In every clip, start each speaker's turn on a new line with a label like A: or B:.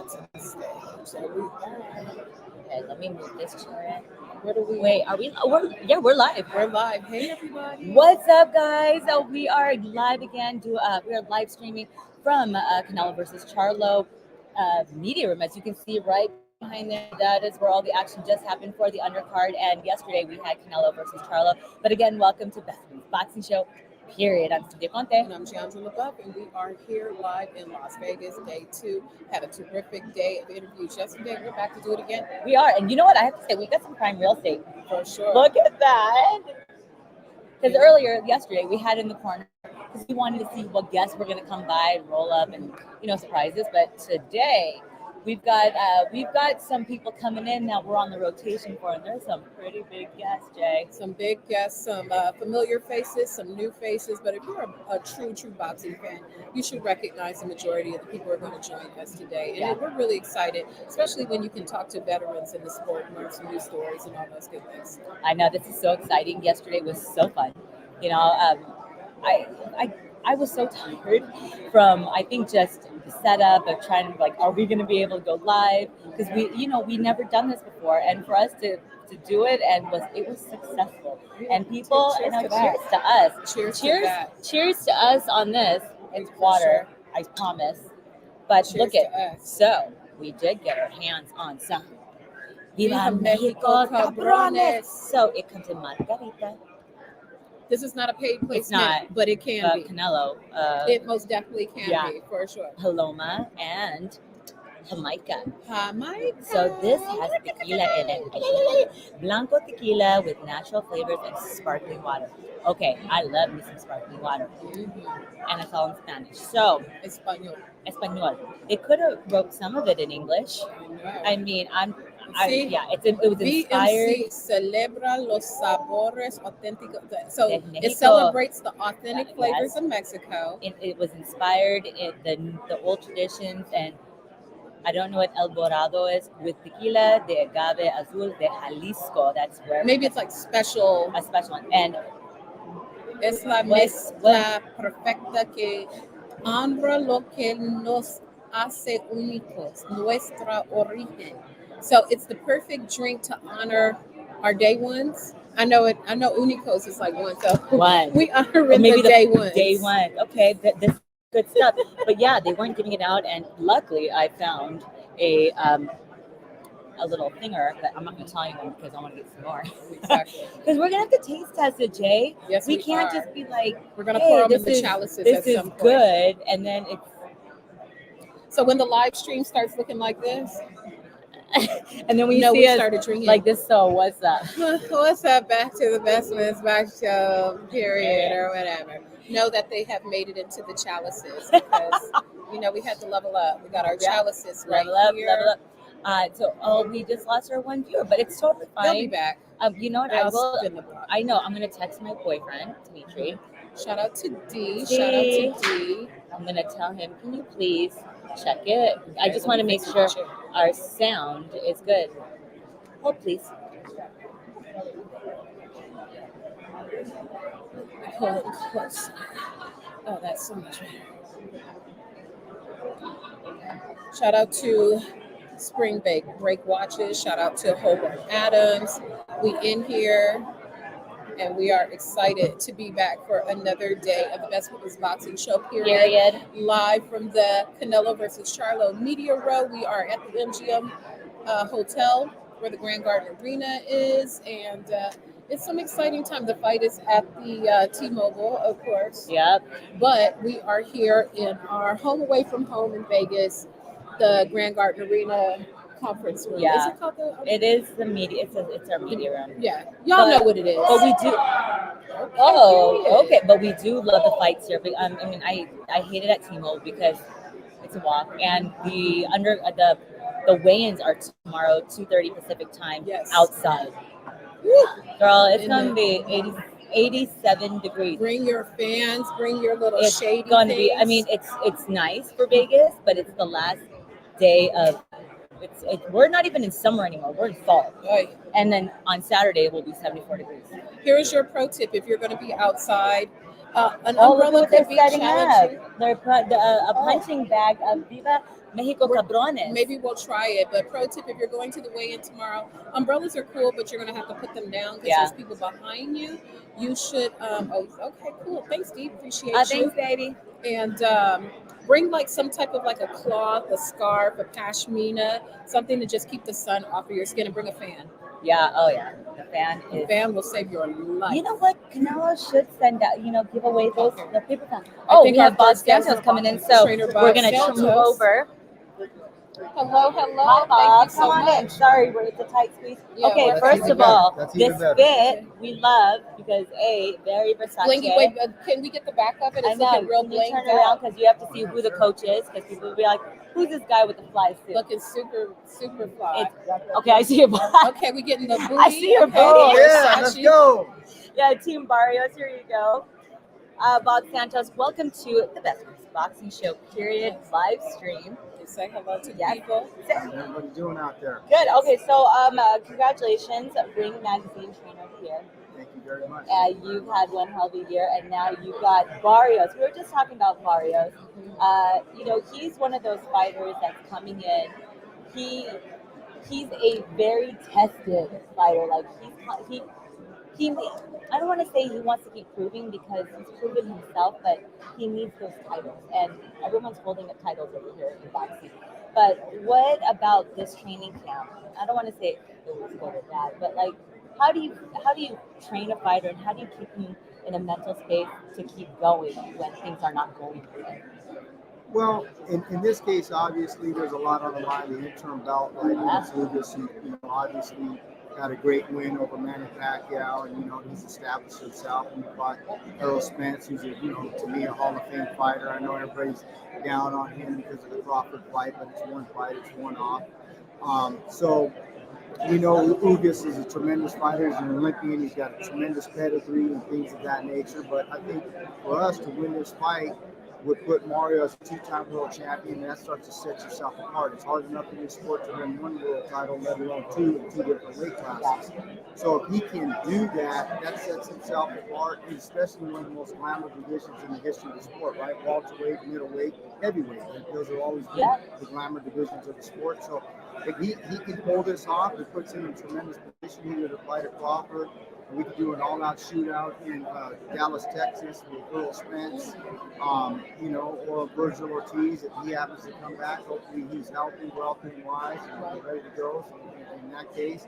A: to the stage. So we
B: Okay, let me move this chair
A: Where do we?
B: in. Wait, are we? Oh, we're live.
A: We're live. Hey, everybody.
B: What's up, guys? We are live again. We are live streaming from Canelo versus Charlo media room. As you can see right behind there, that is where all the action just happened for the undercard. And yesterday we had Canelo versus Charlo. But again, welcome to Bwbsp Boxing Show. Period. I'm Cynthia
A: And I'm Jeandra, and we are here live in Las Vegas, day 2. Had a terrific day of interviews yesterday. We're back to do it again.
B: We are, and you know what? I have to say, we got some prime real estate.
A: For sure.
B: Look at that. Because earlier, yesterday, we had in the corner, because we wanted to see what guests were going to come by and roll up and, surprise us. But today, we've got some people coming in that we're on the rotation for, and there's some pretty big guests, Jay.
A: Some big guests, some familiar faces, some new faces. But if you're a true boxing fan, you should recognize the majority of the people who are going to join us today. And we're really excited, especially when you can talk to veterans in the sport and learn some new stories and all those good things.
B: I know, this is so exciting. Yesterday was so fun. I was so tired from, I think, just the setup of trying to, are we going to be able to go live? Because we never done this before, and for us to do it, and it was successful. And people, cheers to us. Cheers to us on this. It's water, I promise. But cheers, look at so we did get our hands on some Viva Mexico cabrones. So it comes in margarita.
A: This is not a paid placement, but it can be.
B: Canelo.
A: It most definitely can be, for sure.
B: Paloma and Jamaica.
A: Jamaica.
B: So this has tequila in it. Blanco tequila with natural flavors and sparkling water. Okay, I love me some sparkling water. Mm-hmm. And it's all in Spanish. So, Espanol. They could have wrote some of it in English. I mean, it was inspired.
A: Bwbsp celebra los sabores auténticos. So it celebrates the authentic flavors of Mexico.
B: It was inspired in the old traditions, and I don't know what El Dorado is, with tequila de agave azul de Jalisco. That's where
A: maybe it's like special.
B: A special one. And
A: es la mezcla perfecta que honra lo que nos hace únicos, nuestra origen. So it's the perfect drink to honor our day ones. I know Unicos is like one, so we honor the day ones.
B: Day one. Okay, this is good stuff. But yeah, they weren't giving it out, and luckily I found a little thinger that I'm not going to tell anyone because I want to get some more.
A: Exactly.
B: Because we're going to have to taste test it, Jay.
A: Yes, we
B: can't just be like,
A: we're going to pour them in the chalices
B: this
A: at some
B: is
A: point.
B: Good, and then it's.
A: So when the live stream starts looking like this.
B: And then we see us
A: started drinking
B: like this. So what's up?
A: What's up? Back to the Bwbsp Boxing Show, period, or whatever. Know that they have made it into the chalices because we had to level up. We got our chalices
B: level up. We just lost our one viewer, but it's totally fine.
A: They'll be back.
B: You know what? I know. I'm gonna text my boyfriend Dimitri.
A: Shout out to D.
B: I'm gonna tell him, can you please check it? I just want to make sure our sound is good. Hold, please.
A: Hold close. Oh, that's so much better. Shout out to Spring Break Watches. Shout out to Hobart Adams. We in here. And we are excited to be back for another day of the Bwbsp Boxing Show, period. Live from the Canelo versus Charlo Media Row. We are at the MGM Hotel where the Grand Garden Arena is. And it's some exciting time. The fight is at the T-Mobile, of course.
B: Yep.
A: But we are here in our home away from home in Vegas, the Grand Garden Arena conference room.
B: Yeah.
A: Is it called
B: it is the media. It's our media room.
A: Yeah. Y'all know what it is.
B: But we do. Okay. But we do love the fights here. But, I hate it at T-Mobile because it's a walk, and the weigh-ins are tomorrow, 2:30 Pacific time.
A: Yes.
B: Outside. Woo. Girl, it's gonna be 87 degrees.
A: Bring your fans. Bring your little shady.
B: It's gonna be. I mean, it's nice for Vegas, but it's the last day of. We're not even in summer anymore. We're in fall.
A: Right.
B: And then on Saturday, it will be 74 degrees.
A: Here's your pro tip. If you're going to be outside, An
B: Oh, look at
A: umbrella
B: what they're
A: could be
B: setting
A: challenging.
B: up. They're a punching bag of Viva Mexico
A: We're-
B: Cabrones.
A: Maybe we'll try it. But pro tip: if you're going to the weigh-in tomorrow, umbrellas are cool, but you're gonna have to put them down because
B: Yeah.
A: there's people behind you. You should. Oh, okay, cool. Thanks, Dee. Appreciate you.
B: Thanks, baby.
A: And bring like some type of like a cloth, a scarf, a pashmina, something to just keep the sun off of your skin, and bring a fan.
B: Yeah. Oh, yeah. The fan
A: The
B: is.
A: fan will save your life.
B: You know what? Canelo should send out, give away those the paper fans.
A: I
B: Oh,
A: think
B: we
A: our
B: have Bob
A: first guest,
B: Santos coming in, so
A: Trainer
B: we're
A: Bob
B: gonna
A: Santos.
B: move over.
A: Hello, hello.
B: Hi, Bob.
A: Thank you so
B: Come on in.
A: much.
B: Sorry, it's a tight squeeze.
A: Yeah,
B: Okay,
A: that's
B: first
A: even
B: of all,
C: That's
B: this
C: even better.
B: fit we love because very Versace.
A: Blingy, wait, can we get the back of it?
B: I
A: It's
B: know.
A: looking real
B: Can you turn
A: blinged
B: around
A: out.
B: because you have to see who the coach is because people will be like, "Who's this guy with the fly suit?"
A: Looking super, super fly.
B: Okay, I see your body.
A: Okay, we getting the booty.
B: I see your
A: okay,
B: booty.
C: Oh yeah, let's
A: Versace.
C: go.
B: Yeah, Team Barrios, here you go. Bob Santos, welcome to the best boxing show, period, live stream.
A: Say hello to
B: Yes.
A: people.
C: How's everybody doing out there?
B: Good. Okay, so congratulations, Ring Magazine trainer here.
C: Thank you very much.
B: You've had one hell of a year, and now you've got Barrios. We were just talking about Barrios. He's one of those fighters that's coming in. He's a very tested fighter. Like he I don't want to say he wants to keep proving because he's proven himself, but he needs those titles, and everyone's holding up titles over here in boxing. But what about this training camp? I don't want to say it was good or bad, but like, how do you train a fighter, and how do you keep him in a mental space to keep going when things are not going good?
C: Well, in this case, obviously, there's a lot on the line. The interim belt, like Bwbsp, obviously had a great win over Manny Pacquiao, and he's established himself. And he fought Errol Spence, who's to me a Hall of Fame fighter. I know everybody's down on him because of the Crawford fight, but it's one fight, it's one off. Ugas is a tremendous fighter. He's an Olympian. He's got a tremendous pedigree and things of that nature. But I think for us to win this fight would put Mario as a two-time world champion, and that starts to set yourself apart. It's hard enough in this sport to win one world title, let alone two in two different weight classes. So if he can do that, that sets himself apart, especially one of the most glamour divisions in the history of the sport, right? Welterweight, middleweight, heavyweight. Those are always the glamour divisions of the sport. So if he can pull this off, it puts him in tremendous position either to fight at Crawford. We could do an all-out shootout in Dallas, Texas with Errol Spence, or Virgil Ortiz if he happens to come back. Hopefully he's healthy, wealthy, and wise, and ready to go in that case.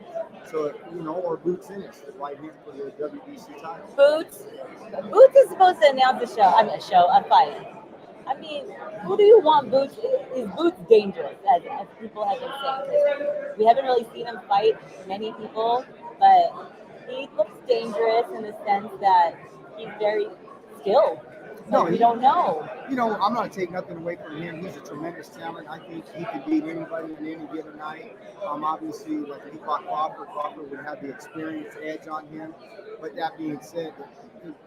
C: So, or Boots Ennis to fight him for the WBC title.
B: Boots is supposed to announce a fight. I mean, who do you want Boots? Is Boots dangerous, as people have been saying? We haven't really seen him fight many people, but he looks dangerous in the sense that he's very skilled. So we don't know.
C: I'm not taking nothing away from him. He's a tremendous talent. I think he could beat anybody on any given night. Obviously, like if he fought Crawford would have the experience edge on him. But that being said,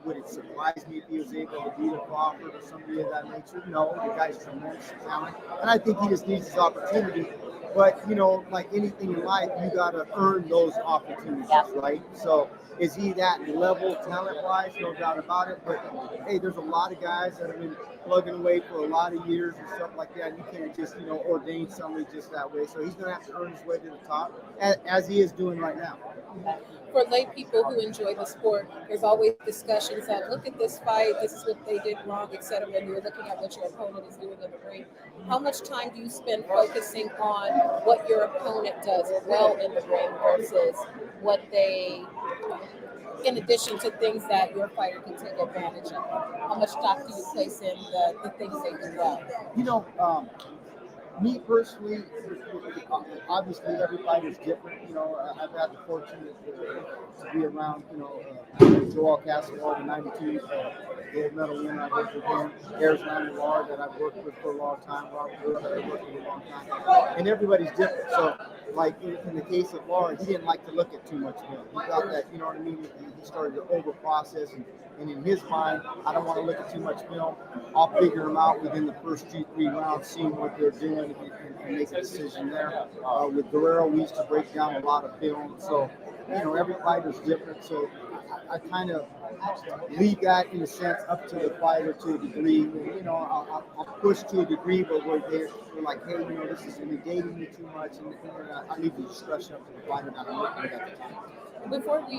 C: would it surprise me if he was able to beat a Crawford or somebody of that nature? No, the guy's tremendous talent. And I think he just needs his opportunity. But, like anything in life, you got to earn those opportunities, right? So is he that level talent-wise? No doubt about it. But, hey, there's a lot of guys that have been plugging away for a lot of years and stuff like that. You can't just, ordain somebody just that way. So he's going to have to earn his way to the top, as he is doing right now.
A: For lay people who enjoy the sport, there's always discussions that look at this fight, this is what they did wrong, etc. When you're looking at what your opponent is doing in the ring, how much time do you spend focusing on what your opponent does well in the ring versus what they, in addition to things that your fighter can take advantage of? How much stock do you place in the things they do well?
C: Me personally, obviously every fighter is different. I've had the fortune to be around, Joel Casanova, the 92 gold medal winner. I worked with him. Harris Lamar that I've worked with for a long time. Robert Burr that I've worked with a long time. And everybody's different. So, like in the case of Laura, he didn't like to look at too much film. He thought that, you know what I mean? He started to over-process and in his mind, I don't want to look at too much film. I'll figure them out within the first 2-3 rounds, seeing what they're doing and make a decision there. With Guerrero, we used to break down a lot of film. So, every fighter's different. So I kind of leave that in a sense up to the fighter to a degree. And, you know, I'll push to a degree, but we're like, hey, you know, this is negating me too much, and I leave the discretion up to the fighter that I'm looking at the time.
A: Before we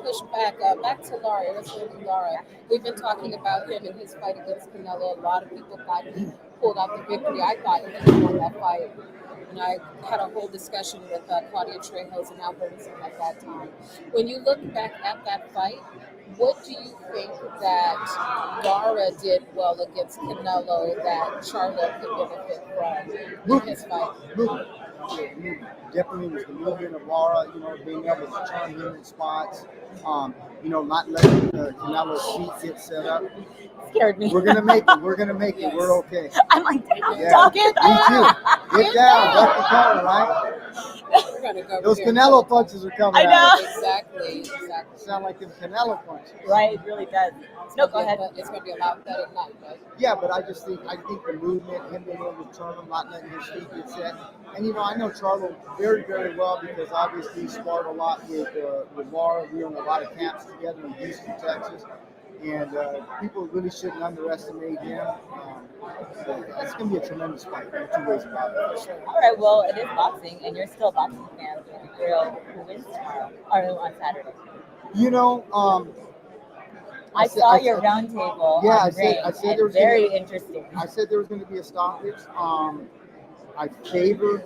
A: push back to Laura, let's go to Laura. We've been talking about him and his fight against Canelo. A lot of people thought he pulled out the victory. I thought he won that fight. And I had a whole discussion with Claudia Trejos and Al Bernstein at that time. When you look back at that fight, what do you think that Laura did well against Canelo that Charlo could benefit from in his fight?
C: Movement. Definitely was the movement of Laura, you know, being able to turn him in spots, you know, not letting Canelo's feet get set up.
B: Scared me.
C: We're gonna make it. We're gonna make it. We're okay.
B: I'm like, damn,
C: Yeah.
B: dog,
A: Get
B: get
C: Me
B: down.
C: too. Get down. That's the color, right?
A: We're gonna go
C: Those
A: there.
C: Canelo punches are coming
B: I know.
C: out.
A: Exactly.
C: Sound like them Canelo punches.
B: Right, it really does. No, go ahead.
A: It's gonna be a lot better tonight, right?
C: Yeah, but I think the movement, him being able to turn him, not letting his feet get set. And you know, I know Charlo very, very well because obviously he sparred a lot with Laura. We were in a lot of camps together in Houston, Texas. And people really shouldn't underestimate him. So it's going to be a tremendous fight. No two ways about it.
B: All right, well, it is boxing, and you're still a boxing fan. Who wins tomorrow or on Saturday?
C: You know,
B: I saw your round table.
C: Yeah,
B: on
C: I said
B: Ring,
C: there was
B: very interesting.
C: I said there was going to be a stoppage. I favor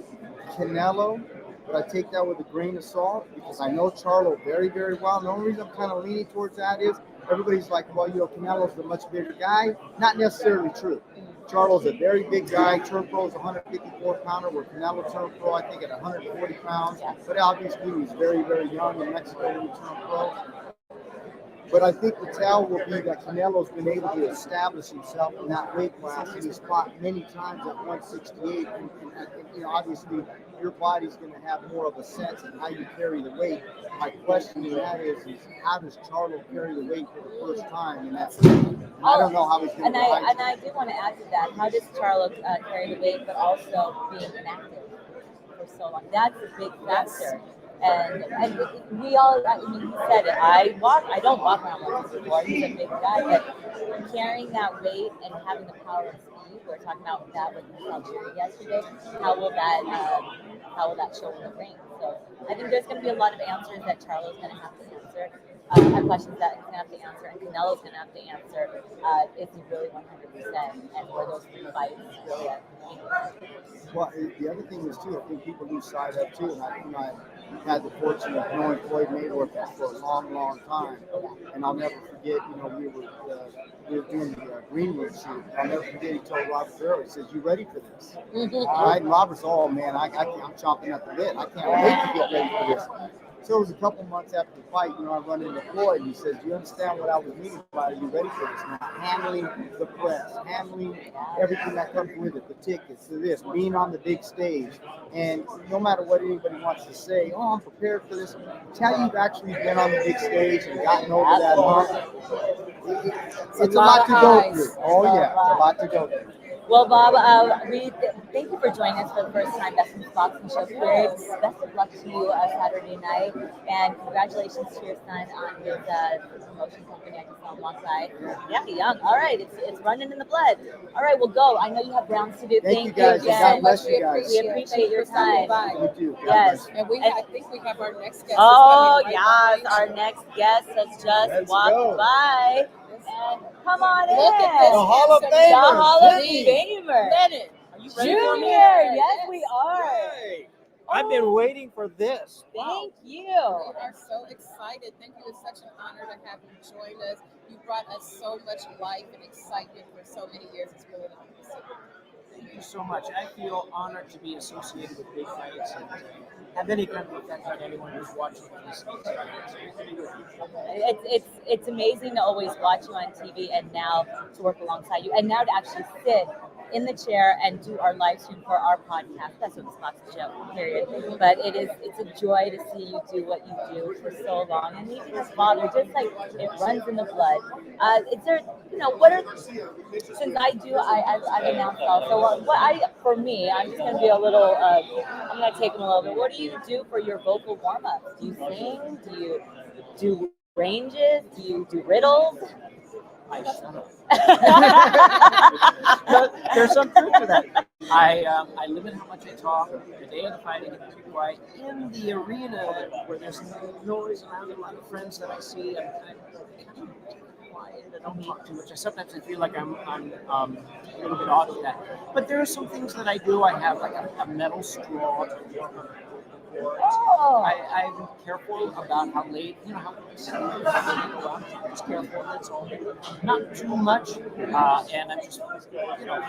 C: Canelo, but I take that with a grain of salt because I know Charlo very, very well. And the only reason I'm kind of leaning towards that is everybody's like, well, you know, Canelo's a much bigger guy. Not necessarily true. Charlo's a very big guy. Turn pro is a 154 pounder, where Canelo turned pro, I think, at 140 pounds. But obviously, he's very, very young in Mexico when he turned pro. But I think the tell will be that Canelo's been able to establish himself in that weight class, and he's fought many times at 168. And you know, obviously, your body's going to have more of a sense of how you carry the weight. My question to that is how does Charlo carry the weight for the first time in that weight? And I don't know how he's going to do it.
B: And I do want to add to that. How does Charlo carry the weight, but also being inactive for so long? That's a big factor. And we all, I mean, he said it. I don't walk around like this before. He's a big guy, but carrying that weight and having the power of speed, we were talking about that with Algeria yesterday. How will that show in the ring? So I think there's going to be a lot of answers that Charlo's going to have to answer. Questions that he's going to have to answer, and Canelo's going to have to answer. Is he really 100%? And were those three fights really at?
C: Well, the other thing is too, I think people lose sight of too, and I've had the fortune of knowing Floyd Mayweather for a long, long time, and I'll never forget. You know, we were doing the Greenwood shoot. I'll never forget. He told Robert Barrow, he says, "You ready for this?" All right, and Robert's, oh man, I'm chomping at the bit. I can't wait to get ready for this. So it was a couple months after the fight, you know, I run into Floyd and he says, "Do you understand what I was meaning by it? Are you ready for this now?" Handling the press, handling everything that comes with it, the tickets, to this, being on the big stage. And no matter what anybody wants to say, oh, I'm prepared for this. Until you've actually been on the big stage and gotten over that hump, it's a lot to go through. Oh, yeah, it's a lot to go through.
B: Well, Bob, we thank you for joining us for the first time. Best in Boxing Show period. Best of luck to you Saturday night, and congratulations to your son on his promotion company. I just saw him alongside. Yeah, young. All right, it's running in the blood. All right, we'll go. I know you have rounds to do.
C: Thank you guys. God bless you guys.
B: We appreciate your time.
C: You too.
B: Yes.
A: And I think we have our next guest.
B: Oh,
A: is coming right
B: our next guest has just walked by. And come on in.
A: Look at this.
C: The Hall of
A: handsome
C: Famer.
B: The Hall of
A: Jimmy
B: Famer.
A: Lennon
D: Are you ready
B: Junior.
D: for me?
B: Yes, we are.
D: Hey, I've been waiting for this.
B: Thank you.
A: We are so excited. Thank you. It's such an honor to have you join us. You brought us so much life and excitement for so many years. It's really an honor.
D: Thank you so much. I feel honored to be associated with big fights and have any kind of effect on anyone who's watching these things.
B: It's amazing to always watch you on TV and now to work alongside you and now to actually sit in the chair and do our live stream for our podcast. That's what this boxing show, period. But it's a joy to see you do what you do for so long. And even as father, just like it runs in the blood. Is there, since I've announced also, for me, I'm just going to be a little, I'm going to take them a little bit. What do you do for your vocal warm-ups? Do you sing? Do you do ranges? Do you do riddles?
D: I shut up. There's some truth to that. I limit how much I talk. The day of the fight, I get pretty quiet. In the arena where there's noise around, a lot of friends that I see, I'm kind of quiet. I don't talk too much. Sometimes I feel like I'm a little bit odd with that. But there are some things that I do. I have like a metal straw to warm up.
B: Oh,
D: I'm careful about how late, how I'm just careful. That's all. Not too much, and I'm just,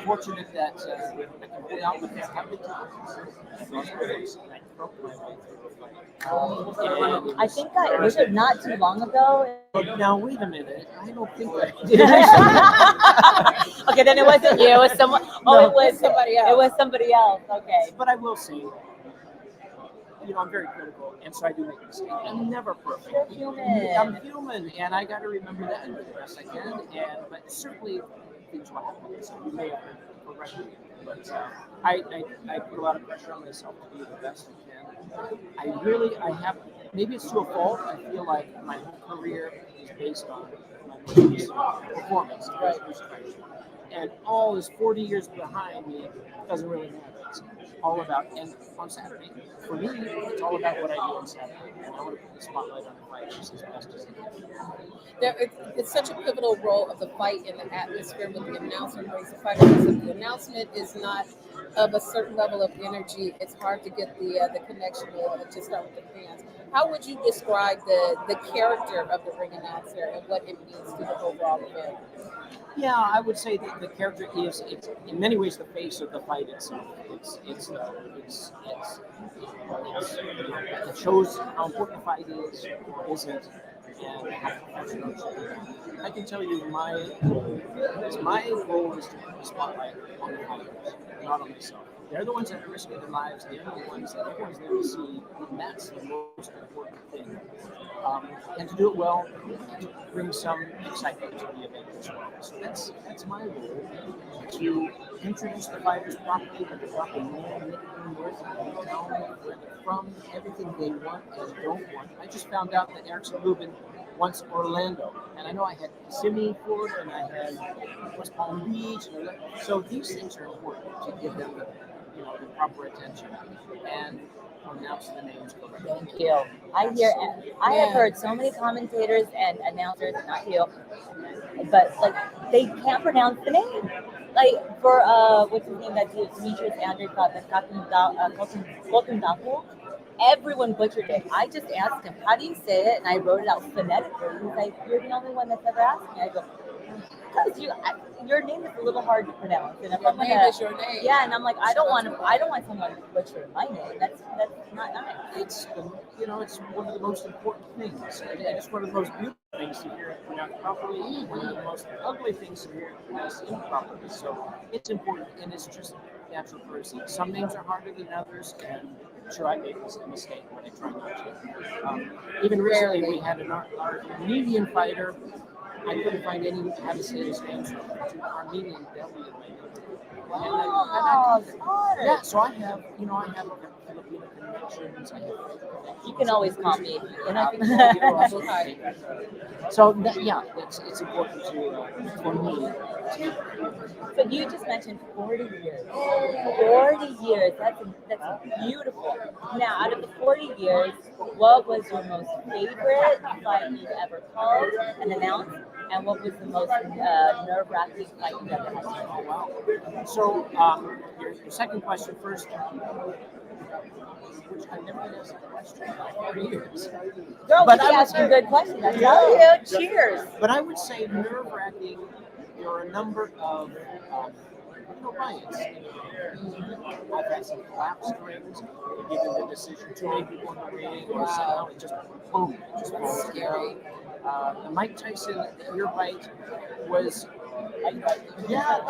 D: fortunate that I can pull out with this habit.
B: I think I was it not too long ago.
D: Now wait a minute. I don't think I did.
B: Okay, then it wasn't you. It was someone. Oh,
D: No,
B: it was somebody else. It was somebody else. Okay.
D: But I will say, I'm very critical, and so I do make mistakes. I'm never perfect.
B: You're human.
D: I'm human, and I got to remember that and do the best I can. But certainly things will happen. So you may have corrected me, but I put a lot of pressure on myself to do the best I can. I have. Maybe it's to a fault. I feel like my whole career is based on my performance, right? And all is 40 years behind me doesn't really matter. It's all about, and on Saturday, for me, it's all about what I do on Saturday. And I want to put the spotlight on the fighters as best as I can.
A: It's such a pivotal role of the fight in the atmosphere with the announcer brings the fighter. Because if the announcement is not of a certain level of energy, it's hard to get the connection to start with the fans. How would you describe the character of the ring announcer and what it means to the overall event?
D: Yeah, I would say that the character it's in many ways the face of the fight itself. It shows how important the fight is or isn't, and how professional it should be. I can tell you my role is to put the spotlight on the fighters, not on myself. They're the ones that are risking their lives. They're the ones that everyone's there to see, and that's the most important thing. And to do it well, and to bring some excitement to the event as well. So that's my role, to introduce the fighters properly with the proper name, worth, and tell them where they're from, everything they want and don't want. I just found out that Erickson Rubin wants Orlando, and I know I had Kissimmee, Florida, and I had West Palm Beach, so these things are important to give them the proper attention and pronounce the names correctly.
B: Thank you. I have heard so many commentators and announcers, not you, but like they can't pronounce the name. Like for what's his name? That's Demetrius Andrew Colton Dapo. Everyone butchered it. I just asked him, "How do you say it?" And I wrote it out phonetically. He's like, "You're the only one that's ever asked me." I go, "Because your name is a little hard to pronounce." And if
A: Your name is your name.
B: Yeah, and I'm like, I don't want someone to butcher my name. That's not nice.
D: It's it's one of the most important things, and it's one of the most beautiful things to hear it pronounced properly, and one of the most ugly things to hear it pronounced improperly. So it's important, and it's just natural courtesy. Some names are harder than others, and sure, I made this mistake when I try not to. Even recently, we had our Armenian fighter. I couldn't find any how to say his name, so to Armenian Deli. Yeah, so I have Filipino connections.
B: You can always call me.
D: So it's important for me.
B: So you just mentioned 40 years. 40 years. That's beautiful. Now, out of the 40 years, what was your most favorite fight you've ever called and announced? And what was the most nerve-wracking fight you've ever had?
D: Oh, wow. So, your second question first, which I've never been asked a question about 40 years.
B: Girl, but I asked you good questions. I tell you. Cheers.
D: But I would say nerve-wracking, there are a number of riots. I've had some collapsed rings, given the decision too many people in the ring, or somehow it just boom, it just falls scary. The Mike Tyson ear bite was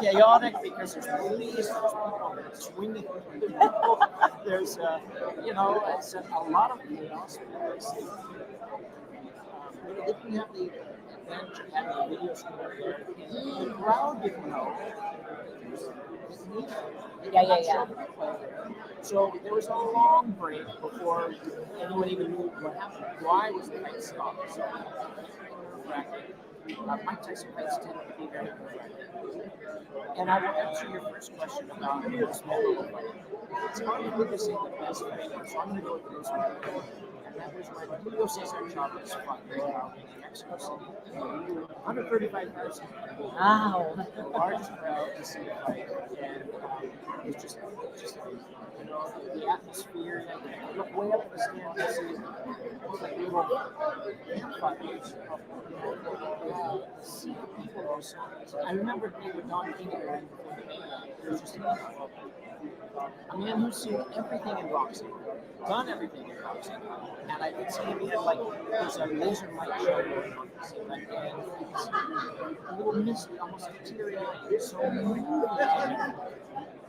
D: chaotic because there's police, there's people swinging, there's it's a lot of chaos. They didn't have the then had a video screen there, and the crowd didn't know.
B: Yeah.
D: So there was a long break before anyone even knew what happened. Why was the fight stopped? So nerve-wracking. Mike Tyson fights tend to be very nerve-wracking. And I will answer your first question about the most memorable fight. It's hard for me to say the best fight, so I'm going to go with the most memorable. And that was when Julio Cesar Chavez fought Greg Howe in Mexico City. 135,000 people.
B: Wow.
D: The largest crowd to see a fight. And it's just you know, the atmosphere. You look way up the stand to see like little campfires. See the people were so amazing. I remember being with Don King at right before the game. It was just a man who's seen everything in boxing, done everything in boxing, and I could see him. He had like there's a laser light show going on at the same time, and it's a little misty, almost teary-eyed, so moving.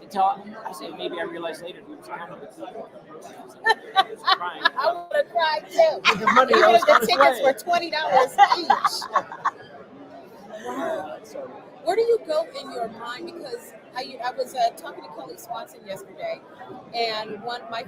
D: Until I say maybe I realized later he was kind of a people. He was crying.
A: I would have cried too.
D: The money
A: Even
D: was
A: if
D: on
A: the
D: its
A: tickets
D: way.
A: were $20 each.
D: So,
A: Where do you go in your mind? Because I was talking to Kelly Swanson yesterday, and my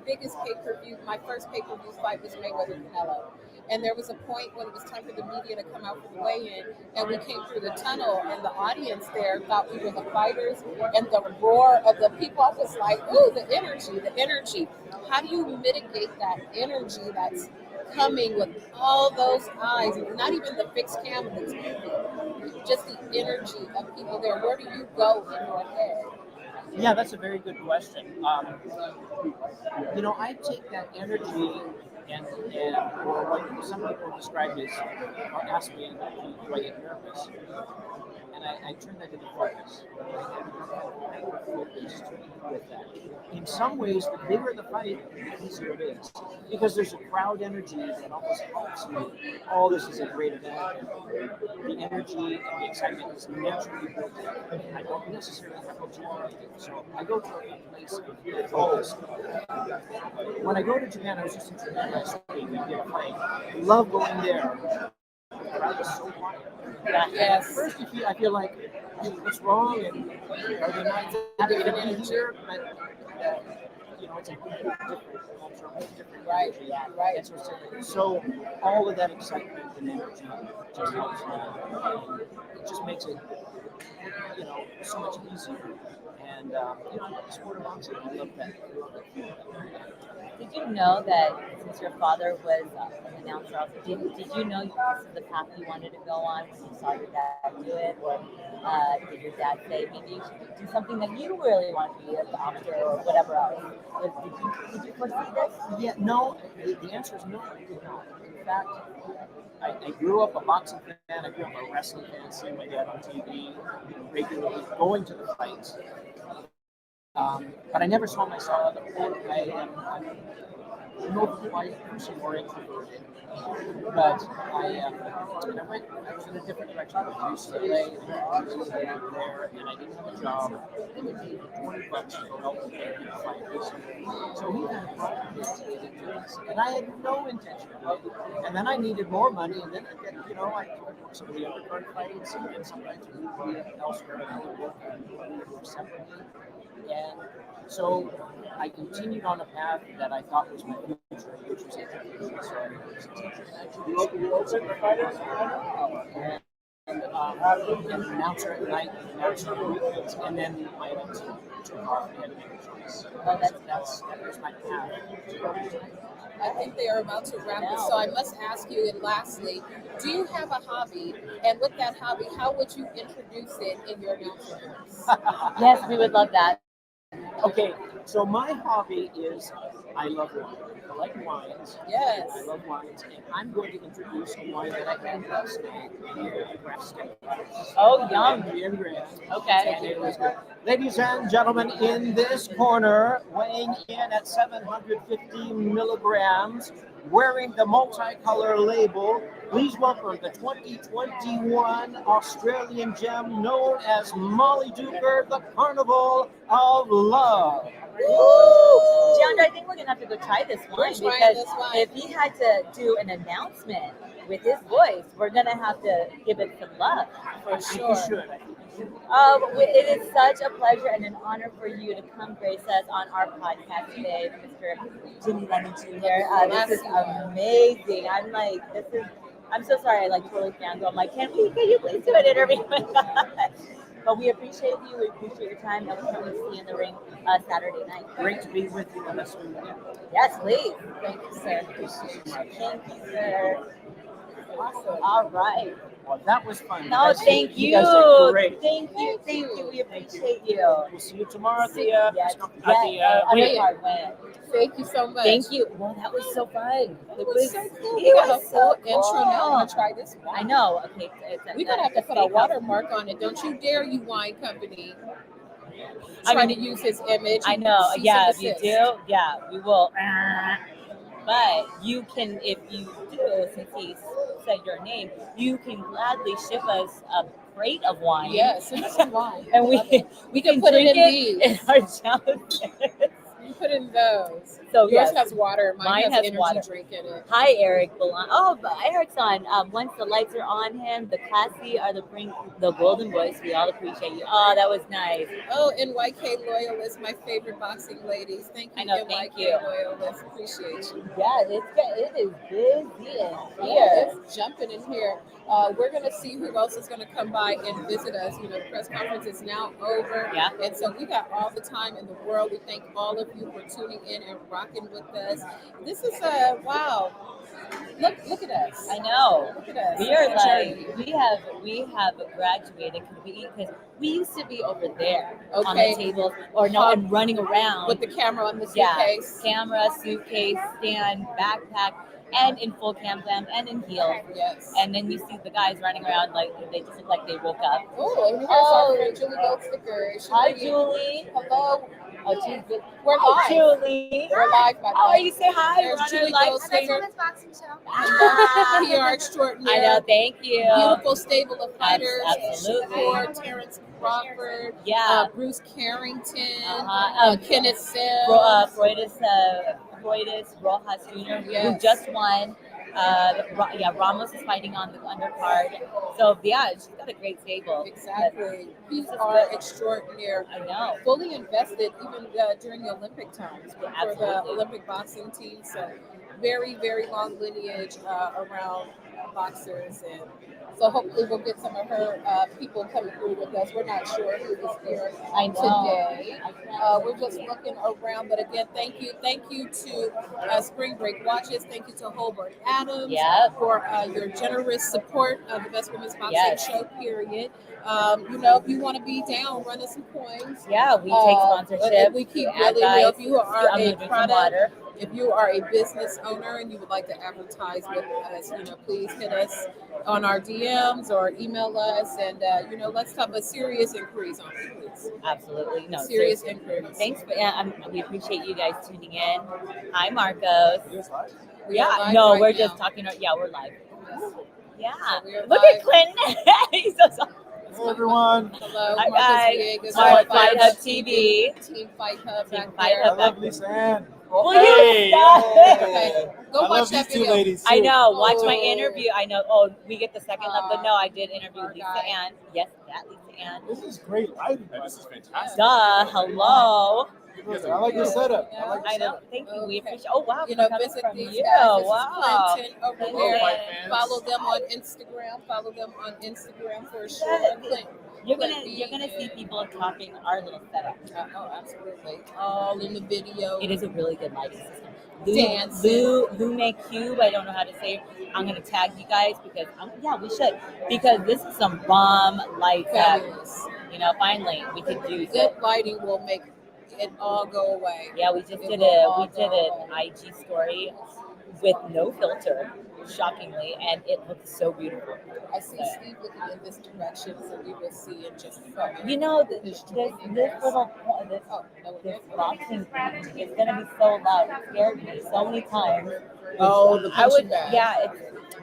A: biggest pay-per-view, my first pay-per-view fight was Mayweather Canelo. And there was a point when it was time for the media to come out for the weigh-in, and we came through the tunnel, and the audience there thought we were the fighters, and the roar of the people, I was like, ooh, the energy. How do you mitigate that energy that's coming with all those eyes, not even the fixed cameras, just the energy of people there? Where do you go in your head?
D: yeah, that's a very good question. I take that energy or what some people describe as, or ask me, do I get nervous? And I turn that into focus. I get focused with that. In some ways, the bigger the fight, the easier it is. Because there's a crowd energy that almost helps me. Oh, this is a great event. The energy and the excitement is naturally built up. I don't necessarily have to do anything. So I go to a place of focus. When I go to Japan, I was just in Japan last week. We did a fight. I love going there. The crowd is so quiet.
A: Yes.
D: At first, I feel like, hey, what's wrong? And are they not happy to be here? But it's a different culture, different
A: Right,
D: energy.
A: right.
D: And so all of that excitement and energy just helps me. It just makes it, so much easier. And the sport of boxing, I love that.
B: Did you know that since your father was an announcer, also, did you know this is the path you wanted to go on when you saw your dad do it? Or did your dad say maybe you should do something that you really want to be, a doctor or whatever else? Did you foresee this?
D: Yeah, no, the answer is no, I did not. In fact, I grew up a boxing fan, I grew up a wrestling fan, seeing my dad on TV regularly, going to the fights. But I never saw myself. I'm more introverted. But I was in a different direction. I used to play there, and I didn't have a job. And they paid me $20 for help me in 5 years. So he kind of brought me into this. And I had no intention of it. And then I needed more money, and then I worked some of the undercard fights, and sometimes we would be elsewhere, and I would work separately. And so I continued on a path that I thought was my future, which was education. So I was an announcer at night, announcer on weekends, and then my announcer took off and had to make a choice. That was my path.
A: I think they are about to wrap this, so I must ask you, and lastly, do you have a hobby? And with that hobby, how would you introduce it in your announcer voice?
B: Yes, we would love that.
D: Okay, so my hobby is I love wine. I like wines.
A: Yes.
D: I love wines, and I'm going to introduce a wine that I had last night here at Bwbsp.
B: Oh, yum.
D: Okay. And it was good. Ladies and gentlemen, in this corner, weighing in at 750 milligrams, wearing the multicolor label, please welcome the 2021 Australian gem known as Molly Duker, the Carnival of Love.
B: Jeandra, I think we're gonna have to go try this wine
A: We're trying
B: because
A: this wine.
B: if he had to do an announcement with his voice, we're gonna have to give it some love.
A: For
D: You
A: sure.
D: should.
B: It is such a pleasure and an honor for you to come grace us on our podcast today, Mr. Jimmy Lennon Jr. This is amazing. I'm so sorry. I totally fangirl. I'm like, can you please do an interview with us? But we appreciate you. We appreciate your time, and we can't wait to see you in the ring Saturday night.
D: Great to be with you on this week.
B: Yes, please.
A: Thank you, sir.
B: Thank you, sir.
A: Awesome.
B: All right.
D: Well, that was fun.
B: No,
D: guys-
B: thank you.
D: guys did great.
B: Thank you. We appreciate you.
D: We'll see you tomorrow at the
B: Yes. Undercard win.
A: Thank you so much.
B: Thank you. Well, that was so fun.
A: It was so cool.
B: It
A: We got a
B: was
A: full
B: so
A: intro now. I'm
B: cool.
A: gonna try this one.
B: I know. Okay.
A: We're gonna have to put a watermark on it. Don't you dare, you wine company.
B: I
A: Try
B: mean,
A: to use his image.
B: I know.
A: Cease
B: Yeah,
A: and
B: if you
A: desist.
B: do, yeah, we will. But you can, if you do, since he said your name, you can gladly ship us a crate of wine.
A: Yes, send us some wine.
B: And
A: Love
B: we
A: it. We can put
B: drink
A: it in these.
B: in our chalices.
A: You put in those.
B: So
A: Yours
B: yes.
A: has water. Mine has energy
B: water.
A: drink in it.
B: Hi, Eric. Oh, but Eric's on. Once the lights are on him, the classy are the golden boys. We all appreciate you. Oh, that was nice.
A: Oh, NYK loyalists, my favorite boxing ladies. Thank you,
B: I know,
A: NYK
B: thank you.
A: loyalists. Appreciate you.
B: Yeah, it is busy in
A: Yeah,
B: here.
A: it's jumping in here. We're going to see who else is going to come by and visit us. You know, the press conference is now over.
B: Yeah.
A: And so we got all the time in the world. We thank all of you for tuning in and rocking with us. This is wow. Look at us.
B: I know.
A: Look at us.
B: We are
A: Journey.
B: we have graduated because we used to be over there on
A: Okay.
B: the tables or no and running around
A: With the camera on the
B: yeah,
A: suitcase.
B: camera, suitcase, stand, backpack, and in full cam and in heels.
A: Yes.
B: And then you see the guys running around like they just look like they woke up.
A: Oh, and here's
B: Oh.
A: our friend Julie Goldsticker. She
B: Hi,
A: bring you-
B: Julie.
A: Hello.
B: Oh, she's good.
A: We're
B: Hi,
A: live.
B: Julie.
A: We're live, by the
B: How
A: way.
B: are you? Say hi.
A: There's
B: We're on
A: Julie
B: our live
A: Goldsticker.
B: stream.
E: boxing show.
A: PR extraordinaire.
B: I know. Thank you.
A: Beautiful stable of fighters.
B: Absolutely.
A: Shakur, Terrence Crawford,
B: Yeah.
A: Bruce Carrington,
B: Uh-huh.
A: Kenneth Sims.
B: Freudis Rojas Jr. who
A: Yes.
B: just won. Ramos is fighting on the undercard. So yeah, she's got a great stable.
A: Exactly.
B: This is
A: PR
B: good.
A: extraordinaire.
B: I know.
A: Fully invested even during the Olympic times for the
B: Absolutely.
A: Olympic boxing team. So very, very long lineage around boxers. And so hopefully we'll get some of her people coming through with us. We're not sure who is here
B: I know.
A: today.
B: I can't
A: We're just looking around. But again, thank you to Spring Break Watches. Thank you to Hobart Adams
B: Yep.
A: for your generous support of the Best Women's Boxing
B: Yes.
A: Show, period. If you want to be down, run us some coins.
B: Yeah, we take sponsorship.
A: We keep
B: add
A: really
B: guys.
A: real. If you are
B: I'm
A: a
B: gonna drink some
A: product,
B: water.
A: if you are a business owner and you would like to advertise with us, please hit us on our DMs or email us, and let's have a serious increase on it, please.
B: Absolutely. No,
A: Serious
B: seriously.
A: increase.
B: Thanks for we appreciate you guys tuning in. Hi, Marcos.
A: We are live
B: No,
A: right
B: we're
A: now.
B: just talking. Yeah, we're live.
A: Yes.
B: Yeah.
A: So we are
B: Look
A: live.
B: at Clinton. He's so sorry.
C: Hey, everyone.
A: Hello,
B: Hi,
A: Marcus
B: guys.
A: Villegas,
B: Fight
A: Fight
B: Hub
A: Hub
B: TV.
A: Team Fight Hub
B: Team
A: back
B: Fight
A: there.
B: Hub.
C: I love Lisa Ann.
B: Will
C: Hey,
B: you stop it?
A: Okay, go
C: I
A: watch
C: love
A: that
C: these two
A: video.
C: ladies.
B: I
C: too.
B: know. Watch my
A: Oh.
B: interview. I know. Oh, we get the second love, but no, I did interview
A: Our
B: Lisa
A: guy.
B: Ann. Yes, that Lisa Ann.
C: This is great lighting.
F: This is fantastic.
B: Duh. Hello.
C: I like your setup. I like
B: I
C: your
B: know.
C: setup.
B: Thank you. We
A: Okay.
B: appreciate. Oh wow.
A: Visit
B: from
A: these
B: you.
A: guys. This
B: Wow.
A: is Clinton over
B: Clinton.
A: there.
F: Fight fans.
A: Follow them on Instagram. Follow them on Instagram for sure.
B: Yeah.
A: Clinton.
B: You're
A: Clinton
B: gonna see
A: and-
B: people copying our little setup.
A: Oh, absolutely. All in the video.
B: It is a really good lighting system.
A: Dancing.
B: Lume Cube. I don't know how to say it. I'm gonna tag you guys because we should because this is some bomb lights that
A: Fabulous.
B: finally we could use
A: Good
B: it.
A: lighting will make it all go away.
B: Yeah, we just
A: It
B: did
A: will
B: it.
A: all
B: We did
A: go
B: an
A: away.
B: IG story with no filter, shockingly, and it looks so beautiful.
A: I see Steve looking in this direction, so we will see in just a moment.
B: You know, this little
A: Oh, no, we're
B: this
A: good.
B: boxing thing is gonna be so loud. It scared me so many times.
A: Oh, the
B: I would,
A: punching bag.
B: yeah.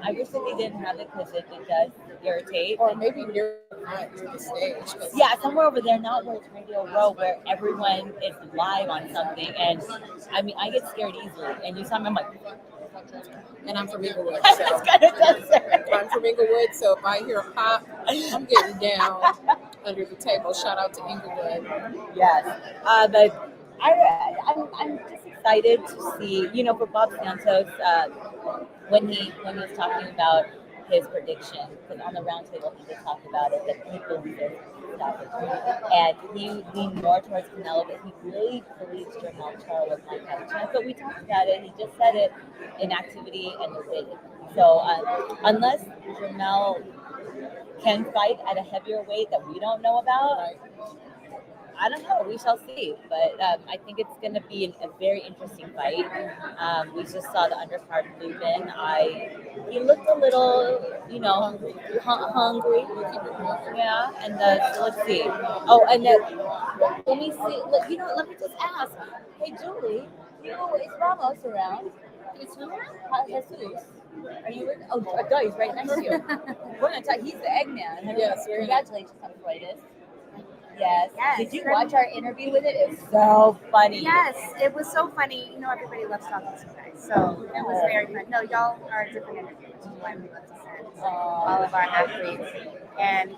B: I wish that they didn't have it because it does irritate.
A: Or maybe near the stage. 'cause-
B: Yeah, somewhere over there, not where it's Radio Row, where everyone is live on something. And I mean, I get scared easily. And you saw me, I'm like,
A: And I'm from Inglewood,
B: I
A: so
B: was gonna just say.
A: I'm from Inglewood. So if I hear a pop, I'm getting down under the table. Shout out to Inglewood.
B: Yes, but I'm just excited to see, for Bob Santos, when he was talking about his prediction, because on the roundtable he did talk about it, that he believes there's stoppage, and he leaned more towards Canelo, but he really believes Charlo might have a chance. But we talked about it. He just said it in activity and the weight. So unless Jamel can fight at a heavier weight that we don't know about,
A: Right.
B: I don't know. We shall see. But I think it's going to be a very interesting fight. We just saw the undercard move in. He looked a little, hungry. Yeah. And so let's see. Oh, and then let me see. Let me just ask. Hey, Julie, is Ramos around? Is who around? Jesus. Are you in? Oh, duh, he's right next to you. We're going to talk. He's the Eggman.
A: Yes, we're gonna-
B: Congratulations on Freudis. Yes.
E: Yes.
B: Did you watch our interview with it? It was so funny.
E: Yes, it was so funny. Everybody loves talking to you guys, so it was very fun. No, y'all are a different interview, which is why we love to send all of our athletes. And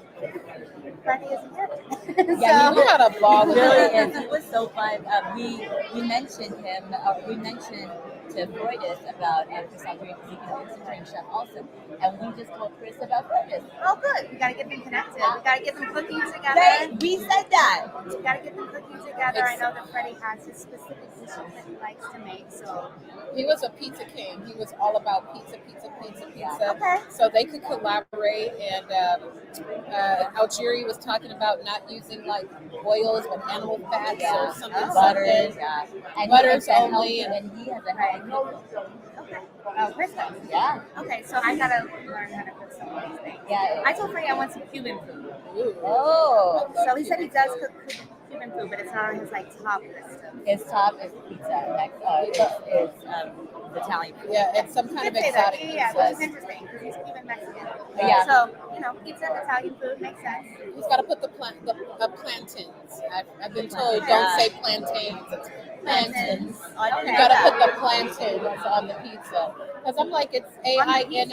E: Freddie is a gift.
B: Yeah,
A: We had a ball
B: He
A: with
B: really
A: him.
B: is. It was so fun. We mentioned him. We mentioned to Freudis about Chris Andre because he can Instagram chef also, and we just told Chris about Freudis.
E: Oh, good. We gotta get them connected. We gotta get them cooking together.
B: We said that.
E: We gotta get them cooking together. I know that Freddie has his specific dishes that he likes to make, so
A: He was a pizza king. He was all about pizza.
E: Okay.
A: So they could collaborate. And Algeria was talking about not using like oils but animal fats or something.
B: Butters, yeah. And
A: Butters
B: he has a
A: only,
B: healthy- and he has a healthy cook.
E: okay. Oh, Chris does.
B: Yeah.
E: Okay, so I gotta learn how to cook some of these things.
B: Yeah.
E: I told Freddie I want some Cuban food.
A: Ooh.
B: Oh.
E: So he said he does cook Cuban food, but it's not on his top list.
B: His top is pizza. Next is Italian food.
A: Yeah, it's some kind
E: He
A: of
E: did say that.
A: exotic
E: Yeah, which is
A: pizza.
E: interesting because he's Cuban Mexican.
B: Yeah.
E: So pizza and Italian food makes sense.
A: He's got to put the plantains. I've been told
B: Yeah.
A: don't say plantains. It's plantains.
B: I didn't
A: You
B: know
A: got to
B: that.
A: put the plantains on the pizza. Because I'm like, it's AINS.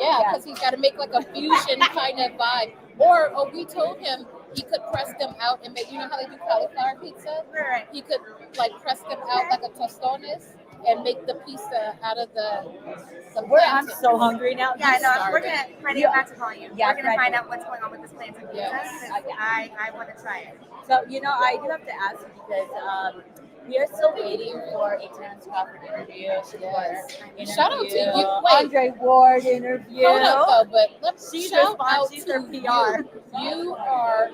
A: Yeah, because he's got to make like a fusion kind of vibe. Or we told him he could press them out and make, how they do cauliflower pizza?
E: Right.
A: He could like press them out like a tostones and make the pizza out of the
B: I'm
A: plantains.
B: so hungry now.
E: Yeah, no,
A: starving.
E: we're gonna Freddie, I'm about to call you.
B: Yeah,
E: we're gonna
B: Freddie.
E: find out what's going on with this plantain pizza.
A: Yes.
E: 'Cause I want to try it.
B: So, I do have to ask you because we are still waiting for a Terrence Crawford interview.
A: Yes. Shout out to you. Wait.
B: Andre Ward interview.
A: Hold up though, but let's
B: She's
A: shout out
B: she's
A: to
B: her PR.
A: You are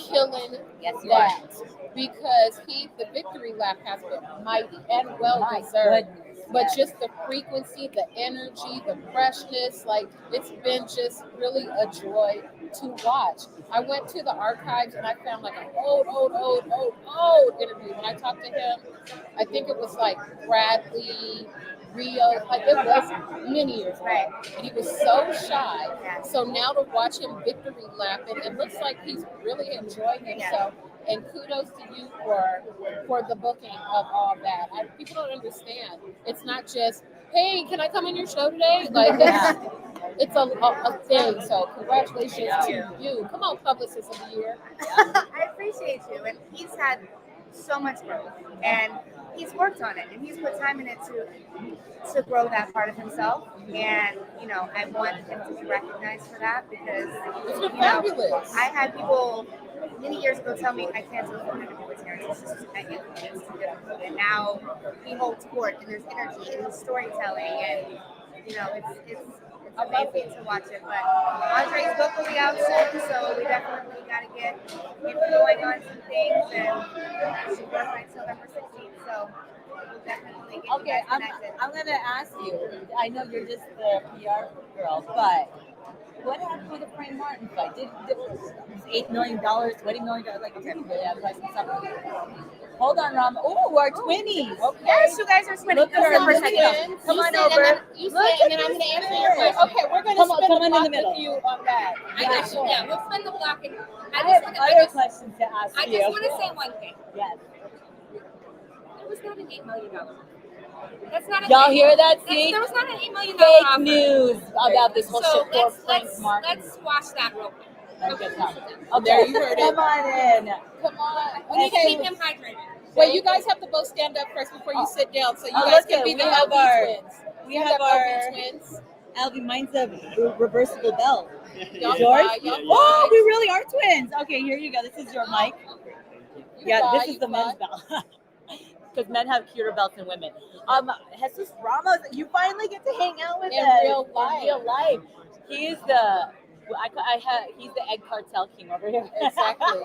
A: killing
B: Yes, you are.
A: that because the victory lap has been mighty and well
B: My
A: deserved.
B: goodness.
A: But
B: Yes.
A: just the frequency, the energy, the freshness, like it's been just really a joy to watch. I went to the archives and I found like an old interview. When I talked to him, I think it was like Bradley, Rio, like it was many years ago.
E: Right.
A: And he was so shy.
E: Yeah.
A: So now to watch him victory lap, and it looks like he's really enjoying himself. And kudos to you for the booking of all that. People don't understand. It's not just, hey, can I come on your show today? Like it's a thing. So congratulations to you. Come on, Publicist of the Year.
E: I appreciate you, and he's had so much growth, and he's worked on it, and he's put time in it to grow that part of himself. And I want him to be recognized for that because
A: It's been fabulous.
E: I had people many years ago tell me I can't do an interview with Terrence. It's just I can't do it. It's too difficult. And now he holds court, and there's energy, and there's storytelling, and it's amazing to watch it. But Andre's book will be out soon, so we definitely got to get him going on some things. And she birthday's November 16th, so we'll definitely get you
B: Okay,
E: guys connected.
B: I'm going to ask you. I know you're just the PR girl, but what happened with the Frank Martin fight? Did it was $8 million, $20 million? Like, okay, yeah, price and something. Hold on, Ram. Oh, we're twinnies. Okay.
E: Yes, you guys are spinning.
B: Look at her.
E: Come
B: Look at her. Come on over.
A: You
B: Look
A: say, and then
B: at
A: I'm going to
B: this
A: answer your
B: spirit.
A: question. Okay, we're going to
B: Come on,
A: spin
B: come
A: a
B: on in
A: block
B: the middle.
A: with you on that.
F: I got you. Yeah, we'll spin the block. And
B: I have other questions to ask
F: I
B: you.
F: just want to say one thing.
B: Yes.
F: It was not an $8 million. That's not a
B: Y'all
F: thing.
B: hear that?
F: That's-
B: See?
F: There was not an $8 million
B: Fake
F: offer.
B: news about this whole
F: So
B: shit for Frank
F: let's
B: Martin.
F: squash that real quick.
B: Okay, come.
A: There
B: Okay,
A: you heard it.
B: come on in.
A: Come on.
F: We need to
A: Okay.
F: keep him hydrated.
A: Wait, you guys have to both stand up first before you sit down, so you
B: Oh,
A: guys
B: look
A: can
B: at-
A: be
B: we
A: the
B: have
A: LB
B: our-
A: twins.
B: We
A: Stand
B: have
A: up,
B: our
A: LB twins.
B: Albie, mine's a reversible belt.
A: Y'all
B: Yours?
A: fly, y'all
B: Oh,
A: fly.
B: we really are twins. Okay, here you go. This is your mic.
A: You
B: Yeah,
A: fly,
B: this is
A: you
B: the men's
A: fly.
B: belt. Because men have cuter belts than women. Jesus Ramos, you finally get to hang out with
A: In
B: us
A: real life.
B: In real life. He is the, he's the egg cartel king over here.
A: Exactly.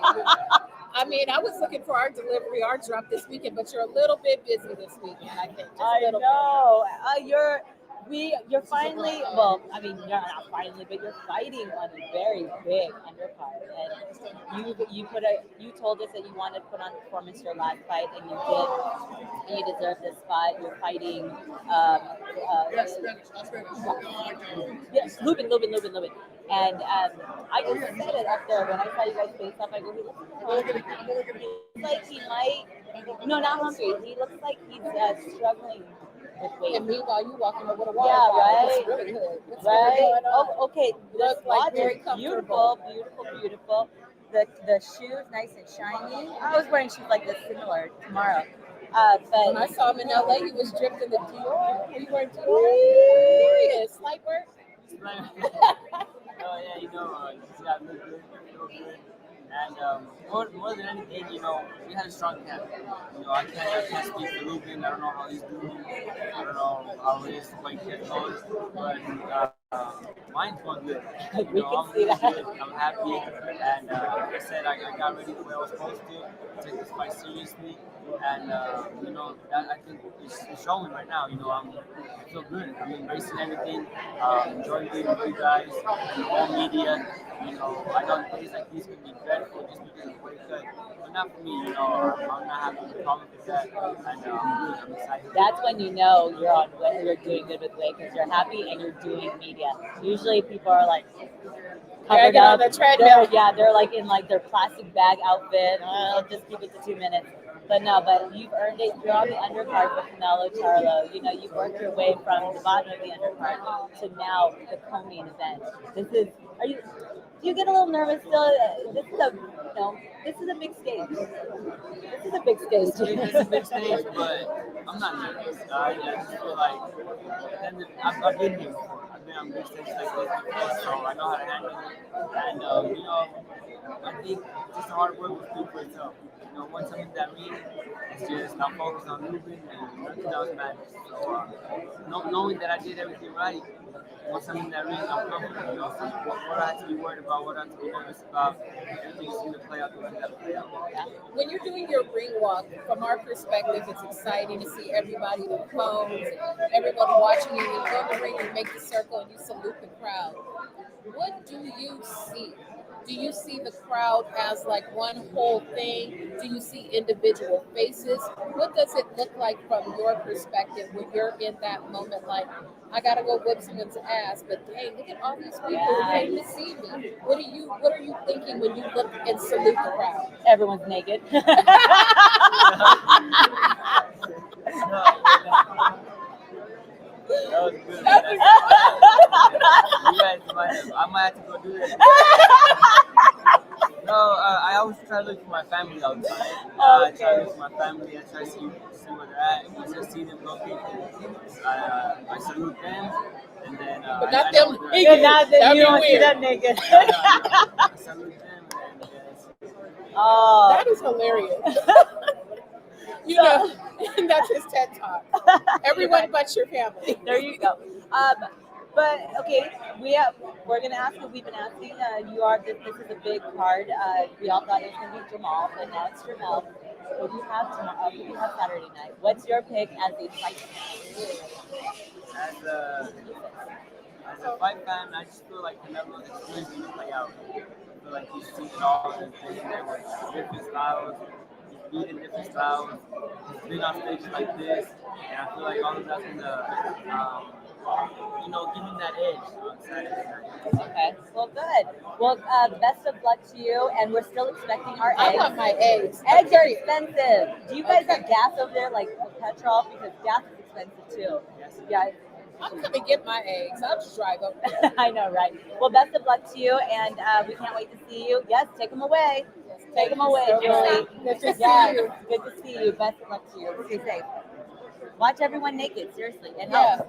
A: I mean, I was looking for our delivery, our drop this weekend, but you're a little bit busy this weekend, I think. Just a
B: I
A: little
B: know. You're finally, well, I mean, you're not finally, but you're fighting on a very big undercard. And you told us that you wanted to put on performance your last fight, and you did. And you deserve this spot. You're fighting. Yes, Lubin. And I just said it up there when I saw you guys face up. I go, he looks like he might. No, not hungry. He looks like he's struggling with weight.
A: And meanwhile, you walking over the water
B: Yeah,
A: bottle.
B: right.
A: It's really good. What's
B: Right?
A: going on?
B: Oh, okay. This
A: Look like
B: watch
A: very
B: is
A: comfortable.
B: beautiful. The shoes nice and shiny. I was wearing shoes like this similar tomorrow.
A: When I
B: But
A: saw him in LA, he was dripped in the Dior. Were you wearing Dior? Serious. Slight work.
D: Oh yeah, just got look good, feel good, and more than anything, we had a strong camp. I can't speak for Lupin. I don't know how he's doing. I don't know how his fight camp goes, but mine's going good.
B: We can
D: I'm
B: see
D: really
B: that.
D: good. I'm happy, and like I said, I got ready the way I was supposed to take this fight seriously, and that I think is showing right now. I feel good. I'm embracing everything. Enjoying being with you guys, all media. I know days like these can be dreadful just because of the weight cut, but not for me. I'm not having a problem with that, and I'm good. I'm excited.
B: that's when you know you're doing good with weight because you're happy and you're doing media. Usually people are like covered
A: get on
B: up.
A: the treadmill.
B: They're like in like their plastic bag outfit. I'll just keep it to 2 minutes. But no, but you've earned it. You're on the undercard with Canelo, Charlo. You've worked your way from the bottom of the undercard to now the co-main event. Do you get a little nervous still? This is a big stage. This is a big stage.
D: It's a big stage, but I'm not nervous. I just feel like I've been here before. I've been on big stages like this before, so I know how to handle it. And I think just the hard work will speak for itself. Once I'm in that ring, it's just I'm focused on moving and nothing else matters. So knowing that I did everything right, once I'm in that ring, I'm confident. So what I have to be worried about, what I have to be nervous about, everything's going to play out the way it's got to play out.
A: When you're doing your ring walk, from our perspective, it's exciting to see everybody, the phones, everyone watching you. You go in the ring, you make the circle, and you salute the crowd. What do you see? Do you see the crowd as like one whole thing? Do you see individual faces? What does it look like from your perspective when you're in that moment? Like, I gotta go whip someone's ass, but dang, look at all these people who came to see me. What are you thinking when you look and salute the crowd?
B: Everyone's naked.
D: That was good. I might have to go do that. No, I always try to look for my family all the time. I try to look for my family. I try to see where they're at. Once I see them looking, I salute them, and then.
A: But not
D: I know
A: them
D: where
A: naked.
D: they're at.
B: Not that
A: That'd
B: you
A: be
B: don't see
A: weird.
B: them naked.
D: I salute them, and
B: Oh,
A: That is hilarious. And that's his TED Talk. Everyone but your family.
B: there you go. But okay, we're gonna ask you. We've been asking. This is a big card. We all thought it was gonna be Jamal, but now it's Jamal. Who do you have tomorrow? Who do you have Saturday night? What's your pick as a fight?
D: As a fight fan, I just feel like Canelo is really going to play out. I feel like he's seen it all. He's been in there with different styles. He's beaten different styles. He's been on stages like this, and I feel like all of that's going to, give him that edge on Saturday night.
B: Okay. Well, good. Well, best of luck to you, and we're still expecting our
A: I
B: eggs.
A: want my eggs.
B: Eggs are expensive. Do you guys have gas over there, like petrol? Because gas is expensive too. Yeah,
A: I'm gonna get my eggs. I'll just drive over.
B: I know, right? Well, best of luck to you, and we can't wait to see you. Yes, take them away. Take them away, Julie.
A: Good to see
B: Yeah,
A: you.
B: good to see you. Best of luck to you. Stay safe. Watch everyone naked, seriously, and
A: Yeah.
B: help.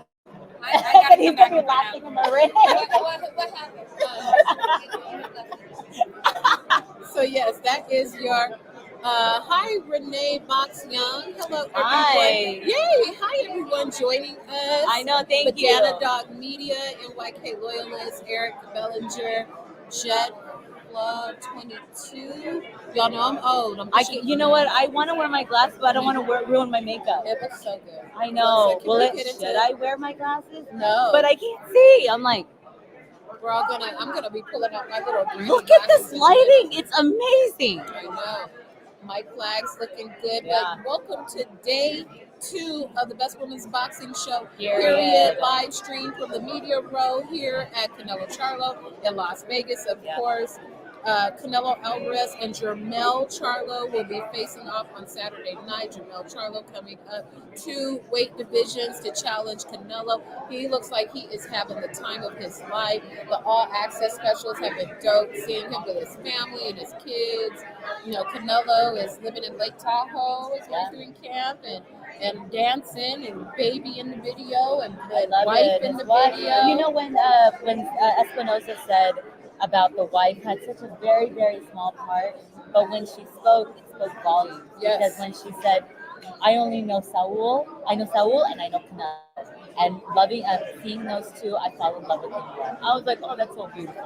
F: I
B: And
F: gotta
B: he's
F: come back
B: gonna be
F: and find
B: laughing in the ring.
F: what happened?
A: So yes, that is your hi Renee Box Young. Hello everyone.
B: Hi.
A: Yay! Hi everyone joining us.
B: I know, thank you.
A: Banana Dog Media, NYK Loyalist, Eric Bellinger, Jet Club 22. Y'all know I'm old.
B: You know what? I want to wear my glasses, but I don't want to ruin my makeup.
A: It looks so good.
B: I know.
A: Looks like-
B: Should I wear my glasses?
A: No.
B: But I can't see. I'm like,
A: I'm gonna be pulling out my little granny
B: look at
A: glasses
B: this
A: in a
B: lighting. It's amazing.
A: minute. I know. Mike Flag's looking good.
B: Yeah.
A: But welcome to day 2 of the Best Women's Boxing Show.
B: Period.
A: Live stream from the Media Row here at Canelo Charlo in Las Vegas, of course. Canelo Alvarez and Jermell Charlo will be facing off on Saturday night. Jermell Charlo coming up 2 weight divisions to challenge Canelo. He looks like he is having the time of his life. The all access specials have been dope, seeing him with his family and his kids. You know, Canelo is living in Lake Tahoe, is going through camp and dancing and baby in the video and
B: I love
A: wife
B: it.
A: in the
B: What?
A: video.
B: You know when Espinosa said about the wife had such a very, very small part, but when she spoke, it spoke volumes.
A: Yes.
B: Because when she said, I only know Saul and I know Canelo. And seeing those two, I fell in love with Canelo. I was like, oh, that's so beautiful.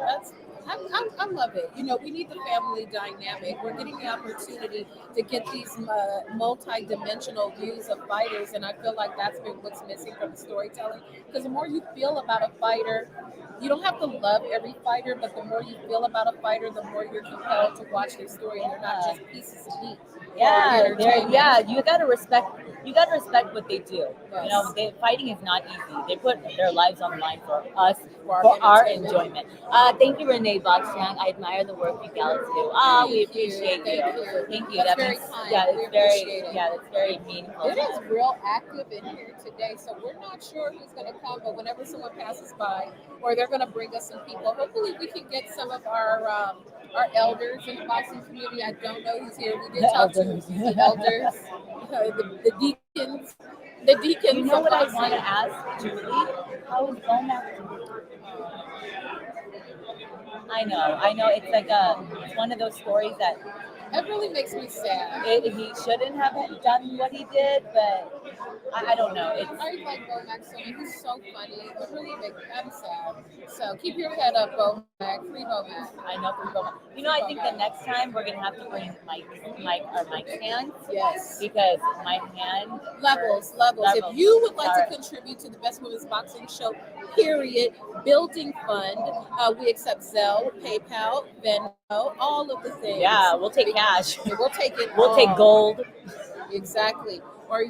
A: I love it. You know, we need the family dynamic. We're getting the opportunity to get these multi-dimensional views of fighters, and I feel like that's been what's missing from the storytelling. Because the more you feel about a fighter, you don't have to love every fighter, but the more you feel about a fighter, the more you're compelled to watch their story, and they're not just pieces of meat.
B: Yeah, you gotta respect what they do.
A: Yes.
B: You know, fighting is not easy. They put their lives on the line for us,
A: For
B: for our
A: entertainment.
B: enjoyment. Thank you, Renee Boxyoung. I admire the work you gals do. We appreciate you. Thank you.
A: That's very kind.
B: Yeah,
A: We
B: it's very
A: appreciate it.
B: it's very meaningful.
A: It is real active in here today, so we're not sure who's going to come, but whenever someone passes by, or they're going to bring us some people, hopefully we can get some of our elders in the boxing community. I don't know who's here. We did talk to the elders, the deacons. The deacons.
B: You know
A: of
B: what I
A: boxing.
B: want to ask Julie? How is Bwbsp? I know. It's like it's one of those stories that
A: It really makes me sad.
B: he shouldn't have done what he did, but I don't know. It's
A: I like Bwbsp so much. He's so funny. It really makes I'm sad. So keep your head up, Bwbsp. Free Bwbsp.
B: I know from Bwbsp. You know, I think the next time we're gonna have to bring mic stands.
A: Yes.
B: Because my hand
A: Levels.
B: Levels.
A: If you would like
B: Sorry.
A: to contribute to the Best Women's Boxing Show, period, building fund, we accept Zelle, PayPal, Venmo, all of the things.
B: Yeah, we'll take cash.
A: Yeah, we'll take it.
B: We'll take
A: all.
B: gold.
A: Exactly. Or,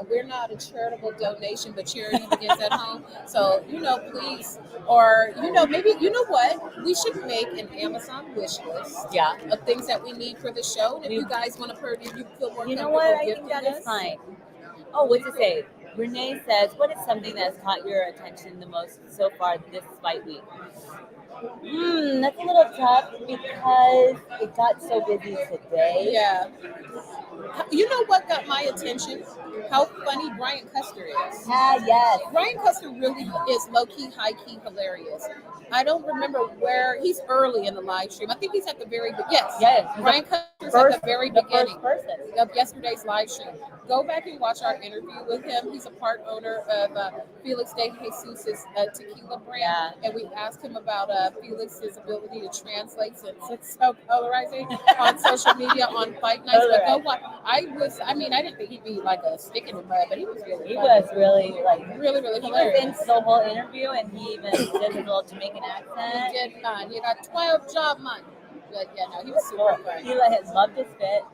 A: we're not a charitable donation, but charity begins at home. So, please. Or, maybe, what? We should make an Amazon wish list
B: Yeah.
A: of things that we need for the show. And if you guys want to purchase, you feel more
B: You know
A: comfortable
B: what? I
A: gifting
B: think that is
A: us.
B: fine. Oh, what's it say? Renee says, what is something that has caught your attention the most so far this fight week? That's a little tough because it got so busy today.
A: Yeah. You know what got my attention? How funny Brian Custer is.
B: Yes.
A: Brian Custer really is low-key, high-key hilarious. I don't remember where he's early in the live stream. I think he's at the very
B: Yes.
A: Brian Custer's at the very beginning
B: First person.
A: of yesterday's live stream. Go back and watch our interview with him. He's a part owner of Felix de Jesus' tequila brand,
B: Yeah.
A: and we asked him about Felix's ability to translate since it's so polarizing on social media on fight nights. But go watch. I didn't think he'd be like a stick in the mud, but he was really
B: He
A: funny.
B: was really
A: really, really
B: he
A: hilarious.
B: was into the whole interview, and he even did his little Jamaican
A: He
B: accent.
A: did fine. He got 12 job money. But yeah, no, he was super funny.
B: He loved his fit.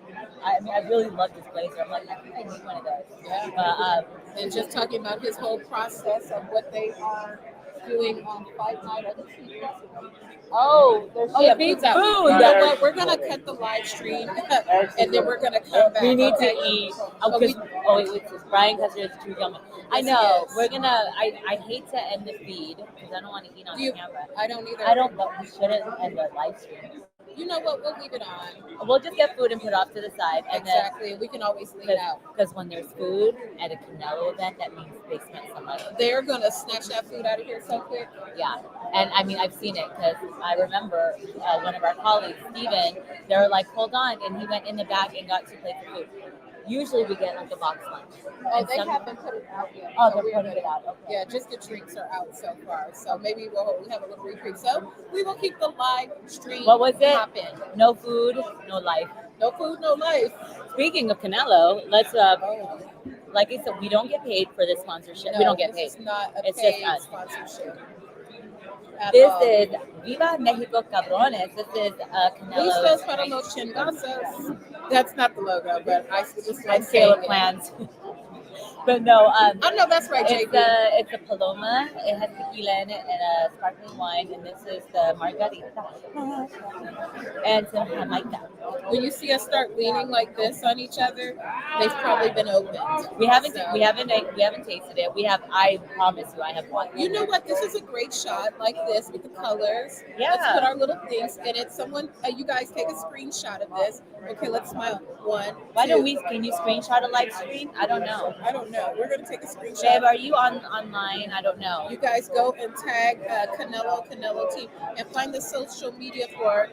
B: I really loved his blazer. I'm like, I think I need one of those.
A: Yeah.
B: But
A: And just talking about his whole process of what they are doing on Fight Night. Are they feeding us?
B: Oh, there's
A: Oh, yeah,
B: big
A: food's out.
B: food.
A: You know what? We're gonna cut the live stream, and then we're gonna come back.
B: We need
A: okay?
B: to eat.
A: Oh,
B: Oh,
A: we-
B: wait, Brian Custer is too young. I
A: Yes, he
B: know.
A: is.
B: We're gonna. I hate to end the feed because I don't want to eat on
A: Do you-
B: camera.
A: I don't either.
B: I don't. But we shouldn't end the live stream.
A: You know what? We'll leave it on.
B: We'll just get food and put it off to the side, and
A: Exactly. We can always leave it out.
B: because when there's food at a Canelo event, that means they spent some money.
A: They're gonna snatch that food out of here so quick.
B: Yeah, and I mean I've seen it because I remember one of our colleagues, Steven, they were like, "Hold on," and he went in the back and got 2 plates of food. Usually we get like a box lunch.
A: Oh,
B: And
A: they
B: some-
A: haven't put it out yet.
B: Oh,
A: so
B: they're
A: we're
B: putting
A: gonna-
B: it out. Okay.
A: Yeah, just the drinks are out so far. So maybe we have a little reprieve. So we will keep the live stream
B: What was it?
A: popping.
B: No food, no life.
A: No food, no life.
B: Speaking of Canelo, let's
A: Oh,
B: like I said, we don't get paid for this sponsorship.
A: no,
B: we don't get
A: this
B: paid.
A: is not a
B: It's just
A: paid
B: us.
A: sponsorship. At
B: This
A: all.
B: is Viva Mexico Cabrones. This is Canelo.
A: Listos para los chingazos. That's not the logo, but I just like
B: And sale
A: saying
B: of
A: it.
B: plans. But no,
A: Oh no, that's right,
B: it's
A: JB.
B: it's a Paloma. It has tequila in it and a sparkling wine, and this is the margarita and some Jamaica.
A: When you see us start leaning like this on each other, they've probably been opened.
B: We haven't
A: So-
B: we haven't tasted it. We have. I promise you, I have one.
A: You know what? This is a great shot like this with the colors.
B: Yeah.
A: Let's put our little things in it. Someone, you guys take a screenshot of this. Okay, let's smile. 1,
B: Why
A: 2.
B: don't we? Can you screenshot a live stream? I don't know.
A: I don't know. We're gonna take a
B: Babe,
A: screenshot.
B: are you online? I don't know.
A: You guys go and tag Canelo team and find the social media for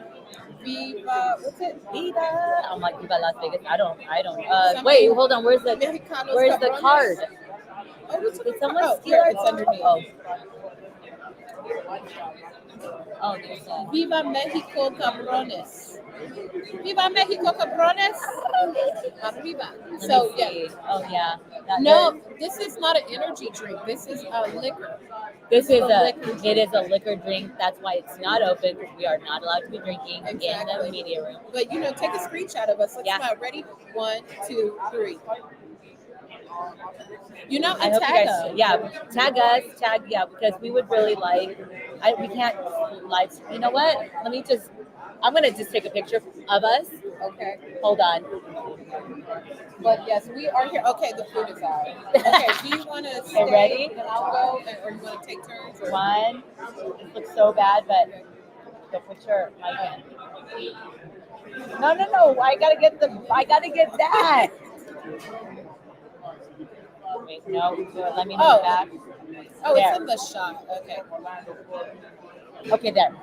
A: Viva. What's it?
B: Viva. I'm like Viva Las Vegas. I don't.
A: Somebody-
B: Wait, hold on. Where's the
A: Mexicanos
B: Where's the
A: Cabrones.
B: card?
A: Oh, we took
B: Did
A: it.
B: someone
A: Oh,
B: steal
A: here,
B: our
A: it's
B: card?
A: underneath.
B: Oh, there's a.
A: Viva Mexico Cabrones. Viva Mexico Cabrones. Arriba.
B: Let
A: So
B: me
A: yeah.
B: see. Oh yeah. That-
A: No, this is not an energy drink. This is a liquor.
B: This is
A: a
B: a.
A: liquor drink.
B: It is a liquor drink. That's why it's not open because we are not allowed to be drinking in
A: Exactly.
B: the media room.
A: But you know, take a screenshot of us. Let's
B: Yeah.
A: smile. Ready? 1, 2, 3. You know,
B: I
A: and
B: hope you
A: tag
B: guys.
A: them.
B: Yeah, tag us. Yeah, because we would really like. We can't live. You know what? Let me just. I'm gonna just take a picture of us.
A: Okay.
B: Hold on.
A: But yes, we are here. Okay, the food is out. Okay, do you want to stay?
B: ready?
A: And I'll go, or you want to take turns? Or?
B: One. This looks so bad, but go put your mic in. No. I gotta get that. Wait, no. Let me move
A: Oh.
B: back.
A: Oh,
B: There.
A: it's in the shot. Okay.
B: Okay, there.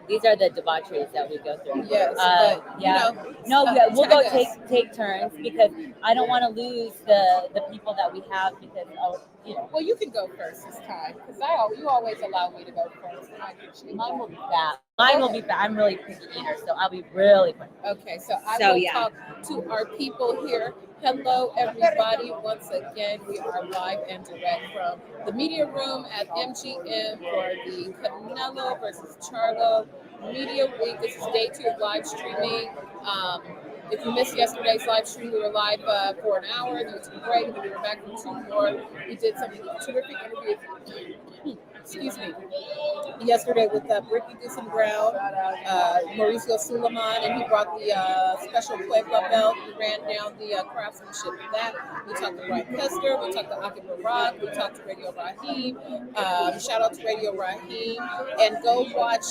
B: These are the debaucheries that we go through.
A: Yes,
B: Uh,
A: but
B: yeah.
A: you know,
B: No, yeah, we'll go
A: tag us.
B: take turns because I don't want to lose the people that we have because
A: Well, you can go first this time because you always allow me to go first. And I appreciate
B: mine will
A: that.
B: be fast. Mine will be fast. I'm really picky eater, so I'll be really quick.
A: Okay, so I
B: So,
A: will
B: yeah.
A: talk to our people here. Hello, everybody. Once again, we are live and direct from the media room at MGM for the Canelo versus Charlo Media Week. This is day 2 of live streaming. If you missed yesterday's live stream, we were live for an hour. Then we took a break, then we were back for 2 more. We did some terrific interviews. Excuse me. Yesterday with Brittany Dixon Brown, Mauricio Suleiman, and he brought the special Puebla belt. We ran down the craftsmanship of that. We talked to Brian Custer, we talked to Akib Barak, we talked to Radio Raheem. Shout out to Radio Raheem. And go watch,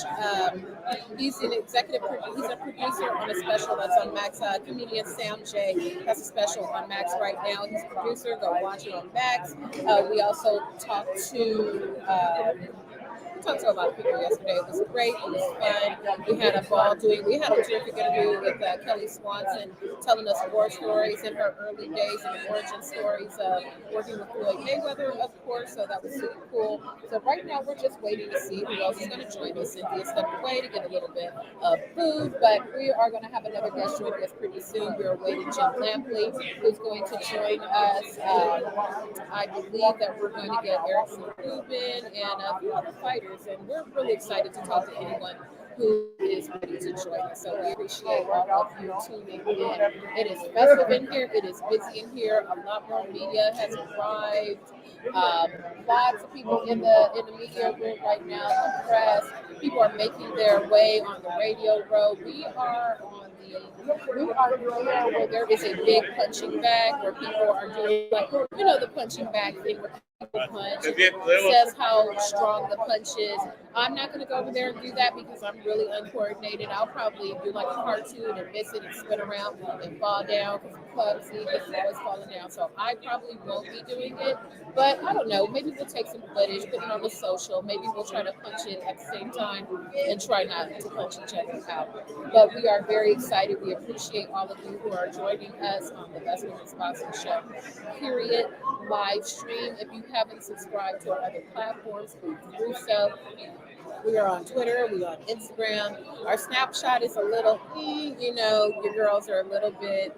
A: he's an he's a producer on a special that's on Max. Comedian Sam J has a special on Max right now. He's a producer, go watch it on Max. We also talked to a lot of people yesterday. It was great. It was fun. We had a ball we had a terrific interview with Kelly Swanson telling us war stories in her early days and the origin stories of working with Floyd Mayweather, of course. So that was super cool. So right now we're just waiting to see who else is going to join us. Cynthia stepped away to get a little bit of food, but we are going to have another guest joining us pretty soon. We're awaiting Jim Lampley, who's going to join us. I believe that we're going to get Erickson Rubin and a few other fighters. And we're really excited to talk to anyone who is ready to join us. So we appreciate all of you tuning in. It is festive in here. It is busy in here. A lot more media has arrived. Um, Lots of people in the media room right now. The press. People are making their way on the radio road. We are there where there is a big punching bag where people are doing like the punching bag thing where people punch. It says how strong the punch is. I'm not going to go over there and do that because I'm really uncoordinated. I'll probably do like a cartoon and miss it and spin around and fall down because I'm clumsy. This is always falling down. So I probably won't be doing it. But I don't know. Maybe we'll take some footage, put it on the social. Maybe we'll try to punch it at the same time and try not to punch each other out. But we are very excited. We appreciate all of you who are joining us on the Best Women's Boxing Show, period, live stream. If you haven't subscribed to our other platforms, please do so. We are on Twitter. We are on Instagram. Our Snapchat is a little, your girls are a little bit,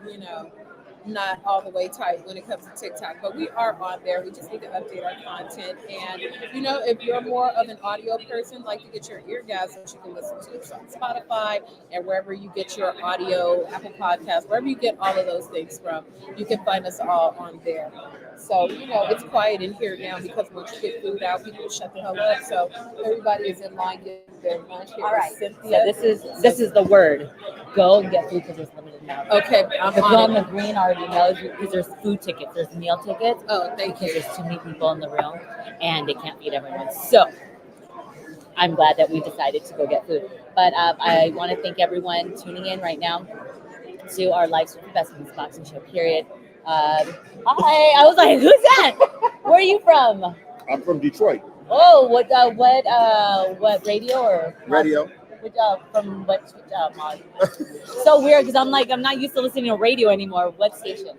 A: not all the way tight when it comes to TikTok, but we are on there. We just need to update our content. And, if you're more of an audio person, like to get your eargasms, you can listen to us on Spotify and wherever you get your audio, Apple Podcasts, wherever you get all of those things from, you can find us all on there. So, it's quiet in here now because once you get food out, people shut the hell up. So everybody is in line getting their lunch here.
B: All right.
A: Cynthia.
B: So this is the word. Go and get food because there's limited amount.
A: Okay, I'm
B: The girl
A: on
B: in
A: it.
B: the green already knows because there's food tickets. There's meal tickets.
A: Oh, thank
B: Because
A: you.
B: there's too many people in the room and they can't feed everyone. So I'm glad that we decided to go get food. But I want to thank everyone tuning in right now to our live stream Best Women's Boxing Show, period. Hi, I was like, who's that? Where are you from?
G: I'm from Detroit.
B: Oh, what radio or
G: Radio.
B: from what mod? So weird because I'm not used to listening to radio anymore. What station?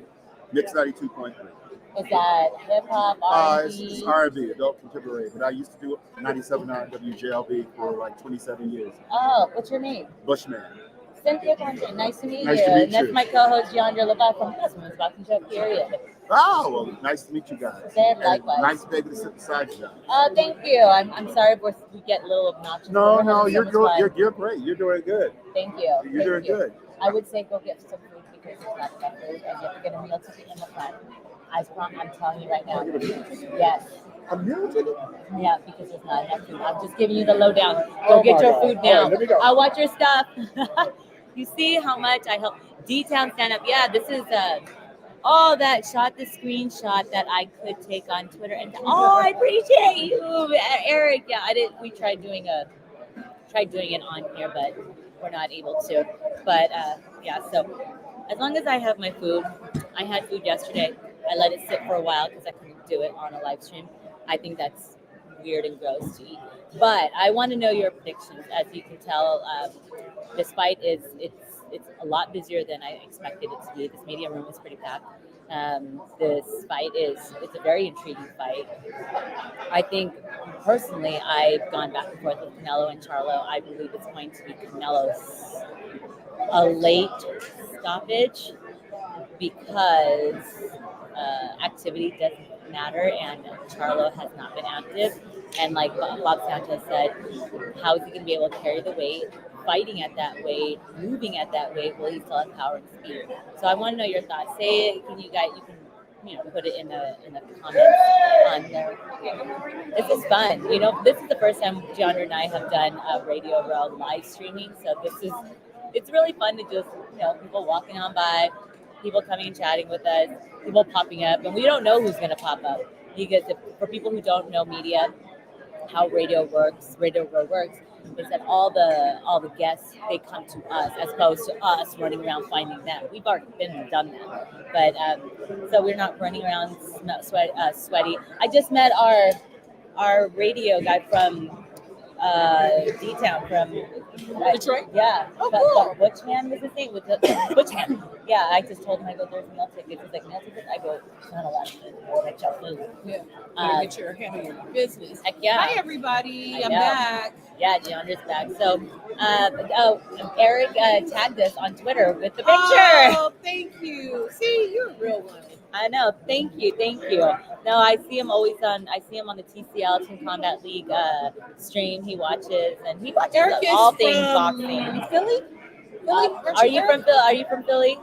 G: Mix 92.3.
B: Is that hip hop,
G: It's
B: R&B?
G: R&B, adult contemporary. But I used to do 97.9 WJLB for like 27 years.
B: Oh, what's your name?
G: Bushman.
B: Cynthia and Jeandra. Nice to meet
G: Nice
B: you.
G: to meet
B: And that's
G: you.
B: my co-host Jeandra Levi from Best Women's Boxing Show, period.
G: Oh, well, nice to meet you guys.
B: Good,
G: And
B: likewise.
G: nice to be able to sit beside you guys.
B: Thank you. I'm sorry if we get a little obnoxious. but we're
G: No,
B: having so
G: you're
B: much
G: good.
B: fun.
G: You're great. You're doing good.
B: Thank you.
G: You're doing good.
B: I would say go get some food because there's not enough food, and you have to get a meal ticket in the front. I'm telling you right now. Yes.
G: A meal ticket?
B: Yeah, because there's not enough food. I'm just giving you the lowdown. Go
G: Oh
B: get
G: my
B: your
G: God.
B: food
G: All
B: now.
G: right, let me go.
B: I'll watch your stuff. You see how much I help D-Town stand up. Yeah, this is all that shot the screenshot that I could take on Twitter. And I appreciate you, Eric. Yeah, we tried doing it on here, but we're not able to. But yeah, so as long as I have my food, I had food yesterday. I let it sit for a while because I couldn't do it on a live stream. I think that's weird and gross to eat. But I want to know your predictions. As you can tell, this fight it's a lot busier than I expected it to be. This media room is pretty packed. This fight it's a very intriguing fight. I think personally, I've gone back and forth with Canelo and Charlo. I believe it's going to be Canelo's a late stoppage because activity doesn't matter, and Charlo has not been active. And like Bob Sanchez said, how is he going to be able to carry the weight, fighting at that weight, moving at that weight? Will he still have power and speed? So I want to know your thoughts. Say it, you can put it in the comments on there. This is fun. This is the first time Jeandra and I have done a Radio Row live streaming. So it's really fun to just, people walking on by, people coming and chatting with us, people popping up, and we don't know who's going to pop up. Because for people who don't know media, how Radio Row works, is that all the guests, they come to us as opposed to us running around finding them. We've already been and done that, but so we're not running around sweaty. I just met our radio guy from D-Town from
A: Detroit?
B: Yeah.
A: Oh,
B: but
A: cool.
B: Butchman was his name. Butchman. Yeah, I just told him, I go, there's meal tickets. He's like, meal tickets? I go, not a lot of like chow food.
A: Yeah. Get handle your business.
B: Heck yeah.
A: Hi, everybody.
B: I
A: I'm
B: know.
A: back.
B: Yeah, Jeandra's back. So, Eric tagged us on Twitter with the picture.
A: Oh, thank you. See, you're a real one.
B: I know. Thank you. No, I see him always on. I see him on the TCL Team Combat League stream. He watches
A: Eric is
B: all things
A: from
B: boxing.
A: Philly.
B: Are you from Philly? Are you from Philly,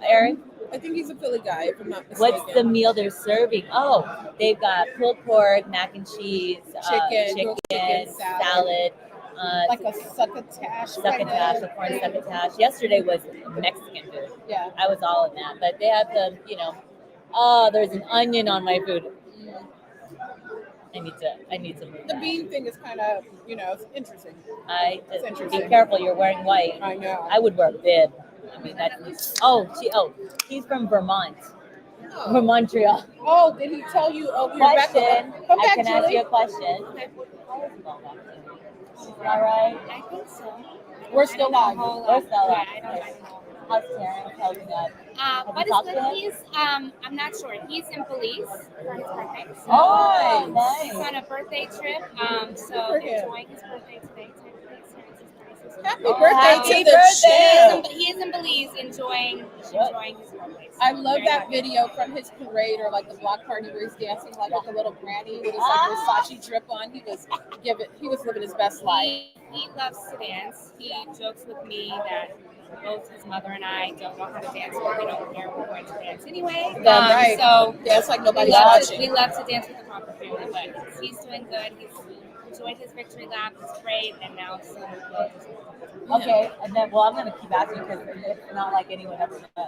B: Eric?
A: I think he's a Philly guy, if I'm not mistaken.
B: What's the meal they're serving? Oh, they've got pulled pork, mac and cheese,
A: Grilled chicken,
B: salad,
A: like a succotash.
B: succotash, a corn succotash. Yesterday was Mexican food.
A: Yeah.
B: I was all in that, but they have the, oh, there's an onion on my food. I need some.
A: The bean thing is kind of, it's interesting.
B: Just be
A: interesting.
B: careful. You're wearing white.
A: I know.
B: I would wear a bib. I mean, that's. He's from Vermont. From Montreal.
A: Oh, did he tell you? Oh, we're back.
B: Question.
A: Come
B: I
A: back,
B: can ask
A: Julie.
B: you a question. How is it going back to? Is that right?
E: I think so.
A: We're still live.
B: We're still live.
E: I don't know.
B: How's Terrence? How's that?
E: What
B: you talked
E: is
B: to
E: good?
B: him?
E: He's I'm not sure. He's in Belize for his birthday. So
B: Oh,
E: he's
B: nice.
E: on a birthday trip. So
A: for him.
E: enjoying his birthday today.
A: Happy
B: Oh,
A: birthday
B: happy
A: to the
B: birthday.
A: champ.
E: He is in Belize enjoying his birthday. So
A: I love
E: very
A: that
E: happy.
A: video from his parade or like the block party where he's dancing like with a little granny with his like Versace drip on. He was living his best life.
E: He loves to dance. He jokes with me that both his mother and I don't know how to dance, but we don't care. We're going to dance anyway.
A: That's right.
E: So
A: Dance like
E: we
A: nobody's
E: love
A: watching.
E: to dance with the proper family, but he's doing good. He's enjoyed his victory lap. It's great, and now it's
B: Okay, and then, I'm going to keep asking because it's not like anyone ever knows.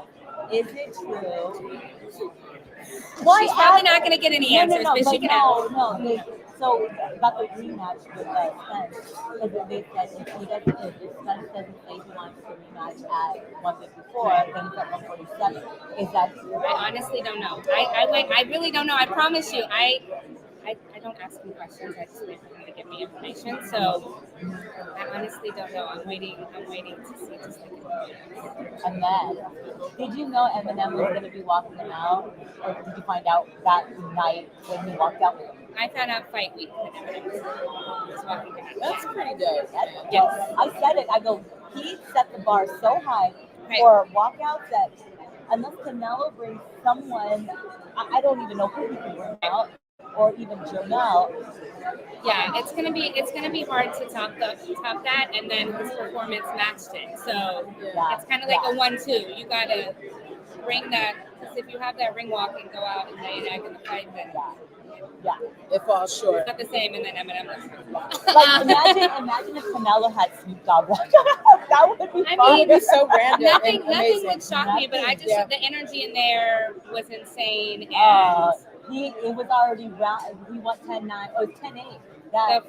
B: Is it true?
E: She's probably not going to get any answers, but she can ask.
B: So about the rematch with Spence, because they said if Spence doesn't say he wants to rematch at 154, then it's at 147. Is that true?
E: I honestly don't know. I really don't know. I promise you. I don't ask him questions. I just wait for him to give me information. So I honestly don't know. I'm waiting to see just like
B: And then, did you know Eminem was going to be walking him out, or did you find out that night when he walked out with him?
E: I found out fight week that Eminem was walking him out.
A: That's pretty dope.
E: Yes.
B: I said it. I go, he set the bar so high
E: Right.
B: for walkouts that unless Canelo brings someone, I don't even know who he can bring out, or even Jamel.
E: Yeah, it's gonna be hard to top that, and then his performance matched it. So it's kind of like a 1-2. You gotta bring that, because if you have that ring walk and go out and lay an egg in the fight, then
A: It falls short.
E: it's not the same. And then Eminem
B: Like imagine if Canelo had Snoop Dogg walk out. That would be
E: I
B: fun.
E: mean,
A: It would be so random
E: nothing
A: and amazing.
E: would shock me, but I just
A: Yeah.
E: the energy in there was insane, and
B: It was already round. He won 10-9 or 10-8. The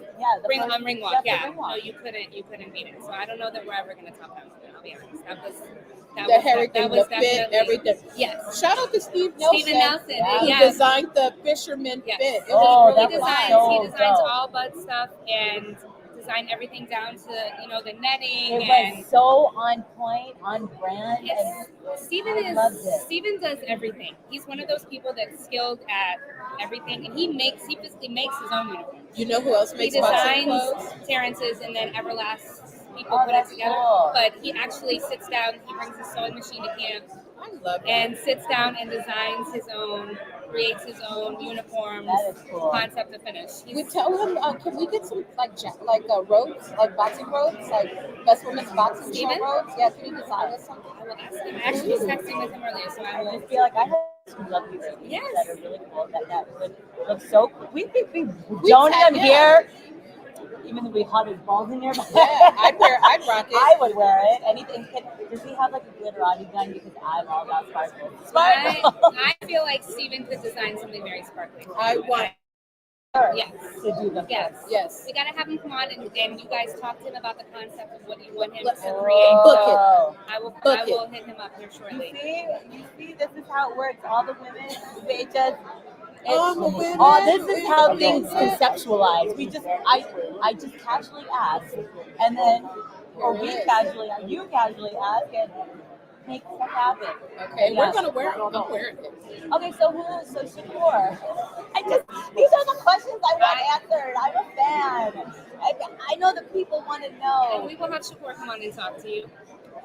E: ring
B: first-
E: on ring walk.
B: the
E: Yeah,
B: ring walk.
E: no, you couldn't beat it. So I don't know that we're ever gonna top that. I'll be honest.
A: The everything, the fit,
E: definitely-
A: everything.
E: Yes.
A: Shout out to Steve Nelson.
E: Steven Nelson,
A: who
E: yes.
A: designed the fisherman
E: Yes.
A: fit. It
B: Oh,
A: was
B: that
A: really
B: was
A: design.
B: so
E: He designs
B: dope.
E: all Bud stuff and designed everything down to the netting
B: It
E: and
B: was so on point, on brand, and loved it.
E: Steven does everything. He's one of those people that's skilled at everything, and he physically makes his own uniform.
A: You know who else
E: He
A: makes boxing
E: designs
A: clothes?
E: Terrence's, and then Everlast's people
B: Oh,
E: put it
B: that's
E: together.
B: cool.
E: But he actually sits down. He brings his sewing machine to camp
A: I love it.
E: and sits down and designs his own, creates his own uniforms,
B: That is cool.
E: concept to finish.
A: We tell him, can we get some ropes, like boxing ropes, like best women's boxing show
E: Steven?
A: ropes? Yeah, can you design us something?
E: I will ask him. I actually was texting with him earlier, so I
B: I
E: will.
B: just feel like I have some lovely things
E: Yes.
B: that are really cool. That would look so cool. We don't
A: tag-
B: them
A: yeah.
B: here, even though we hot as balls in here. But
A: Yeah, I'd rock it.
B: I would wear it. Anything. Does he have like a glitterati gun? Because I'm all about sparkles. Sparkles.
E: I feel like Steven could design something very sparkly.
A: I want.
E: Yes.
B: To do the
A: Yes.
E: We gotta have him come on and you guys talk to him about the concept of what you want him
A: Let's
E: to
A: book
E: create.
B: Oh.
E: I will
A: Book
E: hit him up here
B: You
E: shortly.
B: see, this is how it works. All the women, they just.
A: All the women,
B: This is how things conceptualize. I just casually ask, and then, or you casually ask, and make stuff happen.
A: Okay, we're gonna wear it. I'm wearing it.
B: Okay, so Shakur. These are the questions I want answered. I'm a fan. I know the people want to
E: And
B: know.
E: we will have Shakur come on and talk to you.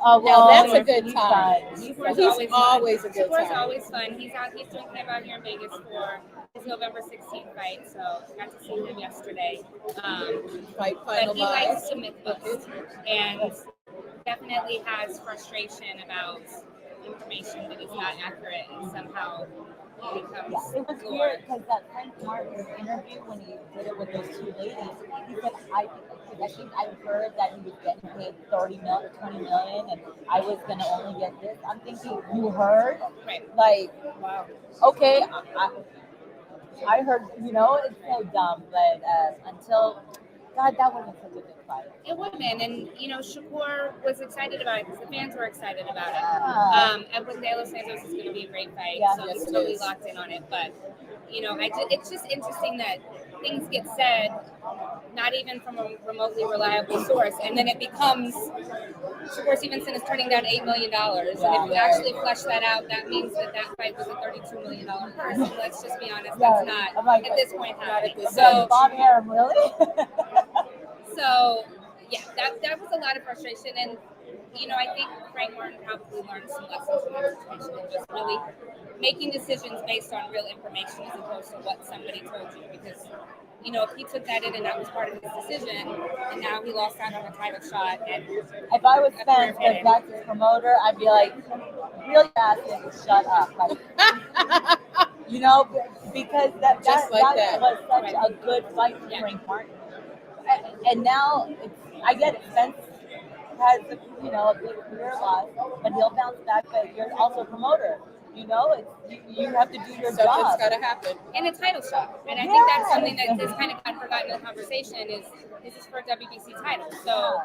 B: Oh,
A: Now that's a
B: he's-
A: good
B: he's
A: time.
B: fun.
A: He's always a good
F: Shakur's
A: time.
F: always fun. He's doing camp out here in Vegas for his November 16th fight, so got to see him yesterday.
A: Fight
F: But he likes
A: finalized.
F: to myth bust and definitely has frustration about information that is not accurate and somehow it becomes
B: Yeah, it was
F: lore.
B: weird because that Frank Martin interview when he did it with those two ladies, he said, I think I heard that he was getting paid 20 million, and I was gonna only get this. I'm thinking, you heard?
F: Right.
B: Like,
A: Wow.
B: okay, I heard, it's so dumb, but until, God, that would have been such a good fight.
F: It would have been, and Shakur was excited about it because the fans were excited about it.
B: Yeah.
F: Edwin De Los Santos is going to be a great fight,
B: Yeah.
F: so
A: Yes,
F: he's
A: it
F: totally
A: is.
F: locked in on it. But it's just interesting that things get said, not even from a remotely reliable source, and then it becomes Shakur Stevenson is turning down $8 million, and if you actually flesh that out, that means that fight was a $32 million purse. And let's just be honest, that's not
B: I'm like,
F: at this point happening.
A: this
F: So.
B: Bob Arum, really?
F: So, yeah, that was a lot of frustration. And, I think Frank Martin probably learned some lessons from that situation and just really making decisions based on real information as opposed to what somebody told you. Because, if he took that in and that was part of his decision, and now he lost out on a title shot. And
B: If I was Spence, because that's his promoter, I'd be like, really fast and shut up. Like, because that
A: Just like that.
B: was such a good fight for Frank Martin. And now, I get it, Spence has, a big career loss, but he'll bounce back, but you're also a promoter. You have to do your
A: Something's
B: job.
A: got to happen.
F: a title shot. And I think that's something that has kind of got forgotten in the conversation is this is for a WBC title. So,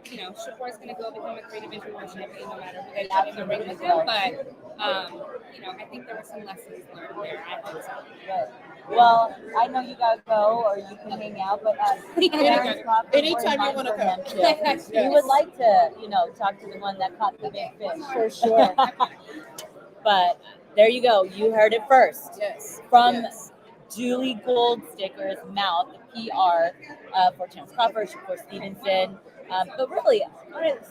F: Shakur's going to go become a three-division world champion no matter who they put in the ring with him. But, I think there were some lessons learned there. I hope so.
B: Good. Well, I know you gotta go, or you can hang out, but Terrence Crawford,
A: Anytime you want to come.
B: Yes. We would like to, talk to the one that caught the big fish.
A: For sure.
B: But there you go. You heard it first.
A: Yes.
B: From
A: Yes.
B: Julie Goldsticker's mouth, the PR for Terrence Crawford, Shakur Stevenson. But really,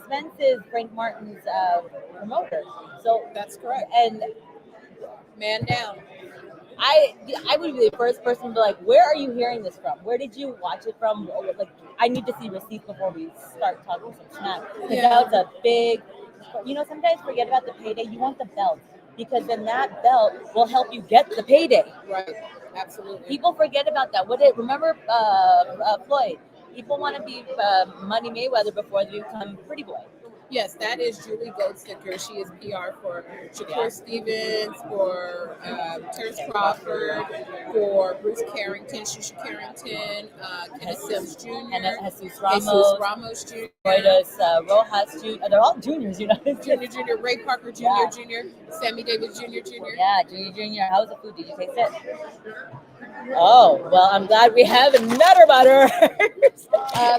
B: Spence is Frank Martin's promoter. So
A: That's correct.
B: And
A: Man down.
B: I would be the first person to be like, where are you hearing this from? Where did you watch it from? Like, I need to see receipts before we start talking some smack. Because that was a big, sometimes forget about the payday. You want the belt. Because then that belt will help you get the payday.
A: Right. Absolutely.
B: People forget about that. Remember Floyd? People want to be Money Mayweather before they become Pretty Boy.
A: Yes, that is Julie Goldsticker. She is PR for Shakur Stevens, for Terrence Crawford, for Bruce Carrington, Shusha Carrington, Kenneth Sims Jr.,
B: Jesus
A: Ramos Jr.,
B: Rojas Rojas Jr. They're all juniors,
A: Jr., Ray Parker Jr., Jr., Sammy Davis Jr., Jr.
B: Yeah, Jr. How's the food? Did you taste it? Oh, well, I'm glad we have another butter.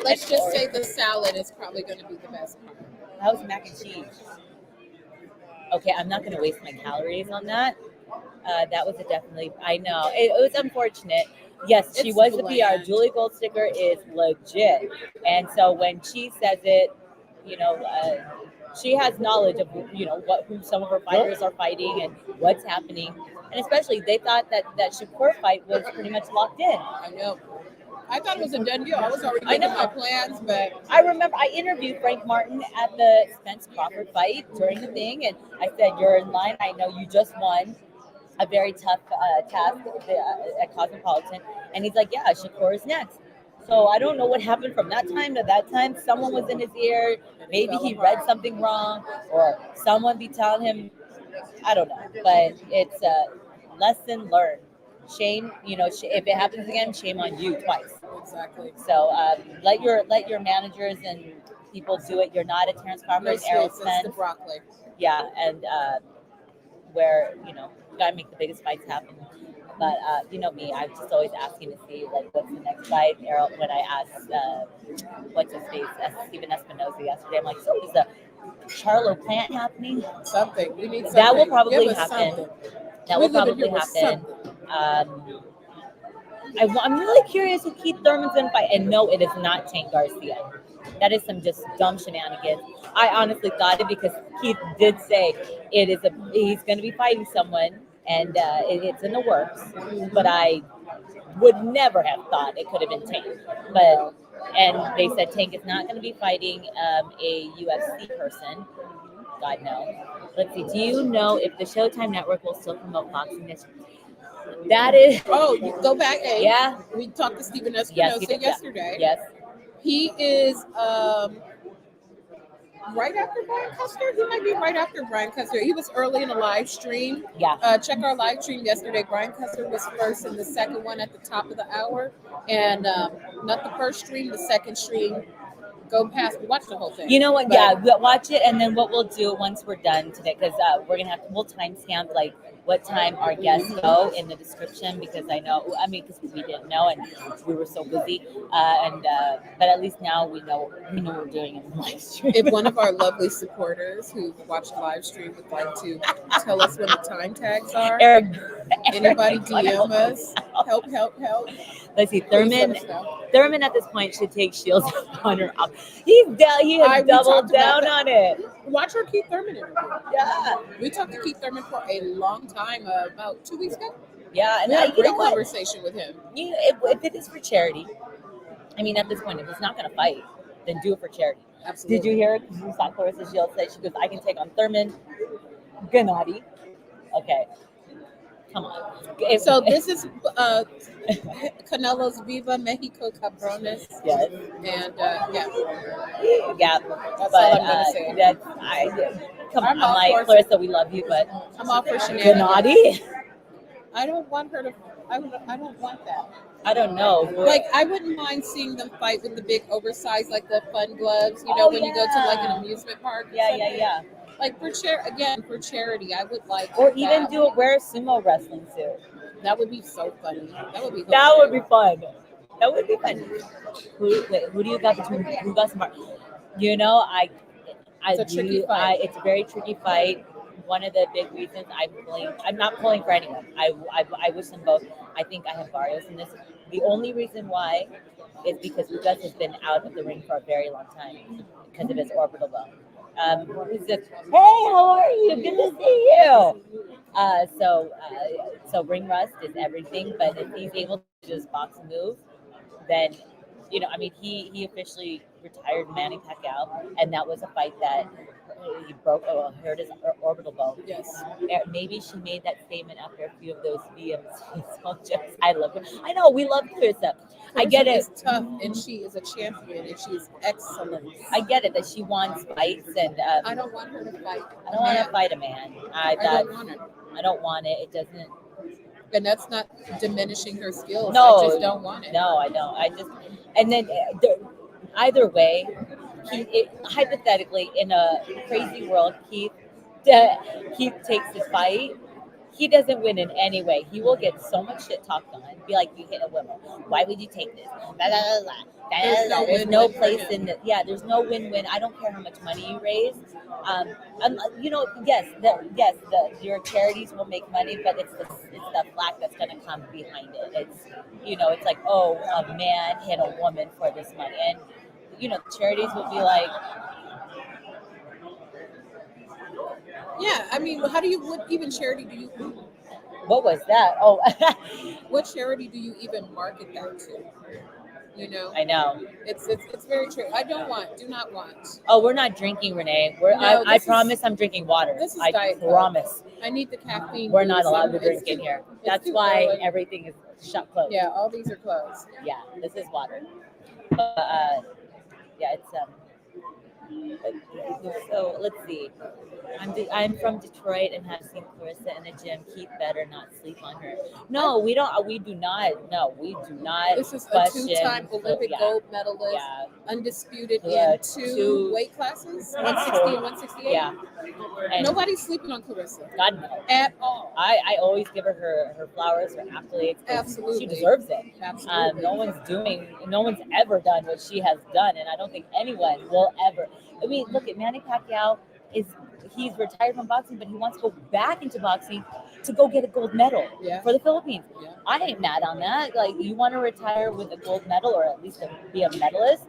A: Let's just say the salad is probably going to be the best part.
B: How's mac and cheese? Okay, I'm not going to waste my calories on that. That was definitely, I know. It was unfortunate. Yes, she was the PR. Julie Goldsticker is legit. And so when she says it, she has knowledge of, who some of her fighters are fighting and what's happening. And especially, they thought that Shakur fight was pretty much locked in.
A: I know. I thought it was a done deal. I was already making my plans, but
B: I remember I interviewed Frank Martin at the Spence Crawford fight during the thing, and I said, "You're in line. I know you just won a very tough task at Cosmopolitan," and he's like, "Yeah, Shakur is next." So I don't know what happened from that time to that time. Someone was in his ear. Maybe he read something wrong, or someone be telling him. I don't know, but it's a lesson learned. Shame, if it happens again, shame on you twice.
A: Exactly.
B: So let your managers and people do it. You're not a Terrence Crawford, Errol Spence.
A: The broccoli.
B: Yeah, and where you gotta make the biggest fights happen. But me, I'm just always asking to see what's the next fight. Errol, when I asked what's his face, Steven Espinosa yesterday, I'm like, so is the Charlo plant happening?
A: Something. We need something.
B: That will probably happen.
A: Something.
B: That will probably happen. I'm really curious who Keith Thurman's going to fight. And no, it is not Tank Garcia. That is some just dumb shenanigans. I honestly thought it because Keith did say he's going to be fighting someone, and it's in the works. But I would never have thought it could have been Tank. But and they said Tank is not going to be fighting a UFC person. God no. Let's see. Do you know if the Showtime Network will still promote boxing this? That is.
A: Oh, you go back. Hey,
B: Yeah.
A: we talked to Stephen
B: Yes,
A: Espinosa
B: he did.
A: yesterday.
B: Yes.
A: He is right after Brian Custer. He might be right after Brian Custer. He was early in the live stream.
B: Yeah.
A: Check our live stream yesterday. Brian Custer was first, and the second one at the top of the hour. And not the first stream, the second stream. Go past. Watch the whole thing.
B: You know what?
A: But-
B: Yeah, we'll watch it, and then what we'll do once we're done today, because we'll timestamp like what time our guests go in the description, because because we didn't know and we were so busy, but at least now we know we're doing it in live stream.
A: If one of our lovely supporters who watched the live stream would like to tell us when the time tags are, anybody DM us. Help.
B: Let's see,
A: Please let
B: Thurman.
A: us know.
B: Thurman at this point should take Shields Hunter off. He has
A: We
B: doubled
A: talked about
B: down
A: that.
B: on it.
A: Watch our Keith Thurman interview.
B: Yeah.
A: We talked to Keith Thurman for a long time, about 2 weeks ago.
B: Yeah, and
A: We had a
B: you know
A: great
B: what?
A: conversation with him.
B: If it is for charity, I mean, at this point, if he's not going to fight, then do it for charity.
A: Absolutely.
B: Did you hear? You saw Clarissa Shields say, she goes, I can take on Thurman, Gennady. Okay. Come on.
A: So this is Canelo's Viva Mexico Cabrones.
B: Yes.
A: And
B: Yeah.
A: That's
B: But
A: all I'm gonna say.
B: Come on,
A: I'm all
B: like
A: for-
B: Clarissa, we love you, but
A: I'm all for shenanigans.
B: Gennady?
A: I don't want her to. I don't want that.
B: I don't know.
A: Like, I wouldn't mind seeing them fight with the big oversized, like the fun gloves. You know,
B: Oh,
A: when you go to like
B: yeah.
A: an amusement park. or
B: Yeah.
A: something. Like for charity, I would like.
B: Or even
A: that.
B: wear a sumo wrestling suit.
A: That would be so funny. That would be.
B: That would be fun. That would be fun. Who do you got between Bwbsp and Mark? You know,
A: It's a tricky fight.
B: It's a very tricky fight. One of the big reasons I'm not pulling for anyone. I wish them both. I think I have Barrios in this. The only reason why is because Bwbsp has been out of the ring for a very long time because of his orbital bone. He says, "Hey, how are you? Good to see you." So ring rust is everything. But if he's able to just box and move, then he officially retired Manny Pacquiao, and that was a fight that he hurt his orbital bone.
A: Yes.
B: Maybe she made that statement after a few of those Bwbsp jokes. I love her. I know we love Clarissa. I get it.
A: She's tough, and she is a champion, and she is excellent.
B: I get it that she wants fights, and
A: I don't want her to fight.
B: I don't want to fight a man.
A: I don't want her.
B: I don't want it. It doesn't.
A: And that's not diminishing her skills.
B: No,
A: I just don't want it.
B: No, I don't. And then either way, hypothetically, in a crazy world, Keith takes the fight. He doesn't win in any way. He will get so much shit talked on. Be like, you hit a woman. Why would you take this? Blah, blah, blah, blah. There's no place in the. Yeah, there's no win-win. I don't care how much money you raise. Your charities will make money, but it's the flack that's going to come behind it. It's like, oh, a man hit a woman for this money, and charities will be like.
A: Yeah, I mean, what even charity do you?
B: What was that? Oh,
A: what charity do you even market that to?
B: I know.
A: It's very true. Do not want.
B: Oh, we're not drinking, Renee. I promise I'm drinking water.
A: This is
B: I
A: Diet Coke.
B: promise.
A: I need the caffeine.
B: We're not
A: boost.
B: allowed to
A: It's
B: drink
A: too-
B: in here.
A: it's
B: That's
A: too
B: why
A: early.
B: everything is shut closed.
A: Yeah, all these are closed.
B: Yeah, this is water. It's So let's see. I'm from Detroit and have seen Clarissa in the gym. Keith better not sleep on her. No, we don't. We do not. No, we do not.
A: This is a
B: question.
A: two-time Olympic gold medalist,
B: Yeah.
A: undisputed
B: Yeah,
A: in two
B: two-
A: weight classes, 160 and 168.
B: Yeah. And
A: Nobody's sleeping on Clarissa
B: God no.
A: at all.
B: I always give her flowers, her accolades.
A: Absolutely.
B: She deserves it.
A: Absolutely.
B: No one's ever done what she has done, and I don't think anyone will ever. I mean, look at Manny Pacquiao. He's retired from boxing, but he wants to go back into boxing to go get a gold medal for the Philippines.
A: Yeah.
B: I ain't mad on that. Like, you want to retire with a gold medal or at least be a medalist?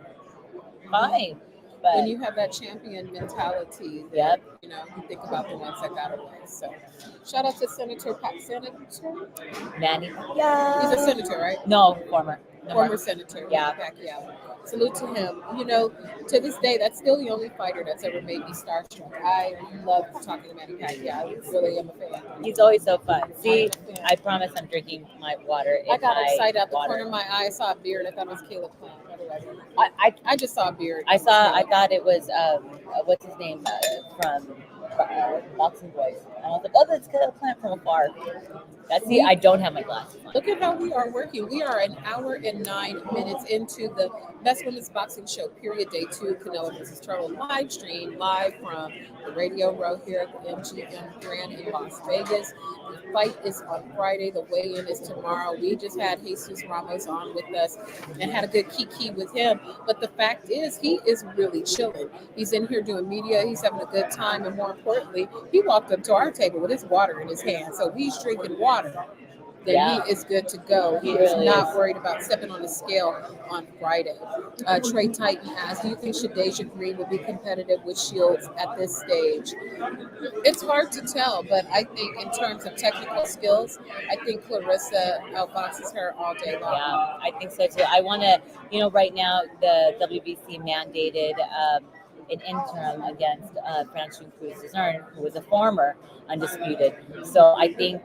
B: fine.
A: When
B: But
A: you have that champion mentality,
B: yep,
A: you know, you think about the ones that got away. So, shout out to Senator Pat. Senator,
B: Manny.
A: he's a
B: Yeah.
A: senator, right?
B: No, former. No
A: Former
B: more.
A: Senator
B: Yeah.
A: Pacquiao. Salute to him. You know, to this day, that's still the only fighter that's ever made me starstruck. I love talking to Manny Pacquiao. I really am a fan.
B: He's always so fun. See,
A: I'm a fan.
B: I promise I'm drinking my water. In
A: I got
B: my
A: excited out the
B: water.
A: corner of my eye. I saw a beard. I thought it was Caleb Plant. Whatever.
B: I
A: I just saw a beard.
B: I saw. I thought it was what's his name from Boxing Boys. And I was like, oh, that's Caleb Plant from afar. That's the. I don't have my glasses on.
A: Look at how we are working. We are an hour and 9 minutes into the Best Women's Boxing Show, period, day 2, Canelo versus Charlo live stream, live from the Radio Row here at the MGM Grand in Las Vegas. The fight is on Friday. The weigh-in is tomorrow. We just had Jesus Ramos on with us and had a good kiki with him. But the fact is, he is really chilling. He's in here doing media. He's having a good time. And more importantly, he walked up to our table with his water in his hand. So he's drinking water. Then
B: Yeah.
A: he is good to go. He
B: He
A: is
B: really
A: not
B: is.
A: worried about stepping on the scale on Friday. Trey Titan asks, do you think Shadeja Green will be competitive with Shields at this stage? It's hard to tell, but I think in terms of technical skills, I think Clarissa outboxes her all day long.
B: Yeah, I think so too. I want to, right now the WBC mandated an interim against Francine Cruz-Dezern, who was a former undisputed. So I think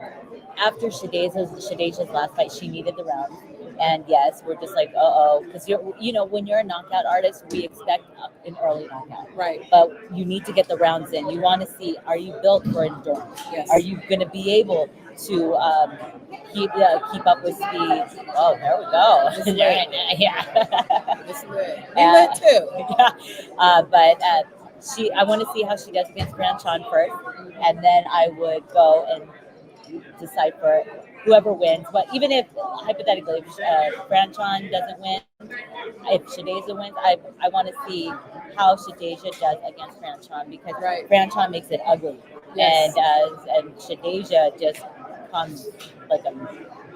B: after Shadeja's last fight, she needed the round. And yes, we're just like, because when you're a knockout artist, we expect an early knockout.
A: Right.
B: But you need to get the rounds in. You want to see, are you built for endurance?
A: Yes.
B: Are you going to be able to keep up with speed? Oh, there we go.
A: It's lit.
B: Yeah.
A: It's lit. We lit too.
B: Yeah. But I want to see how she does against Franchon first, and then I would go and decipher whoever wins. But even if hypothetically, if Franchon doesn't win, if Shadeja wins, I want to see how Shadeja does against Franchon, because
A: Right.
B: Franchon makes it ugly,
A: Yes.
B: and Shadeja just comes like a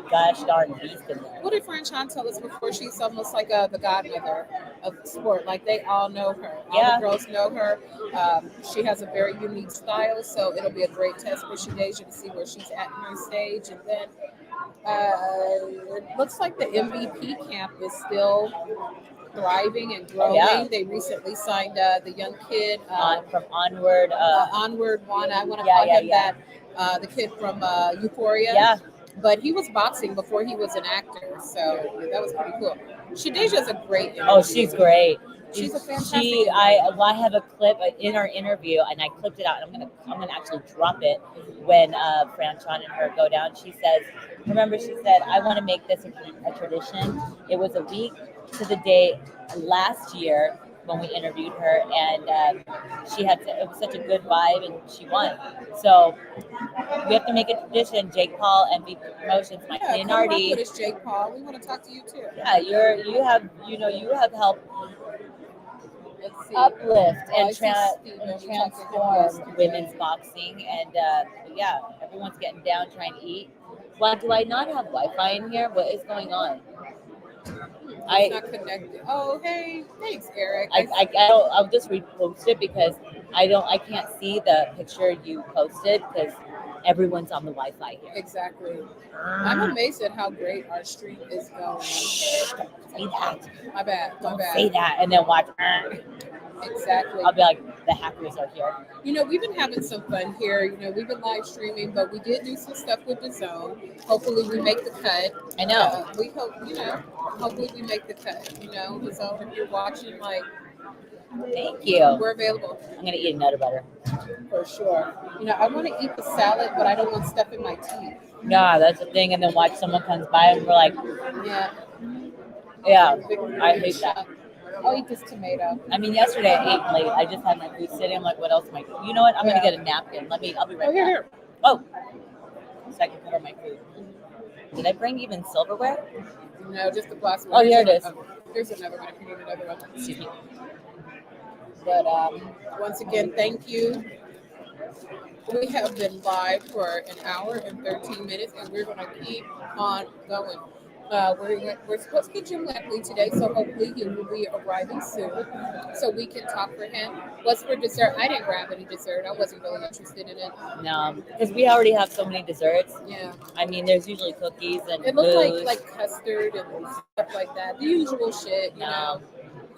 B: gosh darn beast in there.
A: What did Franchon tell us before? She's almost like the godmother of the sport. Like, they all know her. All
B: Yeah.
A: the girls know her. She has a very unique style, so it'll be a great test for Shadeja to see where she's at in her stage. And then it looks like the MVP camp is still thriving and growing.
B: Yeah.
A: They recently signed the young kid
B: From Onward.
A: Onward One. I want to
B: Yeah,
A: call
B: yeah,
A: him
B: yeah.
A: that. The kid from Euphoria.
B: Yeah.
A: But he was boxing before he was an actor, so that was pretty cool. Shadeja's a great interview.
B: Oh, she's great.
A: She's a fantastic
B: I have a clip in our interview, and I clipped it out. I'm gonna actually drop it when Franchon and her go down. She says, remember, she said, I want to make this a tradition. It was a week to the day last year when we interviewed her, and it was such a good vibe, and she won. So we have to make a tradition. Jake Paul, MV Promotions, Mike
A: Yeah, come
B: Leonardi.
A: up with us, Jake Paul. We want to talk to you too.
B: Yeah, you have helped
A: Let's see.
B: uplift
A: I
B: and,
A: see Steve,
B: and
A: we talked to him
B: transform
A: yesterday.
B: women's boxing, and yeah, everyone's getting down trying to eat. Why do I not have Wi-Fi in here? What is going on?
A: It's not connected. Oh, hey, thanks, Eric.
B: I'll just repost it because I can't see the picture you posted because everyone's on the Wi-Fi here.
A: Exactly. I'm amazed at how great our stream is going.
B: Shh, don't say that.
A: My bad. My
B: Don't
A: bad.
B: say that, and then watch.
A: Exactly.
B: I'll be like, the hackers are here.
A: We've been having some fun here. We've been live streaming, but we did do some stuff with the zone. Hopefully, we make the cut.
B: I know.
A: We hope, hopefully we make the cut. The zone, if you're watching,
B: Thank you.
A: we're available
B: I'm gonna eat a Nutter Butter.
A: for sure. I want to eat the salad, but I don't want stuff in my teeth.
B: Yeah, that's the thing. And then watch someone comes by and we're like,
A: Yeah.
B: yeah,
A: Big
B: I hate that.
A: I'll eat this tomato.
B: I mean, yesterday I ate late. I just had my food sitting. I'm like, what else am I? You know what? I'm gonna get a napkin. I'll be right
A: Here,
B: back.
A: here.
B: Oh, so I can cover my food. Did I bring even silverware?
A: No, just the plastic.
B: Oh, here it is.
A: Here's another one if you need another one.
B: Excuse me.
A: But once again, thank you. We have been live for an hour and 13 minutes, and we're going to keep on going. We're supposed to get Jim Lampley today, so hopefully he will be arriving soon, so we can talk for him. What's for dessert? I didn't grab any dessert. I wasn't really interested in it.
B: No, because we already have so many desserts.
A: Yeah,
B: I mean, there's usually cookies and
A: it looked
B: booze.
A: like custard and stuff like that. The usual shit, you know.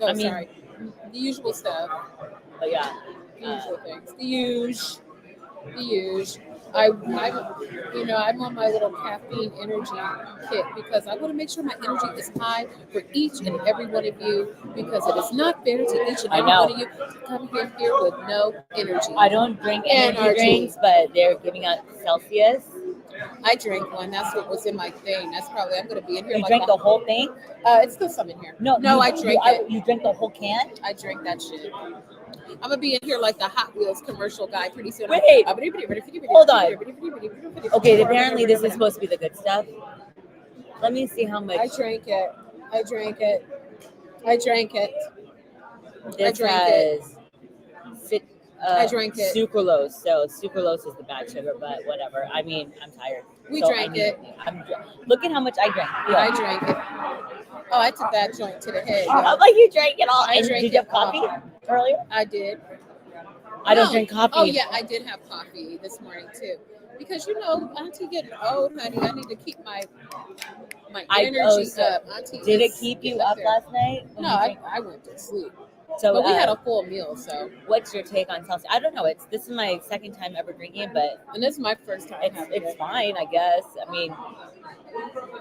A: Oh,
B: I mean-
A: sorry, the usual stuff,
B: But yeah,
A: the usual things, the usual. The usual. I'm on my little caffeine energy kit because I want to make sure my energy is high for each and every one of you because it is not fair to each and every one of you to come in here with no energy.
B: I don't drink energy
A: NRG.
B: drinks, but they're giving out Celsius.
A: I drank one. That's what was in my thing. That's probably I'm going to be in here.
B: You
A: like
B: drank the whole thing?
A: It's still some in here.
B: No,
A: I drank it.
B: You drank the whole can?
A: I drank that shit. I'm gonna be in here like the Hot Wheels commercial guy pretty soon.
B: Wait, hold on. Okay, apparently this is supposed to be the good stuff. Let me see how much.
A: I drank it. I drank it. I drank it.
B: This
A: drank it.
B: has
A: I drank it.
B: sucralose. So sucralose is the bad sugar, but whatever. I mean, I'm tired.
A: We
B: So
A: drank it.
B: Look at how much I drank. Yeah.
A: I drank it. Oh, I took that joint to the head.
B: I'm like, you drank it all.
A: I
B: And
A: drank
B: did you have
A: it all.
B: coffee earlier?
A: I did.
B: I don't
A: No.
B: drink coffee.
A: Oh yeah, I did have coffee this morning too. Because Auntie getting old, honey. I need to keep my energy up. Auntie,
B: did it keep you up last night?
A: No, I went to sleep.
B: So
A: But we had a full meal, so.
B: What's your take on Celsius? I don't know. This is my second time ever drinking it, but
A: And this is my first time having
B: it's
A: it.
B: fine, I guess. I mean,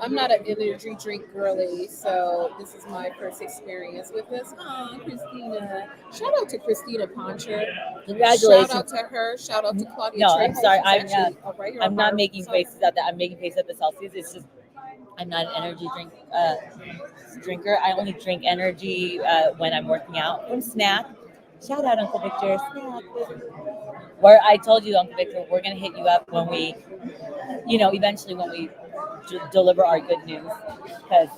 A: I'm not an energy drink girly, so this is my first experience with this. Oh, Christina. Shout out to Christina Poncher.
B: congratulations.
A: Shout out to her. Shout out to Claudia
B: No,
A: Trejo.
B: I'm sorry.
A: She's actually
B: I'm not making faces at that. I'm making faces at the Celsius. It's just I'm not an energy drinker. I only drink energy when I'm working out from Snack. Shout out Uncle Victor. Snack. Where I told you, Uncle Victor, we're gonna hit you up when we, eventually when we deliver our good news, because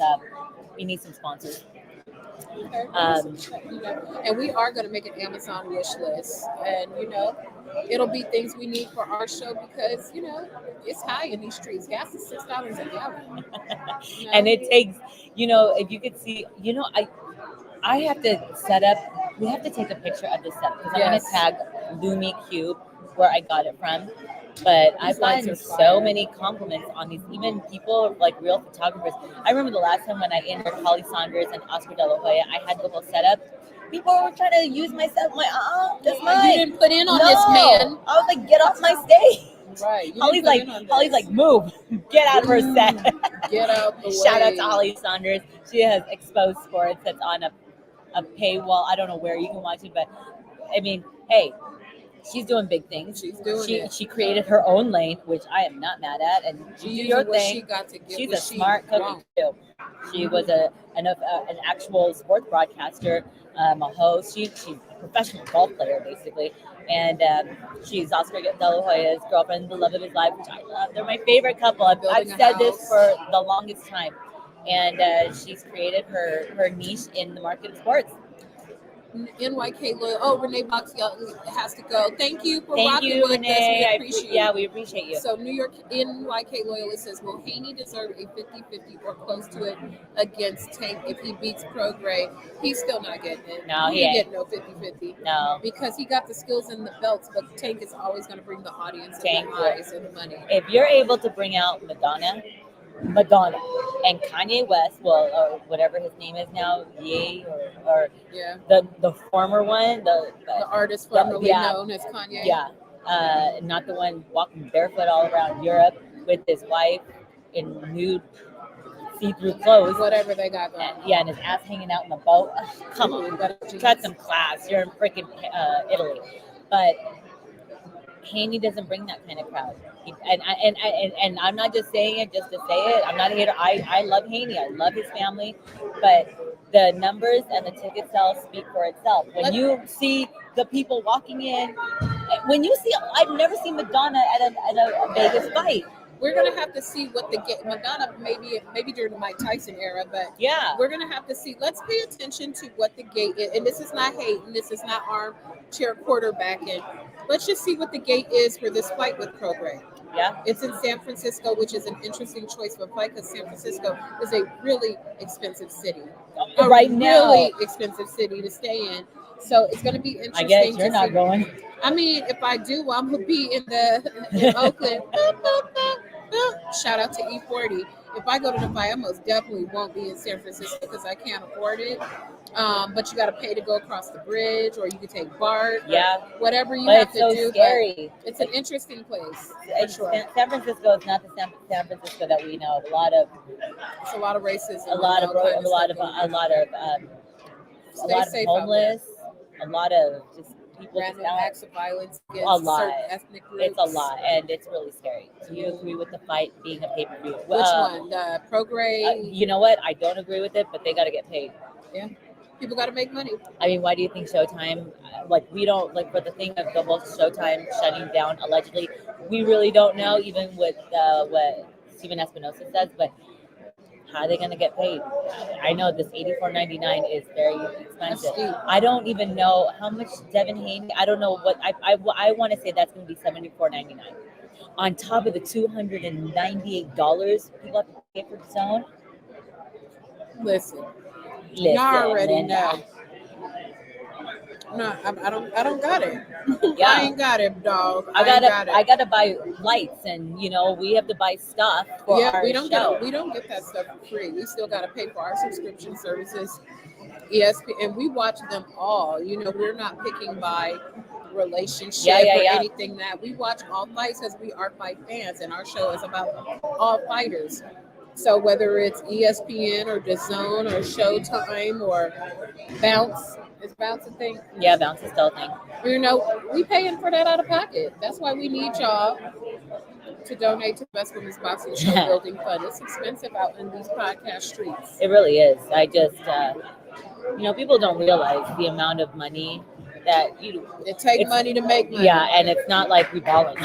B: we need some sponsors.
A: And we are going to make an Amazon wish list, and it'll be things we need for our show because it's high in these streets. Gas is $6 a gallon.
B: And it takes, if you could see, I have to set up. We have to take a picture of this setup because I'm going to tag Lumi Cube where I got it from. But I've gotten so many compliments on these, even people like real photographers. I remember the last time when I interviewed Holly Saunders and Oscar De La Hoya, I had the whole setup. People were trying to use my setup. I'm like, that's mine.
A: You didn't put in on this man.
B: I was like, get off my stage.
A: Right.
B: Holly's like, move, get out of her set.
A: Get out the way.
B: Shout out to Holly Saunders. She has Exposed Sports that's on a paywall. I don't know where you can watch it, but I mean, hey, she's doing big things.
A: She's doing it.
B: She created her own lane, which I am not mad at, and
A: She
B: do
A: using
B: your
A: what
B: thing.
A: she got to give
B: She's
A: what
B: a
A: she
B: smart cookie
A: wants.
B: too. She was an actual sports broadcaster, a host. She's a professional golf player basically, and she's Oscar De La Hoya's girlfriend, the love of his life, which I love. They're my favorite couple. I've said this for the longest time, and she's created her niche in the market of sports.
A: NYK Loyal. Oh, Renee Box has to go. Thank you for
B: Thank
A: rocking
B: you,
A: with
B: Renee.
A: us. We appreciate you.
B: We appreciate you.
A: So New York NYK Loyalist says, will Haney deserve a 50-50 or close to it against Tank if he beats Pro Gray? He's still not getting it.
B: No,
A: he ain't getting no 50-50.
B: No.
A: Because he got the skills and the belts, but Tank is always going to bring the audience and the eyes and the money.
B: If you're able to bring out Madonna, and Kanye West, or whatever his name is now, or the former one, the
A: artist formerly known as Kanye.
B: Yeah, not the one walking barefoot all around Europe with his wife in nude see-through clothes.
A: Whatever they got going.
B: And his ass hanging out in the boat. Come on, cut some class. You're in freaking Italy, but Haney doesn't bring that kind of crowd. And I'm not just saying it just to say it. I'm not a hater. I love Haney. I love his family. But the numbers and the ticket sales speak for itself. When you see the people walking in, I've never seen Madonna at a Vegas fight.
A: We're gonna have to see what the gate. Madonna maybe during the Mike Tyson era, but we're gonna have to see. Let's pay attention to what the gate is, and this is not hate, and this is not armchair quarterbacking. Let's just see what the gate is for this fight with Pro Gray.
B: Yeah.
A: It's in San Francisco, which is an interesting choice for a fight because San Francisco is a really expensive city. A
B: Right now.
A: really expensive city to stay in. So it's going to be interesting.
B: I guess you're
A: to
B: not
A: see.
B: going.
A: I mean, if I do, I'm gonna be in Oakland. Boop, boop, boop, boop. Shout out to E40. If I go to the fight, I most definitely won't be in San Francisco because I can't afford it. But you got to pay to go across the bridge, or you can take BART.
B: Yeah.
A: Whatever you
B: But
A: have
B: it's
A: to
B: so
A: do.
B: scary.
A: But it's an interesting place for
B: And
A: sure.
B: San Francisco is not the San Francisco that we know. A lot of
A: It's a lot of racism.
B: a lot of
A: and all kinds
B: a lot of
A: stuff going on.
B: a
A: Stay
B: lot of
A: safe out there.
B: homeless, a lot of just people just
A: Random
B: out.
A: acts of violence
B: A
A: against
B: lot.
A: certain ethnic groups.
B: It's a lot, and it's really scary. Do you agree with the fight being a pay-per-view?
A: Which one? The pro-grade?
B: You know what? I don't agree with it, but they got to get paid.
A: Yeah. People got to make money.
B: I mean, why do you think Showtime, like, we don't, like, for the thing of the whole Showtime shutting down allegedly, we really don't know, even with what Steven Espinosa says, but how are they going to get paid? I know this $84.99 is very expensive.
A: steep.
B: I don't even know how much Devin Haney, I don't know what, I want to say that's going to be $74.99. On top of the $298 people have to pay for the zone.
A: Listen, y'all already
B: Linda.
A: know. No, I don't got it.
B: Yeah.
A: I ain't got it, dog.
B: I
A: ain't got it.
B: gotta buy lights, and we have to buy stuff for our
A: we don't
B: show.
A: we don't get that stuff for free. We still got to pay for our subscription services, ESPN, and we watch them all. We're not picking by relationship or anything that we watch all fights because we are fight fans, and our show is about all fighters. So whether it's ESPN or DAZN or Showtime or Bounce, is Bounce a thing?
B: Yeah, Bounce is still a thing.
A: We paying for that out of pocket. That's why we need y'all to donate to the Bwbsp Boxing Show Building Fund. It's expensive out in these podcast streets.
B: It really is. I just, people don't realize the amount of money that
A: it takes money to make money.
B: Yeah, and it's not like we balling.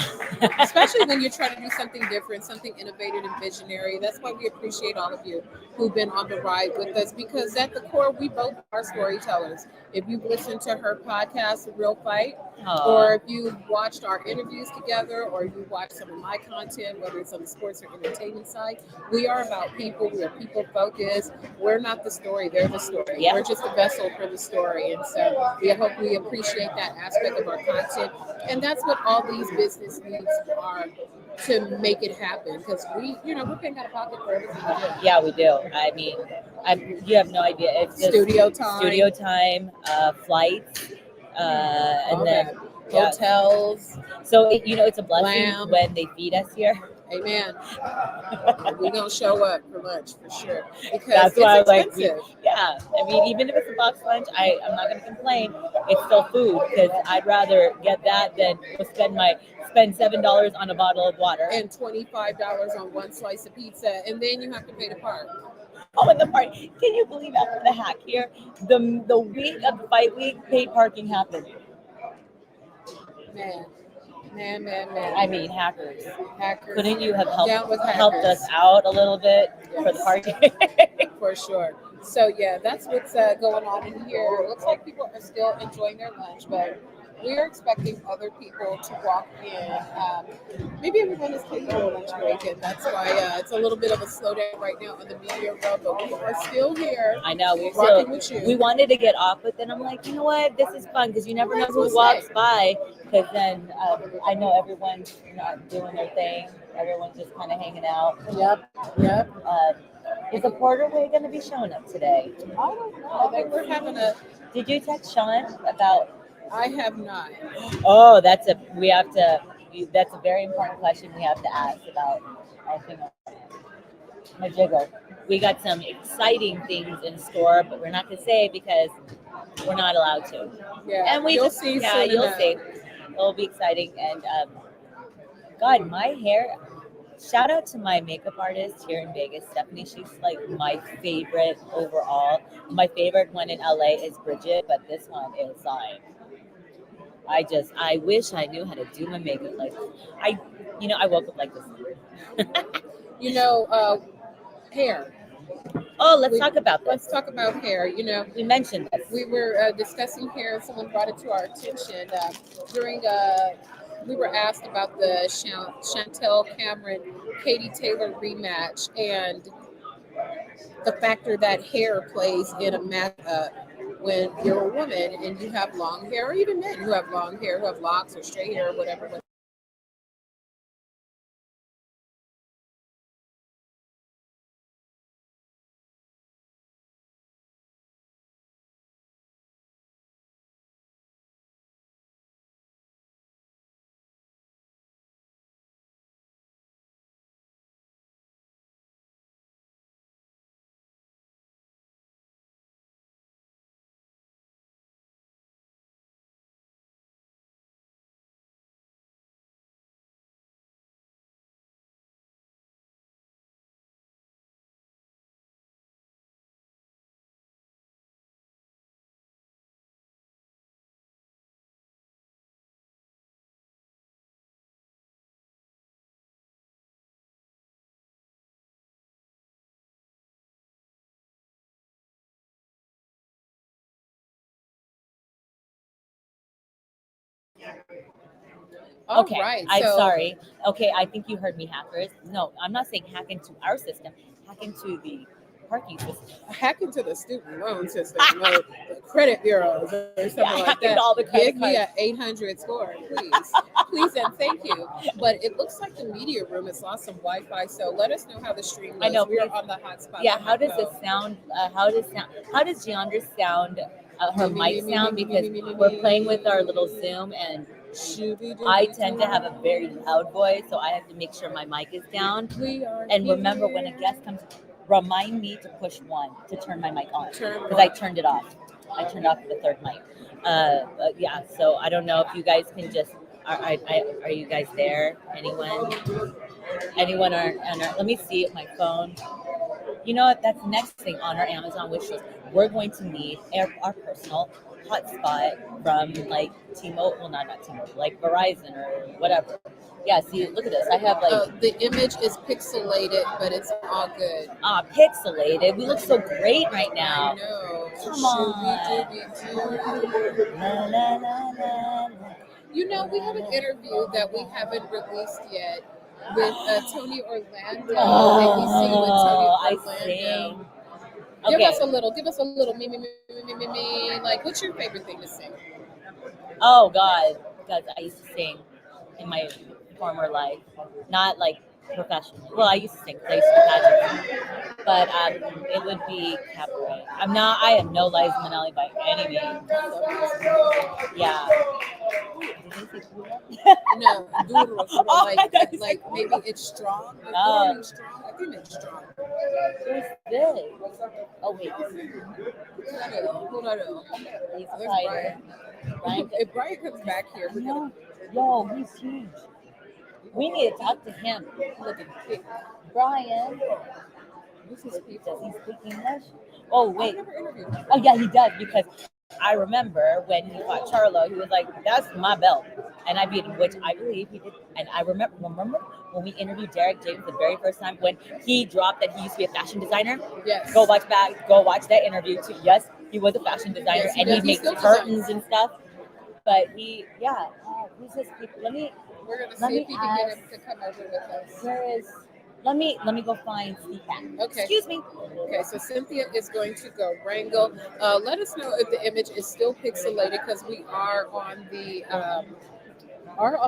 A: Especially when you're trying to do something different, something innovative and visionary. That's why we appreciate all of you who've been on the ride with us, because at the core, we both are storytellers. If you've listened to her podcast, The Real Fight, or if you've watched our interviews together, or if you've watched some of my content, whether it's on the sports or entertainment side, we are about people. We are people focused. We're not the story, they're the story.
B: Yeah.
A: We're just a vessel for the story. And so we hope we appreciate that aspect of our content. And that's what all these business needs are to make it happen. Because we're paying out of pocket for everything we do.
B: Yeah, we do. I mean, you have no idea. It's just
A: studio time,
B: flights, and then
A: hotels.
B: So it's a blessing
A: Lamb.
B: when they feed us here.
A: Amen. We're gonna show up for lunch for sure, because
B: That's why
A: it's expensive.
B: I mean, even if it's a box lunch, I'm not gonna complain. It's still food, because I'd rather get that than spend $7 on a bottle of water
A: and $25 on one slice of pizza, and then you have to pay the park.
B: Oh, and the park! Can you believe after the hack here, the week of the fight week, paid parking happened.
A: Man.
B: I mean, hackers. Couldn't you have helped us out a little bit for the parking?
A: For sure. So yeah, that's what's going on in here. It looks like people are still enjoying their lunch, but we are expecting other people to walk in. Maybe everyone is taking a lunch break, and that's why it's a little bit of a slowdown right now on the media road, but we are still here.
B: I know, we're
A: rocking with you.
B: We wanted to get off, but then I'm like, you know what? This is fun, because you never know who walks by, because then I know everyone's not doing their thing. Everyone's just kind of hanging out.
A: Yep.
B: Is the Porter Way going to be showing up today?
A: I don't know. We're having a...
B: Did you text Sean about...
A: I have not.
B: Oh, that's a very important question we have to ask about my jiggle. We got some exciting things in store, but we're not going to say because we're not allowed to.
A: Yeah,
B: and
A: you'll see.
B: You'll see. It'll be exciting. And God, my hair. Shout out to my makeup artist here in Vegas, Stephanie. She's like my favorite overall. My favorite one in LA is Bridget, but this one is like. I wish I knew how to do my makeup like this. I woke up like this.
A: Hair.
B: Oh, let's talk about this.
A: Let's talk about hair.
B: We mentioned this.
A: We were discussing hair, and someone brought it to our attention during we were asked about the Chantel Cameron Katie Taylor rematch and the factor that hair plays in a matchup when you're a woman and you have long hair, or even men who have long hair, who have locks or straight hair, or whatever. All
B: Okay,
A: right,
B: I'm
A: so
B: sorry. Okay, I think you heard me, hackers. No, I'm not saying hack into our system. Hack into the parking system.
A: hack into the student loan system, the credit bureaus, or something
B: Yeah,
A: like
B: hack
A: that.
B: into all the credit
A: Give me
B: cards.
A: a 800 score, please. Please and thank you. But it looks like the media room has lost some Wi-Fi, so let us know how the stream
B: I
A: goes.
B: know,
A: We are
B: please.
A: on the hotspot.
B: Yeah, how does this sound? How does Jeandra sound? Her mic sound, because we're playing with our little Zoom, and I tend to have a very loud voice, so I have to make sure my mic is down. And remember, when a guest comes, remind me to push 1 to turn my mic on, because I turned it off. I turned off the third mic. Yeah, so I don't know if you guys can just. Are you guys there? Anyone let me see my phone. You know what? That's the next thing on our Amazon wish list. We're going to need our personal hotspot from like T-Mobile, well, not T-Mobile, like Verizon or whatever. Yeah, see, look at this. I have like
A: the image is pixelated, but it's all good.
B: Pixelated. We look so great right now.
A: I know.
B: Come on. La, la, la, la, la.
A: You know, we have an interview that we haven't released yet with Tony Orlando.
B: Oh,
A: with Tony
B: I see.
A: Orlando.
B: Okay.
A: Give us a little me. Like, what's your favorite thing to sing?
B: Oh God, because I used to sing in my former life, not like professionally. Well, I used to sing because I used to do pageants, but it would be cabaret. I am no Liza Minnelli by any means. Yeah. Did they say Dura?
A: No, duro,
B: Oh, I thought you said
A: like maybe it's strong. Like,
B: Oh.
A: going strong. I think it's strong.
B: Who's this? Oh wait,
A: Hold on.
B: he's a
A: There's
B: fighter.
A: Brian. If Brian comes back here, we're gonna
B: Yo, he's huge. We need to talk to him.
A: look at kick.
B: Brian,
A: This is
B: does he speak English? Oh
A: I've
B: wait.
A: never interviewed him.
B: Oh yeah, he does, because I remember when he fought Charlo, he was like, "That's my belt," and I beat him, which I believe he did. And I remember when we interviewed Derek James the very first time, when he dropped that he used to be a fashion designer.
A: Yes.
B: Go watch that interview too. Yes, he was a fashion designer,
A: Yes, he
B: and
A: does.
B: he
A: He
B: makes
A: still
B: curtains
A: designs.
B: and stuff. But who's this?
A: We're gonna
B: Let
A: see
B: me
A: if we can get
B: ask.
A: him to come over with us.
B: Where is? Let me go find CPAC.
A: Okay.
B: Excuse me.
A: Okay, so Cynthia is going to go wrangle. Let us know if the image is still pixelated, because we are on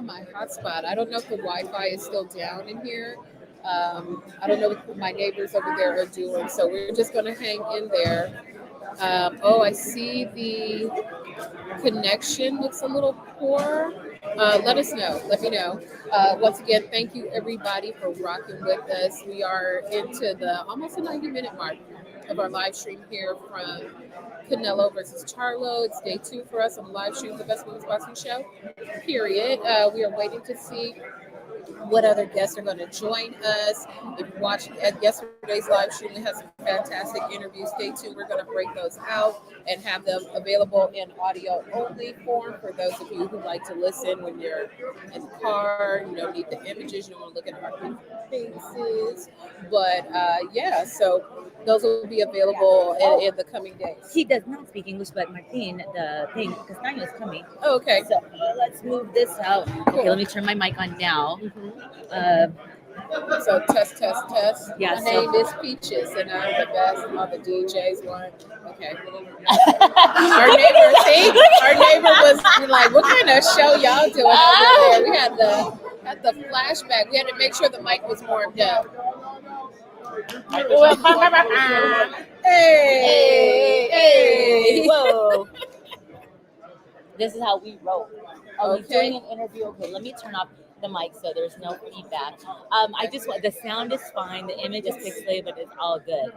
A: my hotspot. I don't know if the Wi-Fi is still down in here. I don't know what my neighbors over there are doing, so we're just going to hang in there. I see the connection looks a little poor. Let us know. Let me know. Once again, thank you everybody for rocking with us. We are into the almost a 90-minute mark of our live stream here from Canelo versus Charlo. It's day 2 for us on the live stream of the Best Women's Boxing Show. Period. We are waiting to see what other guests are going to join us. If you watched yesterday's live stream, we had some fantastic interviews. Stay tuned. We're going to break those out and have them available in audio only form for those of you who like to listen when you're in the car. You don't need the images. You don't want to look at our faces. But so Those will be available in the coming days.
B: He does not speak English, but Martin, the thing, Castaño is coming.
A: Oh, okay.
B: So let's move this out. Okay, let me turn my mic on now.
A: So test.
B: Yeah,
A: My
B: so-
A: name is Peaches, and I'm the best. All the DJs want. Okay. Our neighbor, our neighbor was like, "What kind of show y'all doing over there?" We had the flashback. We had to make sure the mic was warmed up. Hey.
B: Whoa. This is how we roll. Oh, he's
A: Okay.
B: doing an interview. Okay, let me turn off the mic so there's no feedback. I just want the sound is fine, the image is pixelated, but it's all good.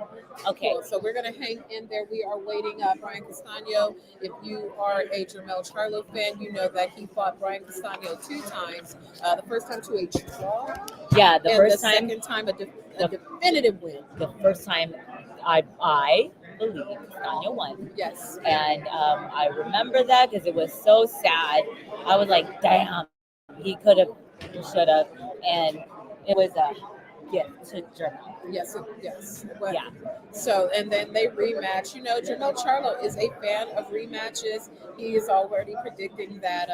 B: Okay.
A: Cool. So we're gonna hang in there. We are waiting. Brian Castaño. If you are a Jermell Charlo fan, you know that he fought Brian Castaño 2 times. The first time to a draw.
B: Yeah, the
A: and
B: first
A: the
B: time,
A: second time a definitive win.
B: the first time, I believe Castaño won.
A: Yes.
B: And I remember that because it was so sad. I was like, damn, he could have, he should have. And it was a gift to Jermell.
A: Yes. Well,
B: Yeah.
A: So, and then they rematch. You know, Jermell Charlo is a fan of rematches. He is already predicting that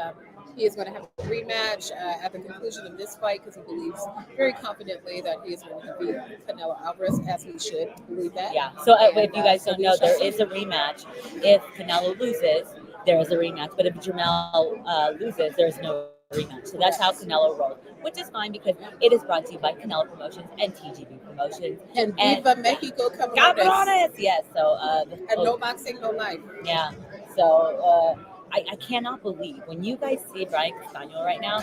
A: he is going to have a rematch at the conclusion of this fight because he believes very confidently that he is going to beat Canelo Alvarez, as he should believe that.
B: Yeah. So
A: And,
B: if you guys
A: so
B: don't
A: we
B: know,
A: shall
B: there
A: see.
B: is a rematch. If Canelo loses, there is a rematch. But if Jermell loses, there's no rematch. So that's how Canelo rolls, which is fine because it is brought to you by Canelo Promotions and TGB Promotions.
A: And Viva Mexico Cabrones.
B: Cabrones! Yes. So
A: And no boxing, no life.
B: yeah. So I cannot believe when you guys see Brian Castaño right now.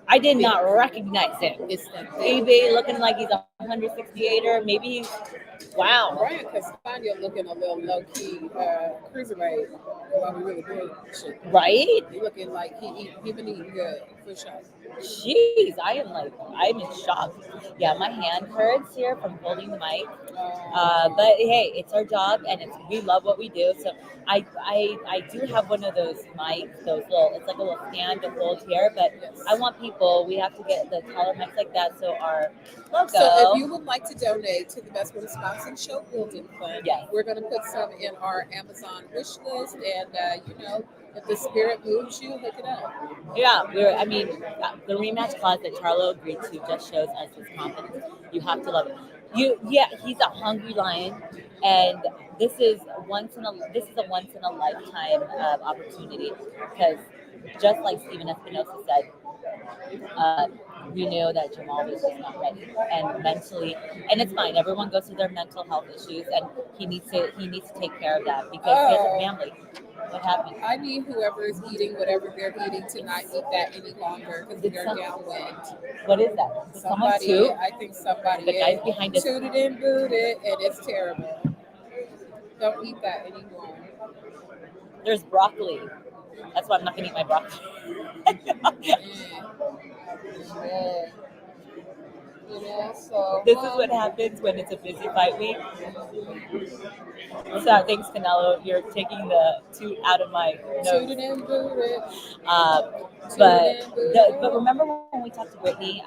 B: I did not recognize him.
A: It's that thing.
B: Maybe looking like he's a 168er. Maybe he's wow.
A: Brian Castaño looking a little low key cruiserweight while we really good shit.
B: Right?
A: He looking like he been eating good for sure.
B: Jeez, I'm in shock. Yeah, my hand hurts here from holding the mic. But hey, it's our job and we love what we do. So I do have one of those mics, it's like a little stand to hold here, but
A: Yes.
B: I want people, we have to get the taller mics like that so our logo.
A: So if you would like to donate to the Best Women's Boxing Show Building Fund,
B: Yes.
A: we're going to put some in our Amazon wish list, and you know, if the spirit moves you, hook it up.
B: Yeah, the rematch clause that Charlo agreed to just shows us his confidence. You have to love it. He's a hungry lion, and this is a once in a lifetime opportunity because just like Stephen Espinosa said, we knew that Jamal was just not ready and mentally, and it's fine. Everyone goes through their mental health issues, and he needs to take care of that because he has a family. What happened?
A: I need whoever is eating whatever they're eating to not eat that any longer because they're
B: Some-
A: downwind.
B: What is that? Is someone
A: Somebody,
B: too?
A: I think somebody
B: The guys behind us.
A: tooted and booted, and it's terrible. Don't eat that anymore.
B: There's broccoli. That's why I'm not gonna eat my broccoli.
A: Yeah. You know, so
B: This is what happens when it's a busy fight week. So thanks, Canelo. You're taking the toot out of my nose.
A: tooted and booted.
B: But remember when we talked to Brittany?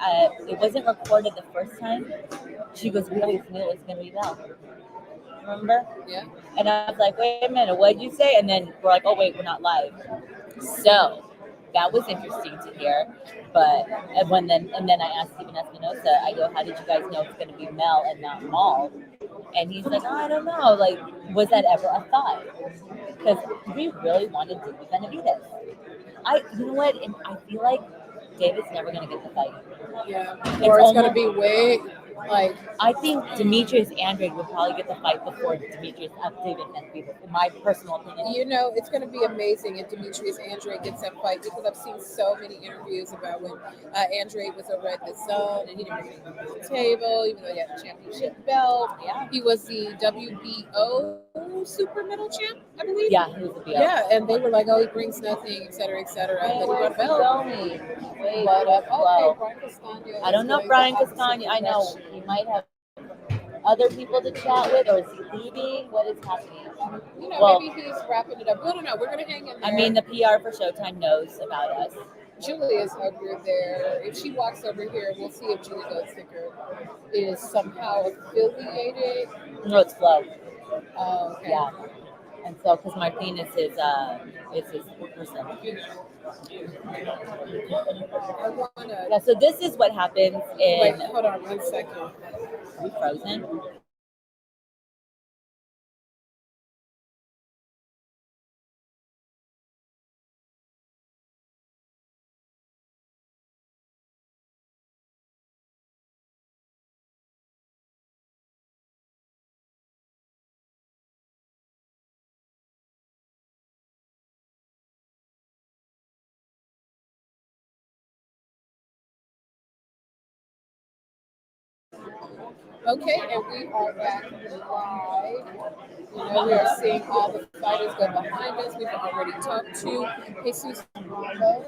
B: It wasn't recorded the first time. She was really knew it was gonna be Mel. Remember?
A: Yeah.
B: And I was like, wait a minute, what did you say? And then we're like, oh wait, we're not live. So that was interesting to hear. But and then I asked Stephen Espinosa, I go, how did you guys know it's going to be Mel and not Maul? And he's like, oh, I don't know. Like, was that ever a thought? Because we really wanted David Benavidez. You know what? And I feel like David's never going to get the fight.
A: Yeah. Or it's going to be way like.
B: I think Demetrius Andrade would probably get the fight before David Benavidez, in my personal opinion.
A: You know, it's going to be amazing if Demetrius Andrade gets that fight because I've seen so many interviews about when Andrade was over at the zone and he didn't bring anything to the table, even though he had a championship belt.
B: Yeah.
A: He was the WBO super middle champ, I believe.
B: Yeah, he was the BO.
A: Yeah, and they were like, oh, he brings nothing, et cetera, et cetera. And then he
B: Where's
A: got a
B: he
A: belt.
B: going? Wait,
A: But,
B: well,
A: okay, Brian Castaño.
B: I don't know Brian Castaño. I know he might have other people to chat with, or is he leaving? What is happening?
A: You know, maybe he's wrapping it up. We don't know. We're going to hang in there.
B: I mean, the PR for Showtime knows about us.
A: Julie is over there. If she walks over here, we'll see if Julie Goat Sticker is somehow affiliated.
B: No, it's Flo.
A: Okay.
B: Yeah. And so, because Martinez is his person.
A: I wanna
B: Yeah. So this is what happens
A: wait.
B: in.
A: Hold on 1 second.
B: Are we frozen?
A: Okay, and we are back live. You know, we are seeing all the fighters go behind us. We've already talked to Jesus Marlo.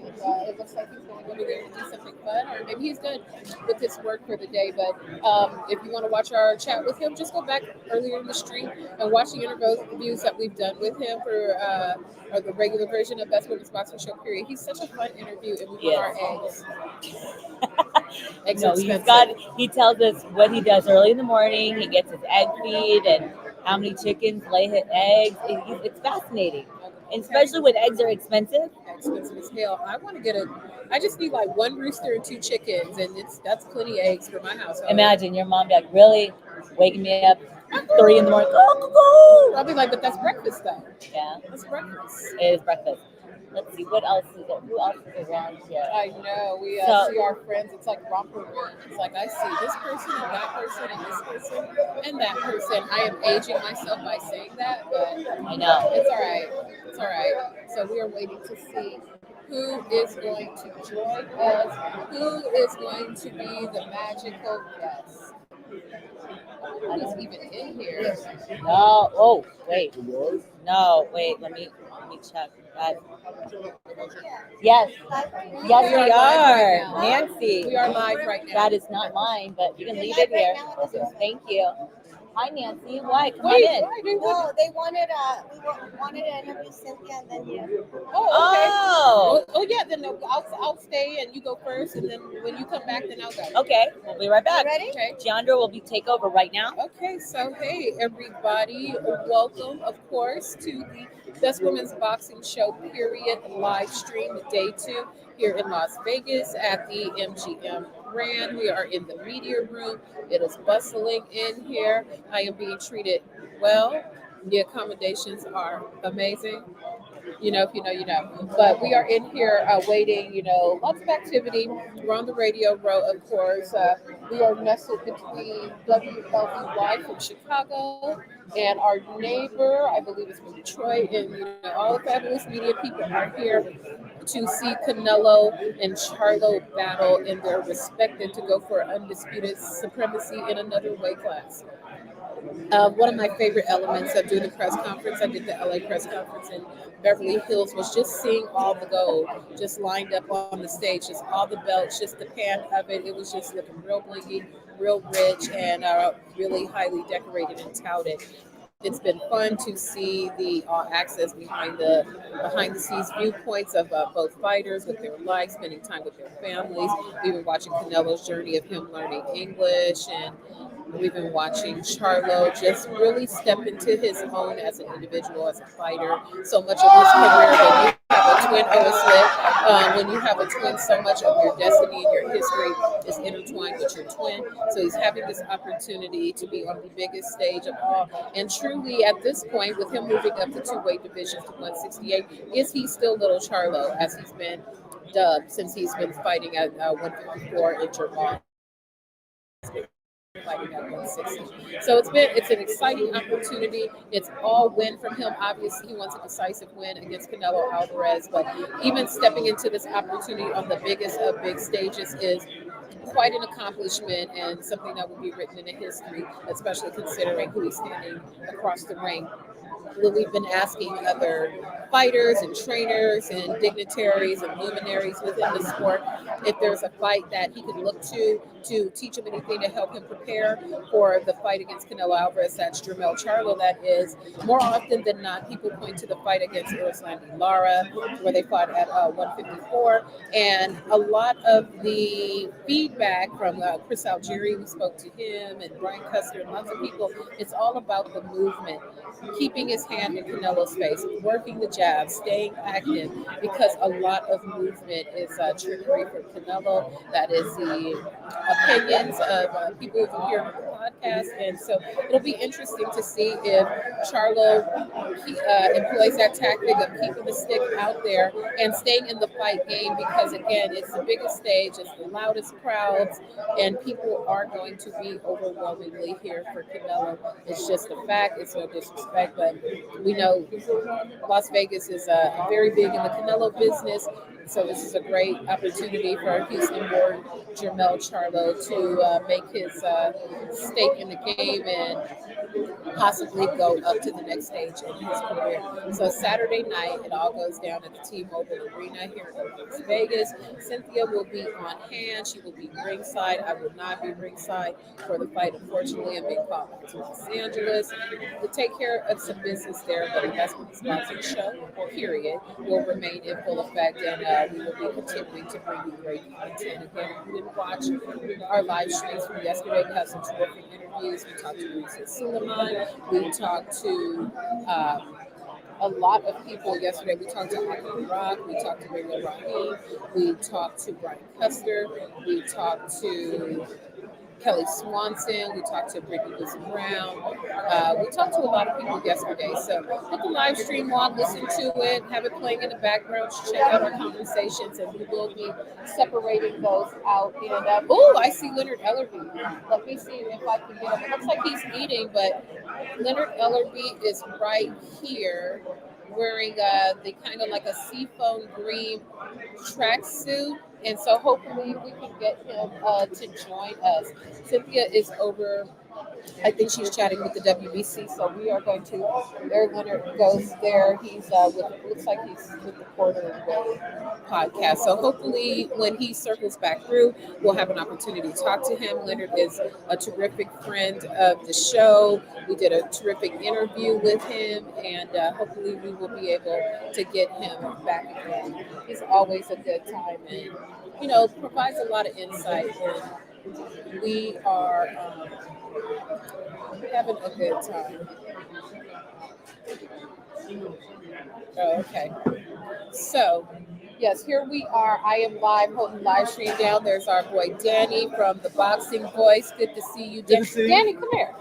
A: It looks like he's going over there to do something fun, or maybe he's done with his work for the day. But if you want to watch our chat with him, just go back earlier in the stream and watch the interviews that we've done with him for or the regular version of Best Women's Boxing Show. Period. He's such a fun interview, and we want our eggs. Eggs are
B: No,
A: expensive.
B: he tells us what he does early in the morning. He gets his egg feed and how many chickens lay his eggs. It's fascinating. And especially when eggs are expensive.
A: Expensive as hell. I just need like one rooster and 2 chickens, and that's plenty of eggs for my household.
B: Imagine your mom be like, really? Waking me up 3 in the morning. Go.
A: I'll be like, but that's breakfast though.
B: Yeah.
A: That's breakfast.
B: It is breakfast. Let's see, what else is there? Who else is around here?
A: I know. We see our friends. It's like romper room. It's like I see this person and that person and this person and that person. I am aging myself by saying that, but
B: I know.
A: it's all right. It's all right. So we are waiting to see who is going to join us, who is going to be the magical guest. I who's even in here.
B: No. Oh, wait. No, wait. Let me check that. Yes. Yes, we are. Nancy.
A: We are live right now.
B: That is not mine, but you can leave it here. Thank you. Hi, Nancy. Why? Come on
A: Wait,
B: in.
A: why?
H: No, they wanted we wanted to interview Cynthia and then you.
A: Oh, okay.
B: Oh.
A: Oh, yeah. Then I'll stay and you go first, and then when you come back, then I'll go.
B: Okay, we'll be right back.
H: Ready?
A: Okay.
B: Jeandra will take over right now.
A: Okay, so hey everybody, welcome of course to the Best Women's Boxing Show period live stream day 2 here in Las Vegas at the MGM Grand. We are in the media room. It is bustling in here. I am being treated well. The accommodations are amazing. You know, if you know, you know. But we are in here waiting, you know, lots of activity. We're on the radio row, of course. We are nestled between WLBY from Chicago and our neighbor, I believe is from Detroit. And, you know, all the fabulous media people are here to see Canelo and Charlo battle in their respective to go for undisputed supremacy in another weight class. One of my favorite elements of doing the press conference, I did the LA press conference in Beverly Hills, was just seeing all the gold just lined up on the stage, just all the belts, just the pan of it. It was just looking real blingy, real rich, and really highly decorated and touted. It's been fun to see the access behind the scenes viewpoints of both fighters with their lives, spending time with their families. We've been watching Canelo's journey of him learning English, and we've been watching Charlo just really step into his own as an individual, as a fighter. So much of his career, when you have a twin, so much of your destiny and your history is intertwined with your twin. So he's having this opportunity to be on the biggest stage of all. And truly, at this point, with him moving up to 2 weight divisions to 168, is he still little Charlo, as he's been dubbed since he's been fighting at 154 in Germany? Fighting at 160. So it's an exciting opportunity. It's all win from him. Obviously, he wants a decisive win against Canelo Alvarez, but even stepping into this opportunity on the biggest of big stages is quite an accomplishment and something that will be written into history, especially considering who he's standing across the ring. We've been asking other fighters and trainers and dignitaries and luminaries within the sport if there's a fight that he could look to to teach him anything to help him prepare for the fight against Canelo Alvarez. That's Charlo. That is, more often than not, people point to the fight against Erislandy Lara, where they fought at 154. And a lot of the feedback from Chris Algieri, we spoke to him, and Brian Custer, and lots of people, it's all about the movement, keeping his hand in Canelo's face, working the jab, staying active, because a lot of movement is trickery for Canelo. That is the opinions of people who've appeared on the podcast. And so it'll be interesting to see if Charlo employs that tactic of keeping the stick out there and staying in the fight game, because again, it's the biggest stage, it's the loudest crowds, and people are going to be overwhelmingly here for Canelo. It's just a fact. It's no disrespect, but we know Las Vegas is very big in the Canelo business. So this is a great opportunity for Houston-born Jermell Charlo to make his stake in the game and possibly go up to the next stage in his career. So Saturday night, it all goes down at the T-Mobile Arena here in Las Vegas. Cynthia will be on hand. She will be ringside. I will not be ringside for the fight. Unfortunately, I'm being called back to Los Angeles to take care of some business there, but investment sponsored show, period, will remain in full effect, and we will be continuing to bring you great content. Again, if you didn't watch our live streams from yesterday, we have some terrific interviews. We talked to Risa Suleiman. We talked to a lot of people yesterday. We talked to Akram Rock. We talked to Rayla Rahim. We talked to Brian Custer. We talked to Kelly Swanson. We talked to Bwbsp Brown. We talked to a lot of people yesterday. So put the live stream on, listen to it, have it playing in the background, check out our conversations, and we will be separating those out. And I see Leonard Ellerby. Let me see if I can get him. It looks like he's eating, but Leonard Ellerby is right here wearing the kind of like a seafoam green tracksuit. And so hopefully we can get him to join us. Cynthia is over, I think she's chatting with the WBC, so we are going to, there Leonard goes there. He's looks like he's with the Porter podcast. So hopefully when he circles back through, we'll have an opportunity to talk to him. Leonard is a terrific friend of the show. We did a terrific interview with him, and hopefully we will be able to get him back again. He's always a good time and, provides a lot of insight. And we are having a good time. Oh, okay. So, yes, here we are. I am live, holding live stream down. There's our boy Danny from the Boxing Voice. Good to see you, Danny. Danny, come here.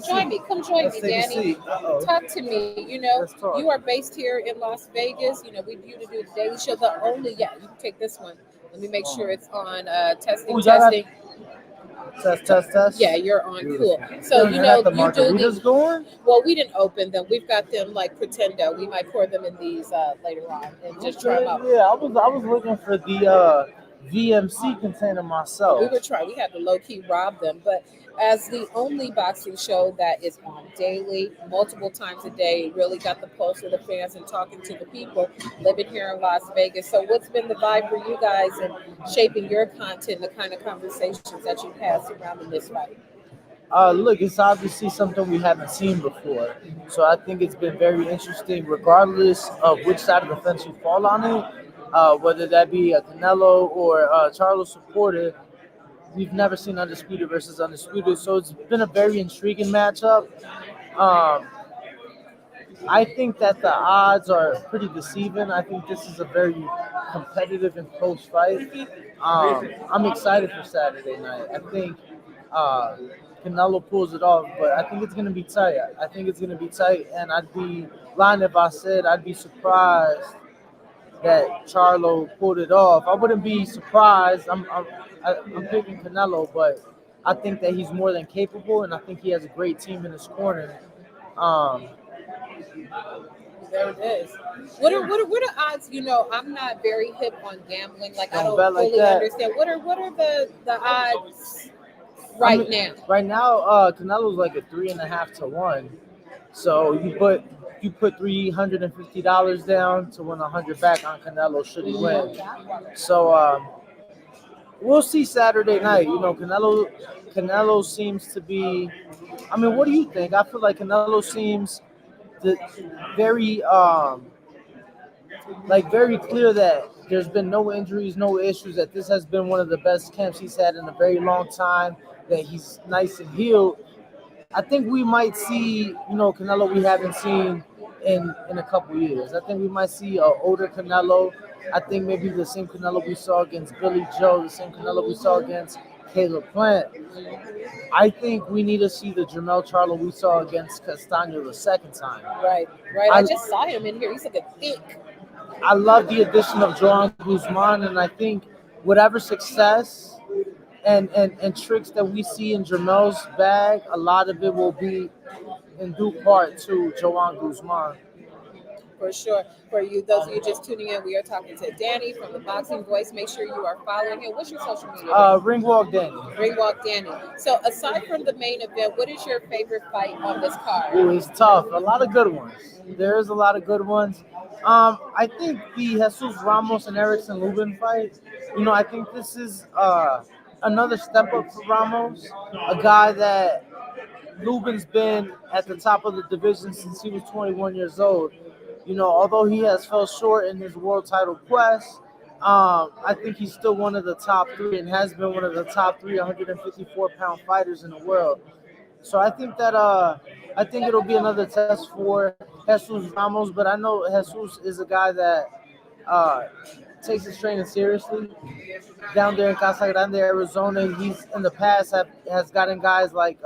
A: Join me. Come join me, Danny. Talk to me. You are based here in Las Vegas. We do the Daily Show. You can take this one. Let me make sure it's on testing.
I: Test.
A: Yeah, you're on. Cool. So, you do
I: margaritas going?
A: Well, we didn't open them. We've got them like pretendo. We might pour them in these later on and just try them out.
I: Yeah, I was looking for the VMC container myself.
A: We had to low key rob them, but as the only boxing show that is on daily, multiple times a day, really got the pulse of the fans and talking to the people living here in Las Vegas. So what's been the vibe for you guys and shaping your content, the kind of conversations that you've had surrounding this fight?
I: Look, it's obviously something we haven't seen before. So I think it's been very interesting, regardless of which side of the fence you fall on it, whether that be a Canelo or a Charlo supporter. We've never seen Undisputed versus Undisputed, so it's been a very intriguing matchup. I think that the odds are pretty deceiving. I think this is a very competitive and close fight. I'm excited for Saturday night. I think Canelo pulls it off, but I think it's going to be tight. And I'd be lying if I said I'd be surprised that Charlo pulled it off. I wouldn't be surprised. I'm picking Canelo, but I think that he's more than capable, and I think he has a great team in his corner.
A: There it is. What are the odds? I'm not very hip on gambling. Like I don't fully understand. What are the odds now?
I: Right now, Canelo's like a 3.5 to 1. So you put $350 down to win $100 back on Canelo should he win. So we'll see Saturday night. You know, Canelo seems to be. I mean, what do you think? I feel like Canelo seems the very very clear that there's been no injuries, no issues. That this has been one of the best camps he's had in a very long time. That he's nice and healed. I think we might see, Canelo we haven't seen in a couple years. I think we might see an older Canelo. I think maybe the same Canelo we saw against Billy Joe, the same Canelo we saw against Caleb Plant. I think we need to see the Jermell Charlo we saw against Castano the second time.
A: Right, right. I just saw him in here. He's looking thick.
I: I love the addition of Joan Guzman, and I think whatever success and tricks that we see in Jermel's bag, a lot of it will be in due part to Joan Guzman.
A: For sure. For you, those of you just tuning in, we are talking to Danny from the Boxing Voice. Make sure you are following him. What's your social media?
I: Ringwalk Danny.
A: Ringwalk Danny. So aside from the main event, what is your favorite fight on this card?
I: Ooh, it's tough. A lot of good ones. There is a lot of good ones. I think the Jesus Ramos and Erickson Lubin fight, I think this is another step up for Ramos, a guy that Lubin's been at the top of the division since he was 21 years old. Although he has fell short in his world title quest, I think he's still one of the top three and has been one of the top 154-pound fighters in the world. So I think that it'll be another test for Jesus Ramos, but I know Jesus is a guy that takes his training seriously. Down there in Casa Grande, Arizona, he's in the past has gotten guys like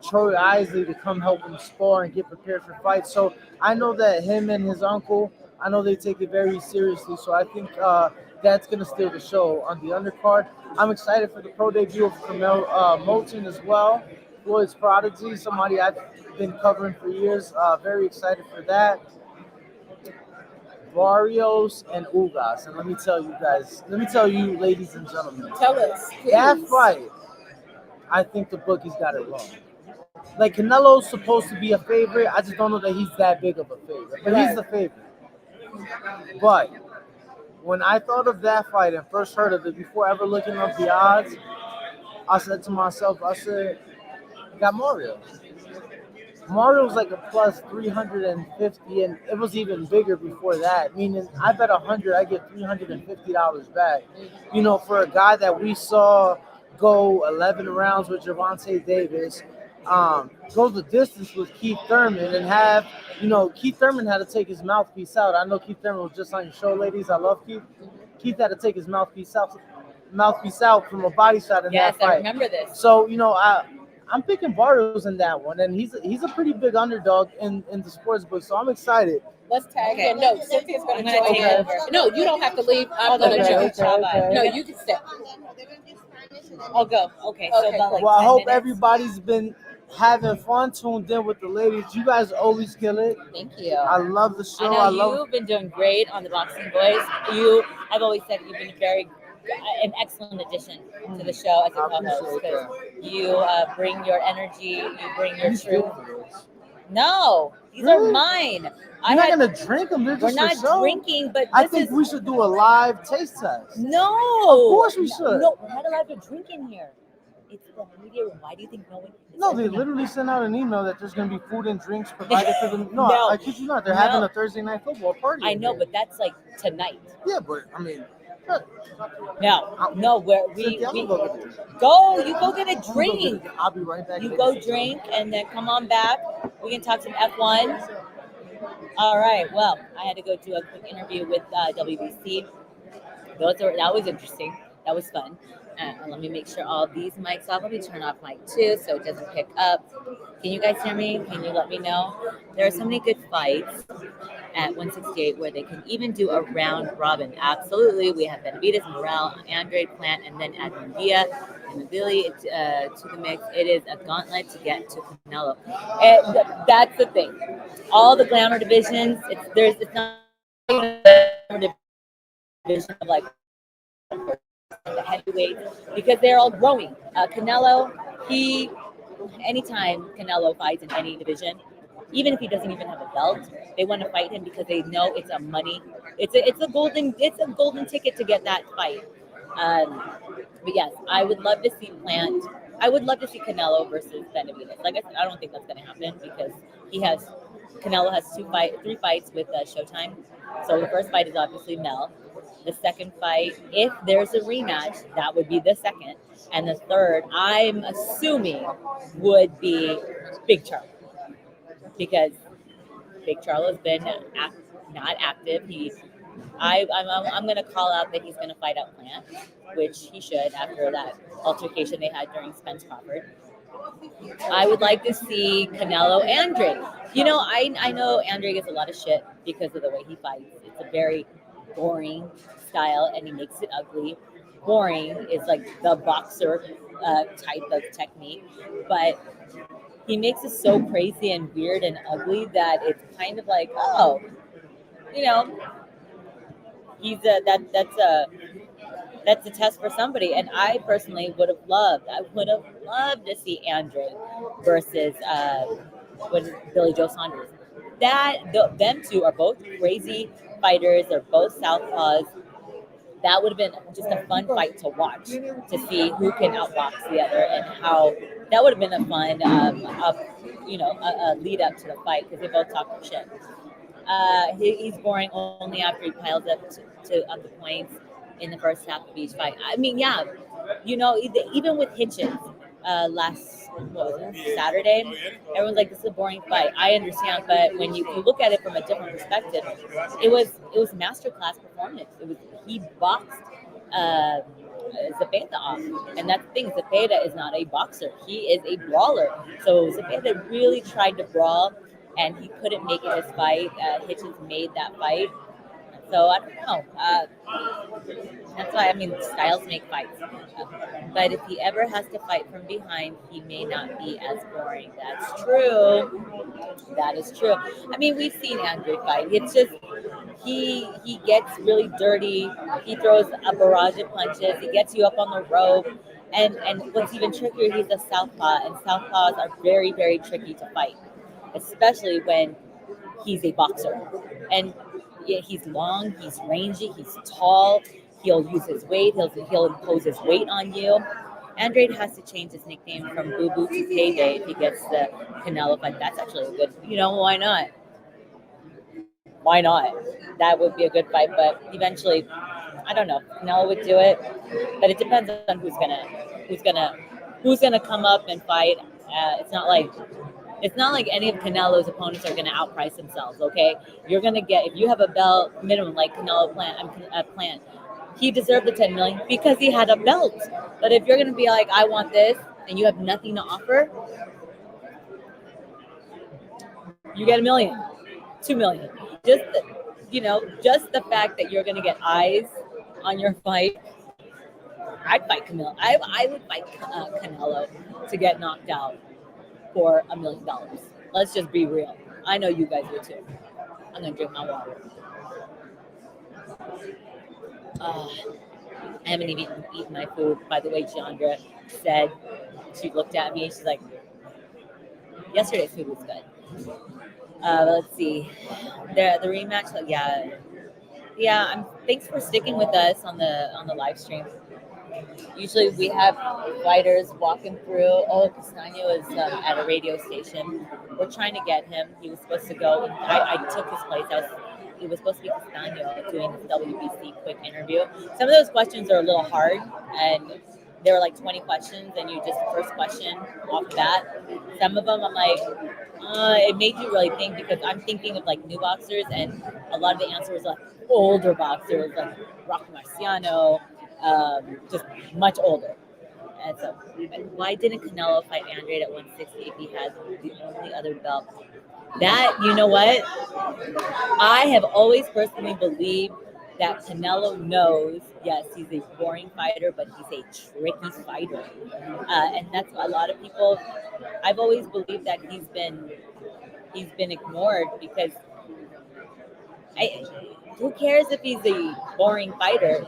I: Troy Isley to come help him spar and get prepared for fights. So I know that him and his uncle, I know they take it very seriously. So I think that's going to steal the show on the undercard. I'm excited for the pro debut of Carmel Moulton as well. Floyd's prodigy, somebody I've been covering for years. Very excited for that. Barrios and Ugas. And let me tell you, ladies and gentlemen.
A: Tell us, please.
I: That fight, I think the bookies got it wrong. Like, Canelo's supposed to be a favorite. I just don't know that he's that big of a favorite. But he's the favorite. But when I thought of that fight and first heard of it, before ever looking up the odds, I said to myself, I got Mario. Mario's like a plus 350, and it was even bigger before that. Meaning, I bet 100, I get $350 back. For a guy that we saw go 11 rounds with Gervonta Davis, go the distance with Keith Thurman, and have, Keith Thurman had to take his mouthpiece out. I know Keith Thurman was just on your show, ladies. I love Keith. Keith had to take his mouthpiece out from a body shot in that fight.
B: Yes, I remember this.
I: So, I'm picking Barrios in that one, and he's a pretty big underdog in the sports book, so I'm excited.
A: Let's tag him. No, Cynthia's going to join in. No, you don't have to leave. I'm going to join.
I: Okay.
A: No, you can step.
B: I'll go. Okay.
A: Okay.
B: So about like
I: Well, I
B: 10
I: hope
B: minutes.
I: everybody's been having fun, tuned in with the ladies. You guys always kill it.
A: Thank you.
I: I love the show.
B: I know you've been doing great on the Boxing Voice. I've always said you've been an excellent addition to the show as a co-host because you bring your energy, you bring your truth. No, these are mine.
I: You're not gonna drink them. They're just
B: We're
I: for
B: not
I: show.
B: drinking, but
I: I think we should do a live taste test.
B: No,
I: Of course we should.
B: No, we're not allowed to drink in here. It's the media room. Why do you think no one?
I: No, they literally sent out an email that there's going to be food and drinks provided for them. No,
B: No.
I: I kid you not. They're having a Thursday night football party.
B: I know, but that's like tonight.
I: Yeah, but I mean,
B: No, where we
I: Cynthia, I'm
B: you
I: gonna go get a drink.
B: go get a drink.
I: I'll be right back.
B: You go drink and then come on back. We can talk some F1. All right. Well, I had to go do a quick interview with Bwbsp. That was interesting. That was fun. Let me make sure all these mics off. Let me turn off mic 2 so it doesn't pick up. Can you guys hear me? Can you let me know? There are so many good fights at 168 where they can even do a round robin. Absolutely. We have Benavidez, Morel, Andrade, Plant, and then add Mundia and Billy to the mix. It is a gauntlet to get to Canelo. And that's the thing. All the glamour divisions, it's not a division of like the heavyweights because they're all growing. Canelo, anytime Canelo fights in any division, even if he doesn't even have a belt, they want to fight him because they know it's a golden ticket to get that fight. But yes, I would love to see Plant. I would love to see Canelo versus Benavidez. Like I said, I don't think that's going to happen because Canelo has three fights with Showtime. So the first fight is obviously Mel. The second fight, if there's a rematch, that would be the second. And the third, I'm assuming, would be Big Charlo because Big Charlo's been not active. I'm going to call out that he's going to fight out Plant, which he should after that altercation they had during Spence Crawford. I would like to see Canelo and Drake. I know Andre gets a lot of shit because of the way he fights. It's a very boring style, and he makes it ugly. Boring is like the boxer type of technique, but he makes it so crazy and weird and ugly that it's kind of like, oh, you know, that's a test for somebody. And I personally would have loved to see Andre versus Billy Joe Saunders. Them two are both crazy fighters. They're both southpaws. That would have been just a fun fight to watch to see who can outbox the other and how that would have been a fun a lead up to the fight because they both talk shit. He's boring only after he piles up the points in the first half of each fight. I mean, yeah, even with Hitchens last Saturday, everyone's like, "This is a boring fight." I understand, but when you look at it from a different perspective, it was masterclass performance. He boxed Zepeda off, and that's the thing. Zepeda is not a boxer; he is a brawler. So Zepeda really tried to brawl, and he couldn't make it his fight. Hitchens made that fight. So I don't know. That's why styles make fights. But if he ever has to fight from behind, he may not be as boring. That's true. That is true. I mean, we've seen Andre fight. It's just he gets really dirty. He throws a barrage of punches. He gets you up on the rope. And what's even trickier, he's a southpaw, and southpaws are very, very tricky to fight, especially when he's a boxer. And yeah, he's long, he's rangy, he's tall. He'll use his weight. He'll impose his weight on you. Andrade has to change his nickname from Boo Boo to Payday if he gets the Canelo fight. That's actually a good. Why not? Why not? That would be a good fight. But eventually, I don't know. Canelo would do it, but it depends on who's gonna come up and fight. It's not like any of Canelo's opponents are going to outprice themselves, okay? You're going to get, if you have a belt minimum like Canelo Plant, he deserved the $10 million because he had a belt. But if you're going to be like, I want this, and you have nothing to offer, you get $1 million, $2 million. Just the fact that you're going to get eyes on your fight. I'd fight Canelo. I would fight Canelo to get knocked out for $1 million. Let's just be real. I know you guys would too. I'm gonna drink my water. I haven't even eaten my food. By the way, Jeandra said, she looked at me and she's like, yesterday's food was good. Let's see. The rematch, yeah. Thanks for sticking with us on the live stream. Usually we have fighters walking through. Oh, Castano is at a radio station. We're trying to get him. He was supposed to go. I took his place. It was supposed to be Castano doing this WBC quick interview. Some of those questions are a little hard, and there were like 20 questions, and you just the first question off the bat. Some of them I'm like, it made you really think because I'm thinking of like new boxers, and a lot of the answers are like older boxers, like Rocky Marciano. Just much older. And so, why didn't Canelo fight Andrade at 160 if he has the only other belt? That, you know what? I have always personally believed that Canelo knows, yes, he's a boring fighter, but he's a tricky fighter. And that's a lot of people, I've always believed that he's been ignored because who cares if he's a boring fighter?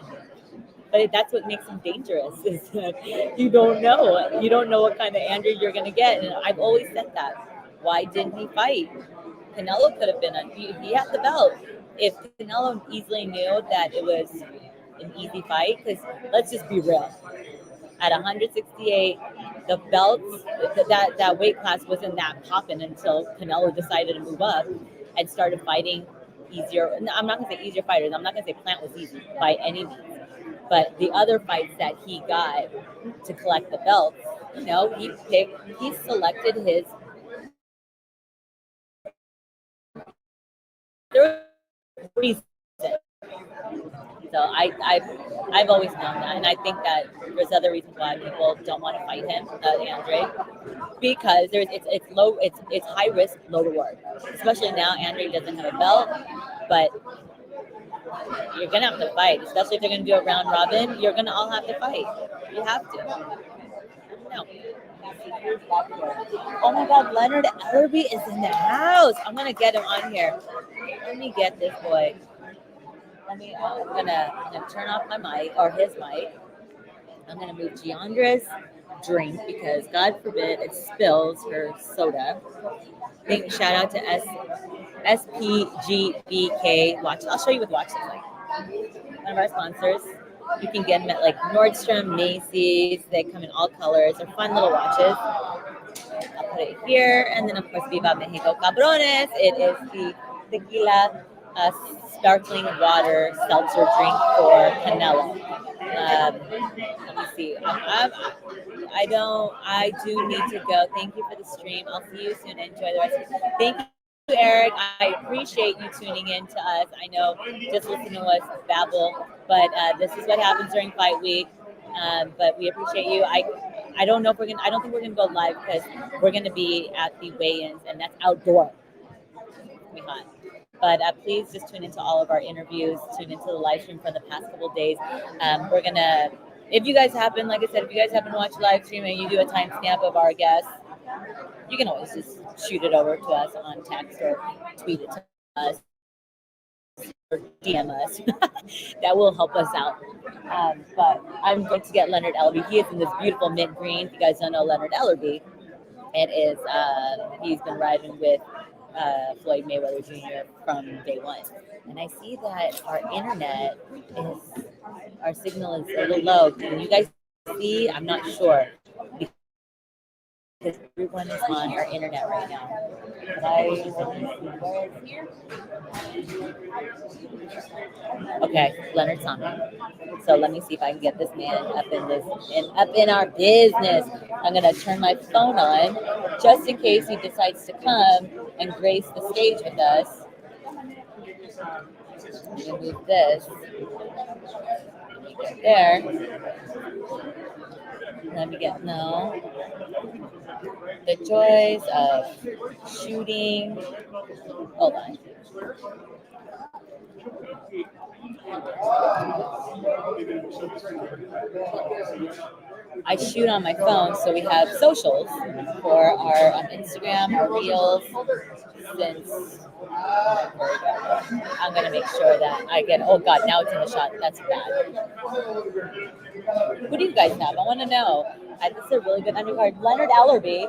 B: But that's what makes him dangerous is that you don't know what kind of Andrew you're going to get. And I've always said that. Why didn't he fight? Canelo could have been he had the belt. If Canelo easily knew that it was an easy fight, because let's just be real. At 168, the belts, that weight class wasn't that popping until Canelo decided to move up and started fighting easier. I'm not going to say easier fighters. I'm not going to say Plant was easy by any means. But the other fights that he got to collect the belts, he selected his. There was a reason. So I've always known that, and I think that there's other reasons why people don't want to fight him, Andre, because it's high risk, low reward. Especially now, Andre doesn't have a belt, but you're gonna have to fight, especially if they're gonna do a round robin. You're gonna all have to fight. You have to. No. Oh my God, Leonard Ellerby is in the house. I'm gonna get him on here. Let me get this boy. I'm gonna turn off my mic or his mic. I'm gonna move Jeandra's drink because God forbid it spills her soda. Shout out to SPGBK watches. I'll show you what watches like. One of our sponsors. You can get them at like Nordstrom, Macy's. They come in all colors. They're fun little watches. I'll put it here, and then of course Viva Mexico Cabrones. It is the tequila sparkling water seltzer drink for Canelo. Let me see. I do need to go. Thank you for the stream. I'll see you soon. Enjoy the rest of it. Thank you, Eric. I appreciate you tuning in to us. I know just listening to us babble, but this is what happens during fight week. But we appreciate you. I don't know if I don't think we're gonna go live because we're gonna be at the weigh-ins, and that's outdoor. It's gonna be hot. But please just tune into all of our interviews, tune into the live stream for the past couple of days. We're gonna, if you guys happen, like I said, if you guys happen to watch the live stream and you do a timestamp of our guests, you can always just shoot it over to us on text or tweet it to us or DM us. That will help us out. But I'm going to get Leonard Ellerby. He is in this beautiful mint green. If you guys don't know Leonard Ellerby, it is he's been riding with Floyd Mayweather Jr. from day one. And I see that our signal is a little low. Can you guys see? I'm not sure. Because everyone is on our internet right now. Okay, Leonard's on me. So let me see if I can get this man up in our business. I'm gonna turn my phone on just in case he decides to come and grace the stage with us. I'm gonna move this. There. Let me get the joys of shooting. Hold on. I shoot on my phone, so we have socials for our Instagram, our reels. Since I'm gonna make sure that I get. Oh God, now it's in the shot. That's bad. Who do you guys have? I want to know. This is a really good undercard. Leonard Ellerby.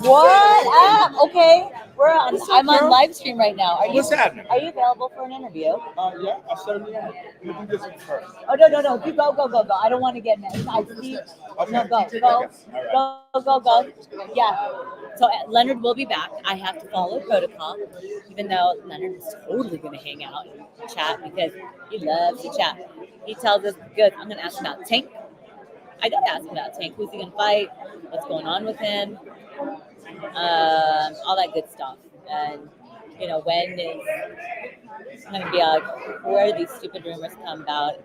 B: What up? Okay, I'm on live stream right now.
J: What's happening?
B: Are you available for an interview?
J: Yeah, I certainly am. Let me do this first.
B: Oh no! You go! I don't want to get mad. I see.
J: Okay.
B: No, go. Yeah. So Leonard will be back. I have to follow protocol, even though Leonard is totally going to hang out and chat because he loves to chat. He tells us, good, I'm going to ask about Tank. I did ask about Tank. Who's he going to fight? What's going on with him? All that good stuff. And, when is I'm going to be like, where do these stupid rumors come about? This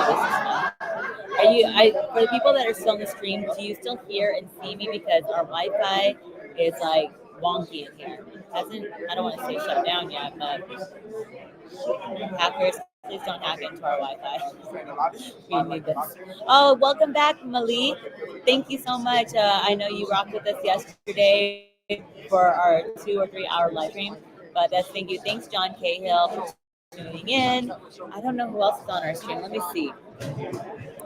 B: is fun. For the people that are still on the stream, do you still hear and see me? Because our Wi-Fi is like wonky in here. I don't want to say shut down yet, but hackers, please don't hack into our Wi-Fi. We need this. Oh, welcome back, Malik. Thank you so much. I know you rocked with us yesterday for our 2 or 3 hour live stream, but thank you. Thanks, John Cahill, for tuning in. I don't know who else is on our stream. Let me see.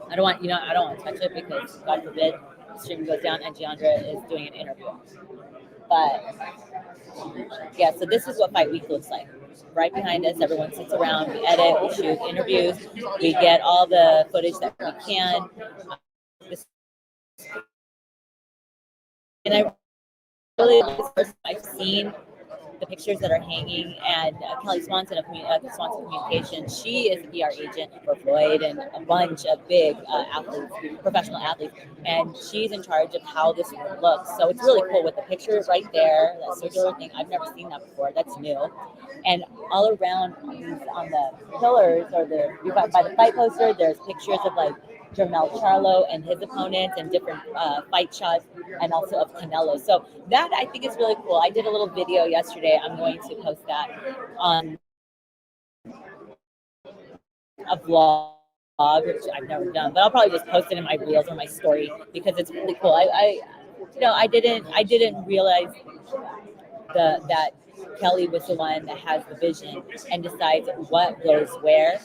B: I don't want to touch it because God forbid the stream goes down and Jeandra is doing an interview. But yeah, so this is what Fight Week looks like. Right behind us, everyone sits around, we edit, we shoot interviews, we get all the footage that we can. And I really, this is the first time I've seen the pictures that are hanging, and Kelly Swanson of Swanson Communications, she is the PR agent for Floyd and a bunch of big athletes, professional athletes, and she's in charge of how this looks. So it's really cool with the pictures right there, that circular thing. I've never seen that before. That's new. And all around on the pillars, or by the fight poster, there's pictures of like Charlo and his opponents, and different fight shots, and also of Canelo. So that I think is really cool. I did a little video yesterday. I'm going to post that on a vlog, which I've never done, but I'll probably just post it in my reels or my story because it's really cool. I didn't realize that Kelly was the one that has the vision and decides what goes where.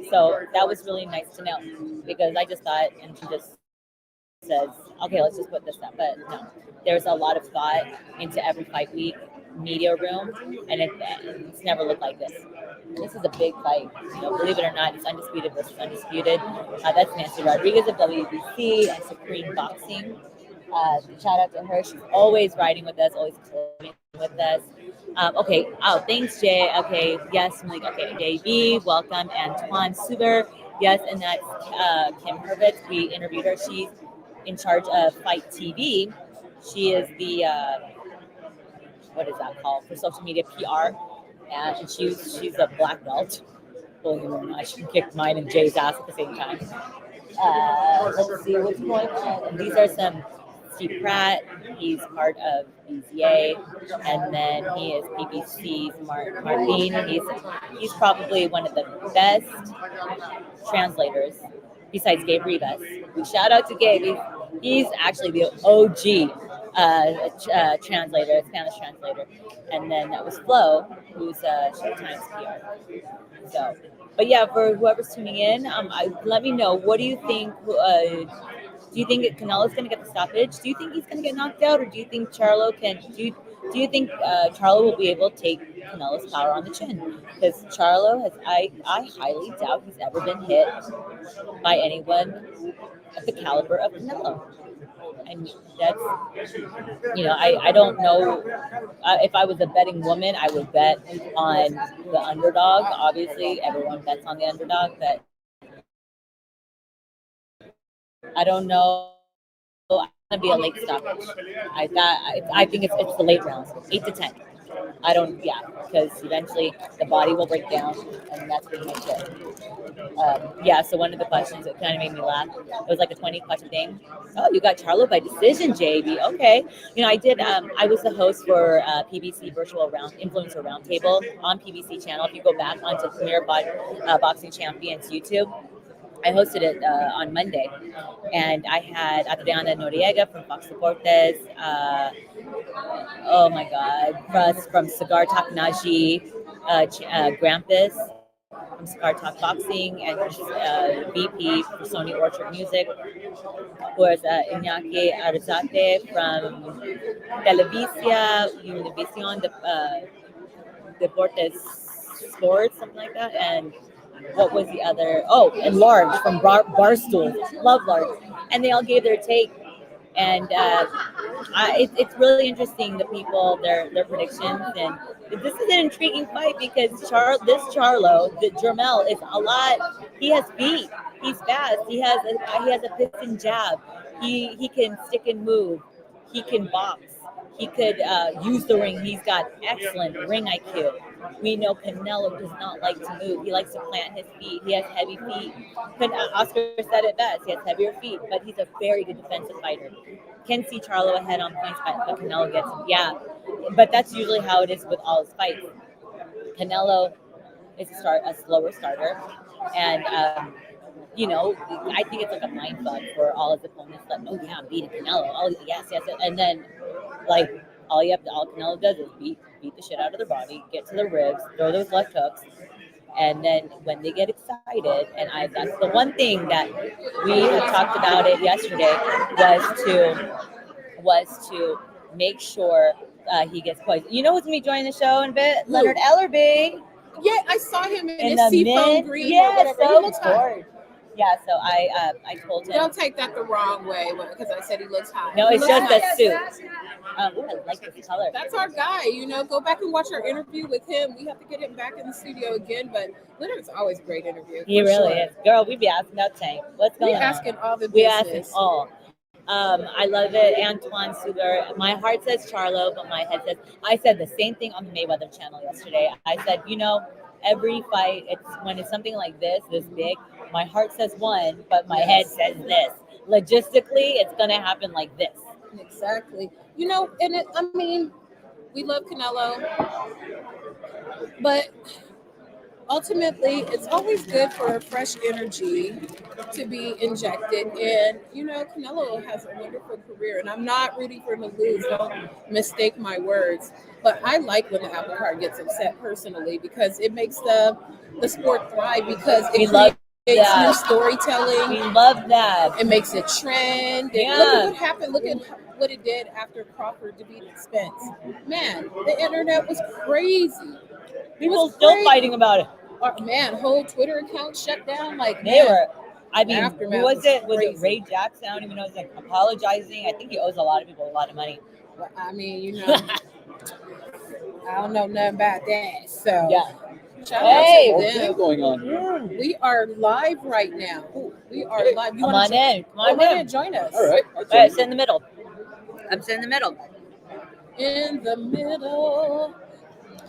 B: So that was really nice to know, because I just thought, and she just says, okay, let's just put this up. But no, there's a lot of thought into every Fight Week media room, and it's never looked like this. This is a big fight. Believe it or not, it's undisputed versus undisputed. That's Nancy Rodriguez of Bwbsp and Supreme Boxing. Shout out to her. She's always riding with us, always collaborating with us. Okay. Oh, thanks, Jay. Okay. Yes. Malik. Okay. JB, welcome. Antoine Suber. Yes. And that's Kim Hurwitz. We interviewed her. She's in charge of Fight TV. She is the, what is that called? For social media PR. And she's a black belt. Believe it or not, she kicked mine and Jay's ass at the same time. Let's see what's going on. And these are some Steve Pratt. He's part of BZA, and then he is BBC's Martin. He's probably one of the best translators besides Gabe Rivas. We shout out to Gabe. He's actually the OG translator, Spanish translator. And then that was Flo, who's Showtime's PR. So, but yeah, for whoever's tuning in, let me know. What do you think? Do you think Canelo's going to get the stoppage? Do you think he's going to get knocked out, or do you think Charlo can? Do you think Charlo will be able to take Canelo's power on the chin? Because Charlo has, I highly doubt he's ever been hit by anyone of the caliber of Canelo. And that's, I don't know. If I was a betting woman, I would bet on the underdog. Obviously, everyone bets on the underdog, but I don't know. I'm gonna be a late stoppage. I think it's the late rounds, 8 to 10. Because eventually the body will break down, and that's pretty much it. So one of the questions that kind of made me laugh, it was like a 20-question thing. Oh, you got Charlo by decision, JB. Okay. I did, I was the host for PBC Virtual Influencer Roundtable on PBC channel. If you go back onto Premier Boxing Champions YouTube, I hosted it on Monday, and I had Adriana Noriega from Fox Deportes, oh my God, Russ from Cigar Talk Naji, Grampus from Cigar Talk Boxing, and VP for Sony Orchard Music, who is Iñaki Arzate from Univision Deportes Sports, something like that, and what was the other? Oh, and Large from Barstool. Love Large. And they all gave their take. And it's really interesting, the people, their predictions. And this is an intriguing fight because Charlo, the Jermel, is a lot. He has feet. He's fast. He has a piston jab. He can stick and move. He can box. He could use the ring. He's got excellent ring IQ. We know Canelo does not like to move. He likes to plant his feet. He has heavy feet. Oscar said it best. He has heavier feet, but he's a very good defensive fighter. Can see Charlo ahead on points, but Canelo gets him. Yeah, but that's usually how it is with all his fights. Canelo is a slower starter, and I think it's like a mind fuck for all his opponents. Like, oh yeah, I'm beating Canelo. Oh yes, and then all Canelo does is beat the shit out of their body, get to the ribs, throw those left hooks, and then when they get excited, and that's the one thing that we had talked about it yesterday, was to make sure he gets poisoned. You know who's gonna be joining the show in a bit? Leonard Ellerby.
A: Yeah, I saw him in
B: In
A: his
B: the
A: seafoam
B: mid,
A: green or
B: yeah,
A: whatever. He
B: so
A: looks hot.
B: gorgeous. Yeah, so I told him.
A: Don't take that the wrong way because I said he looks hot.
B: No,
A: He
B: it's
A: looks
B: just
A: nice.
B: a suit. Ooh, I like this color.
A: That's our guy. You know, go back and watch our interview with him. We have to get him back in the studio again, but Leonard's always a great interview.
B: He
A: for
B: really
A: sure.
B: is. Girl, we be asking that Tank. What's going
A: We
B: on?
A: asking all the
B: We
A: business.
B: asking all. I love it. Antoine Sugar. My heart says Charlo, but my head says. I said the same thing on the Mayweather channel yesterday. I said, you know, every fight, it's something like this big. My heart says one, but my head says this. Logistically, it's gonna happen like this.
A: Exactly. You know, and I mean, we love Canelo, but ultimately, it's always good for a fresh energy to be injected. And, you know, Canelo has a wonderful career, and I'm not rooting for him to lose. Don't mistake my words. But I like when the apple cart gets upset personally because it makes the sport thrive because it creates new storytelling.
B: We love that.
A: It makes it trend. And
B: Yeah.
A: look at what happened. Look at what it did after Crawford defeated Spence. Man, the internet was crazy.
B: People still fighting about it.
A: Man, whole Twitter account shut down. Like
B: They were. I mean,
A: aftermath
B: who was it? Was it
A: crazy.
B: Ray Jackson? I don't even know. He's like apologizing. I think he owes a lot of people a lot of money.
A: Well, I mean, you know, I don't know nothing about that. So
B: Yeah.
A: shout
B: Hey,
A: out to
K: What's
A: them.
K: going on?
A: We are live right now. We are live. You
B: Come
A: wanna
B: on in. Come on
A: Come on
B: in.
A: in. Join us.
K: All right.
B: All right, sit in the middle. I'm sitting in the middle.
A: In the middle.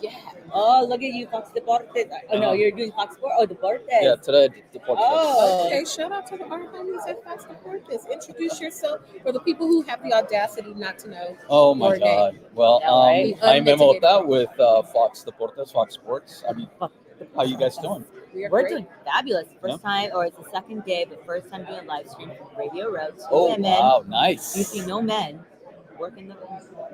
A: Yeah.
B: Oh, look at you, Fox Deportes. Oh, no, you're doing Fox Sport. Oh, Deportes.
K: Yeah, today I did the podcast.
B: Oh.
A: Okay, shout out to our homies at Fox Deportes. Introduce yourself for the people who have the audacity not to know.
K: Oh my
A: your
K: God.
A: name.
K: Well,
B: Yeah, right.
K: I'm
A: Unmitigated.
K: Emota with Fox Deportes, Fox Sports. I mean, how you guys doing?
A: We are
B: We're
A: great.
B: doing fabulous. First
K: Yeah.
B: time, or it's the second day, but first time doing live stream from Radio Row. Two
K: Oh
B: women.
K: wow, nice.
B: You see no men working the.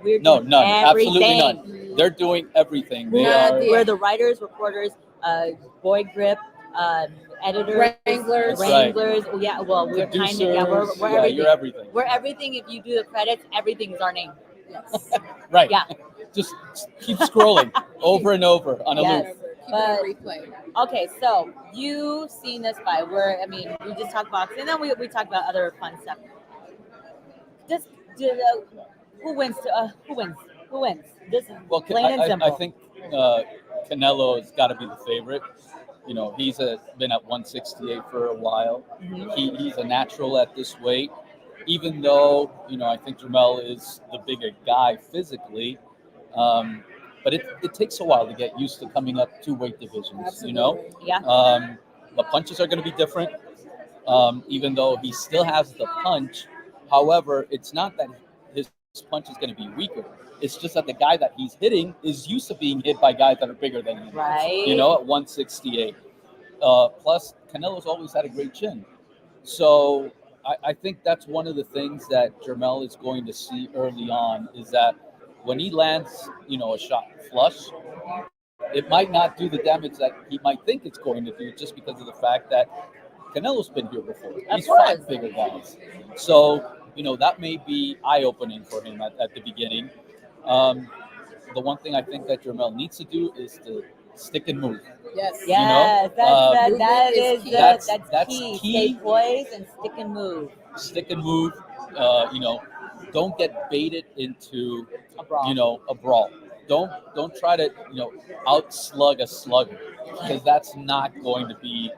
B: We're
K: No,
B: doing
K: none.
B: everything.
K: Absolutely none. They're doing everything. They
A: None.
K: are.
B: We're the writers, reporters, Bwbsp, editors,
A: Wranglers.
B: wranglers. Oh, yeah, well, we're kind of
K: producers.
B: we're
K: Yeah,
B: everything.
K: you're everything.
B: We're everything. If you do the credits, everything is our name.
A: Yes.
K: Right.
B: Yeah.
K: Just keep scrolling over and over on a
B: Yes.
K: loop.
A: Keep it on replay.
B: Okay, so you've seen this fight. We just talked boxing, and then we talked about other fun stuff. Who wins? Who wins? Who wins? This is
K: Well,
B: plain and simple.
K: I think Canelo has got to be the favorite. You know, he's been at 168 for a while.
B: Mhm.
K: He's a natural at this weight. Even though, you know, I think Jermell is the bigger guy physically. But it takes a while to get used to coming up two weight divisions,
A: Absolutely.
K: you know?
B: Yeah.
K: The punches are going to be different, even though he still has the punch. However, it's not that his punch is going to be weaker. It's just that the guy that he's hitting is used to being hit by guys that are bigger than him.
B: Right.
K: You know, at 168. Plus, Canelo's always had a great chin. So I think that's one of the things that Jermell is going to see early on is that when he lands, you know, a shot flush, it might not do the damage that he might think it's going to do just because of the fact that Canelo's been here before. He's fought bigger guys. So, you know, that may be eye-opening for him at the beginning. The one thing I think that Jermell needs to do is to stick and move.
A: Yes.
B: Yes, that's key.
K: key.
B: Stay poised and stick and move.
K: Stick and move. You know, don't get baited into
B: A brawl.
K: you know, a brawl. Don't try to, you know, outslug a slugger because that's not going to be,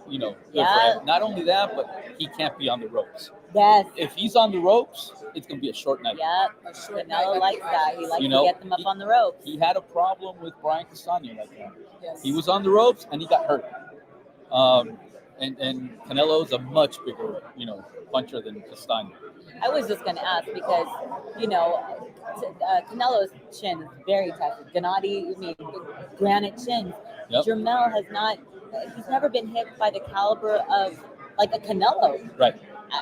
K: you know, good for him. Not only that, but he can't be on the ropes.
B: Yes.
K: If he's on the ropes, it's going to be a short night.
B: Yeah.
A: A short
B: Canelo
A: night.
B: likes that. He likes
K: You know,
B: to get them up on the ropes.
K: He had a problem with Brian Castano like that.
A: Yes.
K: He was on the ropes and he got hurt. And Canelo's a much bigger, you know, puncher than Castano.
B: I was just going to ask because, you know, Canelo's chin is very tough. Gennady, I mean, granite chin.
K: Yep.
B: Jermell has not, he's never been hit by the caliber of like a Canelo.
K: Right.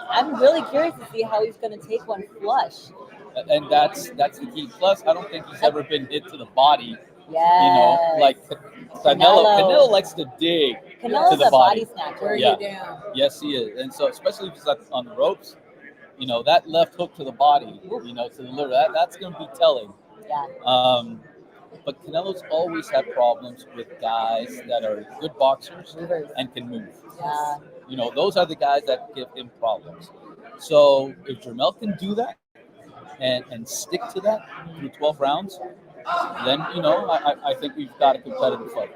B: I'm really curious to see how he's going to take one flush.
K: And that's the key. Plus, I don't think he's ever been hit to the body.
B: Yes.
K: You know, like Canelo likes to dig
B: Canelo's
K: to the
B: a body snatcher.
A: Wear
K: Yeah.
A: you down.
K: Yes, he is. And so, especially if he's on the ropes, you know, that left hook to the body, you know, to the liver, that's going to be telling.
B: Yeah.
K: But Canelo's always had problems with guys that are good boxers
B: Movers.
K: and can move.
B: Yeah.
K: You know, those are the guys that give him problems. So if Jermell can do that and stick to that through 12 rounds, then, you know, I think we've got a competitive fight.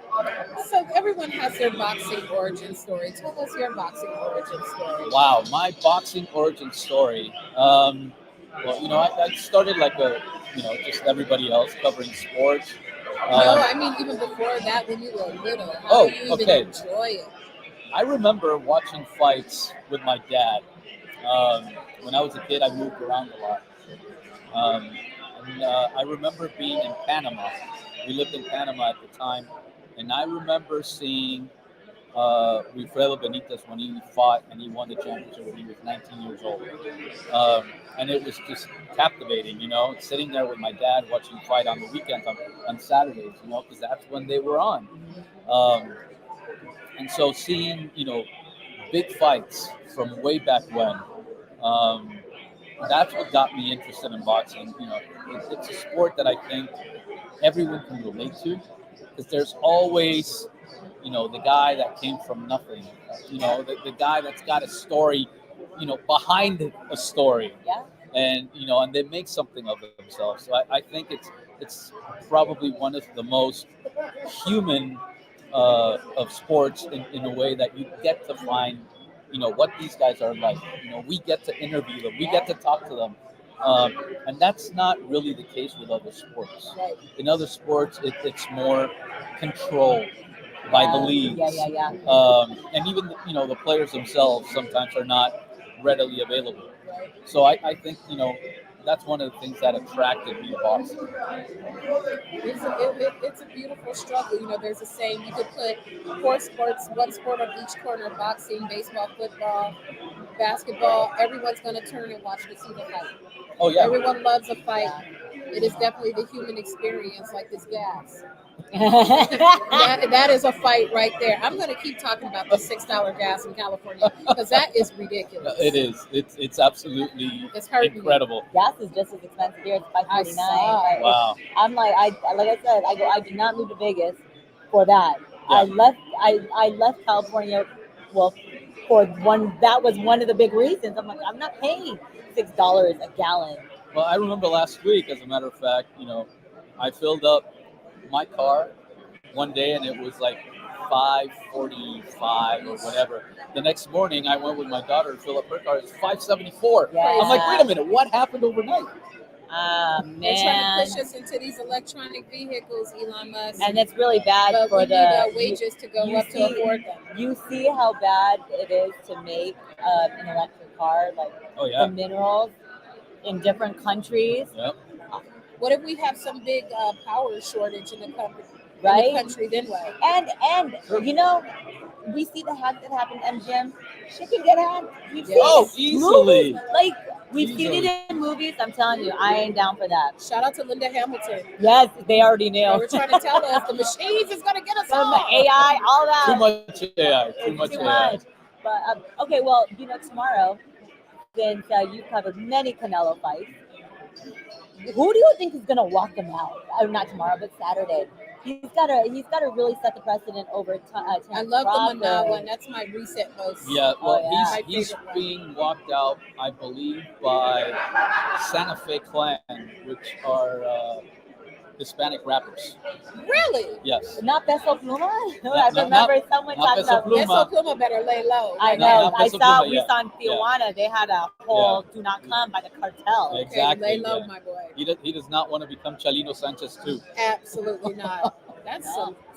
A: So everyone has their boxing origin story. Tell us your boxing origin story.
K: Wow, my boxing origin story. Well, you know, I started like just everybody else covering sports.
A: No, I mean even before that, when you were little, how
K: Oh,
A: do you even
K: okay.
A: enjoy it?
K: I remember watching fights with my dad. When I was a kid, I moved around a lot. I remember being in Panama. We lived in Panama at the time, and I remember seeing Wilfredo Benitez when he fought and he won the championship when he was 19 years old. And it was just captivating, you know, sitting there with my dad watching fight on the weekends, on Saturdays, you know, because that's when they were on. And so seeing, you know, big fights from way back when, that's what got me interested in boxing. You know, it's a sport that I think everyone can relate to, because there's always, you know, the guy that came from nothing, you know, the guy that's got a story, you know, behind a story.
B: Yeah.
K: And, you know, and they make something of themselves. So I think it's probably one of the most human of sports in a way that you get to find, you know, what these guys are like. You know, we get to interview them, we get to talk to them. And that's not really the case with other sports.
B: Right.
K: In other sports, it's more controlled by the leagues.
B: Yeah.
K: And even, you know, the players themselves sometimes are not readily available. So I think, you know, that's one of the things that attracted me to boxing.
A: It's a beautiful struggle. You know, there's a saying, you could put four sports, one sport on each corner: boxing, baseball, football, basketball. Everyone's going to turn and watch to see the fight.
K: Oh, yeah.
A: Everyone loves a fight. It is definitely the human experience, like this gas. that is a fight right there. I'm going to keep talking about the $6 gas in California because that is ridiculous.
K: It is. It's absolutely incredible.
B: Gas is just as expensive here. It's $5.49.
K: Wow.
B: I'm like I said, I did not move to Vegas for that. Yeah. I left California. Well, for one, that was one of the big reasons. I'm like, I'm not paying $6 a gallon.
K: Well, I remember last week, as a matter of fact, you know, I filled up my car one day and it was like $5.45 or whatever. The next morning I went with my daughter to fill up her car. It's $5.74.
B: Yeah.
K: I'm like, wait a minute, what happened overnight?
B: Man.
A: They're trying to push us into these electronic vehicles, Elon Musk.
B: And it's really bad
A: but
B: for
A: we need wages to go up to afford them.
B: You see how bad it is to make an electric car, like the minerals in different countries.
K: Yep.
A: What if we have some big power shortage in the country?
B: Right?
A: In the country, then what?
B: And you know, we see the hack that happened to MGM. She can get hacked. We've seen
K: easily.
B: Movies. Like we've seen it in movies. I'm telling you, I ain't down for that.
A: Shout out to Linda Hamilton.
B: Yes, they already knew.
A: They were trying to tell us the machines is going to get us all.
B: The AI, all that.
K: Too much AI. Too much.
B: But okay, well, you know, tomorrow, since you've covered many Canelo fights, who do you think is going to walk him out? Not tomorrow, but Saturday. He's got to really set the precedent over
A: I love the Manal one. That's my recent most.
K: Yeah, well, he's being walked out, I believe, by Santa Fe Clan, which are Hispanic rappers.
A: Really?
K: Yes.
B: Not Peso Pluma? I remember someone talking about
A: Peso Pluma better lay low.
B: I know.
K: We saw
B: in Tijuana. They had a whole do not come by the cartel.
K: Exactly.
A: Okay, lay low, my boy.
K: He does not want to become Chalino Sanchez too.
A: Absolutely not. That's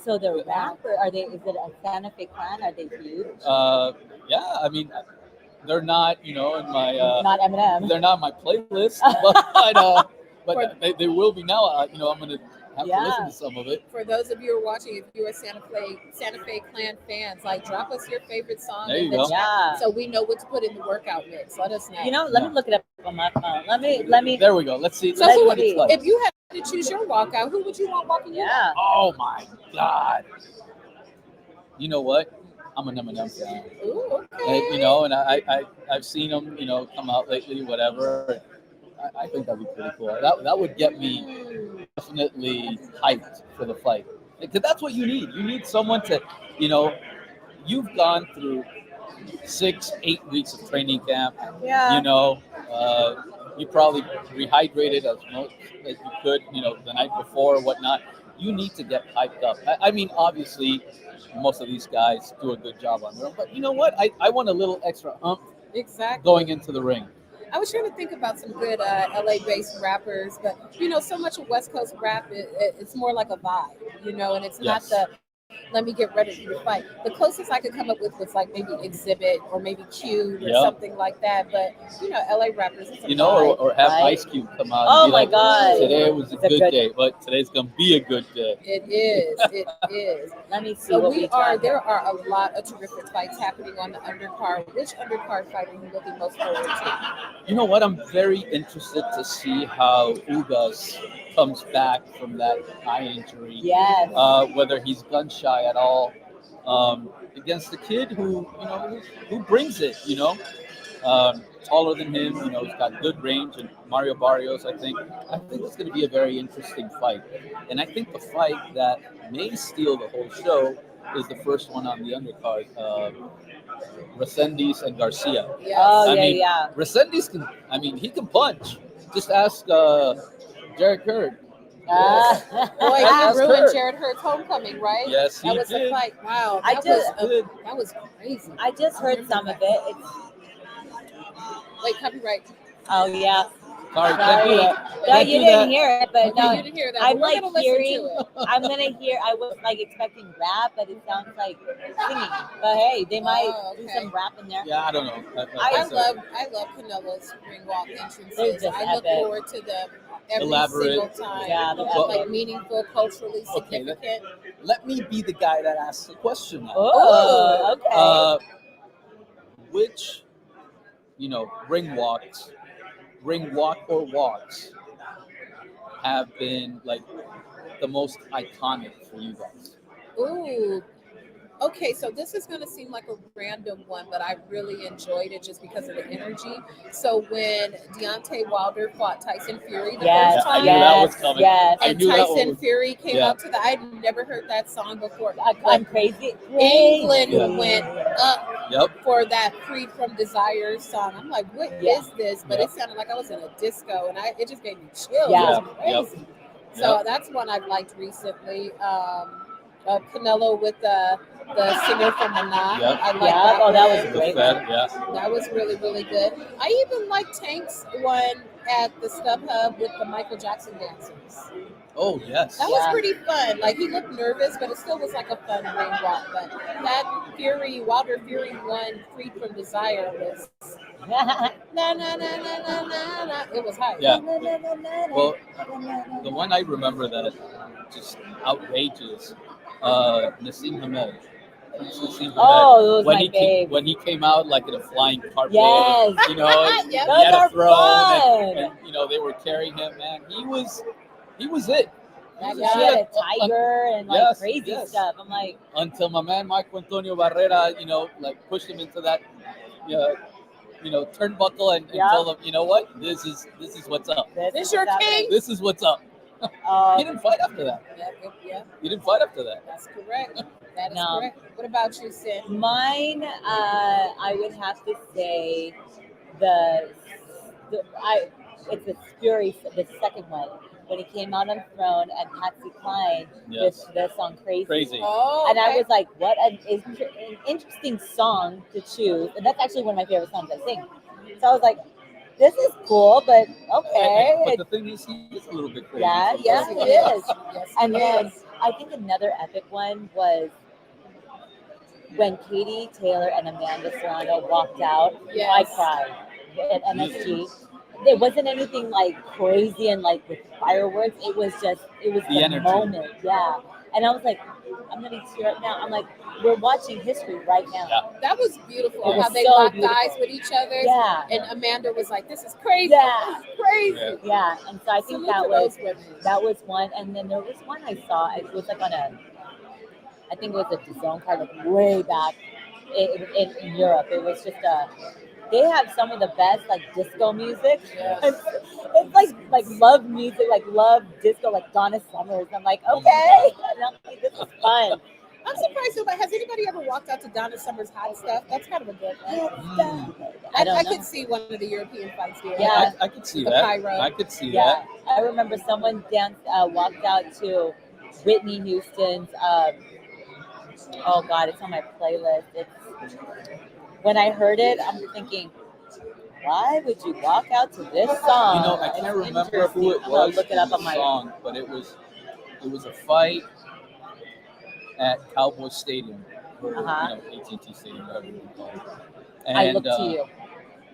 B: so the rapper, is it a Santa Fe Clan? Are they huge?
K: Yeah, I mean, they're not, you know, in my
B: not Eminem.
K: They're not in my playlist, but but they will be now. You know, I'm gonna have to listen to some of it.
A: For those of you who are watching, if you are Santa Fe Clan fans, like drop us your favorite song
K: there
A: in
K: you
A: the
K: go.
A: chat so we know what to put in the workout mix. Let us know.
B: You know, let me look it up on my phone. Let me.
K: There we go. Let's see.
A: So
K: Let's see what it's like.
A: If you had to choose your walkout, who would you want walking you out?
K: Oh my God. You know what? I'm an Eminem fan.
A: Ooh, okay.
K: And, you know, and I've seen him, you know, come out lately, whatever. I think that'd be pretty cool. That would get me definitely hyped for the fight because that's what you need. You need someone to, you know, you've gone through 6, 8 weeks of training camp.
A: Yeah.
K: You know, you probably rehydrated as much as you could, you know, the night before or whatnot. You need to get hyped up. I mean, obviously, most of these guys do a good job on their own, but you know what? I want a little extra hump
A: Exactly.
K: going into the ring.
A: I was trying to think about some good LA-based rappers, but you know, so much of West Coast rap, it's more like a vibe, you know, and it's not
K: Yes.
A: the let me get ready to fight. The closest I could come up with was like maybe Exhibit or maybe Cube or
K: Yep.
A: something like that. But you know, LA rappers, it's a
K: You know,
A: vibe.
K: or have
B: Right.
K: Ice Cube come out
B: Oh
K: and be
B: my
K: like,
B: God.
K: today was a
B: It's a
K: good
B: good-
K: day, but today's gonna be a good day.
A: It is. It is.
B: Let me see
A: So
B: what we got.
A: there are a lot of terrific fights happening on the undercard. Which undercard fight are you looking most forward to?
K: You know what? I'm very interested to see how Ugas comes back from that eye injury.
B: Yes.
K: Whether he's gun shy at all against the kid who you know who brings it. You know, taller than him. You know, he's got good range. And Mario Barrios, I think it's going to be a very interesting fight. And I think the fight that may steal the whole show is the first one on the undercard. Resendiz and Garcia.
A: Yes.
B: Oh,
K: I
B: yeah,
K: mean,
B: yeah.
K: Resendiz can. I mean, he can punch. Just ask Derek Hurd.
A: Boy,
K: That's
A: he ruined
K: Kurt.
A: Jared Hurd's homecoming, right?
K: Yes, he
A: that was
K: did.
A: a fight. Wow,
B: I
A: that
B: just-
A: that was crazy.
B: I just heard some of it. It's,
A: Wait, copyright.
B: oh yeah.
K: Sorry, can't do
B: Sorry.
K: that.
B: No,
K: Can't
B: you
K: do
B: didn't
K: that.
B: hear it, but
A: Okay,
B: no.
A: you didn't hear that.
B: I'm
A: but we're
B: like
A: gonna listen
B: hearing.
A: to it.
B: I'm gonna hear. I was like expecting rap, but it sounds like singing. But hey, they might
A: Oh,
B: do
A: okay.
B: some rap in there.
K: Yeah, I don't know.
A: I love Canelo's ring walk
B: They're
A: entrances.
B: just
A: I look
B: epic.
A: forward to them every
K: Elaborate.
A: single time.
B: Yeah, they're
K: Well,
A: like meaningful, culturally
K: Okay,
A: significant.
K: Let me be the guy that asks the question now.
B: Oh, okay.
K: Which, you know, ring walk or walks have been like the most iconic for you guys?
A: Ooh. Okay, so this is going to seem like a random one, but I really enjoyed it just because of the energy. So when Deontay Wilder fought Tyson Fury the
B: Yes,
A: first
K: I
A: time,
K: knew that was
B: yes,
K: coming.
B: yes.
K: I
A: and
K: knew that one
A: Tyson
K: was.
A: Fury came
K: Yeah.
A: out to the, I'd never heard that song before.
B: I'm crazy.
A: England
K: Yeah.
A: went up
K: Yep.
A: for that "Freed from Desire" song. I'm like, what is
B: Yeah.
A: this? But
K: Yeah.
A: it sounded like I was in a disco, and it just gave me chills.
B: Yeah.
A: It was crazy. So that's one I've liked recently. Canelo with the singer from Maná.
K: Yep.
A: I like
B: Yeah.
A: that.
B: Oh, that was
A: one.
B: a great
K: The Fed,
B: one.
K: yeah.
A: That was really, really good. I even like Tank's one at the StubHub with the Michael Jackson dancers.
K: Oh yes.
A: That was pretty fun. Like he looked nervous, but it still was like a fun ring walk. But that Wilder Fury one, "Freed from Desire" was na na na na na na na. It was hype.
K: Yeah. Well, the one I remember that just outrageous, Nassim Hamed. Nassim Hamed.
B: Oh, it was
K: when
B: my
K: he came,
B: fave.
K: when he came out like in a flying carpet,
B: Yes.
K: you know,
A: Yep.
K: he had
B: Those
K: a
B: are
K: throne,
B: fun.
K: and you know they were carrying him. Man, he was it.
B: That
K: He
B: guy
K: was
B: had
K: it.
B: a tiger and like
K: Yes,
B: crazy
K: yes.
B: stuff. I'm like,
K: Until my man Marco Antonio Barrera, you know, like pushed him into that, you know, turnbuckle and
B: Yeah.
K: told him, you know what, this is what's up.
A: This your king?
K: This is what's up. He didn't fight after that.
A: Yeah,
K: He didn't fight after that.
A: that's correct. That is
B: No.
A: correct. What about you, Sid?
B: Mine, I would have to say it's the Fury, the second one, when he came out on throne and Patsy Cline
K: Yes.
B: with the song Crazy.
A: Oh,
B: And I
A: okay.
B: was like, what an interesting song to choose. And that's actually one of my favorite songs I sing. So I was like, this is cool, but okay.
K: But the thing is, he is a little bit crazy.
B: Yeah,
K: sometimes.
B: yes, it is.
A: Yes,
B: And
A: it
B: then
A: is.
B: I think another epic one was when Katie Taylor and Amanda Serrano walked out.
A: Yes.
B: I cried at MSG. There wasn't anything like crazy and like with fireworks. It was the
K: energy.
B: moment. Yeah. And I was like, I'm gonna tear up now. I'm like, we're watching history right now.
K: Yeah.
A: That was beautiful.
B: It was
A: How they
B: so
A: locked
B: beautiful.
A: eyes with each other.
B: Yeah.
A: And Amanda was like, "This is crazy.
B: Yeah.
A: This is crazy."
K: Yeah.
B: Yeah. And so I think
A: Salute to those women.
B: that was one. And then there was one I saw. It was like I think it was a DAZN card, like way back in Europe. It was just they have some of the best like disco music.
A: Yes.
B: It's like love music, like love disco, like Donna Summers. I'm like,
K: Oh my
B: okay, and I'm like, this is fun.
A: I'm surprised nobody has anybody ever walked out to Donna Summer's Hot Stuff? That's kind of a good one.
B: I don't
A: I
B: know.
A: could see one of the European fights there.
B: Yeah.
K: I could see
A: The
K: that.
A: pyro.
K: I could see
B: Yeah,
K: that.
B: I remember someone walked out to Whitney Houston's. Oh God, it's on my playlist. It's when I heard it, I'm thinking, why would you walk out to this song?
K: You know, I
B: It's
K: can't remember who
B: interesting.
K: it
B: I'm gonna
K: was
B: look it
K: in
B: up
K: the
B: on my.
K: song, but it was a fight at Cowboy Stadium, or
B: Uh-huh.
K: AT&T Stadium, whatever you want to call it.
B: I
K: And
B: look to you.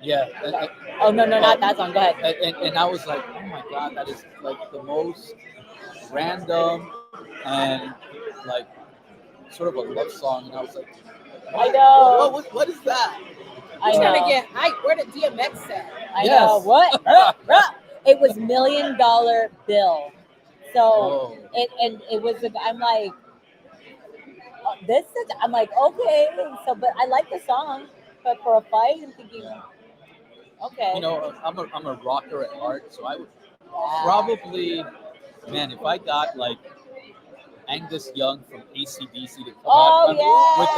K: yeah,
B: Oh no, not that song. Go ahead.
K: and I was like, oh my god, that is like the most random and like sort of a love song, and I was like,
B: I know.
K: what is that?
B: I
A: I'm trying to
B: know.
A: get Ike. Where did DMX at?
B: I
K: Yes.
B: know. What? It was $1 Million Bill. So
K: Oh.
B: it was. I'm like, this is. I'm like, okay. So, but I like the song, but for a fight, I'm thinking,
K: Yeah.
B: okay.
K: You know, I'm a rocker at heart, so I would
B: Yeah.
K: probably, man, if I got like Angus Young from AC/DC to come
B: Oh,
K: out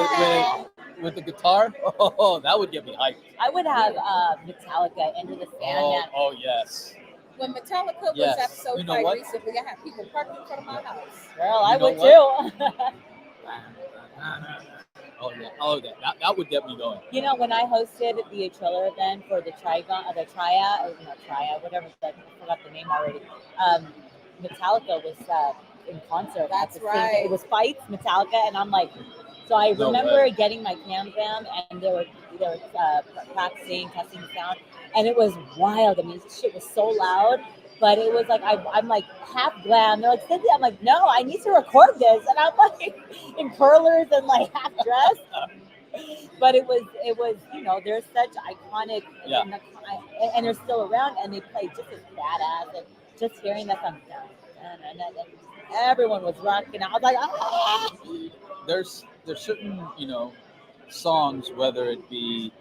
B: yeah.
K: with the guitar, oh, that would get me hyped.
B: I would have Metallica, Enter the Sandman.
K: Oh yes.
A: When Metallica was
K: Yes.
A: at So
K: You know
A: Fight
K: what?
A: recently, I had people parked in front of my house.
B: Girl, I
K: You know
B: would
K: what?
B: too.
K: Oh yeah, that would get me going.
B: You know, when I hosted the Triller event for the Triad, whatever, I forgot the name already. Metallica was in concert.
A: That's
B: at the same day.
A: right.
B: It was Fights, Metallica, and I'm like, so I
K: No
B: remember
K: way.
B: getting my Cam Bam, and they were practicing, testing the sound, and it was wild. I mean, shit was so loud. But it was like I'm like half glam. They're like, Cynthia, I'm like, no, I need to record this, and I'm like in curlers and like half dressed. But it was they're such iconic,
K: Yeah.
B: and they're still around, and they play just as badass. And just hearing that song, everyone was rocking. I was like, ah!
K: There's certain songs, whether it be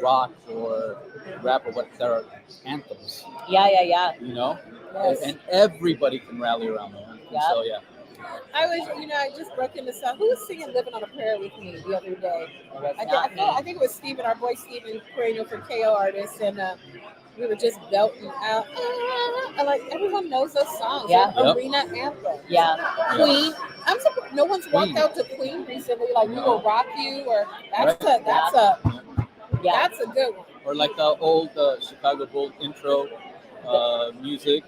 K: rock or rap or what, there are anthems.
B: Yeah.
A: Yes.
K: And everybody can rally around them.
B: Yep.
K: So yeah.
A: I just broke into song. Who was singing "Living on a Prayer" with me the other day?
B: It was
A: I
B: not me.
A: think it was Steven, our boy Steven Perennial for KO artist, and we were just belting out. And like everyone knows those songs.
B: Yeah.
A: They're
K: Yep.
A: arena anthems.
B: Yeah.
A: Queen. I'm surprised no one's walked
K: Queen.
A: out to Queen recently. Like, "We
K: No.
A: Will Rock You," or
B: Yeah.
A: that's a good one.
K: Or like the old Chicago Bulls intro music.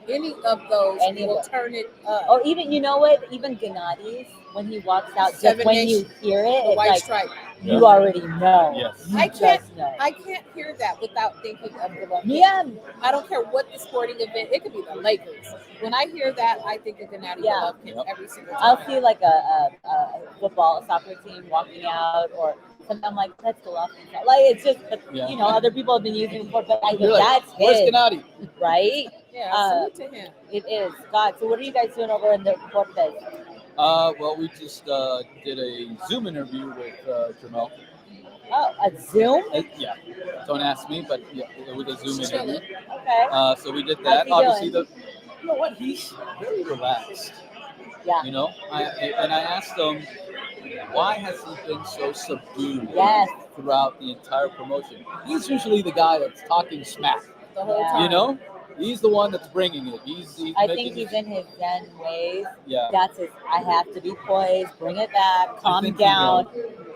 A: Any of those
B: Any of
A: will
B: them.
A: turn it up.
B: Or even, you know what? Even Gennadi's, when he walks out, just
A: Seven
B: when
A: Nation,
B: you hear it,
A: The
B: it's
A: White
B: like
A: Stripe.
B: you already know.
K: Yes.
B: You
A: I
B: just
A: can't-
B: know.
A: I can't hear that without thinking of the love.
B: Yeah.
A: I don't care what the sporting event. It could be the Lakers. When I hear that, I think of Gennady
B: Yeah.
A: Golovkin
K: Yep.
A: every single time.
B: I'll see like a football, a soccer team walking out, or something. I'm like, that's Golovkin. Like it's just,
K: Yeah.
B: other people have been using it before, but
K: You're like,
B: that's
K: where's
B: his,
K: Gennady?
B: right?
A: Yeah, salute to him.
B: It is. God. So what are you guys doing over in the Cortez?
K: Well, we just did a Zoom interview with Jamel.
B: Oh, a Zoom?
K: Yeah. Don't ask me, but yeah, it was a Zoom interview.
B: Okay.
K: So we did
B: How's
K: that.
B: he
K: Obviously,
B: doing?
K: you know what? He's very relaxed.
B: Yeah.
K: And I asked him, why has he been so subdued
B: Yes.
K: throughout the entire promotion? He's usually the guy that's talking smack.
A: The whole
B: Yeah.
A: time.
K: He's the one that's bringing it. He's
B: I
K: making
B: think he's in his Zen ways.
K: Yeah.
B: That's his. I have to be poised. Bring it back. Calm
K: think,
B: down.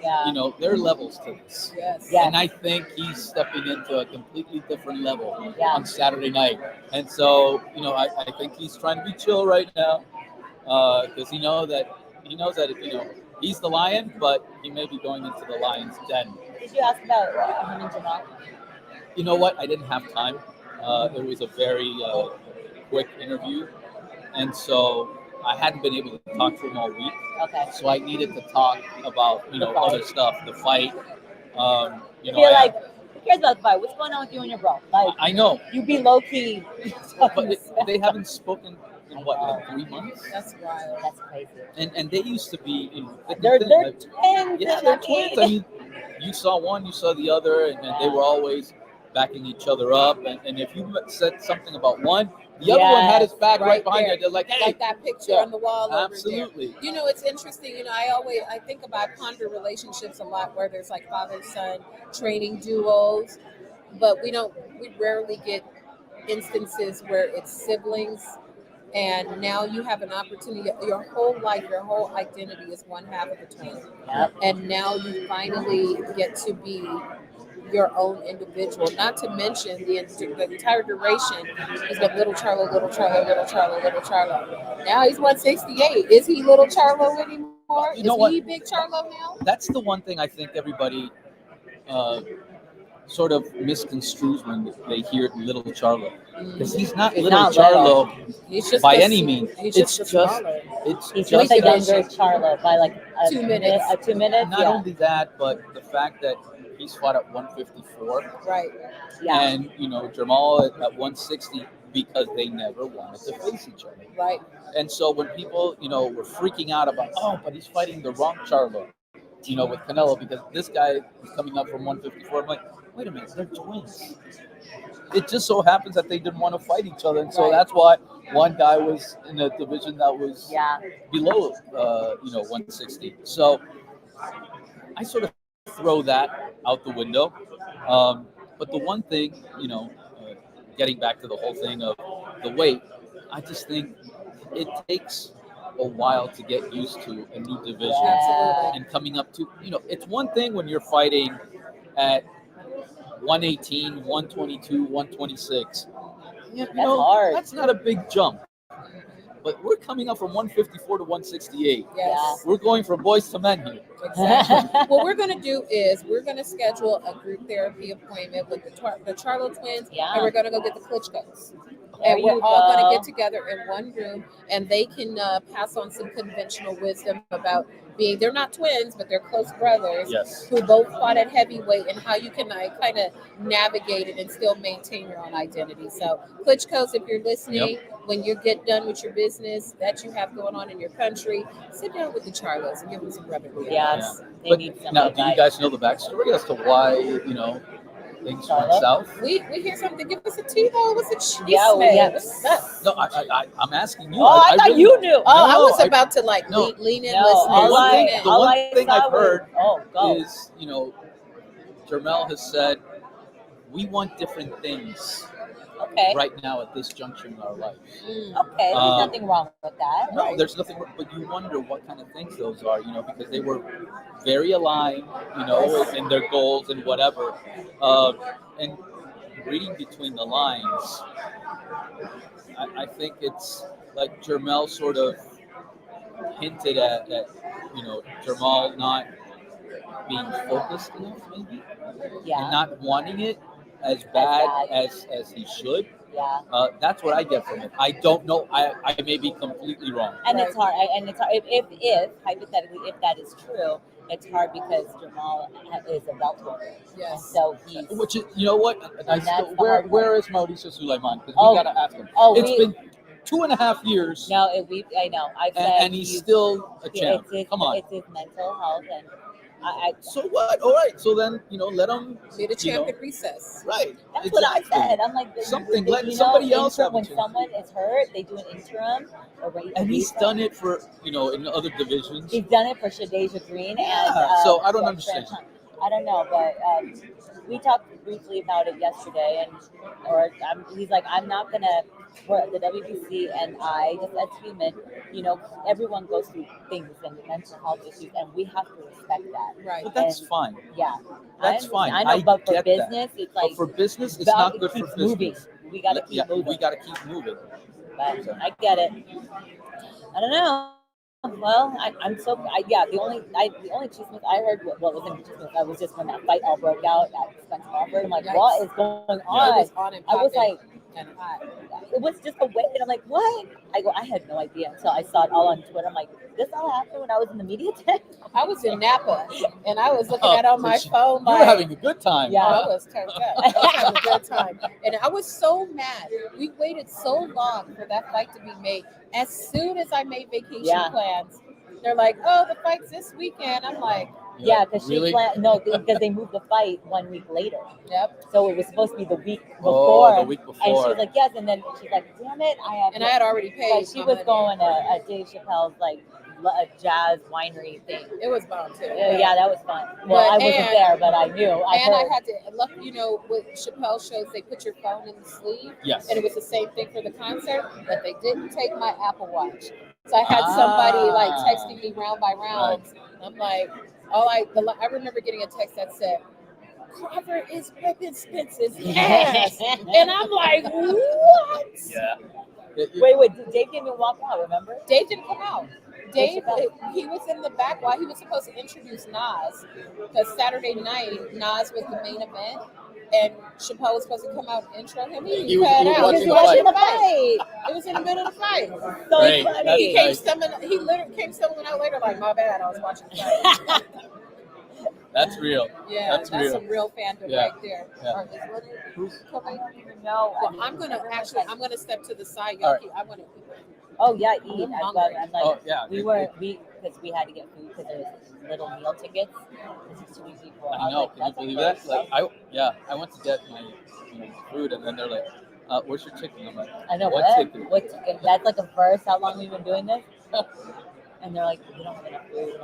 B: Yeah.
K: there are levels to this.
A: Yes.
B: Yes.
K: And I think he's stepping into a completely different level
B: Yeah.
K: on Saturday night. And so, I think he's trying to be chill right now because he knows that he's the lion, but he may be going into the lion's den.
B: Did you ask about him and Jamal?
K: You know what? I didn't have time. It was a very quick interview, and so I hadn't been able to talk to him all week.
B: Okay.
K: So I needed to talk about other stuff, the fight.
B: You'd be like, who cares about the fight? What's going on with you and your bro? Like,
K: I know,
B: you be low key.
K: but they haven't spoken in what, like 3 months?
A: That's wild.
B: That's crazy.
K: And they used to be, thick and
B: They're
K: thin, like-
B: twins.
K: yeah, they're twins. I mean, you saw one, you saw the other, and they were always backing each other up. And if you said something about one, the other one had his back right behind
A: there.
K: you. They're like, hey,
A: like that picture on the wall over
K: absolutely.
A: there. You know, it's interesting. You know, I think about ponder relationships a lot, where there's like father-son training duos, but we rarely get instances where it's siblings. And now you have an opportunity. Your whole life, your whole identity is one half of the twin.
B: Yep.
A: And now you finally get to be your own individual. Not to mention the entire duration is the little Charlo, little Charlo, little Charlo, little Charlo. Now he's 168. Is he little Charlo anymore?
K: You know
A: is
K: what?
A: he big Charlo now?
K: That's the one thing I think everybody sort of misconstrues when they hear little Charlo, because he's not
B: He's
K: little
B: not
K: Charlo
A: He's just
K: by
A: a-
K: any means.
A: He's
K: It's
A: just
K: just
A: smaller.
B: He's
K: just
B: just a
A: Lincoln
B: younger Charlo by like
A: 2 minutes.
B: 2 minutes.
K: not only that, but the fact that he's fought at 154,
A: Right.
B: Yeah.
K: and Jamal at 160, because they never wanted to face each other.
A: Right.
K: And so when people were freaking out about, oh, but he's fighting the wrong Charlo, with Canelo, because this guy is coming up from 154. I'm like, wait a minute, they're twins. It just so happens that they didn't want to fight each other, and so that's why one guy was in a division that was below 160. So I sort of throw that out the window. But the one thing, getting back to the whole thing of the weight, I just think it takes a while to get used to a new division.
A: Absolutely.
K: And coming up to, it's one thing when you're fighting at 118, 122, 126. That's
B: hard.
K: That's not a big jump. But we're coming up from 154 to 168.
A: Yes.
K: We're going from boys to men here.
A: Exactly. What we're going to do is we're going to schedule a group therapy appointment with the Charlo twins, and we're going to go get the Klitschko's. And we're all going to get together in one room, and they can pass on some conventional wisdom about they're not twins, but they're close brothers who both fought at heavyweight, and how you can kind of navigate it and still maintain your own identity. So Klitschko's, if you're listening, when you get done with your business that you have going on in your country, sit down with the Charlos and give them some rubbing.
B: Yes. They
K: But
B: need some
K: now, do
B: advice.
K: you guys know the backstory as to why, things went south?
A: We hear something. Give us a tea though. What's a cheese?
B: Yeah,
A: What's up?
K: No, I'm asking you.
B: Oh, I thought
K: really-
B: you knew.
A: Oh, I
K: No,
A: was about to lean in,
B: No,
A: listen.
K: The one thing I've heard
B: go.
K: is, Jermel has said, we want different things right now at this juncture in our life.
B: Okay, there's nothing wrong with that.
K: No, there's nothing wrong, but you wonder what kind of things those are, because they were very aligned, in their goals and whatever. And reading between the lines, I think it's like Jermel sort of hinted at Jamal not being focused enough, maybe, and not wanting it as bad as he should.
B: Yeah.
K: That's what I get from it. I don't know. I may be completely wrong.
B: And it's hard. And it's hard. If hypothetically, if that is true, it's hard because Jamal is a belt holder.
A: Yes.
B: So he's.
K: Which is, you know what? Where is Mauricio Sulaiman? Because we gotta ask him. It's been 2.5 years.
B: No, I know. I've said,
K: and he's still a champ. Come on.
B: It's his mental health, and
K: so what? All right. So then, let him
A: be the champ at recess.
K: Right.
B: That's what I said. I'm like,
K: something. Let somebody else have
B: when
K: a chance.
B: someone is hurt, they do an interim.
K: And he's done it for in other divisions.
B: He's done it for Shadeja Green, and
K: so I don't understand.
B: I don't know, but we talked briefly about it yesterday, and he's like, I'm not gonna. We're the WBC, and I just as human, everyone goes through things and mental health issues, and we have to respect that.
A: Right.
K: But that's fine.
B: Yeah,
K: That's fine.
B: I know, but for
K: get
B: business,
K: that.
B: it's like
K: But for business, it's not good for business.
B: Moving. We gotta keep moving.
K: We gotta keep moving.
B: But I get it. I don't know. Well, I'm so the only chismes I heard wasn't chismes. I was just when that fight all broke out at Spencer Crawford. I'm like, what is going on?
A: It was on and
B: I was
A: popping
B: like,
A: and hot.
B: it was just a way, and I'm like, what? I had no idea until I saw it all on Twitter. I'm like, this all happened when I was in the media tent.
A: I was in Napa, and I was looking at it on my phone.
K: You were having a good time.
A: Yeah, I was turned up. I was having a good time, and I was so mad. We waited so long for that fight to be made. As soon as I made vacation plans, they're like, "Oh, the fight's this weekend." I'm like,
B: Yeah, because
K: really?
B: because they moved the fight 1 week later.
A: Yep.
B: So it was supposed to be the week
K: Oh,
B: before.
K: the week
B: And she
K: before.
B: was like, yes. And then she's like, damn it, I have.
A: And I had already paid.
B: But she
A: my
B: was
A: money.
B: going to Dave Chappelle's like a jazz winery thing.
A: It was bomb too.
B: Yeah, that was fun. Well, I wasn't there, but I knew. I
A: had to look. With Chappelle shows, they put your phone in the sleeve.
K: Yes.
A: And it was the same thing for the concert, but they didn't take my Apple Watch. So I had somebody like texting me round by round. Right. I'm like, I remember getting a text that said, Crawford is whipping Spence's ass. And I'm like, what?
K: Yeah.
B: Wait, Dave didn't even walk out, remember?
A: Dave didn't come out. Dave, he was in the back while he was supposed to introduce Nas. Because Saturday night, Nas was the main event. And Chappelle was supposed to come out and intro him. He was watching the fight. It was in the middle of the fight.
B: So funny.
A: He literally came stumbling out later like, my bad, I was watching the fight.
K: That's real.
A: Yeah, that's real. Some real fandom right there.
K: Yeah.
B: I don't even know.
A: Well, I'm gonna step to the side, y'all. Right. I want to eat.
B: Oh yeah, eat. I'm like, because we had to get food because there was little meal tickets. This is too many people.
K: I know. Can you believe that? Like I went to get my food and then they're like, "Where's your chicken?" I'm like,
B: I know
K: what chicken?
B: What chicken? That's like a first. How long we've been doing this? And they're like, "We don't have enough food."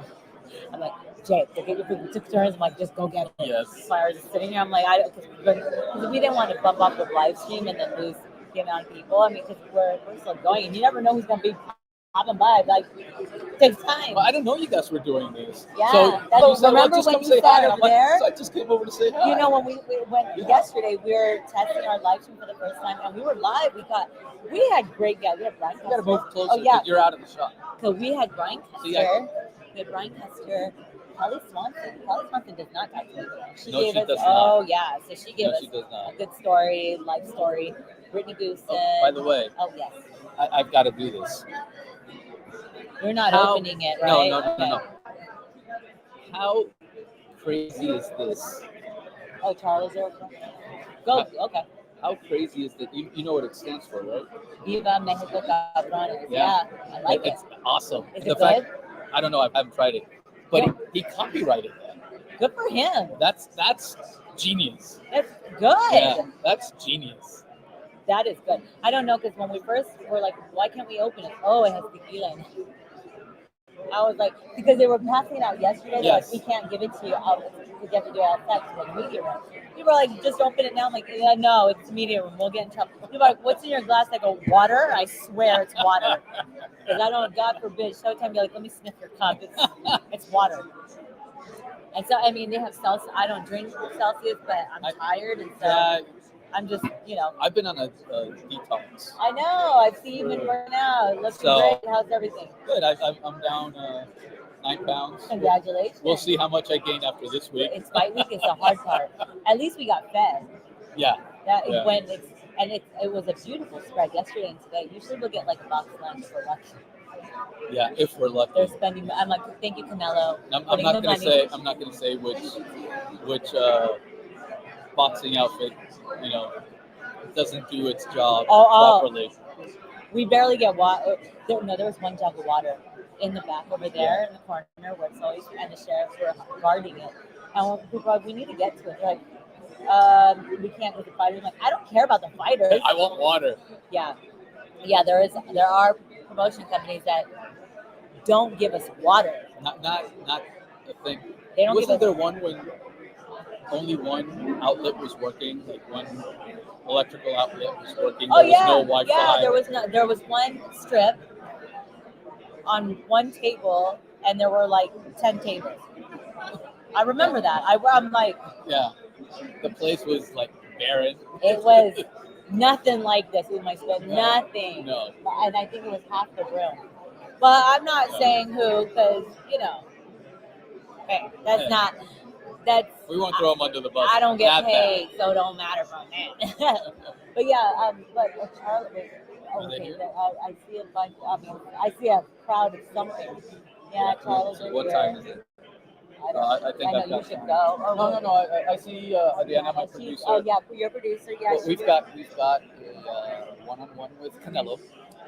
B: I'm like, Jay, go get your food. We took turns. I'm like, just go get it.
K: Yes.
B: So I was just sitting here. I'm like, because we didn't want to bump up the live stream and then lose the amount of people. I mean, because we're still going, and you never know who's gonna be popping by. Like, it takes time.
K: Well, I didn't know you guys were doing this.
B: Yeah.
K: So
B: remember when you sat over there?
K: So I just came over to say hi.
B: You know, when we went yesterday, we were testing our live stream for the first time, and we were live. We had great guys. We had Brian.
K: You gotta move closer.
B: Oh yeah.
K: You're out of the shot.
B: So we had Brian Custer. We had Brian Custer. Kelly Swanson does not talk to me. She gave us. Oh yeah, so she gave us a good story, life story. Brittany Goosen.
K: Oh, by the way.
B: Oh yes.
K: I've got to do this.
B: You're not opening it, right?
K: No. How crazy is this?
B: Oh, Charlo's there. Go. Okay.
K: How crazy is that? You know what it stands for, right?
B: Viva Mexico Cabrones. Yeah, I like it.
K: It's awesome.
B: Is it good?
K: I don't know. I haven't tried it, but he copyrighted that.
B: Good for him.
K: That's genius.
B: That's good.
K: Yeah, that's genius.
B: That is good. I don't know, because when we first were like, why can't we open it? Oh, it has tequila in it. I was like, because they were passing it out yesterday. Yes. Like, we can't give it to you. We have to do it outside to the media room. People are like, just open it now. I'm like, yeah, no, it's media room. We'll get in trouble. People are like, what's in your glass? I go, water. I swear it's water. Because I don't, God forbid, Showtime be like, let me sniff your cup. It's water. And so, I mean, they have Celsius. I don't drink Celsius, but I'm tired. And so I'm just,
K: I've been on a detox.
B: I know. I've seen you been working out. It looks great. How's everything?
K: Good. I'm down 9 pounds.
B: Congratulations.
K: We'll see how much I gain after this week.
B: It's fight week. It's the hard part. At least we got fed.
K: Yeah.
B: It was a beautiful spread yesterday and today. Usually we'll get like box lunch for lunch.
K: Yeah, if we're lucky.
B: They're spending. I'm like, thank you, Canelo.
K: I'm not gonna say which boxing outfit doesn't do its job properly.
B: We barely get water. There was one jug of water in the back over there in the corner where it's always, and the sheriffs were guarding it. And people are like, we need to get to it. They're like, we can't with the fighters. I'm like, I don't care about the fighters.
K: I want water.
B: Yeah. There are promotion companies that don't give us water.
K: Not the thing.
B: They don't.
K: Wasn't there one when only one outlet was working, like one electrical outlet was working? There was no Wi-Fi.
B: Yeah, there was one strip on one table, and there were like 10 tables. I remember that. I'm like,
K: yeah, the place was like barren.
B: It was nothing like this with my spin. Nothing.
K: No.
B: And I think it was half the room. But I'm not saying who, because hey, that's.
K: We won't throw them under the bus.
B: I don't get paid, so it don't matter from that. But yeah, but Charlo was okay. I see a bunch. I see a crowd of something. Yeah, Charlo's over
K: What time is it?
B: I know you should go.
K: No. I see Adriana, my producer.
B: Oh yeah, your producer. Yeah.
K: Well, we've got a one-on-one with Canelo.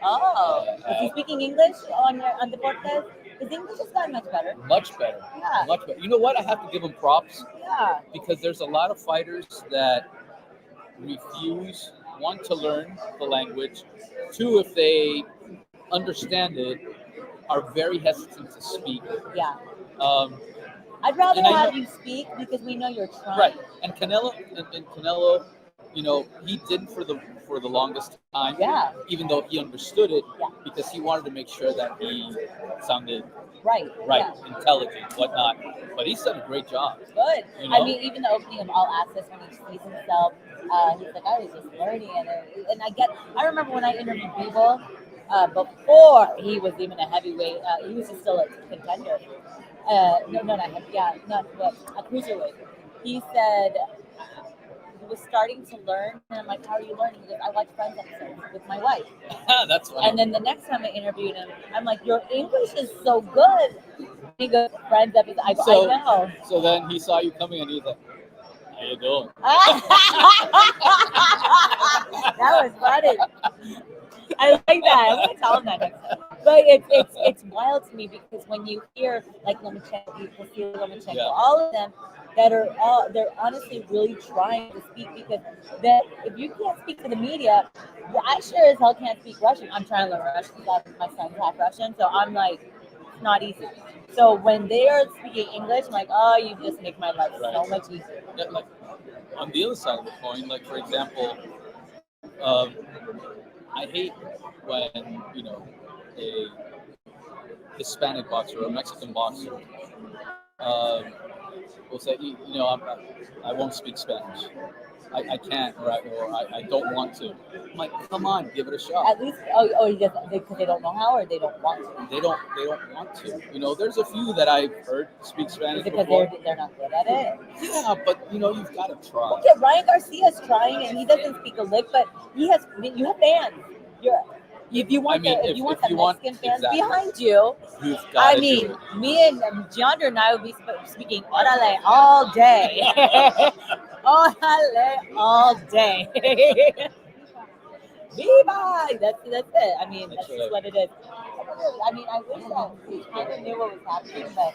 B: Oh, is he speaking English on the podcast? His English has gotten much better.
K: Much better.
B: Yeah.
K: Much better. You know what? I have to give him props
B: Yeah.
K: because there's a lot of fighters that refuse, one, to learn the language, two, if they understand it, are very hesitant to speak.
B: Yeah.
K: Um,
B: I'd rather
K: and I
B: have
K: know-
B: you speak because we know you're trying.
K: right. And Canelo, you know, he did for the longest time.
B: Yeah.
K: Even though he understood it,
B: Yeah.
K: because he wanted to make sure that he sounded
B: Right.
K: right,
B: Yeah.
K: intelligent, whatnot. But he's done a great job.
B: Good.
K: You know?
B: I mean, even the opening of All Access when he sees himself, he's like, I was just learning, and I remember when I interviewed Bwbsp, before he was even a heavyweight, he was just still a contender. No, not heavy, yeah, not but a cruiserweight. He said he was starting to learn, and I'm like, how are you learning? He goes, I watch Friends episodes with my wife.
K: That's funny.
B: And then the next time I interviewed him, I'm like, your English is so good. He goes, Friends episode. I go, I know.
K: So then he saw you coming, and he's like, "How you doing?"
B: That was funny. I like that. I'm gonna tell him that next time. But it's wild to me because when you hear like Lomachenko,
K: Yeah.
B: all of them they're honestly really trying to speak because if you can't speak to the media, well, I sure as hell can't speak Russian. I'm trying to learn Russian because my son's half Russian, so I'm like, it's not easy. So when they are speaking English, I'm like, oh, you just make my life so much easier.
K: Yeah, like on the other side of the coin, like for example, I hate when a Hispanic boxer or a Mexican boxer will say, I won't speak Spanish. I can't, or I don't want to. I'm like, come on, give it a shot.
B: At least, because they don't know how, or they don't want to.
K: They don't want to. There's a few that I've heard speak Spanish
B: Is it because
K: before.
B: they're not good at it?
K: Yeah, but you've got to try.
B: Okay, Ryan Garcia's trying, and he doesn't speak a lick, but you have fans. If you want Mexican fans behind you,
K: you've got to do it.
B: Me and Jeandra and I would be speaking orale all day. Orale all day. Viva! That's it. I mean, that's just what it is. I mean, I wish that we kind of knew what was happening, but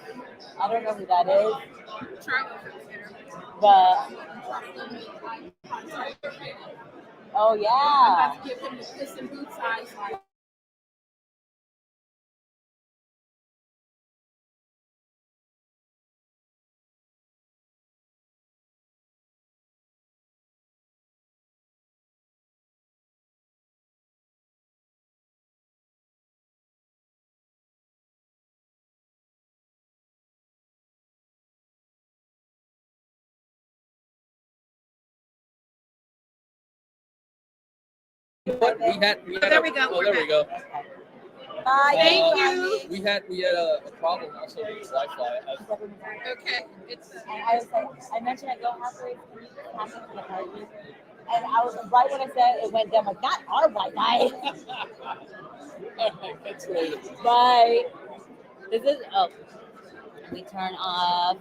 B: I don't know who that is. But oh yeah.
A: Give him the Puss in Boots eyes.
K: But we had
A: There we go.
K: Oh, there we go.
B: Bye.
A: Thank you.
K: We had a problem also with Wi-Fi.
A: Okay,
B: I mentioned I go halfway to the party, and I was right when I said it went down. Like, not our Wi-Fi.
K: That's right.
B: Bye. This is we turn off.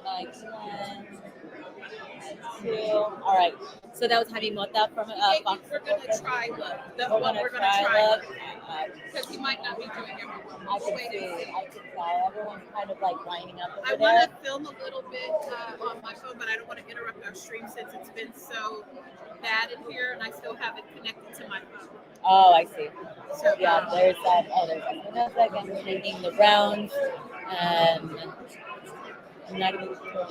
B: Like 1, 2. All right. So that was Javi Mota from Fox.
A: we're gonna try the
B: We're
A: one
B: gonna
A: we're gonna
B: try
A: try
B: look.
A: because he might not be doing everyone.
B: I can see. I can tell. Everyone's kind of like lining up
A: I
B: over
A: want
B: there.
A: to film a little bit on my phone, but I don't want to interrupt our stream since it's been so bad in here, and I still have it connected to my phone.
B: Oh, I see.
A: So
B: Yeah, there's that. Oh, there's that. In a second, we're taking the rounds, and I'm not even sure.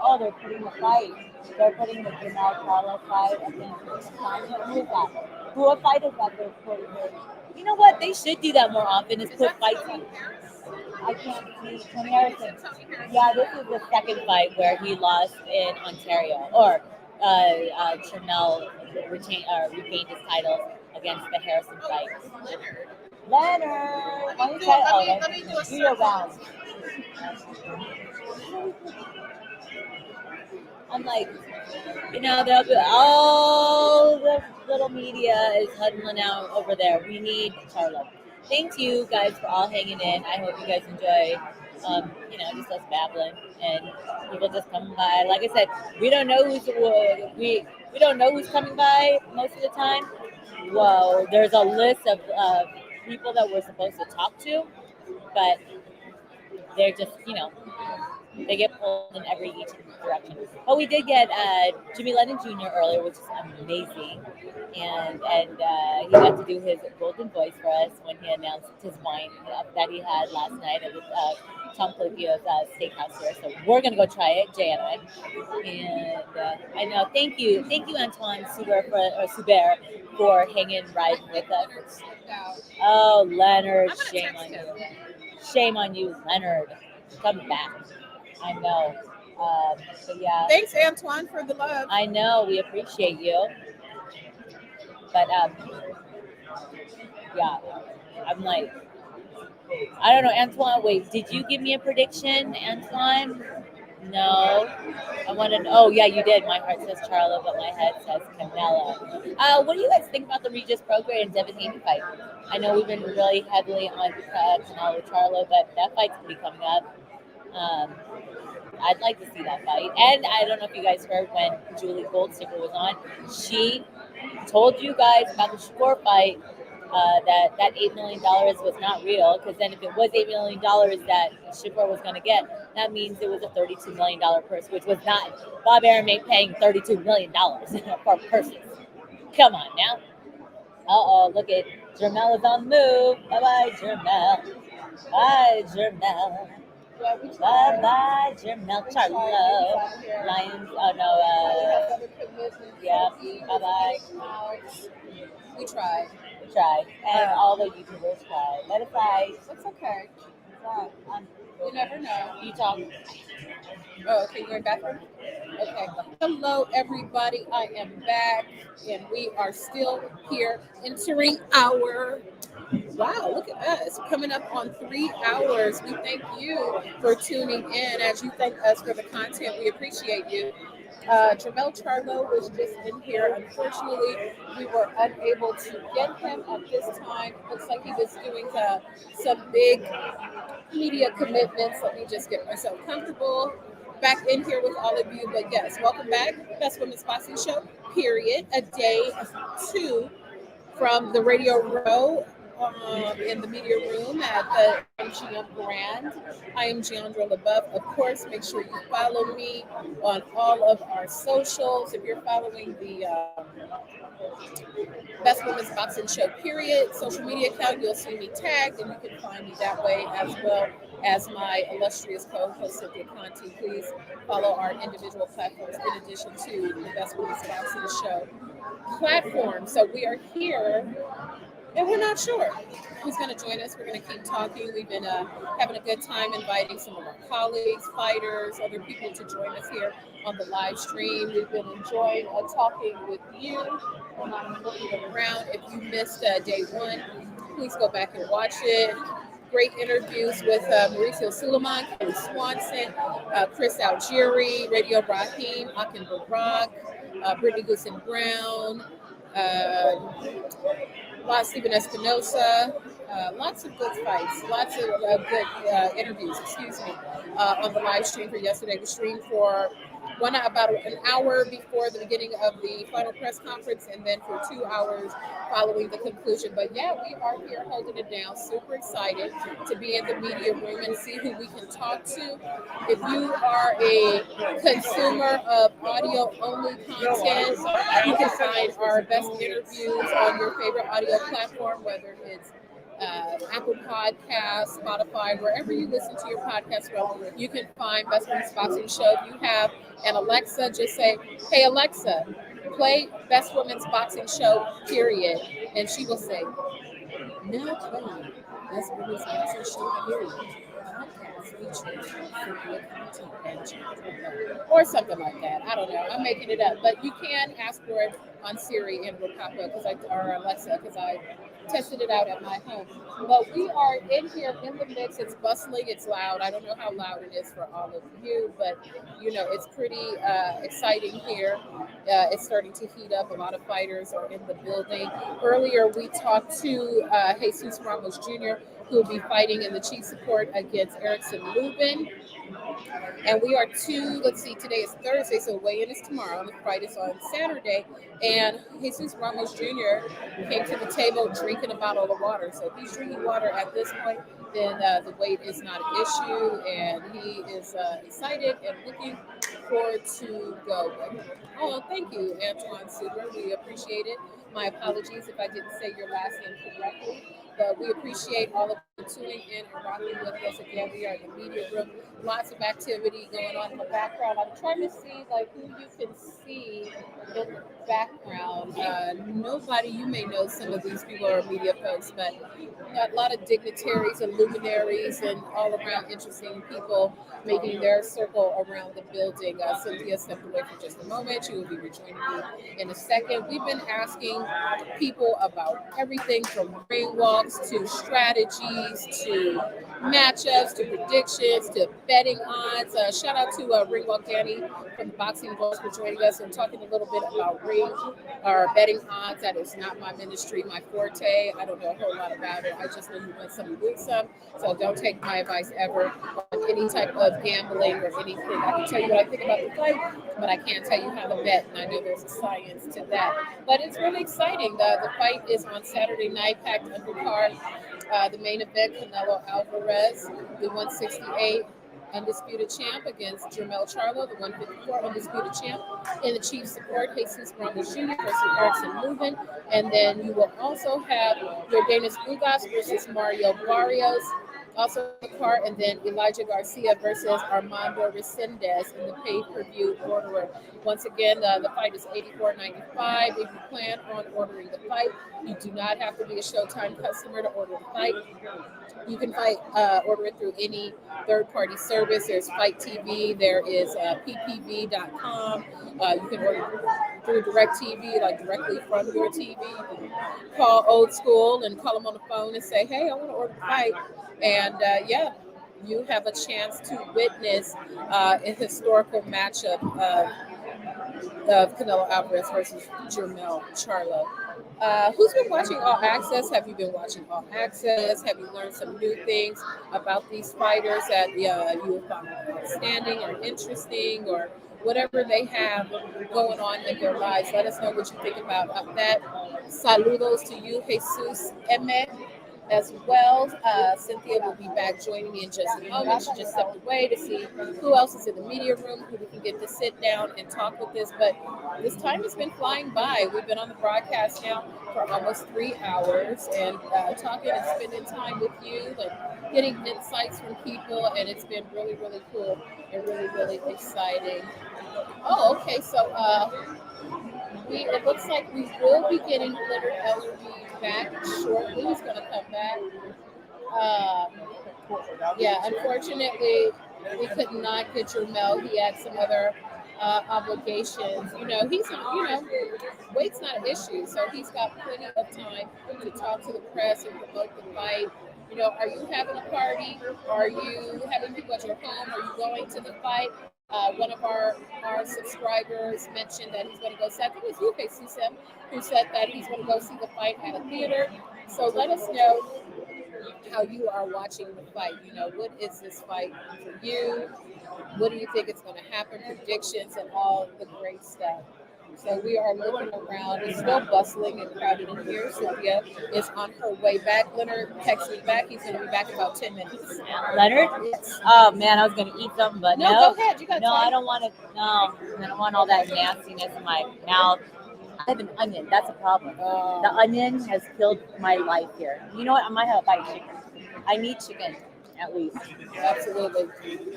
B: Oh, they're putting the fight. They're putting the Charlo fight against Cynthia. Who is that? Who fight is that they're putting here? You know what? They should do that more often. Is put fights. I can't see Tony Harrison. Yeah, this is the second fight where he lost in Ontario, or Chanel regained his title against the Harrison fight. Leonard, why don't you
A: let me do a
B: do your round. I'm like, all the little media is huddling out over there. We need Charlo. Thank you guys for all hanging in. I hope you guys enjoy, just us babbling and people just coming by. Like I said, we don't know we don't know who's coming by most of the time. Whoa, there's a list of people that we're supposed to talk to, but they're just, they get pulled in each direction. But we did get Jimmy Lennon Jr. earlier, which is amazing, and he got to do his golden voice for us when he announced his wine that he had last night at the Tom Colicchio's steakhouse here. So we're gonna go try it, Jay and I. And I know, thank you, Antoine Subert for hanging right with us. Oh, Leonard, shame on you, Leonard. Come back. I know. But yeah.
A: Thanks, Antoine, for the love.
B: I know, we appreciate you. But yeah, I'm like, I don't know, Antoine. Wait, did you give me a prediction, Antoine? No. I wanted. Oh yeah, you did. My heart says Charlo, but my head says Canelo. What do you guys think about the Regis Prograis and Devin Haney fight? I know we've been really heavily on Canelo Charlo, but that fight's gonna be coming up. I'd like to see that fight. And I don't know if you guys heard when Julie Goldsticker was on. She told you guys about the Shakur fight that $8 million was not real. Because then if it was $8 million that Shakur was going to get, that means it was a $32 million purse, which was not Bob Arum paying $32 million for purses. Come on now. Uh-oh, look at Jermel is on the move. Bye-bye, Jermel. Bye, Jermel. Bye-bye, Jermel Charlo. Lions, oh no, yeah, bye-bye.
A: We tried.
B: We tried. And all the YouTubers tried. Let it fly.
A: It's okay. You never know.
B: You talk.
A: Oh, okay, you're going bathroom? Okay. Hello, everybody. I am back, and we are still here entering our. Wow, look at us. Coming up on 3 hours. We thank you for tuning in. As you thank us for the content, we appreciate you. Jermel Charlo was just in here. Unfortunately, we were unable to get him at this time. Looks like he was doing some big media commitments. Let me just get myself comfortable back in here with all of you. But yes, welcome back. Best Women's Boxing Show, period. A day 2 from the Radio Row. In the media room at the MGM Grand. I am Jeandra LaBeouf. Of course, make sure you follow me on all of our socials. If you're following the Best Women's Boxing Show, period, social media account, you'll see me tagged, and you can find me that way, as well as my illustrious co-host, Cynthia Conti. Please follow our individual platforms in addition to the Best Women's Boxing Show platform. So we are here. And we're not sure who's going to join us. We're going to keep talking. We've been having a good time inviting some of our colleagues, fighters, other people to join us here on the live stream. We've been enjoying talking with you. I'm looking around. If you missed day 1, please go back and watch it. Great interviews with Mauricio Suleiman, Kelly Swanson, Chris Algieri, Radio Brahim, Akin Barak, Brittany Goosen Brown, Stephen Espinosa, lots of good fights, lots of good interviews, on the live stream for yesterday. We streamed for about an hour before the beginning of the final press conference, and then for 2 hours following the conclusion. But yeah, we are here holding it down. Super excited to be in the media room and see who we can talk to. If you are a consumer of audio-only content, you can find our best interviews on your favorite audio platform, whether it's Apple Podcasts, Spotify, wherever you listen to your podcast from, you can find Best Women's Boxing Show. If you have an Alexa, just say, "Hey Alexa, play Best Women's Boxing Show, period," and she will say, "Now playing Best Women's Boxing Show, period. Podcast featuring Cynthia and Jeandra," or something like that. I don't know. I'm making it up, but you can ask for it on Siri and Rakapa or Alexa, because I tested it out at my home. But we are in here in the mix. It's bustling. It's loud. I don't know how loud it is for all of you, but it's pretty exciting here. It's starting to heat up. A lot of fighters are in the building. Earlier, we talked to Jesus Ramos Jr. who will be fighting in the chief support against Erickson Lubin. And we are let's see, today is Thursday, so weigh-in is tomorrow, and the fight is on Saturday. And Jesus Ramos Jr. came to the table drinking a bottle of water. So if he's drinking water at this point, then the weight is not an issue, and he is excited and looking forward to go. Oh, thank you, Antoine Suber. We appreciate it. My apologies if I didn't say your last name correctly, but we appreciate all of you tuning in and rocking with us again. We are in the media room. Lots of activity going on in the background. I'm trying to see like who you can see in the background. Nobody, you may know some of these people are media folks, but a lot of dignitaries and luminaries and all around interesting people making their circle around the building. Cynthia stepped away for just a moment. She will be rejoining me in a second. We've been asking people about everything from ring walks to strategies to matchups to predictions to betting odds. Shout out to Ring Walk Danny from Boxing Balls for joining us and talking a little bit about ring or betting odds. That is not my ministry, my forte. I don't know a whole lot about it. I just know you win some, you lose some. So don't take my advice ever on any type of gambling or anything. I can tell you what I think about the fight, but I can't tell you how to bet. And I know there's a science to that. But it's really exciting. The fight is on Saturday night, packed undercard. The main event, Canelo Alvarez, the 168 undisputed champ against Charlo, the 154 undisputed champ. In the chief support, Jesus Ramos Jr. versus Erickson Lubin. And then you will also have your Bwbsp versus Mario Barrios. Also in the card, and then Elijah Garcia versus Armando Resendez in the pay-per-view order. Once again, the fight is $84.95. If you plan on ordering the fight, you do not have to be a Showtime customer to order the fight. You can order it through any third-party service. There's Fight TV. There is ppv.com. You can order through DirecTV, like directly from your TV. You can call Old School and call them on the phone and say, hey, I want to order the fight. And you have a chance to witness a historical matchup of Canelo Alvarez versus Jermell Charlo. Who's been watching All Access? Have you been watching All Access? Have you learned some new things about these fighters that you have found outstanding or interesting or whatever they have going on in their lives? Let us know what you think about that. Saludos to you, Jesus Eme. As well, Cynthia will be back joining me in just a moment. She just stepped away to see who else is in the media room, who we can get to sit down and talk with this. But this time has been flying by. We've been on the broadcast now for almost 3 hours and talking and spending time with you and getting insights from people. And it's been really, really cool and really, really exciting. Oh, okay. So it looks like we will be getting Leonard Ellerby back shortly. He's going to come back. Unfortunately, we could not get Jermell. He had some other obligations. Weight's not an issue, so he's got plenty of time to talk to the press and promote the fight. Are you having a party? Are you having people at your home? Are you going to the fight? One of our subscribers mentioned that he's going to go see, I think it was you, Jesus, who said that he's going to go see the fight at a theater. So let us know how you are watching the fight. What is this fight for you? What do you think is going to happen? Predictions and all the great stuff. So we are looking around. It's still bustling and crowded in here. Cynthia is on her way back. Leonard texted me back. He's going to be back in about 10 minutes.
B: Leonard?
A: Yes.
B: Oh man, I was going to eat something, but no.
A: Go ahead. You got time.
B: I don't want to. No, I don't want all that nastiness in my mouth. I have an onion. That's a problem. The onion has killed my life here. You know what? I might have to buy chicken. I need chicken. At least.
A: Absolutely.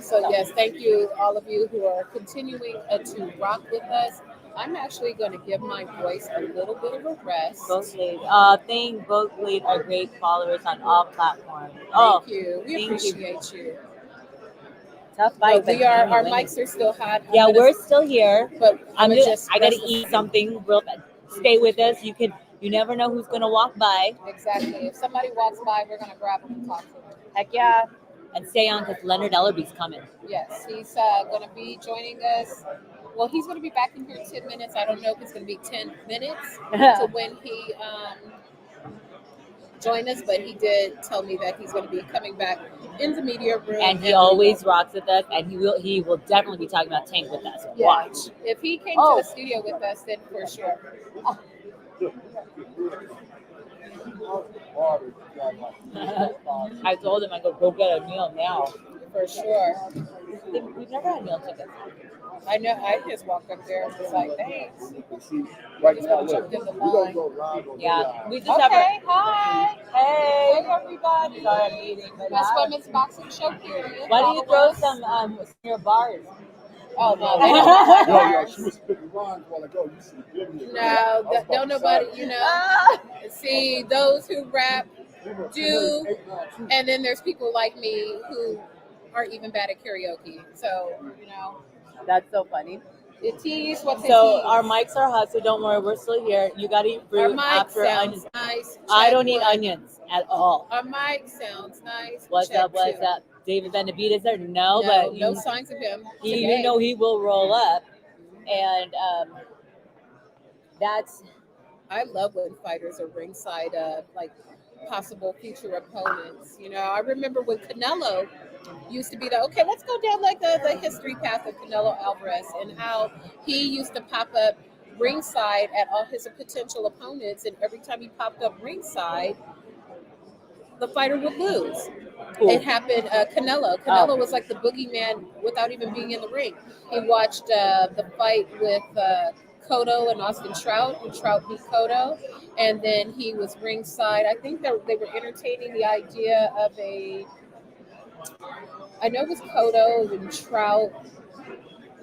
A: So yes, thank you all of you who are continuing to rock with us. I'm actually going to give my voice a little bit of a rest.
B: Bwbsp are great followers on all platforms.
A: Thank you. We appreciate you.
B: Tough fight.
A: But our mics are still hot.
B: Yeah, we're still here.
A: But
B: I got to eat something real bad. Stay with us. You never know who's going to walk by.
A: Exactly. If somebody walks by, we're going to grab them and talk to them.
B: Heck yeah. And stay on because Leonard Ellerby's coming.
A: Yes, he's going to be joining us. Well, he's going to be back in here in 10 minutes. I don't know if it's going to be 10 minutes to when he join us, but he did tell me that he's going to be coming back in the media room.
B: And he always rocks with us, and he will definitely be talking about Tank with us.
A: Yeah.
B: Watch.
A: If he came
B: Oh.
A: to the studio with us, then for sure.
B: I told him, I go get a meal now.
A: For sure.
B: We've never had meal tickets.
A: I know. I just walked up there and was like, thanks.
J: Right now,
A: Jumped
J: look,
A: in the
J: we're gonna
A: line.
J: go live on
B: Yeah, we just
A: Okay,
B: have a
A: hi.
B: hey.
A: Hey, everybody.
B: Sorry, I'm eating.
A: Miss Women's Boxing Show, period.
B: Why don't you
A: Follow
B: throw
A: us.
B: some senior bars?
A: Oh, no, they don't
J: Yo, she was spitting rhymes while ago. You should have been here.
A: No, don't nobody, you know. See, those who rap do, and then there's people like me who are even bad at karaoke. So, you know,
B: That's so funny.
A: the tease, what's
B: So our mics are hot, so don't worry, we're still here. You gotta eat
A: Our
B: fruit
A: mic
B: after
A: sounds
B: onions.
A: nice.
B: I don't
A: Check
B: eat
A: one.
B: onions at all.
A: Our mic sounds nice.
B: What's
A: Check
B: up? What's
A: two.
B: up? David Benavides there? No,
A: No,
B: but
A: no
B: you,
A: signs of him.
B: he,
A: today.
B: you know, he will roll up, and that's
A: I love when fighters are ringside of like possible future opponents. You know, I remember when Canelo used to be the okay, let's go down like the history path of Canelo Alvarez and how he used to pop up ringside at all his potential opponents, and every time he popped up ringside, the fighter would lose.
B: cool.
A: It happened. Canelo. Canelo was like the boogeyman without even being in the ring. He watched the fight with Cotto and Austin Trout, and Trout beat Cotto, and then he was ringside. I think that they were entertaining the idea of a. I know it was Cotto and Trout.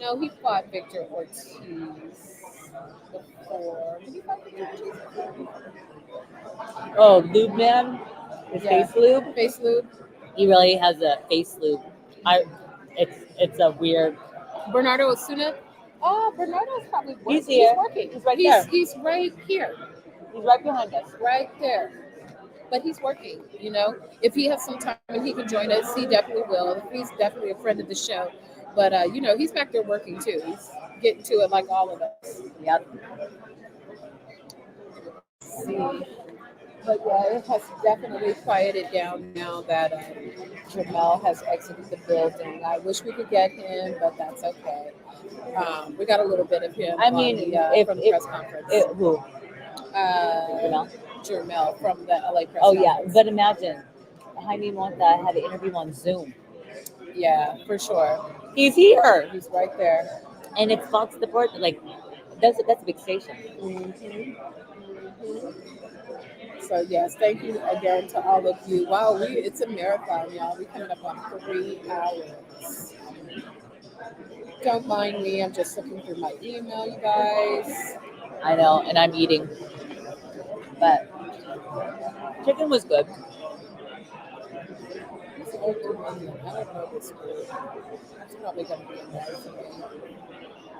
A: No, he fought Victor Ortiz before. Did he fight Victor Ortiz before?
B: Oh, lube man, his
A: Yeah.
B: face lube.
A: Face lube.
B: He really has a face lube. It's a weird.
A: Bernardo Osuna. Oh, Bernardo's probably working.
B: He's here.
A: He's working.
B: He's right there.
A: He's right here.
B: He's right behind us.
A: Right there. But he's working, you know. If he has some time and he can join us, he definitely will. He's definitely a friend of the show. But you know, he's back there working too. He's getting to it like all of us.
B: Yep.
A: See. But yeah, it has definitely quieted down now that Jamel has exited the building. I wish we could get him, but that's okay. We got a little bit of him.
B: I mean,
A: from the press conference.
B: Who?
A: Jamel. Jermel from the LA press
B: Oh yeah,
A: conference.
B: but imagine Jaime Monta had an interview on Zoom.
A: Yeah, for sure.
B: He's here,
A: He's right there.
B: and it's Fox Sports. Like that's a big station.
A: So yes, thank you again to all of you. Wow, it's a marathon, y'all. We coming up on 3 hours. Don't mind me. I'm just looking through my email, you guys.
B: I know, and I'm eating, but chicken was good.
A: It's old Dominion. I don't know this word. It's probably going to be a no for me.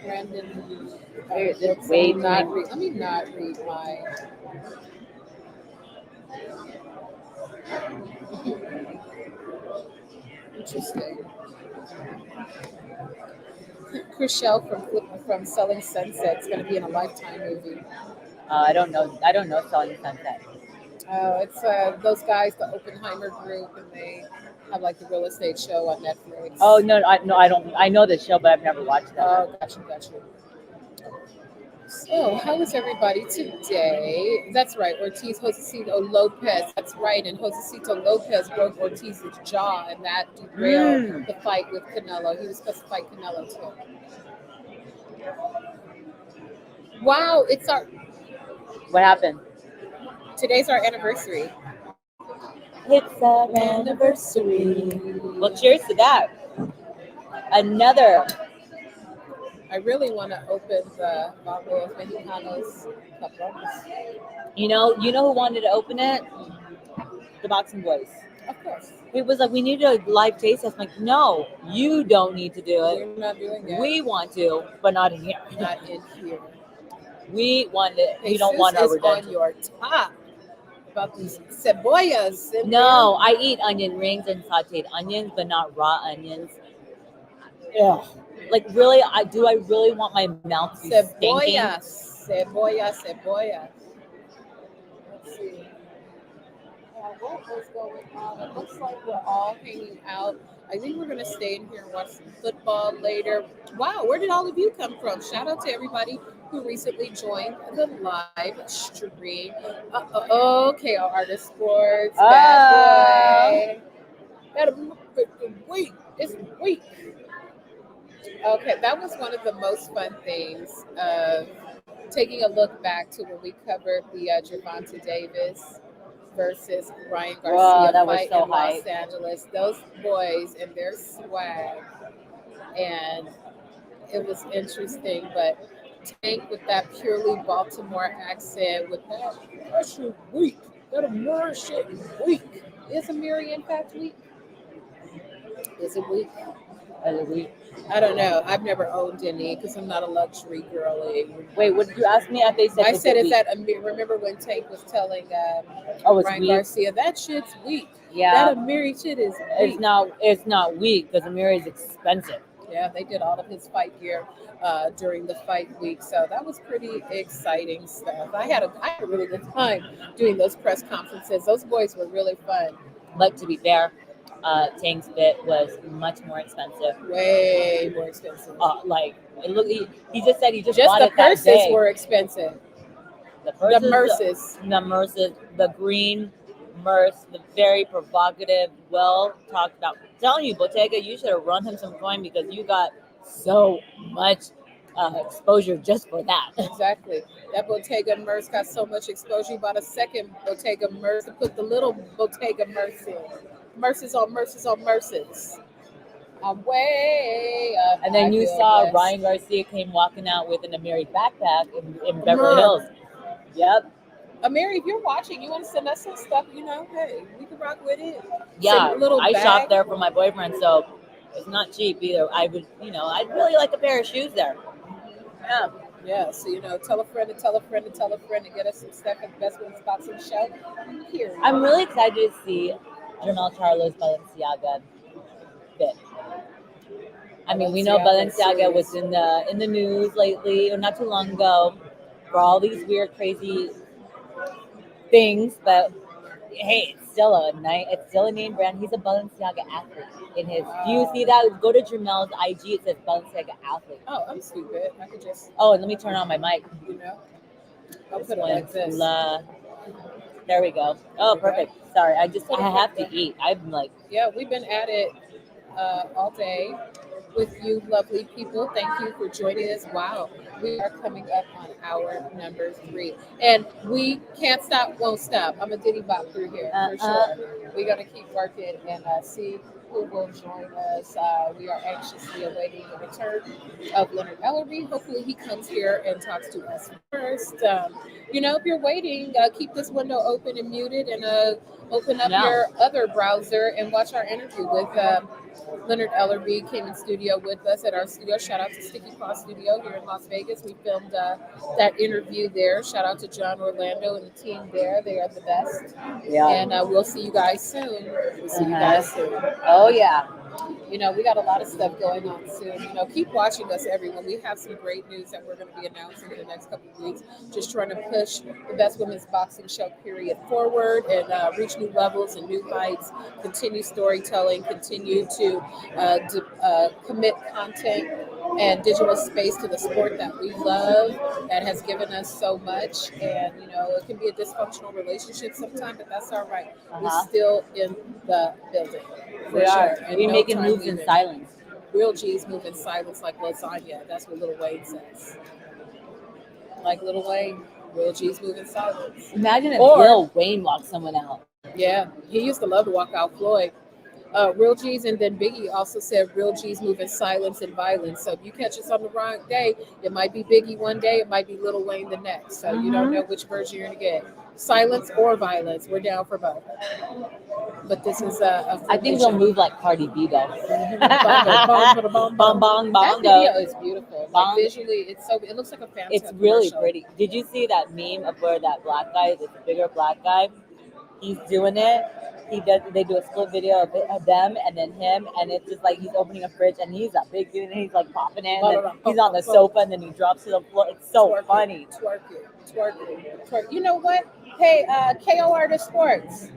A: Brandon,
B: Just wait.
A: let me not read my. Interesting. Chriselle from Selling Sunset is going to be in a Lifetime movie.
B: I don't know. I don't know Selling Sunset.
A: It's those guys, the Oppenheimer group, and they have like the real estate show on Netflix.
B: Oh no, I don't. I know the show, but I've never watched it.
A: Oh, gotcha. So, how is everybody today? That's right, Ortiz Josecito Lopez. That's right, and Josecito Lopez broke Ortiz's jaw, and that derailed the fight with Canelo. He was supposed to fight Canelo too. Wow, it's our.
B: What happened?
A: Today's our anniversary.
B: It's our anniversary. Well, cheers to that. Another.
A: I really want to open the Bottle of Mexicanos Cabrones.
B: You know who wanted to open it? The Boxing Boys.
A: Of course.
B: It was like, we need a live taste test. I'm like, no, you don't need to do it.
A: We're not doing that.
B: We want to, but not in here.
A: Not in here.
B: We want it. We don't
A: Jesus
B: want our
A: is
B: redemption.
A: on your top. About these cebollas.
B: No, I eat onion rings and sauteed onions, but not raw onions. Ugh. Like really, I really want my mouth to be stinking.
A: Cebolla. Let's see. What was going on? It looks like we're all hanging out. I think we're going to stay in here and watch some football later. Wow, where did all of you come from? Shout out to everybody who recently joined the live stream. Okay, Artist Sports, bad boy. Wait, it's weak. Okay, that was one of the most fun things of taking a look back to when we covered the Gervonta Davis versus Ryan
B: Whoa,
A: Garcia
B: that was
A: fight
B: so
A: in Los
B: hype.
A: Angeles. Those boys and their swag, and it was interesting. But Tank with that purely Baltimore accent, with that pressure weak, that immersion weak. Is Amiri in fact weak? Is it weak? I don't know. I've never owned any because I'm not a luxury girly.
B: Wait, what did you ask me? They said
A: I said, "Is that Amir?" Remember when Tank was telling
B: Oh, it's
A: Ryan
B: weak.
A: Garcia that shit's weak?
B: Yeah,
A: That Amiri shit is weak.
B: it's not weak because Amiri is expensive.
A: Yeah, they did all of his fight gear during the fight week, so that was pretty exciting stuff. I had a really good time doing those press conferences. Those boys were really fun.
B: But to be fair, Tank's bit was much more expensive.
A: Way more expensive.
B: Like he just said he just
A: Just
B: bought
A: the
B: it that
A: purses
B: day.
A: were expensive.
B: The
A: Merces.
B: The green Merce, the very provocative, well talked about. I'm telling you, Bottega, you should have run him some coin because you got so much exposure just for that.
A: Exactly. That Bottega Merce got so much exposure. You bought a second Bottega Merce to put the little Bottega Merce in. Merces on Merces. I'm way up.
B: And then
A: I
B: you
A: feel
B: saw
A: blessed.
B: Ryan Garcia came walking out with an Amiri backpack in Beverly Hills. Yep.
A: Amiri, if you're watching, you want to send us some stuff, hey, we can rock with it.
B: Yeah,
A: Send a little
B: I
A: bag.
B: shopped there for my boyfriend, so it's not cheap either. I would, I'd really like a pair of shoes there. Yeah.
A: Yeah, so tell a friend to tell a friend to tell a friend to get us some stuff at the Best Women's Boxing Show. Here.
B: I'm really excited to see Jermell Charlo's Balenciaga fit. I mean, we know Balenciaga was in the news lately, or not too long ago, for all these weird, crazy things. But hey, it's still a name brand. He's a Balenciaga athlete. In his, do you see that? Go to Jermell's IG. It says Balenciaga athlete.
A: Oh, I'm stupid. I could just.
B: Oh, and let me turn on my mic.
A: I'll put it like this.
B: There we go. Oh, perfect. Sorry, I have to eat. I'm like.
A: Yeah, we've been at it all day with you lovely people. Thank you for joining us. Wow, we are coming up on hour number 3. And we can't stop, won't stop. I'm a diddy bop through here for sure. We got to keep working and see who will join us. We are anxiously awaiting the return of Leonard Ellerby. Hopefully he comes here and talks to us first. If you're waiting, keep this window open and muted and open up your other browser and watch our interview with Leonard Ellerby. Came in studio with us at our studio. Shout out to Sticky Paw Studio here in Las Vegas. We filmed that interview there. Shout out to John Orlando and the team there. They are the best.
B: Yeah.
A: And we'll see you guys soon. We'll see you guys soon.
B: Oh, yeah.
A: We got a lot of stuff going on soon. Keep watching us, everyone. We have some great news that we're going to be announcing in the next couple of weeks. Just trying to push the Best Women's Boxing Show period forward and reach new levels and new heights, continue storytelling, continue to commit content and digital space to the sport that we love, that has given us so much. And, it can be a dysfunctional relationship sometimes, but that's all right. We're still in the building.
B: We are. We making moves in silence.
A: Real G's move in silence like lasagna. That's what Lil Wayne says. Like Lil Wayne, real G's move in silence.
B: Imagine if Lil Wayne walked someone out.
A: Yeah, he used to love to walk out Floyd. Real G's, and then Biggie also said real G's move in silence and violence. So if you catch us on the wrong day, it might be Biggie one day, it might be Lil Wayne the next. So you don't know which version you're going to get. Silence or violence. We're down for both. But this is
B: I think we'll move like Cardi B though.
A: Bong, bong,
B: bongo.
A: That video is beautiful. Like, visually, it looks like a Fanta
B: It's really
A: commercial.
B: pretty. Did you see that meme of where that black guy, the bigger black guy, he's doing it They do a split video of them and then him, and it's just like he's opening a fridge and he's a big dude and he's like popping it, and then he's on the sofa and then he drops to the floor. It's so funny.
A: Twerk it. You know what? Hey, KO Artist Sports.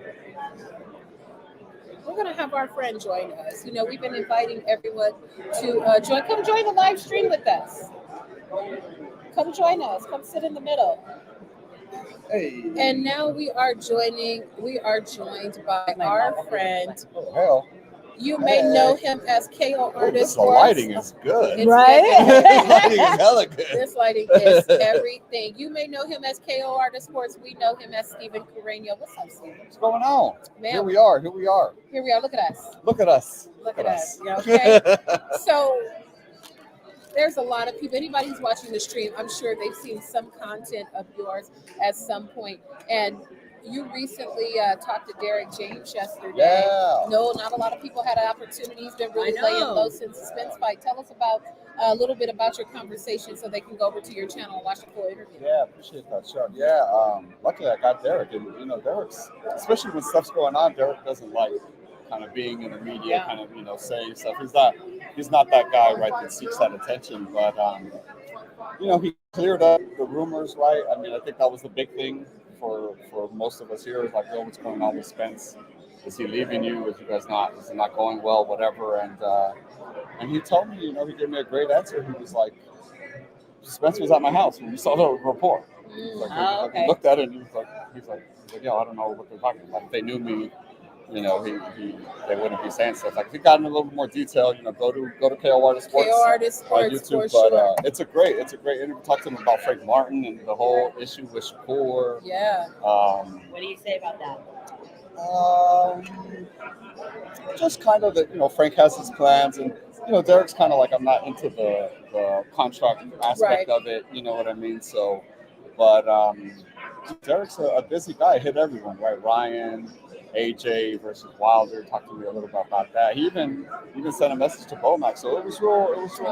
A: We're gonna have our friend join us. You know, we've been inviting everyone to join. Come join the live stream with us. Come join us. Come sit in the middle.
J: Hey.
A: And now we are joined by our friend.
J: Oh, hell.
A: You may know him as KO Artist.
J: The lighting is good.
B: Right?
J: The lighting is hella good.
A: This lighting is everything. You may know him as KO Artist Sports. We know him as Steven Carreño. What's up, Steven?
J: What's going on?
A: Man,
J: Here we are.
A: Here we are. Look at us.
J: Look at us.
A: Look at us. You know, okay. So there's a lot of people. Anybody who's watching the stream, I'm sure they've seen some content of yours at some point. And you recently talked to Derek James yesterday.
J: Yeah.
A: No, not a lot of people had an opportunity. He's been really laying low since Suspense Fight. Tell us about a little bit about your conversation so they can go over to your channel and watch the full interview.
J: Yeah, appreciate that, Chuck. Yeah, luckily I got Derek, and you know, Derek's, especially when stuff's going on, Derek doesn't like kind of being in the media, kind of, you know, saying stuff. He's not that guy, right, that seeks that attention. But you know, he cleared up the rumors, right? I mean, I think that was the big thing for most of us here, is like, yo, what's going on with Spence? Is he leaving you? Is it not going well? Whatever. And he told me, you know, he gave me a great answer. He was like, Spence was at my house when we saw the report. Like, he looked at it and he's like, yo, I don't know what they're talking about. If they knew me, you know, they wouldn't be saying stuff. Like, if you got in a little bit more detail, you know, go to KO Artist Sports on YouTube. But it's a great interview. Talk to him about Frank Martin and the whole issue with Shakur.
A: Yeah.
B: What do you say about that?
J: Just kind of that, you know, Frank has his plans, and you know, Derek's kind of like, I'm not into the contract aspect of it. You know what I mean? So, but Derek's a busy guy. Hit everyone, right? Ryan, AJ versus Wilder. Talked to me a little bit about that. He even sent a message to Bwbsp. So it was real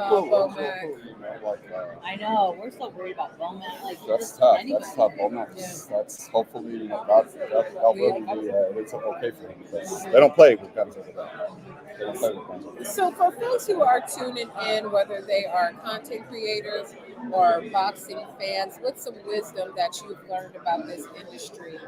J: cool. You know, like,
B: I know, we're so worried about Bwbsp. Like,
J: that's tough. That's tough. Bwbsp. That's hopefully, you know, that really ends up okay for them, because they don't play with guns over there. They don't play with guns over there.
A: So for folks who are tuning in, whether they are content creators or boxing fans, what's some wisdom that you've learned about this industry?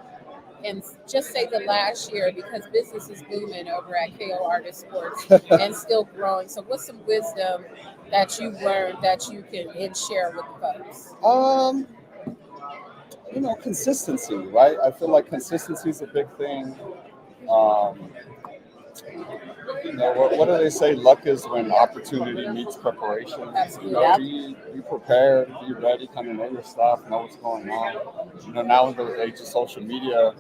A: And just say the last year, because business is booming over at KO Artist Sports and still growing. So what's some wisdom that you've learned that you can share with folks?
J: You know, consistency, right? I feel like consistency is a big thing. You know, what do they say? Luck is when opportunity meets preparation.
A: Absolutely.
J: You know, be prepared, be ready, kind of know your stuff, know what's going on. You know, now in the age of social media,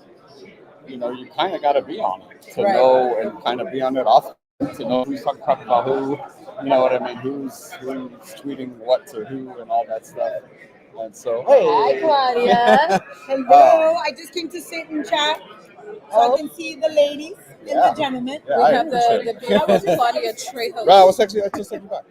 J: you know, you kind of got to be on it to know, and kind of be on it often, to know who's talking crap about who. You know what I mean? Who's tweeting what to who and all that stuff. And so,
H: Hi, Claudia. Hello. I just came to sit and chat so I can see the ladies and the gentlemen.
J: Yeah,
A: we have the beautiful Claudia Trejo.
J: Right, I just taking back.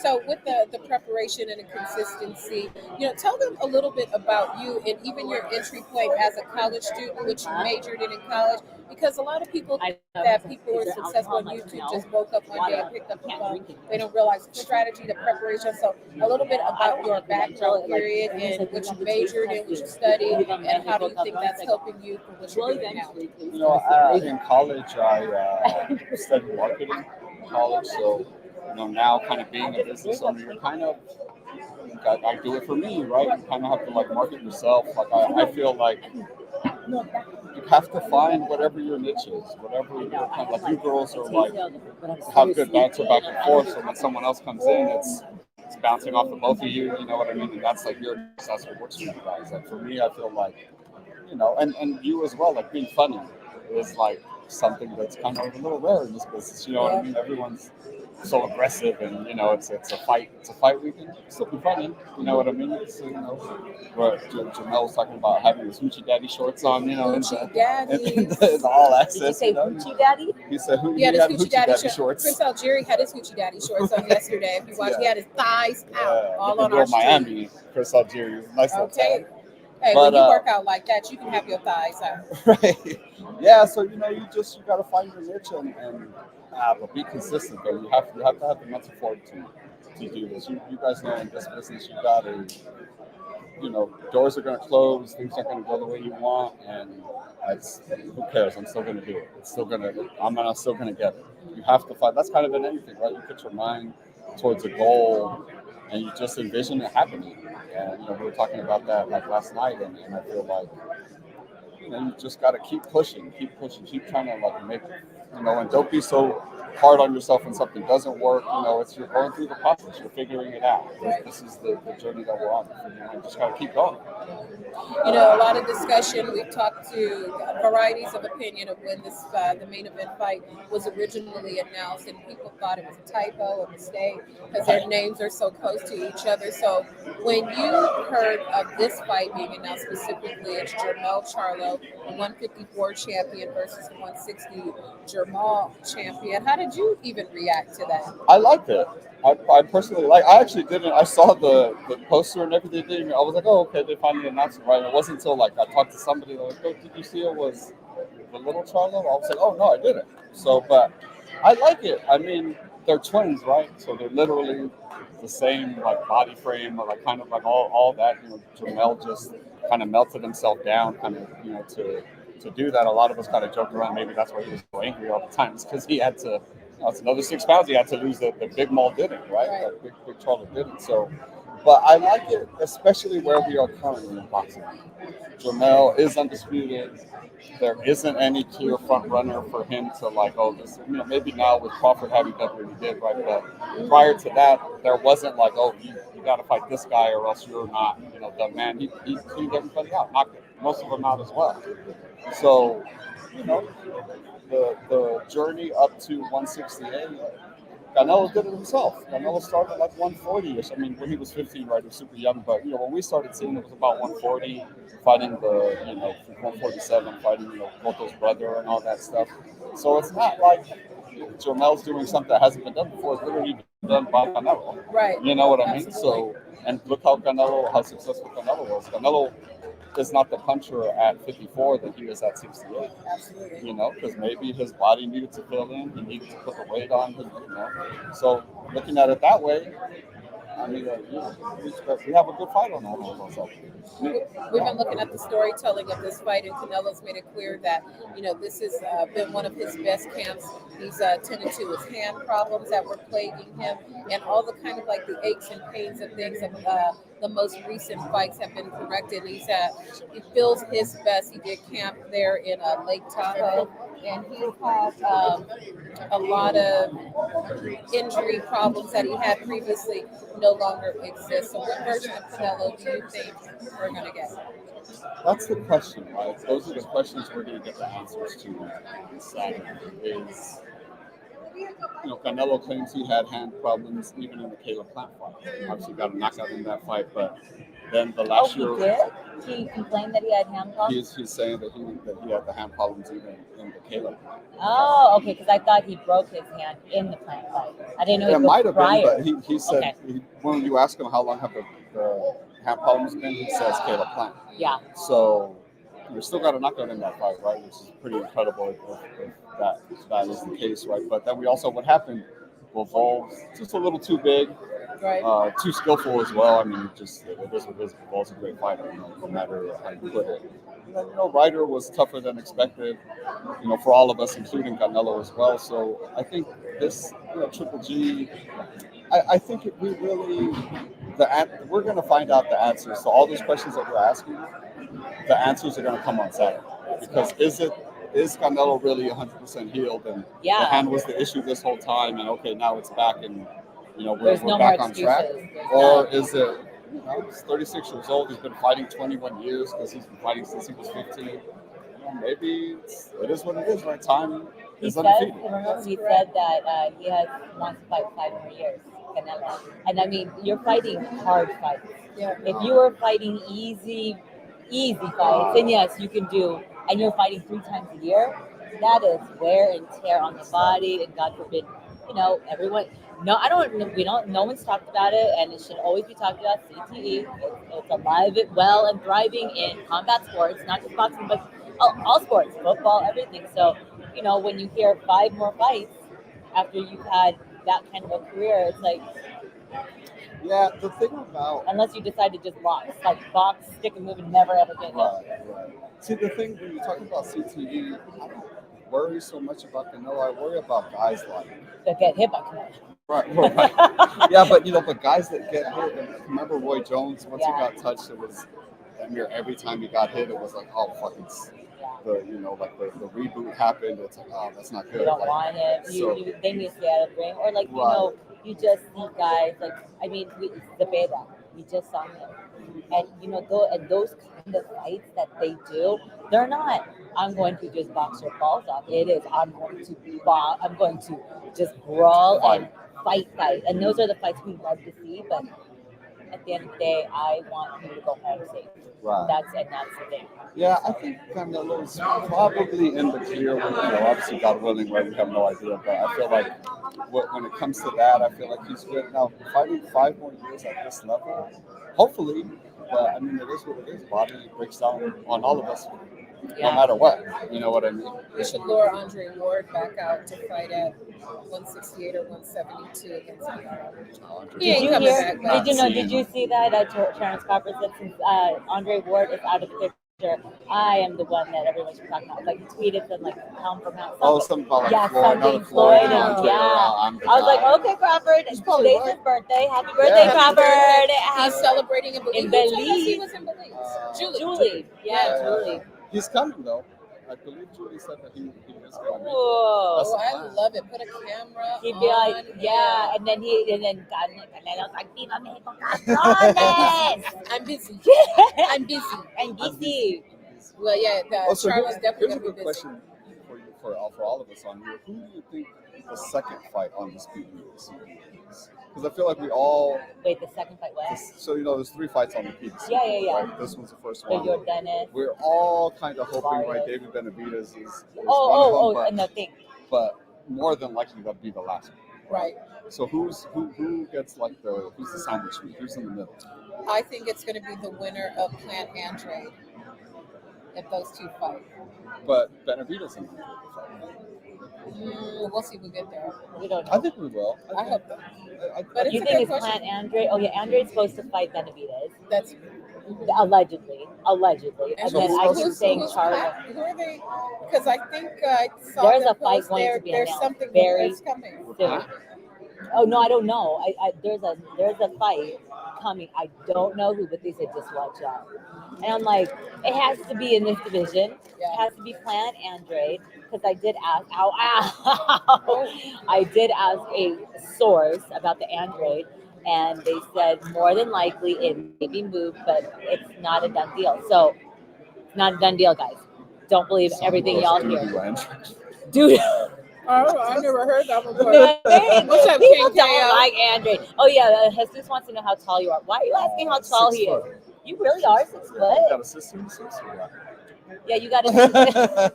A: So with the preparation and the consistency, you know, tell them a little bit about you and even your entry point as a college student, which you majored in college, because a lot of people think that people who are successful on YouTube just woke up one day and picked up the phone. They don't realize the strategy, the preparation. So a little bit about your background period and what you majored in, what you studied, and how do you think that's helping you for what you're doing now?
J: You know, in college, I studied marketing in college, so you know, now kind of being a business owner, you're kind of, I do it for me, right? You kind of have to like market yourself. Like I feel like you have to find whatever your niche is, whatever you're kind of like. You girls are like have good banter back and forth, so when someone else comes in, it's bouncing off of both of you. You know what I mean? And that's like that's what works for you guys. Like for me, I feel like, you know, and you as well. Like being funny is like something that's kind of a little rare in this business. You know what I mean? Everyone's so aggressive, and you know, it's a fight. It's a fight. We can still be funny. You know what I mean? It's, you know, what Jamel was talking about, having his hoochie daddy shorts on. You know,
A: Hoochie daddy.
J: The all access.
B: Did you say hoochie daddy?
J: He said
A: He had his
J: hoochie daddy shorts.
A: Chris Algieri had his hoochie daddy shorts on yesterday. If you watch, he had his thighs out all on our street.
J: Miami, Chris Algieri, nice little tan.
A: Hey,
J: But
A: when you work out like that, you can have your thighs out.
J: right, yeah. So you got to find your niche and but be consistent. Though you have to have the mental fortitude to do this. You guys know in this business you got to doors are going to close, things aren't going to go the way you want, and who cares? I'm still going to do it. It's still going to. I'm still going to get it. You have to find. That's kind of in anything, right? You put your mind towards a goal, and you just envision it happening. And we were talking about that like last night, and I feel like you just got to keep pushing, keep trying to like make, and don't be so hard on yourself when something doesn't work. It's you're going through the process, you're figuring it out. This is the journey that we're on. You just got to keep going.
A: A lot of discussion. We've talked to varieties of opinion of when the main event fight was originally announced, and people thought it was a typo, a mistake, because their names are so close to each other. So when you heard of this fight being announced specifically, it's Charlo, the 154 champion versus the 160 Jamal champion. How did you even react to that?
J: I liked it. I personally I actually didn't. I saw the poster and everything. I was like, oh, okay, they finally announced it, right? It wasn't until like I talked to somebody like, oh, did you see it was the little Charlo? I was like, oh no, I didn't. So, but I like it. I mean, they're twins, right? So they're literally the same like body frame, or like kind of like all that. Jamel just kind of melted himself down, kind of to do that. A lot of us kind of joked around. Maybe that's why he was so angry all the time. It's because he had to. That's another 6 pounds he had to lose. The big Maul didn't, right? That big Charlo didn't. So, but I like it, especially where we are currently in boxing. Jamel is undisputed. There isn't any clear front runner for him to like. Oh, this. Maybe now with Crawford having done what he did, right? But prior to that, there wasn't like, oh, you got to fight this guy or else you're not, the man. He cleaned everybody out, knocked most of them out as well. So, the journey up to 168, Canelo did it himself. Canelo started like 140-ish. I mean, when he was 15, right, he was super young. But, when we started seeing it was about 140, fighting the, 147, fighting, Cotto's brother and all that stuff. So it's not like Jamel's doing something that hasn't been done before. It's literally been done by Canelo.
A: Right.
J: You know what I mean? So, and look how successful Canelo was. Canelo is not the puncher at 54 that he is at 68.
A: Absolutely.
J: Because maybe his body needed to fill in, he needed to put the weight on, So looking at it that way, I mean, we have a good fight on our hands.
A: We've been looking at the storytelling of this fight, and Canelo's made it clear that, this has been one of his best camps. He's tended to his hand problems that were plaguing him, and all the kind of like the aches and pains and things of the most recent fights have been corrected. He feels his best. He did camp there in Lake Tahoe, and he had a lot of injury problems that he had previously no longer exist. So what version of Canelo do you think we're going to get?
J: That's the question, right? Those are the questions we're going to get the answers to on Saturday. Canelo claims he had hand problems even in the Caleb Plant fight. Obviously got a knockout in that fight, but then the last year...
B: He did? He complained that he had hand problems?
J: He's saying that he had the hand problems even in the Caleb Plant.
B: Oh, okay, because I thought he broke his hand in the Plant fight. I didn't know
J: it might have
B: prior.
J: Been, but he said,
B: okay.
J: When you ask him how long have the hand problems been, he says Caleb Plant.
B: Yeah.
J: So you still got a knockout in that fight, right? Which is pretty incredible if that is the case, right? But then we also, what happened, Bwbsp just a little too big,
A: right?
J: Too skillful as well. I mean, it is what it is. Bwbsp's a great fighter, no matter how you put it. Ryder was tougher than expected, for all of us, including Canelo as well. So I think this, Triple G, I think we're going to find out the answers to all those questions that we're asking. The answers are going to come on Saturday, because is Canelo really 100% healed, and the hand was the issue this whole time, and okay, now it's back, and we're back on track, or is it? He's 36 years old. He's been fighting 21 years because he's been fighting since he was 15. Maybe it is what it is, right? Time is undefeated.
B: Remember, he said that he wants to fight 5 more years, Canelo. And I mean, you're fighting hard fights.
A: Yeah.
B: If you were fighting easy fights, then yes, you can do. And you're fighting 3 times a year. That is wear and tear on the body, and God forbid, everyone. No, I don't. We don't. No one's talked about it, and it should always be talked about. CTE. It's alive, well, and thriving in combat sports, not just boxing, but all sports, football, everything. So, when you hear 5 more fights after you've had that kind of a career, it's like
J: Yeah, the thing about
B: unless you decide to just box, stick and move, and never ever get hit.
J: right. See, the thing when you're talking about CTE, I don't worry so much about Canelo. I worry about guys like
B: That get hit by Canelo.
J: right. Yeah, but guys that get hit. And remember Roy Jones? Once he got touched, it was damn near every time he got hit, it was like, oh fuck, it's the reboot happened. It's like, oh, that's not good.
B: You don't want it. They need to stay out of the ring, or you just see guys the Beta. We just saw him, and those kind of fights that they do, they're not. I'm going to just box your balls off. It is. I'm going to just brawl and fight, and those are the fights we love to see. But at the end of the day, I want you to go home safe.
J: Right.
B: That's the thing.
J: Yeah, I think Canelo's probably in the clear with, obviously God willing, right? We have no idea, but I feel like when it comes to that, I feel like he's good. Now, fighting 5 more years at this level, hopefully, but I mean, it is what it is. Body breaks down on all of us, no matter what. You know what I mean?
A: We should lure Andre Ward back out to fight at 168 or 172 against Canelo.
B: Did you see that Terrence Crawford said since Andre Ward is out of the picture, I am the one that everyone should talk about. Like he tweeted some pound for pound.
J: Something about Floyd.
B: Floyd. I was like, okay, Crawford. Today's his birthday. Happy birthday, Crawford.
A: He's celebrating in Belize. He was in Belize. Julie.
B: Julie.
J: He's coming though. I believe Julie said that he is coming.
A: Oh, I love it. Put a camera
B: He'd be like, and then Canelo's like, Viva Mexico, cabrones!
A: I'm busy. I'm busy. Well, yeah, Charlo's definitely
J: here's a
A: going to
J: good
A: be busy.
J: question for all of us on here. Who do you think the second fight on this PBC is? Because I feel like we all...
B: Wait, the second fight what?
J: So, there's 3 fights on the PBC.
B: Yeah.
J: Right? This one's the first one.
B: Your Dennis.
J: We're all kind of hoping, right? David Benavidez is
B: one of them, and the thing.
J: But more than likely that'll be the last one.
A: Right.
J: So who gets who's the sandwich meat? Who's in the middle?
A: I think it's going to be the winner of Plant and Trade if those 2 fight.
J: But Benavidez in the middle of the fight.
A: We'll see if we get there.
B: We don't know.
J: I think we will.
A: I hope so.
B: But you think it's Plant Andre? Oh yeah, Andre's supposed to fight Benavidez.
A: That's
B: allegedly. And then I keep saying Charlo.
A: Who are they? Because I think I saw
B: there's a fight going to be
A: there's
B: announced
A: something
B: very
A: coming.
B: soon. Oh no, I don't know. There's a fight coming. I don't know who, but they said just watch out. And I'm like, it has to be in this division. It has to be Plant Andre, because I did ask. I did ask a source about the Andre, and they said more than likely it may be moved, but it's not a done deal. So, it's not a done deal, guys. Don't believe everything y'all hear. Dude.
A: Oh, I never heard that one before.
B: What's up, people don't like Andre. Oh yeah, Jesus wants to know how tall you are. Why are you asking how tall he is? You really are 6 foot.
J: You got a sister in 6 foot.
B: Yeah, you got a sister.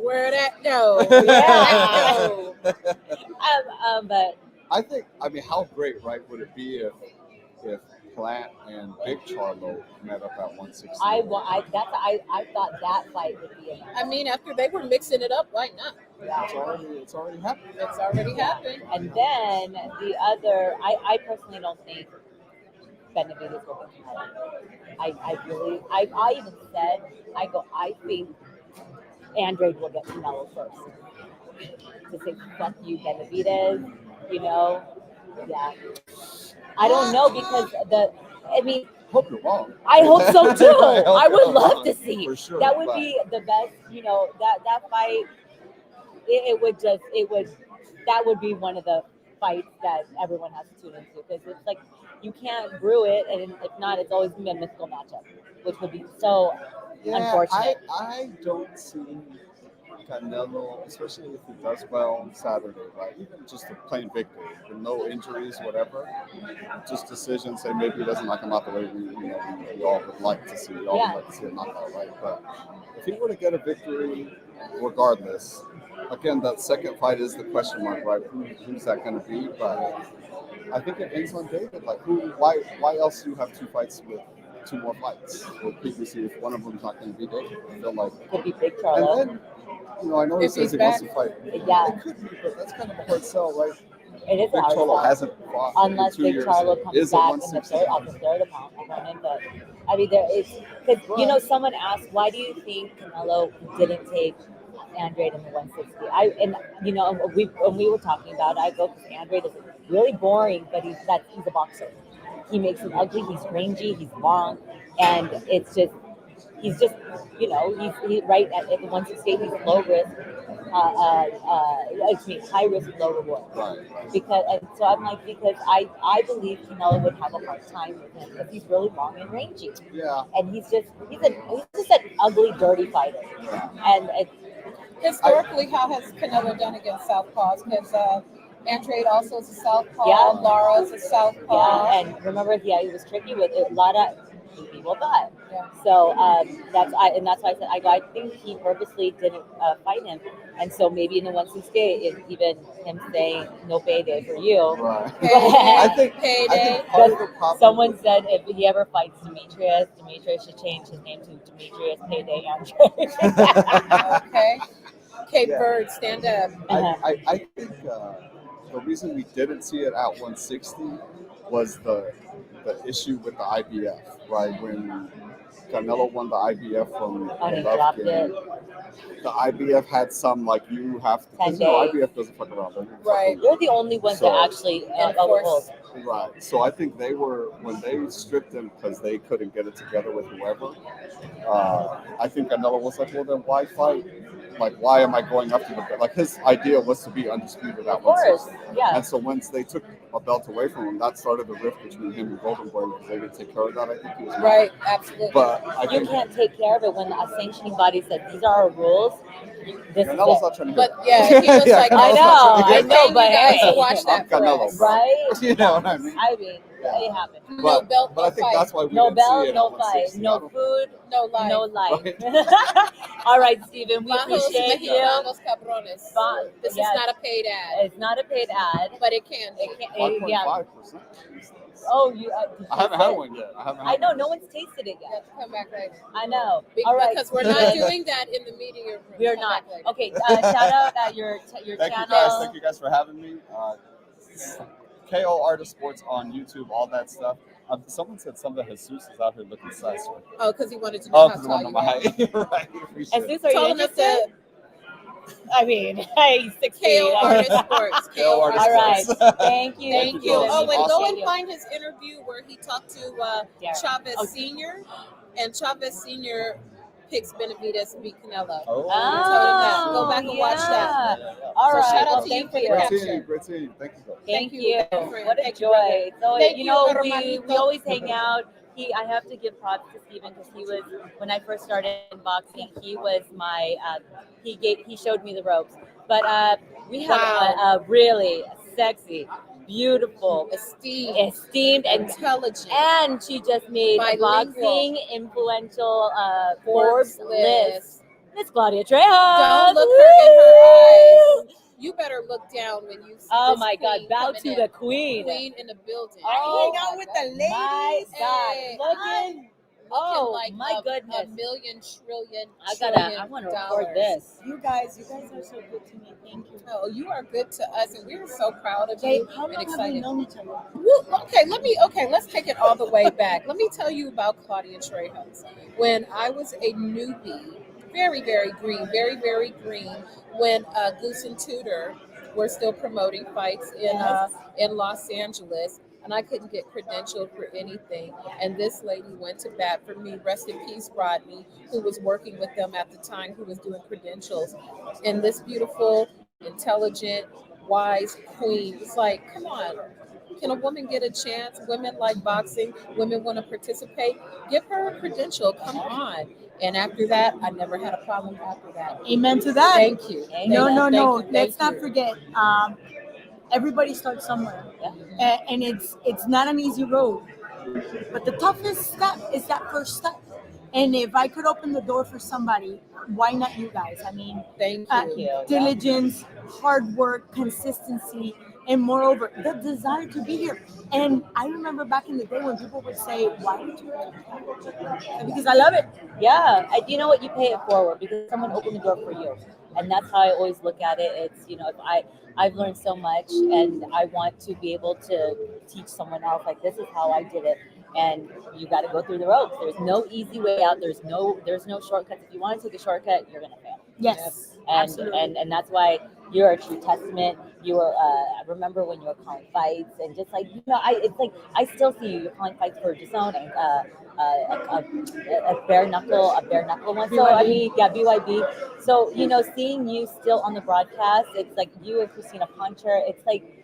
A: Where that go?
B: Yeah. But
J: I mean, how great, right, would it be if Plant and Big Charlo met up at 160?
B: I thought that fight would be enough.
A: I mean, after they were mixing it up, why not?
B: Yeah.
J: It's already happened.
A: It's already happened.
B: And then the other, I personally don't think Benavidez will be Canelo. I even said, I think Andre will get Canelo first. To say, fuck you, Benavidez, yeah. I don't know because
J: hope you're wrong.
B: I hope so too. I would love to see.
J: For sure,
B: that would be the best, that fight. That would be one of the fights that everyone has to tune into, because it's like you can't brew it, and if not, it's always gonna be a mythical matchup, which would be so unfortunate.
J: I don't see Canelo, especially if he does well on Saturday, right? Even just a plain victory, with no injuries, whatever. Just decision, say maybe he doesn't knock him out the way we all would like to see. We all would like to see a knockout, right? But if he were to get a victory, regardless, again, that second fight is the question mark, right? Who's that going to be? But I think it ends on David. Like, why else do you have two fights with two more fights with PBC if one of them's not going to be David? I feel like
B: Could be Big Charlo.
J: And then, I know he
A: If
J: says
A: he's
J: he wants to
A: back.
J: fight.
B: Yeah.
J: It could be, but that's kind of a hard sell, right?
B: It is
J: Big
B: a hard
J: Charlo
B: sell.
J: hasn't fought
B: Unless
J: in 2
B: Big
J: years.
B: Charlo comes
J: Is a
B: back in the
J: 160.
B: third opponent. But I mean, there is because someone asked, why do you think Canelo didn't take Andrade in the 160? When we were talking about it, I go, because Andrade is really boring, but he's a boxer. He makes it ugly. He's rangy. He's long, and he's just he's right at the 168. He's low risk. High risk, low reward.
J: Right.
B: Because I believe Canelo would have a hard time with him because he's really long and rangy.
J: Yeah.
B: And he's just an ugly, dirty fighter.
J: Yeah.
B: And
A: Historically, how has Canelo done against southpaws? Because Andrade also is a southpaw.
B: Yeah.
A: Lara's a southpaw.
B: yeah, and remember, he was tricky with a lot of people got.
A: Yeah.
B: So that's why I said I think he purposely didn't fight him, and so maybe in the 168, it's even him saying no payday for you.
J: Right.
A: I
J: think
A: payday.
J: part of the problem.
B: Someone said if he ever fights Demetrius should change his name to Demetrius Payday Andrade.
A: Okay. Cape
J: Yeah.
A: Verde, stand up.
J: I think the reason we didn't see it at 160 was the issue with the IBF, right? When Canelo won the IBF from
B: And he dropped it.
J: the IBF had some, like, you have to,
B: 10
J: because
B: days.
J: IBF doesn't fuck around.
A: Right.
B: They're the only ones
J: So-
B: that actually
A: Enforce.
B: uphold.
J: Right. So I think they were, when they stripped him because they couldn't get it together with whoever, I think Canelo was like, well, then why fight? Like, why am I going up to the belt? Like, his idea was to be undisputed at
B: Of course,
J: 160.
B: yeah.
J: And so once they took a belt away from him, that started the rift between him and Golden Boy because they didn't take care of that. I think he was
A: Right, absolutely.
J: But I
B: You
J: think
B: can't take care of it when a sanctioning body said these are our rules. This is
J: Canelo's
B: it.
J: not trying to
A: But
J: get
A: yeah, he was
J: Yeah,
A: like,
J: Canelo's not trying to
B: I know,
J: get
B: but
A: you guys
B: hey,
A: to watch
J: I'm
A: that for
J: Canelo,
A: us.
J: bro.
B: right?
J: You know what I mean?
B: I mean, it happened.
A: No belt,
J: But
A: no
J: I think
A: fight.
J: that's why we
B: No
J: didn't see
B: belt,
J: it
B: no
J: at
B: fight,
J: 160. I
B: no
J: don't-
B: food,
A: No life.
B: no life.
J: Right.
B: All right, Stephen, we
A: Bajos
B: appreciate you.
A: mexicanos cabrones. This
B: Yes.
A: is not a paid ad,
B: It's not a paid ad.
A: but it can be.
B: It can't, yeah.
J: 5.5%.
B: Oh, you. Did
J: I
B: you
J: haven't
B: say
J: had
B: it?
J: one yet.
B: I know, no one's tasted it
A: You
B: yet.
A: have to come back later.
B: I know.
A: Be-
B: All right.
A: Because we're not doing that in the media room.
B: We're
A: Come
B: not.
A: back later.
B: Okay, shout out at your
J: Thank you
B: channel.
J: guys. Thank you guys for having me. KO Artist Sports on YouTube, all that stuff. Someone said something Jesus is out here looking sus. Right?
A: Oh, because he wanted to know
J: Oh,
A: how
J: because
A: tall
J: one of
A: you
J: my
A: are.
J: height. Right. Appreciate
B: And
J: it.
B: Sus, are you
A: Told him it's
B: interested? I mean, hey, 6 feet.
A: KO Artist Sports.
J: KO Artist
B: All right.
J: Sports.
B: Thank you.
A: Thank you.
J: Stephen.
A: Oh, and go
B: Appreciate
A: and
B: you.
A: find his interview where he talked to
B: Yeah.
A: Chavez
B: Okay.
A: Sr. And Chavez Sr. picks Benavidez to beat Canelo.
J: Oh.
B: Oh,
A: Go back and watch that.
B: All
A: So
B: right.
A: shout out
B: well,
A: to you
B: thank
A: for the
B: you.
J: Great
A: capture.
J: team. Great team. Thank you, guys.
B: Thank
A: you.
B: you.
A: Thank you, friend.
B: What a
A: Thank you,
B: joy. So
A: Thank
B: you
A: you,
B: know,
A: hermanito.
B: we always hang out. I have to give props to Stephen because he was, when I first started in boxing, he was my he showed me the ropes. But we have
A: Wow.
B: a really sexy, beautiful, esteemed, and
A: intelligent,
B: and she just made a
A: bilingual,
B: boxing influential
A: Forbes
B: Forbes list. Miss Claudia Trejo.
A: Don't look her in her eyes. You better look down when you see
B: Oh
A: this
B: my God!
A: queen
B: Bow
A: coming
B: to
A: in.
B: the queen.
A: Queen in the building.
B: Oh,
H: hang out with the ladies.
B: My God!
A: Hey,
B: Looking.
A: Looking
B: Oh
A: like
B: my
A: a
B: goodness!
A: million trillion.
B: I want to record
A: dollars.
B: this.
H: You guys are so good to me. Thank you.
A: Oh, you are good to us, and we're so proud of
H: Babe,
A: you
H: how
A: and
H: long have we
A: excited.
H: known each other?
A: Well, let's take it all the way back. Let me tell you about Claudia Trejo. When I was a newbie, very, very green, when Goose and Tudor were still promoting fights in Los Angeles, and I couldn't get credentialed for anything. And this lady went to bat for me. Rest in peace, Rodney, who was working with them at the time, who was doing credentials. And this beautiful, intelligent, wise queen. It's like, come on. Can a woman get a chance? Women like boxing. Women want to participate. Give her a credential. Come on. And after that, I never had a problem after that.
H: Amen to that.
A: Thank you.
H: No.
A: Thank you.
H: Let's not
A: you.
H: forget. Everybody starts somewhere, and it's not an easy road. But the toughest step is that first step. And if I could open the door for somebody, why not you guys? I mean,
A: Thank
B: Thank
A: you.
B: you. Yeah.
H: diligence, hard work, consistency, and moreover, the desire to be here. And I remember back in the day when people would say, "Why would you do that?" Because I love it.
B: Yeah, and you know what? You pay it forward because someone opened the door for you, and that's how I always look at it. It's if I've learned so much, and I want to be able to teach someone else. Like this is how I did it, and you got to go through the ropes. There's no easy way out. There's no shortcuts. If you want to take a shortcut, you're gonna fail.
H: Yes,
B: And
H: absolutely.
B: and that's why you're a true testament. You were I remember when you were calling fights and just like it's like I still see you. You're calling fights for DAZN and a bare knuckle one. So I mean, yeah, BYB. So seeing you still on the broadcast, it's like you and Christina Puncher. It's like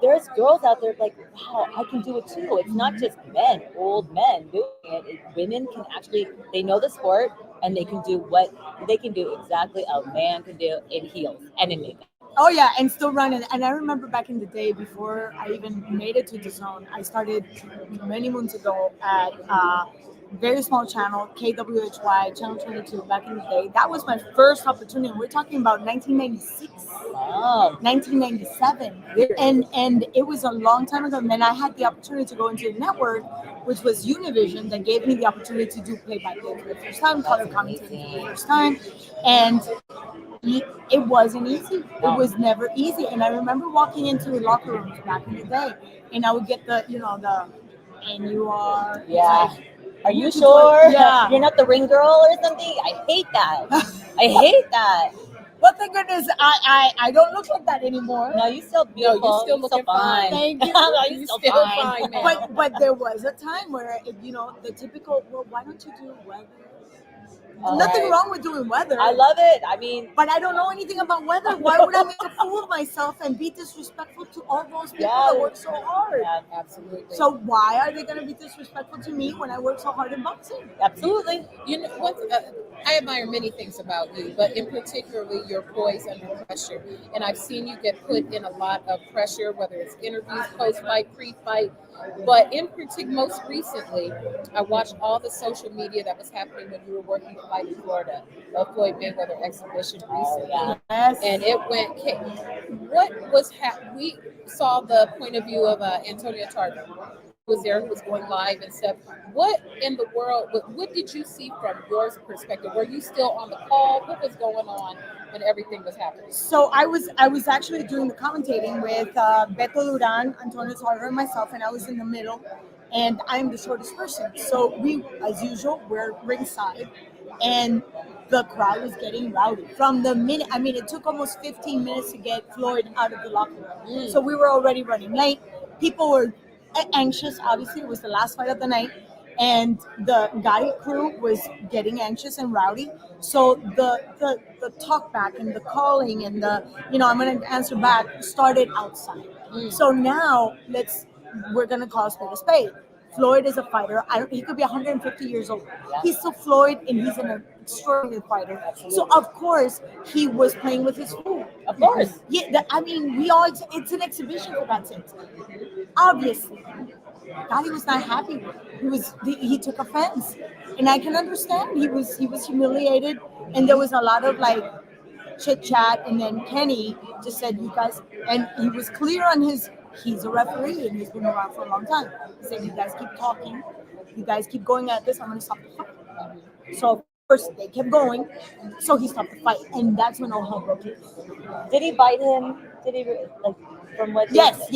B: there's girls out there like, wow, I can do it too. It's not just men, old men doing it. Women can actually, they know the sport and they can do what they can do exactly a man can do in heels and in makeup.
H: Oh yeah, and still running. And I remember back in the day before I even made it to the zone, I started many moons ago at very small channel, KWHY, Channel 22, back in the day. That was my first opportunity. We're talking about 1996,
B: Wow.
H: 1997. And it was a long time ago. And then I had the opportunity to go into the network, which was Univision, that gave me the opportunity to do play-by-play for the first time, color commentating for the first time. And it wasn't easy. It was never easy. And I remember walking into the locker rooms back in the day, and I would get and you are,
B: Yeah.
H: like,
B: Are you sure?
H: Yeah.
B: You're not the ring girl or something? I hate that. I hate that.
H: But thank goodness, I don't look like that anymore.
B: No, you still
A: No,
B: beautiful.
A: you're still looking fine.
H: Thank you.
B: No,
A: You
B: you still
A: still
B: fine.
A: fine, man.
H: But there was a time where the typical, well, why don't you do weather? Nothing
B: Right.
H: wrong with doing weather.
B: I love it. I mean,
H: But I don't know anything about weather. Why would I make a fool of myself and be disrespectful to all those people that work so hard?
B: Yeah,
A: Absolutely.
H: So why are they going to be disrespectful to me when I work so hard in boxing?
B: absolutely.
A: You know what? I admire many things about you, but in particularly your poise under pressure. And I've seen you get put in a lot of pressure, whether it's interviews, post-fight, pre-fight. But in particular, most recently, I watched all the social media that was happening when you were working to fight in Florida, the Floyd Mayweather exhibition recently.
H: Yes.
A: And it went. What was we saw the point of view of Antonio Tarver, who was there, who was going live and stuff. What in the world? What did you see from your perspective? Were you still on the call? What was going on when everything was happening?
H: So I was actually doing the commentating with Beto Duran, Antonio Tarver, and myself, and I was in the middle. And I'm the shortest person, so we, as usual, we're ringside, and the crowd was getting rowdy from the minute. I mean, it took almost 15 minutes to get Floyd out of the locker room, so we were already running late. People were anxious. Obviously, it was the last fight of the night, and the Gotti crew was getting anxious and rowdy. So the talk back and the calling and the I'm going to answer back started outside. So now we're going to call a spade a spade. Floyd is a fighter. He could be 150 years old. He's still Floyd, and he's an extraordinary fighter. So of course he was playing with his food.
B: Of course.
H: Yeah, I mean, it's an exhibition for God's sake. Obviously, Gotti was not happy with it. He took offense, and I can understand. He was humiliated, and there was a lot of like chit chat, and then Kenny just said, "You guys," and he was clear on he's a referee and he's been around for a long time. He said, "You guys keep talking, you guys keep going at this, I'm going to stop the fight." So of course they kept going, so he stopped the fight, and that's when all hell broke loose.
B: Did he bite him? Did he like from what?
H: Yes.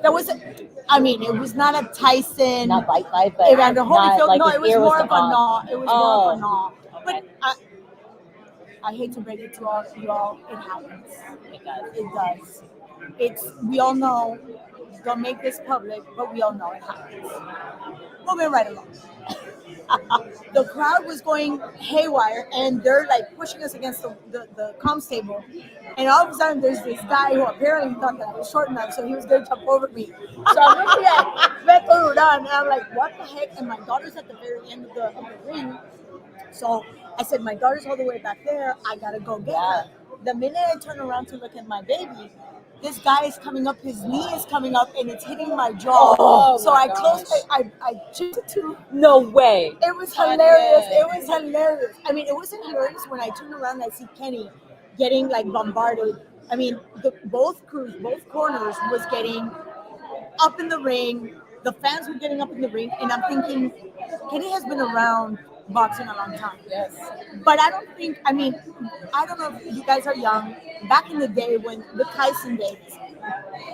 H: There was it was not a Tyson,
B: Not bite, but
H: Evander Holyfield.
B: like
H: No,
B: his
H: it was
B: ear
H: more of a
B: gone.
H: gnaw. It was more of a gnaw.
B: Okay.
H: But I hate to break it to all you all. It happens. It does. We all know. Don't make this public, but we all know it happens. Moving right along. The crowd was going haywire, and they're like pushing us against the comms table. And all of a sudden, there's this guy who apparently thought that I was short enough, so he was going to jump over me. So I'm looking at Beto Duran, and I'm like, what the heck? And my daughter's at the very end of the ring. So I said, my daughter's all the way back there. I got to go get her. The minute I turn around to look at my baby, this guy is coming up, his knee is coming up, and it's hitting my jaw.
A: Oh,
H: So
A: my
H: I closed
A: gosh.
H: it. I chipped it too.
B: No way.
H: It was
A: God,
H: hilarious.
A: yeah.
H: It was hilarious. I mean, it wasn't hilarious when I turned around and I see Kenny getting like bombarded. I mean, both corners was getting up in the ring. The fans were getting up in the ring, and I'm thinking, Kenny has been around boxing a long time.
A: Yes.
H: But I don't think, I mean, I don't know if you guys are young. Back in the day when the Tyson days.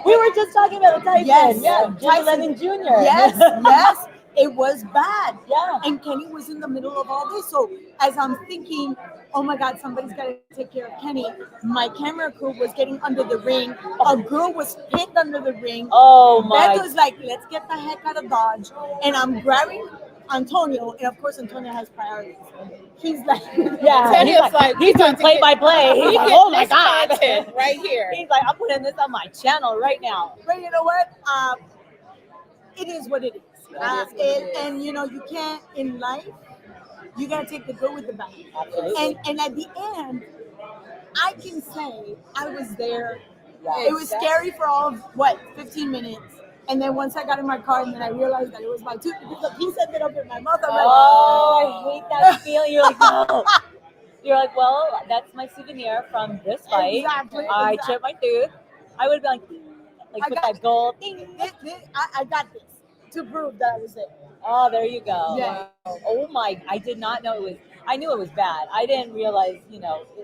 B: We were just talking about Tyson.
H: Yes,
B: Yeah, Jimmy
H: Tyson.
B: Lennon Jr.
H: Yes, yes. It was bad.
B: Yeah.
H: And Kenny was in the middle of all this. So as I'm thinking, oh my God, somebody's got to take care of Kenny, my camera crew was getting under the ring. A girl was pinned under the ring.
B: Oh my.
H: Beth was like, let's get the heck out of Dodge. And I'm grabbing Antonio, and of course Antonio has priorities. He's like,
B: Yeah,
A: Antonio's like,
B: he's doing play by play. He's like, oh my God.
A: content right here.
B: He's like, I'm putting this on my channel right now.
H: But you know what? It is what it is.
A: is.
H: And you know, you can't in life. You gotta take the good with the bad.
B: Absolutely.
H: And at the end, I can say I was there.
B: Yeah.
H: It was scary for all of 15 minutes. And then once I got in my car, and then I realized that it was my tooth because the piece ended up in my mouth. I'm
B: Oh, I hate that feeling. You're like, no. You're like, well, that's my souvenir from this fight.
H: Exactly.
B: I chipped my tooth. I would be like
H: I
B: with
H: got-
B: that gold. Ding.
H: I got this to prove that I was there.
B: Oh, there you go.
H: Yeah.
B: Oh my! I did not know it was. I knew it was bad. I didn't realize,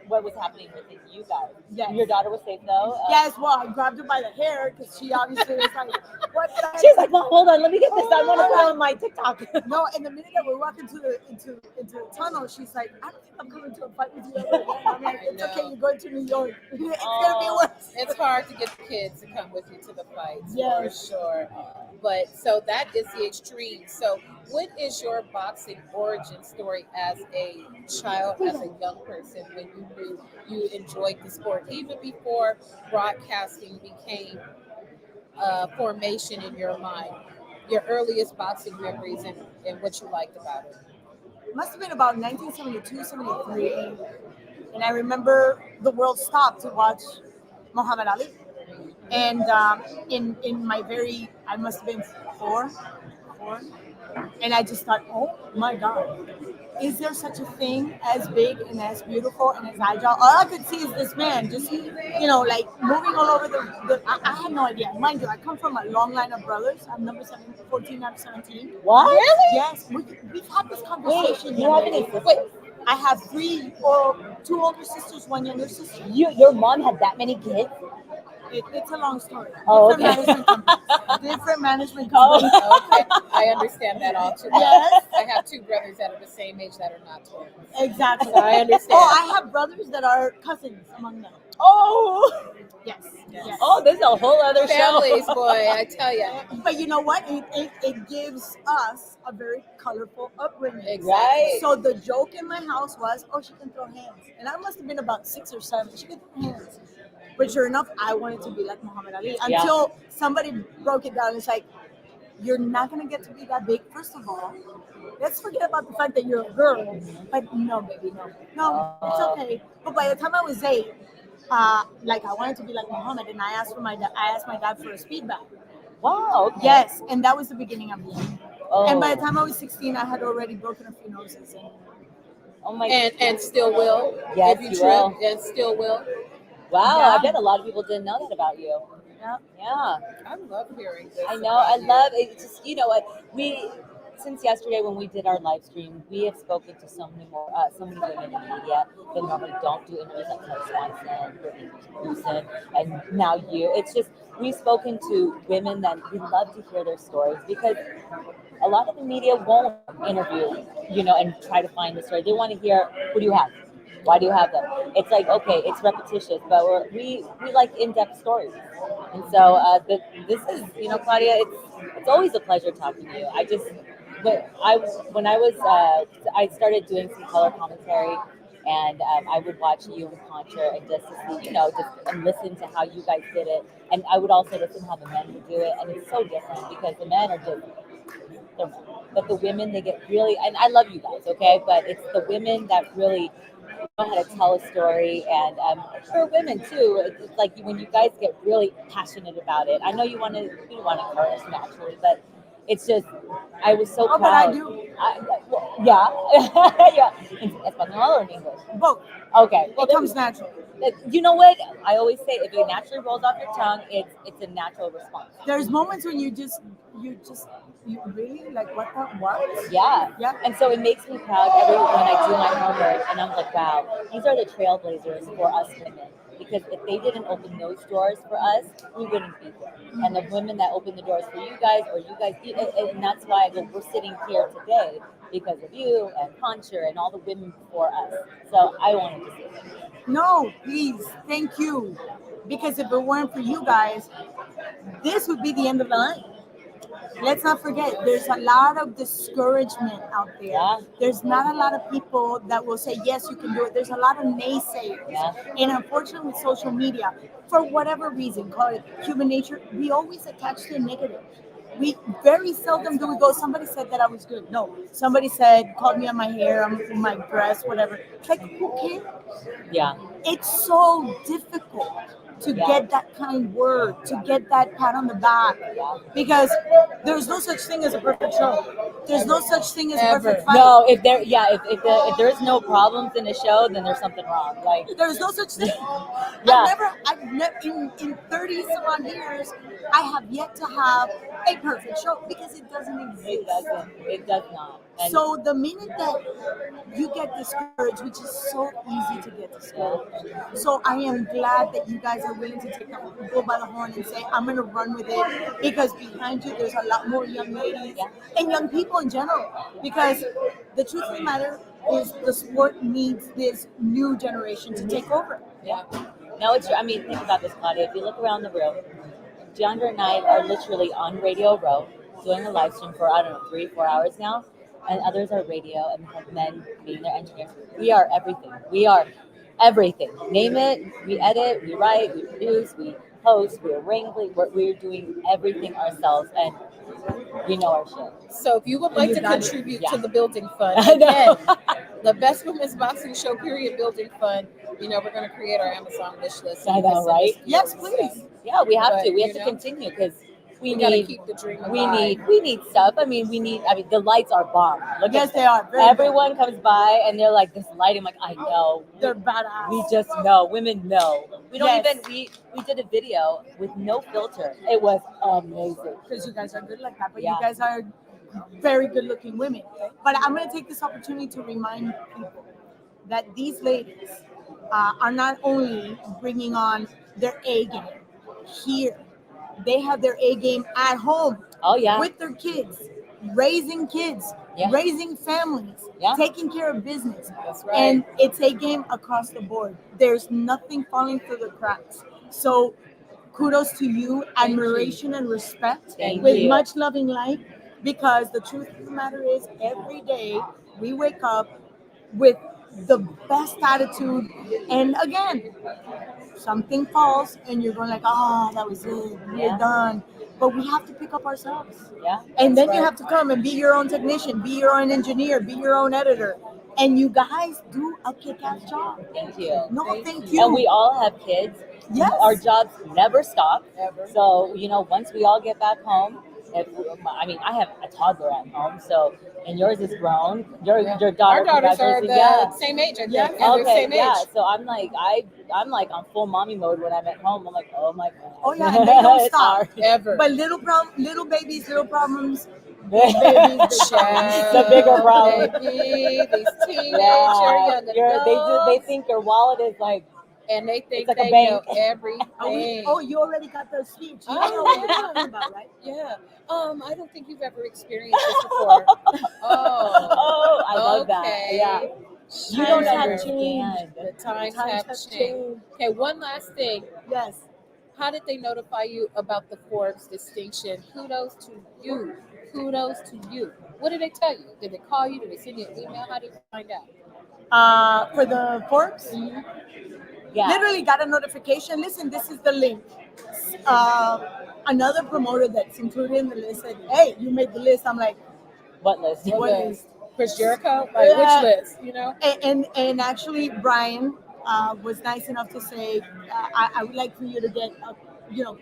B: what was happening with you guys.
H: Yes.
B: Your daughter was safe though.
H: Yes, well, I grabbed her by the hair because she obviously was like, "What?" Did I
B: She's like, "Mom, hold on. Let me get this. I want to put it on my TikTok."
H: No, and the minute that we're walking into the tunnel, she's like, "I don't think I'm coming to a fight with you ever again." I'm like, "It's
A: I know.
H: okay. You're going to New York. It's gonna be worse."
A: It's hard to get the kids to come with you to the fights,
H: Yes.
A: for sure. But so that is the extreme. So what is your boxing origin story as a child, as a young person, when you knew you enjoyed the sport, even before broadcasting became a formation in your mind? Your earliest boxing memories and what you liked about it.
H: It must have been about 1972, 73, and I remember the world stopped to watch Muhammad Ali. And in my I must have been four, and I just thought, oh my God, is there such a thing as big and as beautiful and as agile? All I could see is this man just, like moving all over I had no idea. Mind you, I come from a long line of brothers. I'm number 14 out of 17.
B: What? Really?
H: Yes, we've had this conversation.
B: Wait, you have any sisters?
H: Wait, I have two older sisters, one younger sister.
B: Your mom had that many kids?
H: It's a long story.
B: Oh,
H: Different management
B: Oh.
H: company.
A: Okay, I understand that all too well.
H: Yes.
A: I have two brothers that are the same age that are not twins.
H: Exactly.
A: So I understand.
H: Oh, I have brothers that are cousins among them.
B: Oh.
H: Yes.
B: Oh, this is a whole other
A: Families,
B: show.
A: boy, I tell you.
H: But you know what? It gives us a very colorful upbringing.
B: Right.
H: So the joke in my house was, oh, she can throw hands. And I must have been about 6 or 7. She can throw hands. But sure enough, I wanted to be like Muhammad Ali until somebody broke it down. It's like, you're not going to get to be that big, first of all. Let's forget about the fact that you're a girl. But no, baby, no, it's okay. But by the time I was 8, I wanted to be like Muhammad, and I asked my dad for a speed bag.
B: Wow. Okay.
H: Yes, and that was the beginning of the end.
B: Oh.
H: And by the time I was 16, I had already broken a few noses.
B: Oh my.
A: And still will.
B: Yes,
A: if you
B: you
A: trip,
B: will.
A: and still will.
B: Wow,
H: Yeah.
B: I bet a lot of people didn't know that about you. Yeah.
A: I love hearing this.
B: I know. I love it. It's just, what since yesterday when we did our live stream, we have spoken to so many women in the media that normally don't do interviews, like Kelly Swanson, Brittany Houston, and now you. It's just, we've spoken to women that we love to hear their stories because a lot of the media won't interview, and try to find the story. They want to hear, who do you have? Why do you have them? It's like, okay, it's repetitious, but we like in-depth stories. And so this is, Claudia, it's always a pleasure talking to you. I started doing some color commentary, and I would watch you and Contra and just to see, and listen to how you guys did it. And I would also listen to how the men would do it. And it's so different because the men are just, they're but the women, they get really, and I love you guys, okay, but it's the women that really know how to tell a story, and for women too, it's like when you guys get really passionate about it. I know you don't want to curse naturally, but it's just, I was so proud.
H: But I do.
B: Well, yeah, yeah. In Espanol or in English?
H: Both.
B: Okay. Well,
H: It comes natural.
B: You know what? I always say, if it naturally rolls off your tongue, it's a natural response.
H: There's moments when you really like what?
B: Yeah.
H: Yeah.
B: And so it makes me proud every when I do my homework, and I'm like, wow, these are the trailblazers for us women. Because if they didn't open those doors for us, we wouldn't be here. And the women that opened the doors for you guys, or you guys, and that's why I go, we're sitting here today because of you and Puncher and all the women before us. So I wanted to say thank you.
H: No, please, thank you. Because if it weren't for you guys, this would be the end of the line. Let's not forget, there's a lot of discouragement out there.
B: Yeah.
H: There's not a lot of people that will say, yes, you can do it. There's a lot of naysayers.
B: Yeah.
H: And unfortunately, with social media, for whatever reason, call it human nature, we always attach to the negative. We very seldom do we go, somebody said that I was good. No, somebody said, called me on my hair, on my dress, whatever. Like, who cares?
B: Yeah.
H: It's so difficult to get that kind word, to get that pat on the back, because there's no such thing as a perfect show. There's no such thing as a perfect fight.
B: No, if if there's no problems in the show, then there's something wrong. Like,
H: there's no such thing.
B: Yeah.
H: I've never in 30 some odd years, I have yet to have a perfect show because it doesn't exist.
B: It does not. And
H: so the minute that you get discouraged, which is so easy to get discouraged, so I am glad that you guys are willing to take the bull by the horn and say, I'm going to run with it, because behind you there's a lot more young ladies and young people in general, because the truth of the matter is the sport needs this new generation to take over.
B: Yeah. No, it's true. I mean, think about this, Claudia. If you look around the room, Jeandra and I are literally on Radio Row doing a live stream for, 3-4 hours now. And others are radio, and have men being their engineers. We are everything. We are everything. Name it. We edit, we write, we produce, we host, we're wrangling, we're doing everything ourselves, and we know our shit.
A: So if you would like to contribute to the building fund,
B: I know.
A: again, the Best Women's Boxing Show period building fund, we're going to create our Amazon wish list.
B: I know, right?
H: Yes, please.
B: Yeah, we have
A: But,
B: to. We have
A: you
B: to
A: know,
B: continue, because we
A: gotta
B: need,
A: keep the dream alive.
B: we need stuff. I mean, the lights are bomb. Look
H: Yes,
B: at
H: they are. Very
B: Everyone comes by and they're like, this lighting. I'm like, I know.
H: They're badass.
B: We just know. Women know. We don't
H: Yes.
B: even. We did a video with no filter. It was amazing.
H: Because you guys are good like that, but
B: Yeah.
H: you guys are very good looking women. But I'm going to take this opportunity to remind people that these ladies are not only bringing on their A game here, they have their A game at home.
B: Oh yeah.
H: With their kids, raising kids, raising families, taking care of business.
A: That's right.
H: And it's A game across the board. There's nothing falling through the cracks. So kudos to you, admiration and respect,
B: Thank
H: with
B: you.
H: much loving light, because the truth of the matter is, every day we wake up with the best attitude, and again, something falls and you're going like, oh, that was it, we're done. But we have to pick up ourselves.
B: Yeah.
H: And then you have to come and be your own technician, be your own engineer, be your own editor. And you guys do a kick-ass job.
B: Thank you.
H: No, thank you.
B: And we all have kids.
H: Yes.
B: Our jobs never stop.
A: Ever.
B: So, once we all get back home, I have a toddler at home, so, and yours is grown. Your daughter.
A: Our daughters are
B: congratulations,
A: the same age, I think.
H: Yeah.
A: And they're same age.
B: So I'm like on full mommy mode when I'm at home. I'm like, oh my god.
H: Oh yeah, and they don't
B: It's
H: stop.
B: hard.
A: Ever.
H: But little babies, little problems.
B: The bigger problem.
A: Baby, these teenager
B: Yeah.
A: young adults.
B: They think your wallet is like,
A: and they think
B: it's like a
A: they know
B: bank.
A: everything.
H: You already got the speech. You know what you're talking about, right?
A: Yeah. I don't think you've ever experienced this before. Oh,
B: I love that.
A: okay.
B: Yeah. You
A: I
B: don't have
A: understand.
B: changed.
A: The times have changed. Okay, one last thing.
H: Yes.
A: How did they notify you about the Forbes distinction? Kudos to you. Kudos to you. What did they tell you? Did they call you? Did they send you an email? How did you find out?
H: For the Forbes,
B: Yeah.
H: literally got a notification. Listen, this is the link. Another promoter that's included in the list said, hey, you made the list. I'm like,
B: What list?
A: What
H: What
A: list? Chris Jericho? Like which list? You know?
H: And actually, Brian was nice enough to say, I would like for you to get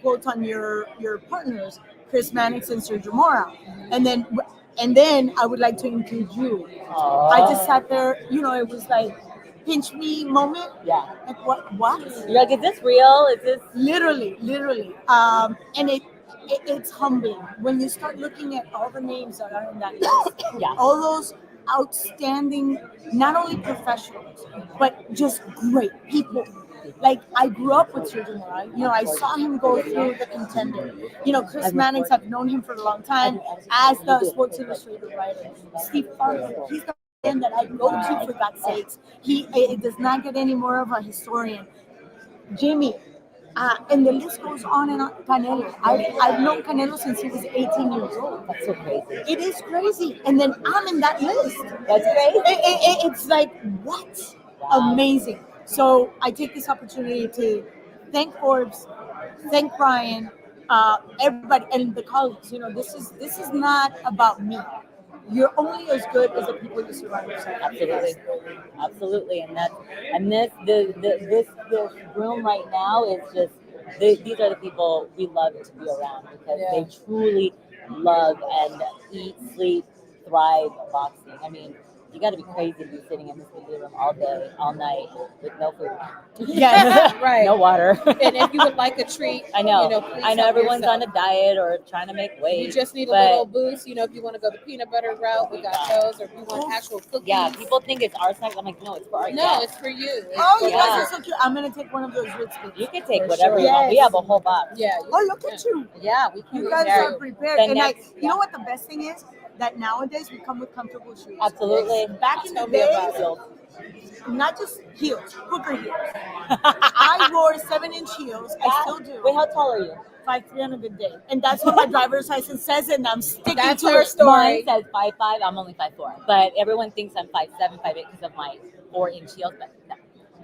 H: quotes on your partners, Chris Mannix and Sergio Mora, and then I would like to include you. I just sat there, it was like pinch me moment.
B: Yeah.
H: Like what?
B: You're like, is this real? Is this
H: Literally. And it's humbling when you start looking at all the names that are in that list.
B: Yeah.
H: All those outstanding, not only professionals, but just great people. Like I grew up with Sergio Mora. I saw him go through the contender. Chris Mannix, I've known him for a long time as the Sports Illustrated writer. Steve Farmer, he's the man that I go to for God's sakes. It does not get any more of a historian. Jimmy, and the list goes on and on. Canelo. I've known Canelo since he was 18 years old.
B: That's so crazy.
H: It is crazy. And then I'm in that list.
B: That's crazy.
H: It's like, what? Wow. Amazing. So I take this opportunity to thank Forbes, thank Brian, everybody, and the colleagues. This is not about me. You're only as good as the people you surround yourself with.
B: Absolutely, and this room right now is just these are the people we love to be around because they truly love and eat, sleep, thrive boxing. I mean, you got to be crazy to be sitting in this media room all day, all night with no food.
A: Yes, right.
B: No water.
A: And if you would like a treat,
B: I know.
A: Please
B: I know
A: help
B: everyone's
A: yourself.
B: on a diet or trying to make weight.
A: You just need a little boost. If you want to go the peanut butter route, we got those. Or if you want actual cookies.
B: Yeah, people think it's our snack. I'm like, no, it's for our guests.
A: It's for you.
H: You guys are so cute. I'm gonna take one of those Ritz bits.
B: You can take whatever you want. We have a whole box.
A: Yeah.
H: Look at you.
B: Yeah, we can.
H: You guys are prepared.
B: The
H: And
B: next-
H: you know what the best thing is? That nowadays we come with comfortable shoes.
B: Absolutely.
H: Back in the
A: Tell me about
H: days, not just heels, hooker heels. I wore 7-inch heels. I still do.
B: Wait, how tall are you?
H: 5'3" on a good day, and that's what my driver's license says, and I'm sticking
A: That's
H: to
A: her
H: it.
A: story.
B: Mine says 5'5". I'm only 5'4", but everyone thinks I'm 5'7", 5'8" because of my 4-inch heels. But no,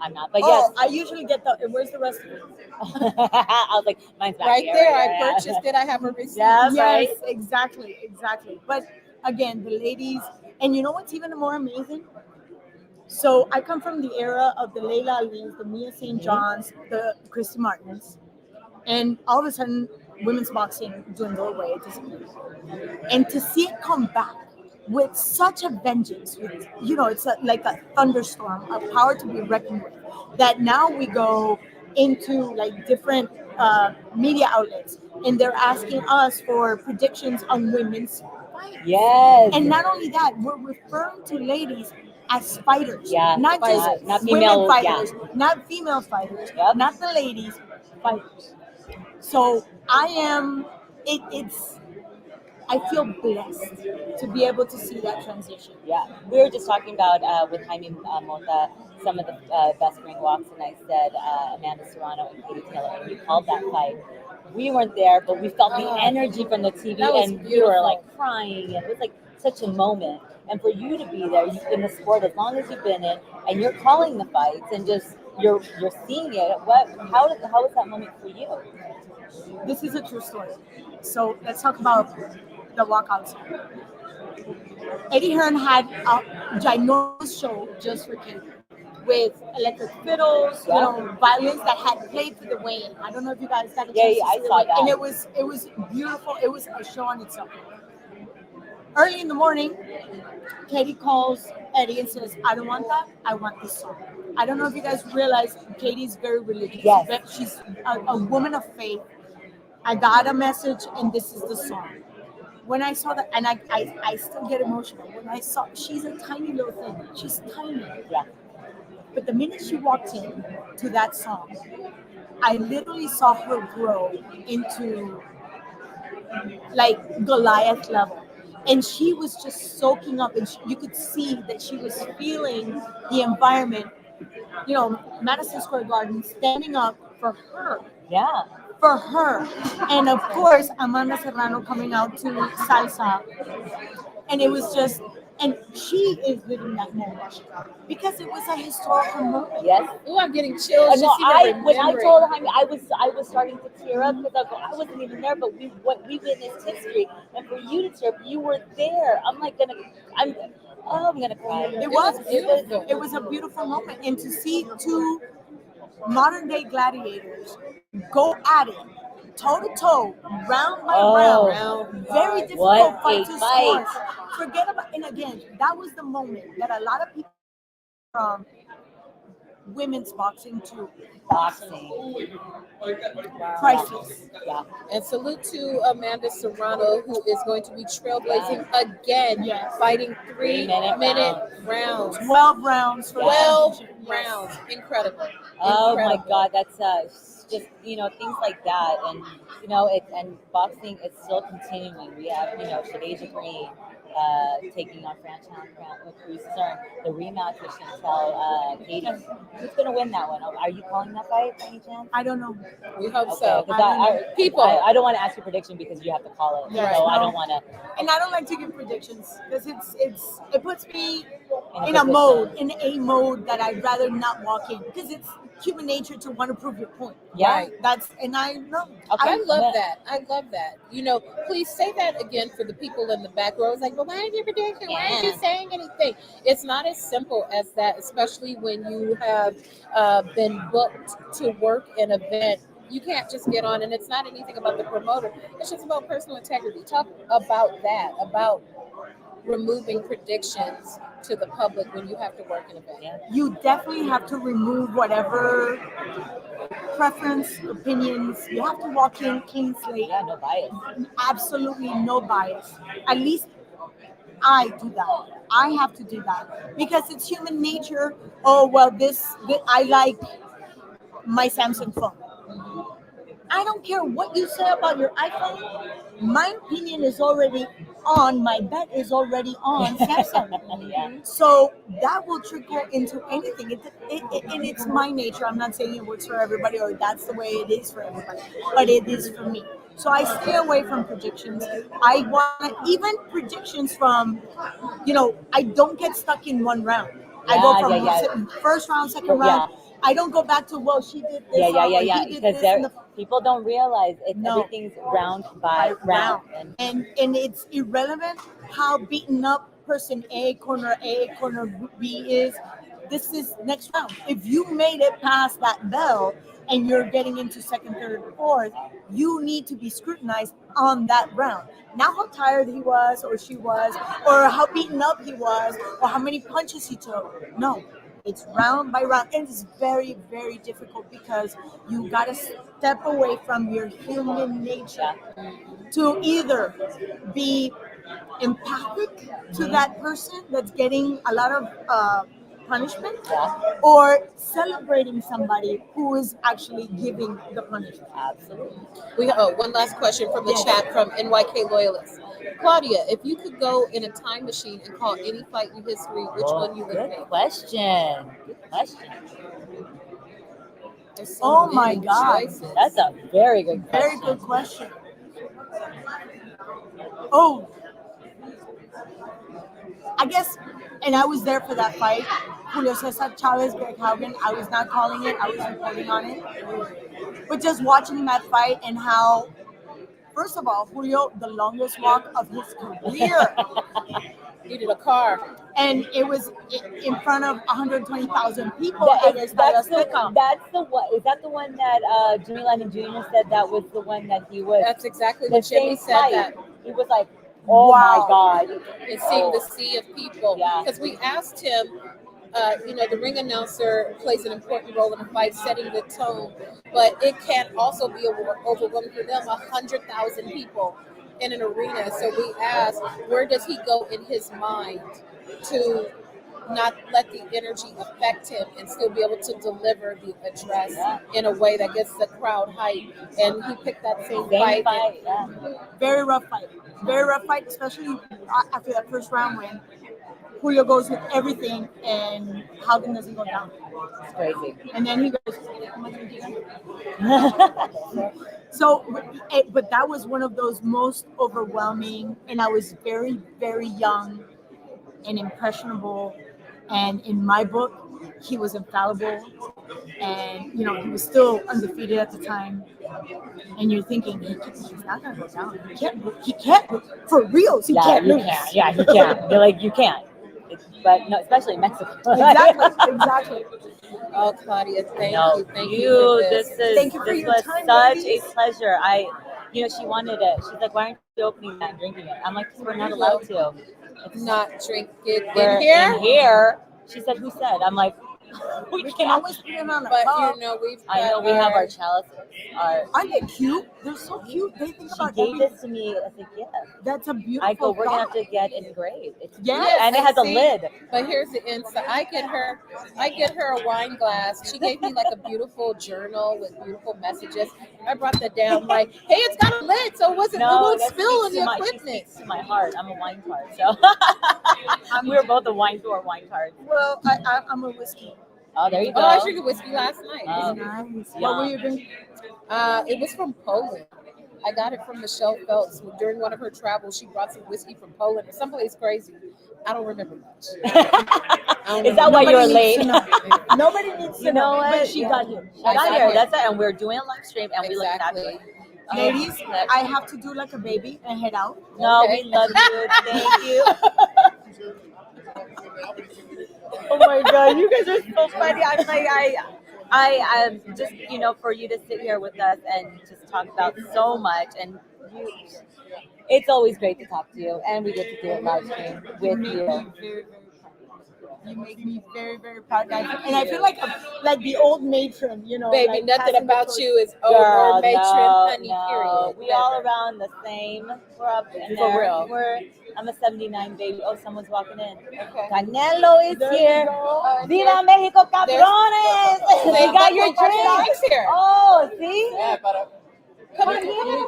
B: I'm not. But yes,
H: I usually get where's the rest of it?
B: I was like, mine's back
A: Right
B: here.
A: there.
B: Yeah.
A: I purchased it. I have a receipt.
B: Yeah, right.
H: Yes, exactly. But again, the ladies, and you know what's even more amazing? So I come from the era of the Layla Ali's, the Mia St. John's, the Christy Martins, and all of a sudden, women's boxing dwindled away, it disappeared. And to see it come back with such a vengeance, with it's like a thunderstorm, a power to be reckoned with. That now we go into like different media outlets, and they're asking us for predictions on women's fights.
B: Yes.
H: And not only that, we're referring to ladies as fighters.
B: Yeah.
H: Not just
B: not
H: women
B: female,
H: fighters, not female fighters, not the ladies, fighters. So I feel blessed to be able to see that transition.
B: Yeah, we were just talking about with Jaime Mota some of the best ring walks, and I said Amanda Serrano and Katie Taylor, and we called that fight. We weren't there, but we felt the energy from the TV, and we were like crying, and it was like such a moment. And for you to be there in the sport as long as you've been in, and you're calling the fights, and just you're seeing it. How was that moment for you?
H: This is a true story. So let's talk about the walkouts. Eddie Hearn had a ginormous show just for Katie, with electric fiddles, violins that had played for the weigh-in. I don't know if you guys got a chance to see
B: I saw that.
H: And it was beautiful. It was a show on itself. Early in the morning, Katie calls Eddie and says, I don't want that. I want this song. I don't know if you guys realize Katie's very religious.
B: Yes.
H: But she's a woman of faith. I got a message, and this is the song. When I saw that, and I still get emotional. When I saw, she's a tiny little thing. She's tiny.
B: Yeah.
H: But the minute she walked in to that song, I literally saw her grow into like Goliath level. And she was just soaking up, and you could see that she was feeling the environment, Madison Square Garden, standing up for her.
B: Yeah.
H: For her. And of course, Amanda Serrano coming out to salsa. And it was just And she is living that moment because it was a historical moment.
B: Yes.
A: Oh, I'm getting chills.
B: No,
A: just even
B: when I
A: remembering.
B: told Jaime, I was starting to tear up because I wasn't even there, but we witnessed history, and for you to tear up, you were there. I'm gonna cry.
H: It was a beautiful moment, and to see two modern day gladiators go at it toe to toe, round by round, very difficult fight to score. Forget about, and again, that was the moment that a lot of people from women's boxing to
B: boxing.
H: Priceless.
B: Yeah.
A: And salute to Amanda Serrano, who is going to be trailblazing again, fighting 3-minute rounds.
H: 12 rounds.
A: 12 rounds. Incredible.
B: Oh my God, that's just things like that, and and boxing is still continuing. We have Shadeja Green taking on Cruz Cern, the rematch with Chantel Katie. Who's gonna win that one? Are you calling that fight by any chance?
H: I don't know.
A: We hope so.
B: I don't want to ask your prediction because you have to call it.
H: Yeah,
B: so I don't want to.
H: And I don't like to give predictions because it puts me in a mode that I'd rather not walk in because it's human nature to want to prove your point.
B: Yeah.
H: Right. I know.
A: I love that. I love that. Please say that again for the people in the back row. It's like, but why aren't you predicting? Why aren't you saying anything? It's not as simple as that, especially when you have been booked to work an event. You can't just get on, and it's not anything about the promoter. It's just about personal integrity. Talk about that, about removing predictions to the public when you have to work an event.
B: Yeah.
H: You definitely have to remove whatever preference, opinions. You have to walk in clean slate.
B: Yeah, no bias.
H: Absolutely no bias. At least I do that. I have to do that because it's human nature. Oh well, this I like my Samsung phone. I don't care what you say about your iPhone. My opinion is already on. My bet is already on Samsung.
B: Yeah.
H: So that will trickle into anything. And it's my nature. I'm not saying it works for everybody or that's the way it is for everybody, but it is for me. So I stay away from predictions. I want even predictions from, I don't get stuck in one round. I go from first round, second round. I don't go back to, well, she did this.
B: Yeah. Because people don't realize everything's round by round.
H: And it's irrelevant how beaten up person A, corner B is. This is next round. If you made it past that bell and you're getting into second, third, fourth, you need to be scrutinized on that round. Not how tired he was or she was, or how beaten up he was, or how many punches he took. No. It's round by round, and it's very, very difficult because you got to step away from your human nature to either be empathic to that person that's getting a lot of punishment, or celebrating somebody who is actually giving the punishment.
B: Absolutely.
A: We one last question from the chat from NYK Loyalists. Claudia, if you could go in a time machine and call any fight in history, which one you would pick?
B: Good question.
H: Oh my God.
A: Choices.
B: That's a very good question.
H: Very good question. Oh, I guess, and I was there for that fight. Julio Cesar Chavez, Greg Haugen. I was not calling it. I was reporting on it. But just watching that fight and how, first of all, Julio, the longest walk of his career.
A: Needed a car.
H: And it was in front of 120,000 people.
B: That's the one. Is that the one that Jimmy Lennon Jr. said that was the one that he was?
A: That's exactly what Jimmy said. That
B: he was like, oh my God.
A: And seeing the sea of people. Because we asked him, the ring announcer plays an important role in a fight, setting the tone, but it can also be overwhelming for them, 100,000 people in an arena. So we asked, where does he go in his mind to not let the energy affect him and still be able to deliver the address in a way that gets the crowd hype? And he picked that same fight.
H: Very rough fight. Very rough fight, especially after that first round when Julio goes with everything and Haugen doesn't go down.
B: It's crazy.
H: And then he goes, so, but that was one of those most overwhelming, and I was very, very young. and impressionable. And in my book, he was infallible. And, you know, he was still undefeated at the time. And you're thinking, he's not going to go down. He can't, for reals, he
B: Yeah,
H: can't
B: you
H: lose.
B: can't. Yeah, he can't. You're like, you can't. But no, especially in Mexico.
H: Exactly.
A: Oh, Claudia, thank
B: No,
A: you. Thank you for
B: this
A: this.
B: is
H: Thank you for
B: this
H: your
B: was
H: time,
B: such
H: ladies.
B: a pleasure. She wanted it. She's like, why aren't you opening that and drinking it? I'm like, because we're not allowed to. It's
A: Not drink it
B: we're
A: in here.
B: in here. She said, who said? I'm like, we
H: We can
B: can't.
H: always put it on a
A: But
H: cup.
A: you know, we've
B: I know
A: got
B: we have our chalices.
H: Aren't they cute? They're so cute. They think
B: She
H: about
B: gave
H: every.
B: this to me as a gift.
H: That's a beautiful.
B: I go, we're gonna
H: thought.
B: have to get engraved. It's
H: Yes,
B: and it has a
A: see,
B: lid.
A: But here's the inside. I get her a wine glass. She gave me like a beautiful journal with beautiful messages. I brought that down like, hey, it's got a lid, so it won't
B: that
A: spill on
B: speaks
A: the
B: to
A: equipment.
B: to my heart. I'm a wine tart, so we're both a wine tarts.
H: Well, I'm a whiskey.
B: Oh, there you go.
A: Oh, I drank a whiskey last night.
H: Nice. What were you drinking?
A: It was from Poland. I got it from Michelle Phelps during one of her travels. She brought some whiskey from Poland or someplace crazy. I don't remember much.
B: Is that why you were late?
H: Nobody needs to
B: You know what?
H: But she got here.
B: She got here. That's it. And we're doing a live stream, and we look
A: Exactly.
B: fabulous.
H: Ladies, I have to do like a baby and head out.
B: No,
A: Okay.
B: we love you. Thank you. Oh my God, you guys are so funny. I'm like, I just, for you to sit here with us and just talk about so much, and it's always great to talk to you, and we get to do a live stream with you.
H: You make me very, very proud, guys. And I feel like the old matron,
A: Baby,
H: like
A: nothing
H: passing the
A: about
H: torch.
A: you is
B: Girl,
A: over, matron, honey,
B: no.
A: period.
B: We all around the same. We're up in
A: For
B: there.
A: real.
B: I'm a 79 baby. Oh, someone's walking in.
A: Okay.
B: Canelo is
H: There you
B: here.
H: go.
B: Viva Mexico, cabrones!
A: They
B: You got your
A: drinks
B: drink.
A: here.
B: Oh, see?
A: Yeah, but
B: Come in here.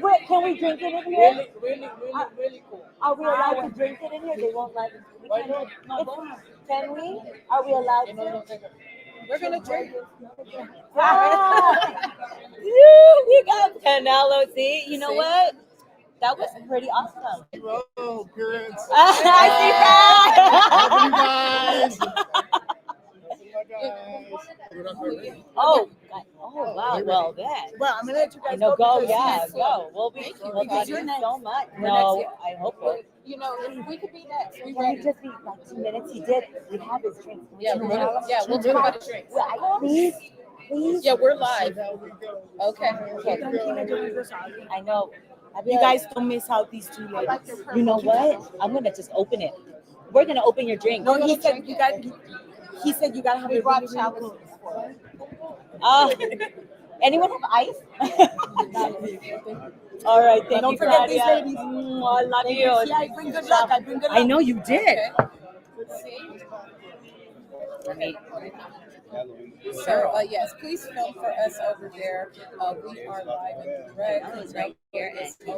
B: Wait, can we drink it in here?
C: Really cool.
B: Are we allowed to drink it in here? They won't let us. Can we? Are we allowed to?
A: we're gonna drink.
B: Ah, we got Canelo. See, you know what? That was pretty awesome.
G: Hello, parents.
B: I see that. Oh, wow. Well, then.
H: Well, I'm gonna let you guys
B: No, go.
H: because
B: Yeah,
H: next
B: go. We'll be.
A: Thank you.
B: We'll
A: Because
B: be
A: you're next.
B: so much.
A: We're
B: No,
A: next.
B: I hope so.
A: You know, if we could be next. We
B: Can
A: ready.
B: it just be like 2 minutes? He did. We have his drink. Can we
A: Yeah,
B: talk
A: we're gonna.
B: about it?
A: Yeah, we'll talk about the drinks.
B: Please.
A: Yeah, we're live. Okay.
B: I know.
H: You guys don't miss out these two ladies.
B: You know what? I'm gonna just open it. We're gonna open your drink.
H: No, he said you got. He said you gotta have
A: We
H: it
A: brought
H: really, really cool.
B: Anyone have ice? All right, thank
H: Don't
B: you,
H: forget these
B: Claudia.
H: ladies.
B: I love you.
H: Yeah, I bring good luck.
B: I know you did.
A: So, yes, please film for us over there. We are live and direct. Right here is we're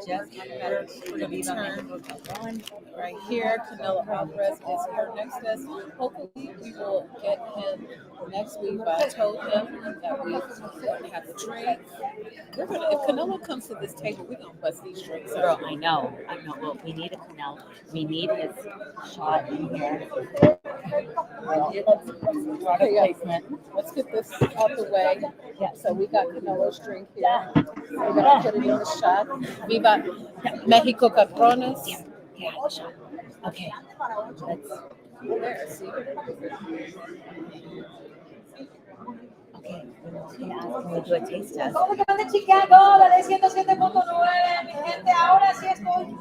A: going to turn right here. Canelo Alvarez is here next to us. Hopefully, we will get him next week. But I told him that we have a drink. If Canelo comes to this table, we're going to bust these drinks up.
B: Girl, I know. Well, we need a Canelo. We need his shot in here. Product placement.
A: Let's get this out the way.
B: Yeah.
A: So we got Canelo's drink here. We're gonna put it in the shot. Viva Mexico Cabrones.
B: Yeah, shot. Okay. Let's.
A: There, see.
B: Okay. Can we do a taste test?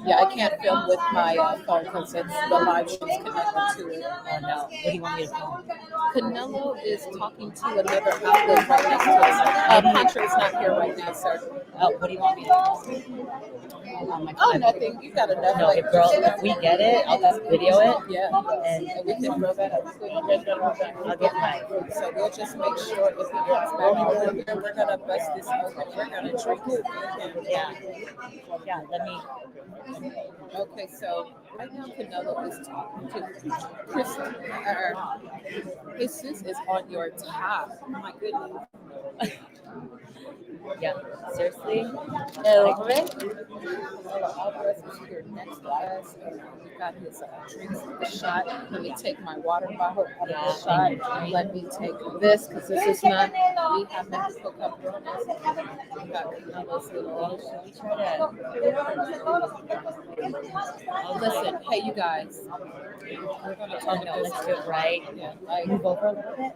A: Yeah, I can't film with my phone because it's the live stream's connected to it.
B: Oh no. What do you want me to film?
A: Canelo is talking to another outlet right next to us. Contra is not here right now, sir.
B: Oh, what do you want me to film? Oh my
A: Oh,
B: God.
A: nothing. You got enough.
B: No, girl, if we get it, I'll just video it.
A: Yeah,
B: And
A: and we can throw that up.
B: I'll get mine.
A: So we'll just make sure if he comes back over here, we're gonna bust this open. We're gonna drink it.
B: Yeah. Yeah, let me.
A: Okay, so right now Canelo is talking to Chris. Jesus is on your top. Oh my goodness.
B: Yeah, seriously.
A: Alvarez is here next to us. We got his drinks in the shot. Let me take my water bottle out of the shot. Let me take this because this is not. We have Mexico Cup runners. We got Canelo's little. Listen, hey you guys. We're gonna talk about
B: Let's do it right.
A: Yeah, like
B: Move over a little bit.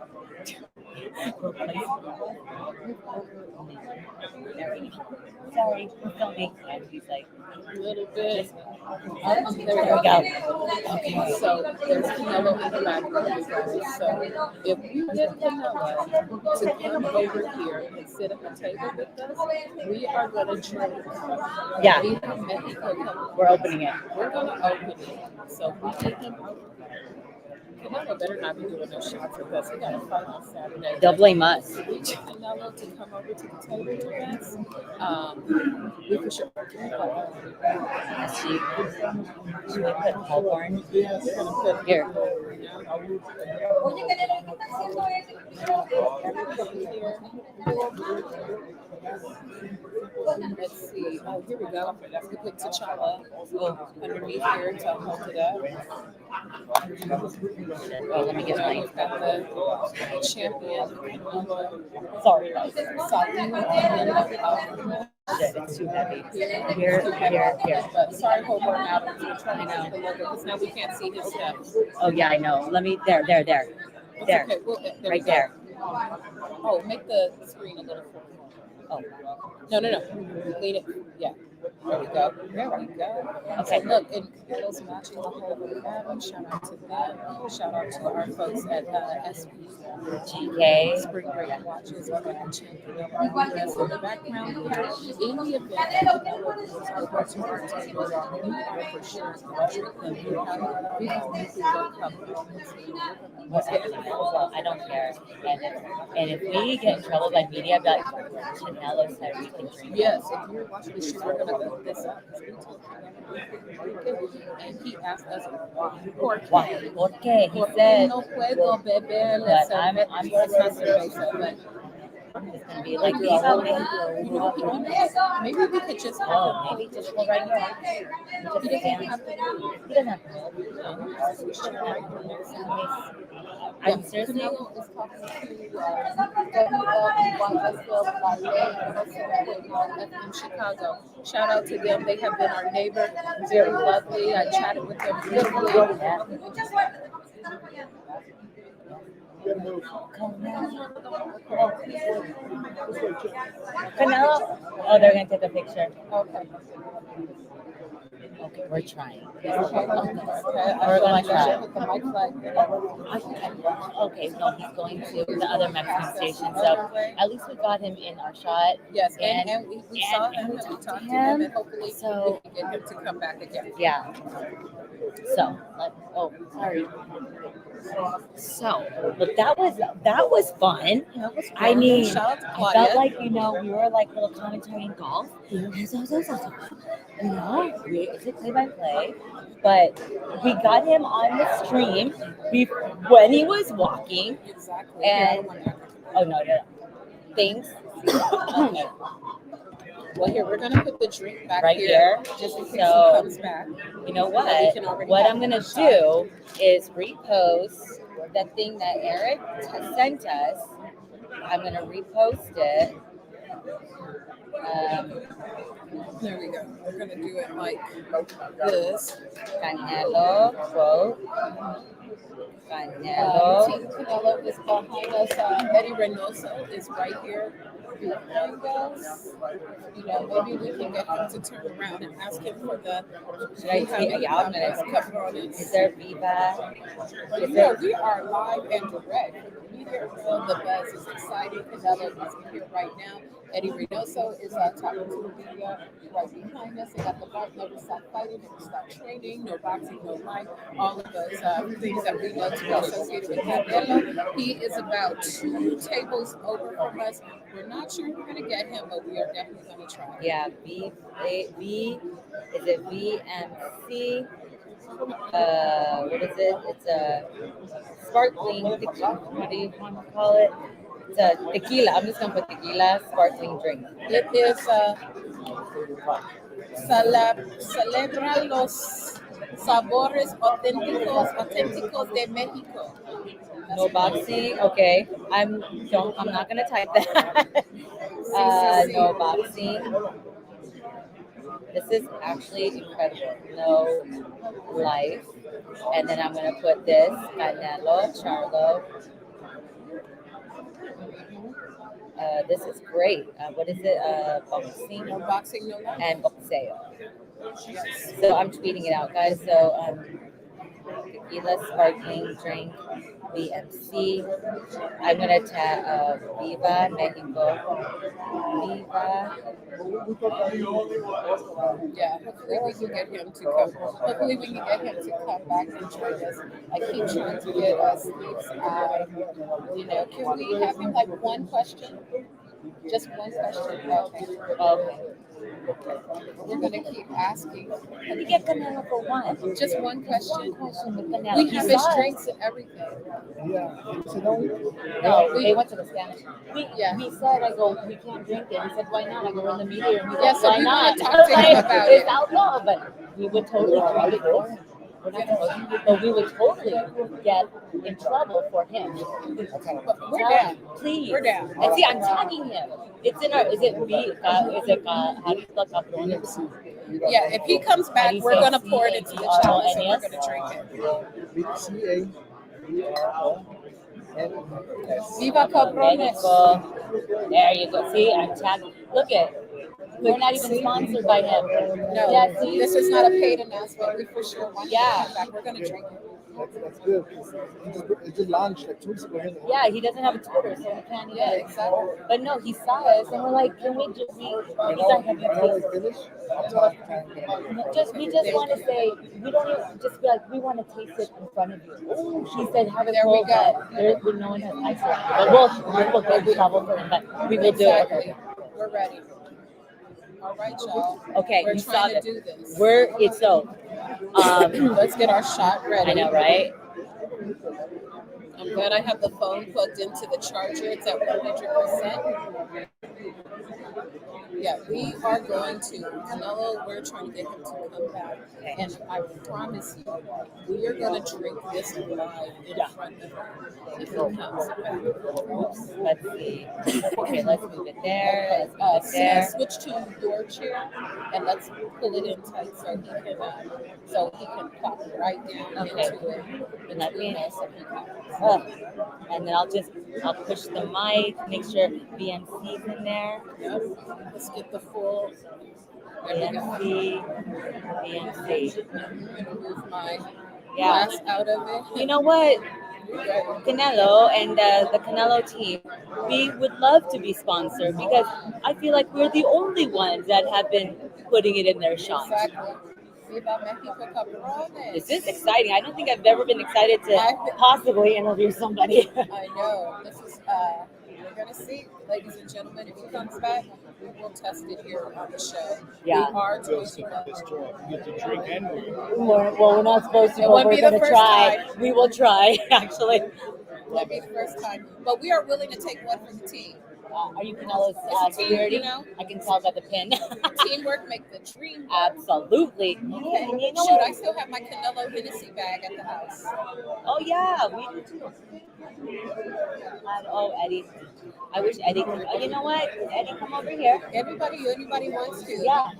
B: Sorry, we're filming. And he's like,
A: a little bit.
B: there we go.
A: Okay, so there's Canelo in the background, you guys. So if we get Canelo to come over here and sit at the table with us, we are gonna drink.
B: Yeah.
A: We have Mexico Cup.
B: We're opening it.
A: We're gonna open it. So we get him over. Canelo better not be doing no shots with us. We got a fight on Saturday.
B: They'll blame us.
A: We get Canelo to come over to the table with us. We for sure.
B: Should we put popcorn?
A: We're gonna put
B: Here.
A: Let's see. Oh, here we go. We put T'Challa underneath here to hold it up.
B: Oh, let me get mine.
A: We've got the champion.
B: Sorry. It's too heavy. Here.
A: But sorry, Hobart Adams. We're trying to get the logo because now we can't see his stuff.
B: Oh yeah, I know. Let me. There.
A: It's
B: There.
A: okay.
B: Right there.
A: Oh, make the screen a little full.
B: Oh.
A: No. Lean it. Yeah. There we go. Okay, look, and Canelo's matching the whole Adams. Shout out to them. Shout out to our folks at
B: GK.
A: Spring Break Watches. We got the champion of our US in the background here. In the event that Canelo goes over to our table, we are for sure going to treat them. We have Mexico Cup.
B: Well, I don't care. And if we get in trouble by media about Canelo said we can drink.
A: Yes, if you're watching this show, we're going to put this up. And he asked us why.
B: Why? Porque he said.
A: No puedo beber.
B: But I'm
A: it's not cerveza, but
B: it's gonna be like
A: maybe we could just
B: maybe just go right here.
A: He doesn't have to.
B: He doesn't have I'm seriously.
A: Canelo is talking to in Chicago. Shout out to them. They have been our neighbor. Very lovely. I chatted with them briefly.
B: Canelo. Oh, they're gonna take a picture.
A: Okay.
B: Okay, we're trying.
A: Okay.
B: We're gonna try.
A: With the mic flag.
B: Okay, no, he's going to the other Mexican station. So at least we got him in our shot.
A: Yes, and we saw him and we talked to him, and hopefully we can get him to come back again.
B: Yeah. So, sorry. So, but that was fun. I mean, I felt like we were like little commentating golf. It's a play-by-play, but we got him on the stream when he was walking.
A: Exactly.
B: And no. Thanks.
A: Well, here we're gonna put the drink back
B: right here,
A: just in case he comes back.
B: You know what? What I'm gonna do is repost the thing that Eric sent us. I'm gonna repost it.
A: There we go. We're gonna do it like this.
B: Canelo quote. Canelo.
A: Team Canelo is behind us. Eddie Reynoso is right here behind us. Maybe we can get him to turn around and ask him for the.
B: Is there Bwbsp?
A: Yeah, we are live and direct. Media World, the buzz is exciting. Canelo is here right now. Eddie Reynoso is talking to the media right behind us. They got the fight, never stop fighting, never stop training, no boxing, no life, all of those things that we know to be associated with Canelo. He is about 2 tables over from us. We're not sure we're going to get him, but we are definitely going to try.
B: Yeah, Bwbsp. What is it? It's a sparkling. What do you want to call it? It's a tequila. I'm just gonna put tequila sparkling drink.
A: It is celebra los sabores auténticos de México.
B: No boxing. Okay. I'm not gonna type that. No boxing. This is actually incredible. No life. And then I'm gonna put this Canelo, Charlo. This is great. What is it? Boxing.
A: No boxing, no life.
B: And boxeo. So I'm tweeting it out, guys. So tequila sparkling drink, BMC. I'm gonna tag Viva Mexico. Viva.
A: Yeah, hopefully we can get him to come. Hopefully we can get him to come back and join us. I keep trying to get us Steve's eye. You know, can we have him like one question? Just one question. Okay. We're gonna keep asking.
B: Let me get Canelo for one.
A: Just one question.
B: Question with Canelo.
A: We have his drinks and everything.
B: No, they went to the Spanish. We said, I go, we can't drink it. He said, why not? I go, we're in the media. And he's like,
A: So
B: why
A: we
B: not?
A: want to talk to him about it.
B: It's outlaw, but we would totally drink it for him. But we would totally get in trouble for him.
A: We're down.
B: Please.
A: We're down.
B: And see, I'm tagging him. It's in our, is it B, how do you spell cabrones?
A: Yeah, if he comes back, we're going to pour it into the chalice and we're going to drink it. Viva Cabrones.
B: There you go. See, I'm tagging. Look at we're not even sponsored by him.
A: No,
B: yeah, see?
A: This is not a paid announcement. We for sure want
B: Yeah.
A: to come back. We're going to drink it.
C: That's good. It just launched like 2 weeks ago.
B: Yeah, he doesn't have a Twitter, so we can't even.
A: Yeah, exactly.
B: But no, he saw us, and we're like, can we just be? He's like, have you tasted? We just want to say, we don't even just be like, we want to taste it in front of you. He said, have it.
A: There we go.
B: There, no one has ice around. But we'll get trouble for him, but we will do it.
A: We're ready. All right, y'all.
B: Okay,
A: we're
B: you saw
A: trying
B: that.
A: to do this.
B: It's so.
A: Let's get our shot ready.
B: I know, right?
A: I'm glad I have the phone plugged into the charger. It's at 100%. Yeah, we are going to Canelo. We're trying to get him to come back, and I promise you, we are going to drink this live in front of him if he comes back.
B: Let's see. Okay, let's move it there. Let's move it there.
A: Switch to your chair, and let's pull it in tight so he can pop right down into it.
B: And that means,
A: so he comes.
B: and then I'll push the mic, make sure BMC's in there.
A: Yep. Let's get the full.
B: BMC.
A: I'm gonna move my
B: Yeah.
A: glass out of it.
B: You know what? Canelo and the Canelo team, we would love to be sponsored because I feel like we're the only ones that have been putting it in their shop.
A: Exactly. Viva Mexico Cabrones.
B: This is exciting. I don't think I've ever been excited to possibly interview somebody.
A: I know. This is, we're going to see, ladies and gentlemen, if he comes back, we will test it here on the show.
B: Yeah.
A: We are doing
D: You get to drink and
B: Well, we're not supposed to,
A: It
B: but
A: won't
B: we're
A: be the
B: going to
A: first
B: try.
A: time.
B: We will try, actually.
A: That'll be the first time. But we are willing to take one for the team.
B: Are you Canelo's
A: It's a team,
B: security?
A: you know?
B: I can tell by the pin.
A: Teamwork make the dream work.
B: Absolutely.
A: Okay.
B: You know
A: Shoot,
B: what?
A: I still have my Canelo Hennessy bag at the house.
B: Oh, yeah, we do too. Oh, Eddie. I wish Eddie could. You know what? Eddie, come over here.
A: Anybody wants to.
B: Yeah.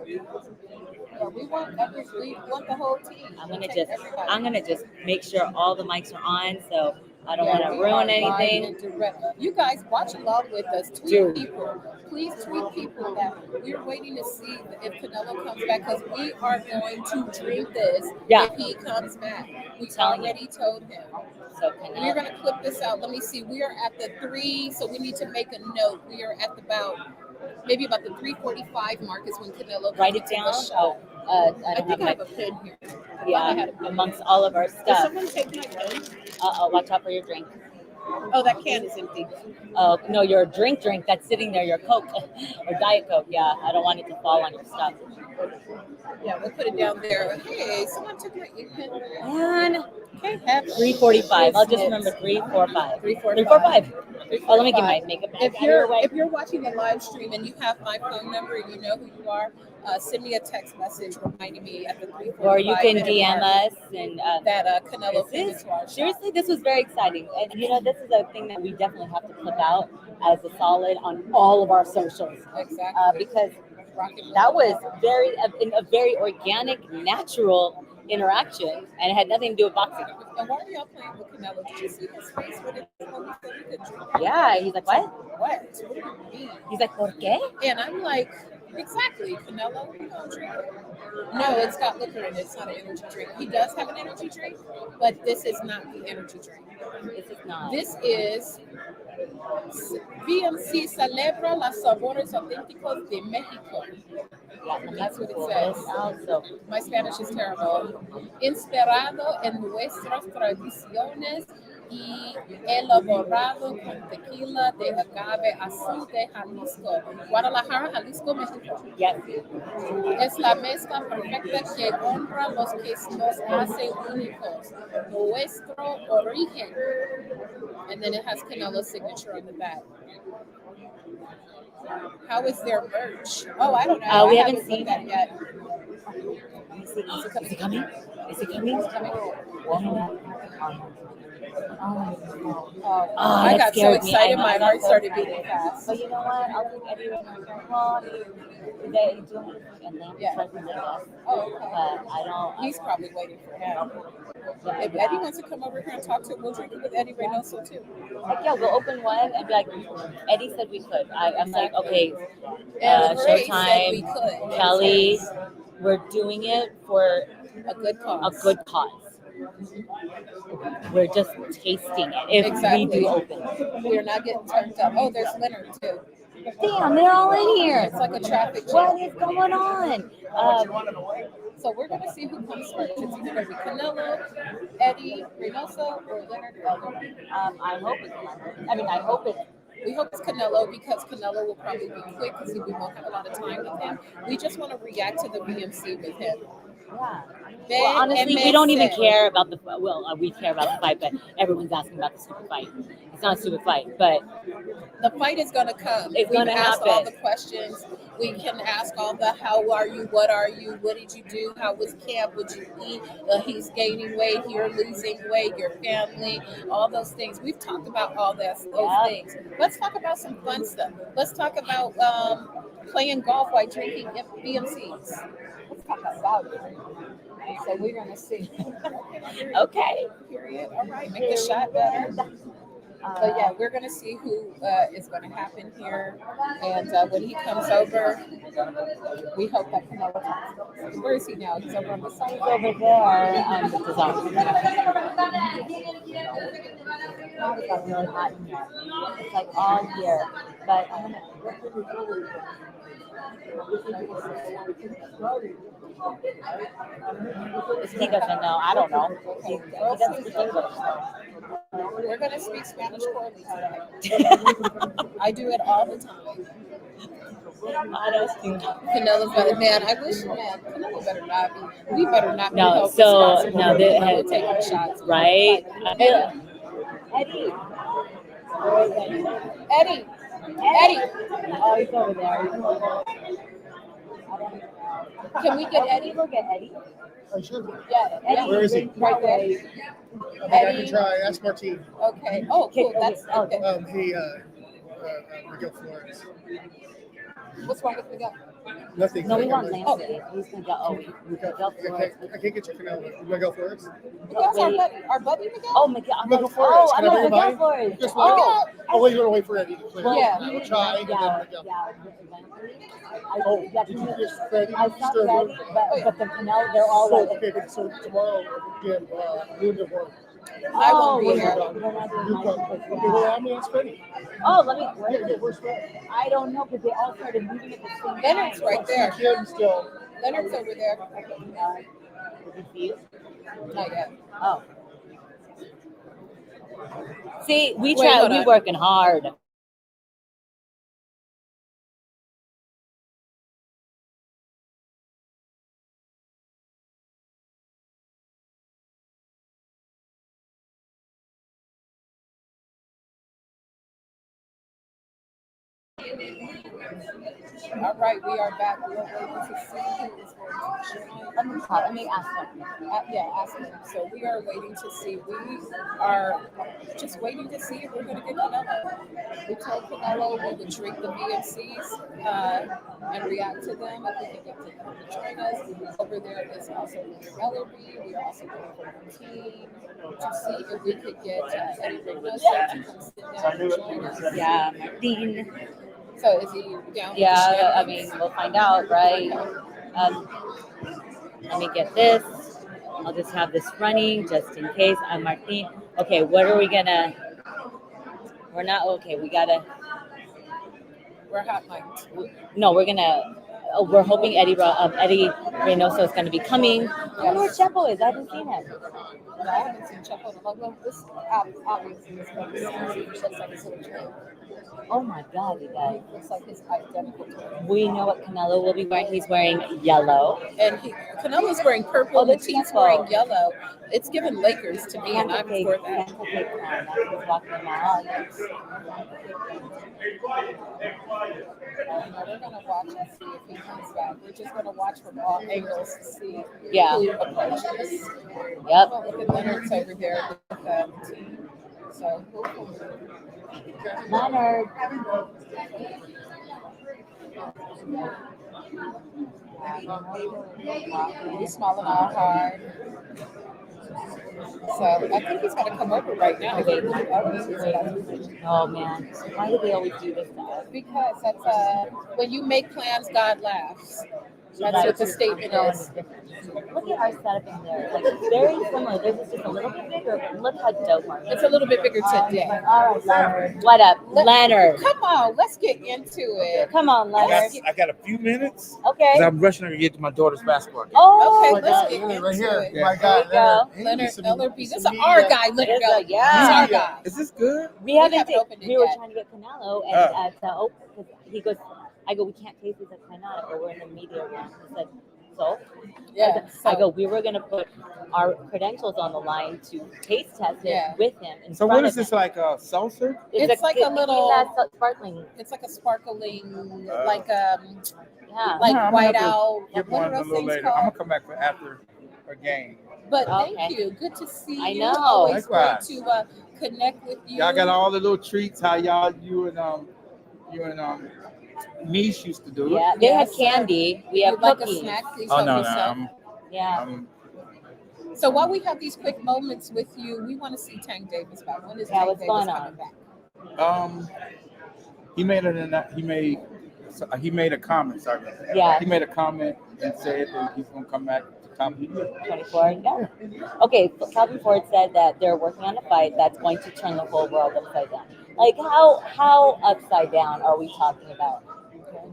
A: Yeah, we want the whole team.
B: I'm gonna just make sure all the mics are on, so I don't want to
A: we
B: ruin
A: are live
B: anything.
A: and direct. You guys watch along with us. Tweet
B: Dude.
A: people. Please tweet people that we're waiting to see if Canelo comes back because we are going to drink this if he comes back. We already told him.
B: So
A: we're going to clip this out. Let me see. We are at the 3, so we need to make a note. We are at maybe about the 3:45 mark is when Canelo
B: Write it
A: comes to
B: down.
A: the show. I think I have a pen here.
B: Yeah, amongst all of our
A: Did
B: stuff.
A: someone take my pen?
B: Watch out for your drink.
A: Oh, that can is empty.
B: No, your drink that's sitting there, your Coke or Diet Coke. Yeah, I don't want it to fall on your stuff.
A: Yeah, we'll put it down there. Hey, someone took my ink pen.
B: Man,
A: Okay, have
B: 3:45. I'll just remember 3:45. 3:45. Oh, let me get my makeup bag
A: If
B: out of your way.
A: you're watching the live stream and you have my phone number and you know who you are, send me a text message reminding me at the 3:45.
B: Or you can DM us and
A: that Canelo famous watch.
B: Seriously, this was very exciting, and this is a thing that we definitely have to clip out as a solid on all of our socials.
A: Exactly.
B: Because that was a very organic, natural interaction, and it had nothing to do with boxing.
A: And why are y'all playing with Canelo? Did you see his face when he said he could drink?
B: Yeah, he's like, what?
A: What? What do you mean?
B: He's like, ¿por qué?
A: And I'm like, exactly, Canelo, you don't drink it. No, it's got liquor in it. It's not an energy drink. He does have an energy drink, but this is not the energy drink.
B: This is not.
A: This is BMC celebra los sabores auténticos de México. That's what it says. My Spanish is terrible. Inspirado en nuestras tradiciones y elaborado con tequila de agave azul de Jalisco. Guadalajara, Jalisco, México.
B: Yes.
A: Es la mezcla perfecta que honra los que nos hace únicos. Nuestro origen. And then it has Canelo's signature on the back. How is their merch? Oh, I don't know.
B: We
A: I
B: haven't seen
A: that yet.
B: Is it coming? Is it coming?
A: It's coming.
B: Oh,
A: I got so excited, my heart started beating fast.
B: But you know what? I'll take Eddie right now. They do and then
A: Oh,
B: but I don't.
A: He's probably waiting for him. If Eddie wants to come over here and talk to him, we'll drink it with Eddie Reynoso too.
B: Like, yeah, we'll open one and be like, Eddie said we could. I'm like, okay,
A: Ray said we
B: Showtime,
A: could.
B: Kelly, we're doing it for
A: a good cause.
B: A good cause. We're just tasting it. If
A: Exactly.
B: we do open,
A: we're not getting turned up. Oh, there's Leonard too.
B: Damn, they're all in here.
A: It's like a traffic jam.
B: What is going on?
A: So we're going to see who comes first. It's either going to be Canelo, Eddie Reynoso, or Leonard Elder.
B: I hope it's Leonard. I mean, I hope it's.
A: We hope it's Canelo because Canelo will probably be quick because we won't have a lot of time with him. We just want to react to the BMC with him.
B: Yeah. Well, honestly, we don't even care about the. Well, we care about the fight, but everyone's asking about the stupid fight. It's not a stupid fight, but
A: the fight is going to come.
B: It's going to happen.
A: All the questions. We can ask all the how are you, what did you do, how was camp, would you eat, he's gaining weight, you're losing weight, your family, all those things. We've talked about all those things. Let's talk about some fun stuff. Let's talk about playing golf while drinking BMCs. Let's talk about it. So we're going to see.
B: Okay.
A: Period. All right. Make the shot better. But yeah, we're going to see who is going to happen here. And when he comes over, we hope that Canelo comes. Where is he now? He's over on the side.
B: He's over there. The zone. It's really hot in here. It's like all year. But I'm going to... He doesn't know. I don't know. He doesn't speak English.
A: We're going to speak Spanish poorly today. I do it all the time. Canelo better, man. I wish, man, Canelo better not be. We better not be held responsible.
B: No, they had
A: taking shots,
B: right?
A: Eddie.
B: Oh, he's over there.
A: Can we get Eddie?
B: Look at Eddie.
C: I should.
A: Yeah, Eddie.
C: Where is he?
A: Right there.
C: I can try. Ask Martine.
A: Okay. Oh, cool. That's okay.
C: Hey, Miguel Flores.
A: What's wrong with Miguel?
C: Nothing.
B: No, we want Lance. He's Miguel Flores.
C: I can't get your Canelo. Miguel Flores?
A: Miguel's our buddy Miguel?
B: Oh, Miguel.
C: Miguel Flores.
B: Oh,
C: Can I bring
B: Miguel
C: mine?
B: Flores.
C: Oh, wait, you want to wait for Eddie to clear?
A: Yeah.
C: We'll try and then Miguel. Oh, did you get ready?
B: I thought ready, but the Canelo, they're all
C: so,
B: like...
C: Okay, but so tomorrow, again, noon to 1.
A: I won't be here.
C: I'm going to Freddie.
B: Oh, let me...
C: Where's Freddie?
B: I don't know, because they all started moving at the same time.
A: Leonard's right there.
C: Kim still.
A: Leonard's over there.
B: Did you see it?
A: Not yet.
B: Oh. See, we
A: Wait,
B: try.
A: hold
B: We
A: on.
B: working hard.
A: All right, we are back. We are waiting to see who is going to join.
B: Let me ask them.
A: Yeah, ask them. So we are waiting to see. We are just waiting to see if we're going to get Canelo. We told Canelo we would drink the BMCs and react to them if we could get them to join us. Over there is also Ellerby. We are also waiting for the team to see if we could get Eddie Reynoso to come sit down and join us.
B: Yeah, Martin.
A: So is he down?
B: Yeah, I mean, we'll find out, right? Let me get this. I'll just have this running just in case. I'm Martin. Okay, what are we gonna? We're not okay. We gotta.
A: We're hot mic'd.
B: No, we're gonna. We're hoping Eddie Reynoso is gonna be coming. I wonder where Chepo is. I haven't seen him.
A: No, I haven't seen Chapo in a long time. This obviously is from the looks like his little twin.
B: Oh my God, you guys!
A: Looks like his identical twin.
B: We know what Canelo will be wearing. He's wearing yellow.
A: And Canelo's wearing purple.
B: Oh, there's
A: Matisse
B: Chepo.
A: wearing yellow. It's giving Lakers to me, and I'm for that.
B: That's who's walking him out.
A: We're gonna watch and see if he comes back. We're just gonna watch from all angles to see
B: Yeah.
A: who approaches.
B: Yep.
A: Oh, look at Leonard's over there with the team. So
B: Leonard.
A: He's smiling all hard. So I think he's gonna come over right now.
B: Okay. Oh man, why do they always do this to us?
A: Because that's when you make plans, God laughs. That's what the statement is.
B: Look at our setup in there. Like very similar. This is just a little bit bigger, but look how dope our
A: It's a little bit bigger today.
B: All right, Leonard. What up, Leonard?
A: Come on, let's get into it.
B: Come on, Leonard.
L: I got a few minutes.
B: Okay.
L: 'Cause I'm rushing to get to my daughter's basketball game.
B: Oh,
A: Okay, let's get into
C: right here.
A: it.
C: My guy,
B: There you
A: Leonard
C: Some-
A: Ellerby. This is
C: some
A: our
C: media.
A: guy, Leonard
B: It's a-
A: Ellerby.
B: yeah.
A: He's our guy.
L: Is this good?
B: We haven't
A: haven't opened it
B: we were
A: yet.
B: trying to get Canelo, and because he goes, I go, we can't taste this. Why not? But we're in the media room. He said, so?
A: Yeah.
B: I go, we were gonna put our credentials on the line to taste test it
A: Yeah.
B: with him. In
L: So
B: front
L: what
B: of
L: is this
B: him.
L: like a salsa?
A: It's like a little-
B: that's sparkling.
A: It's like a sparkling, like
B: Yeah.
A: like
L: I'm gonna
A: white
L: have to
A: owl.
L: Get
A: What
L: one
A: are
L: a
A: those
L: little
A: things
L: later. I'm
A: called?
L: gonna come back for after a game.
A: But
B: Okay.
A: thank you. Good to see
B: I
A: you.
B: know.
A: Always
L: Likewise.
A: great to connect with you.
L: Y'all got all the little treats. How you and Niche used to do it.
B: Yeah, they had
A: Yes.
B: candy. We
A: If
B: have
A: you'd like
B: cookies.
A: a snack, please
L: Oh
A: help
L: no,
A: yourself.
B: Yeah.
L: I'm
A: So while we have these quick moments with you, we want to see Tank Davis back. When is
B: Yeah,
A: Tank
B: what's
A: Davis
B: going
A: coming
B: on?
A: back?
L: He made a comment. Sorry.
B: Yeah.
L: He made a comment and said that he's gonna come back to top of the year.
B: 24. Yeah. Okay. So Calvin Ford said that they're working on a fight that's going to turn the whole world upside down. Like how upside down are we talking about?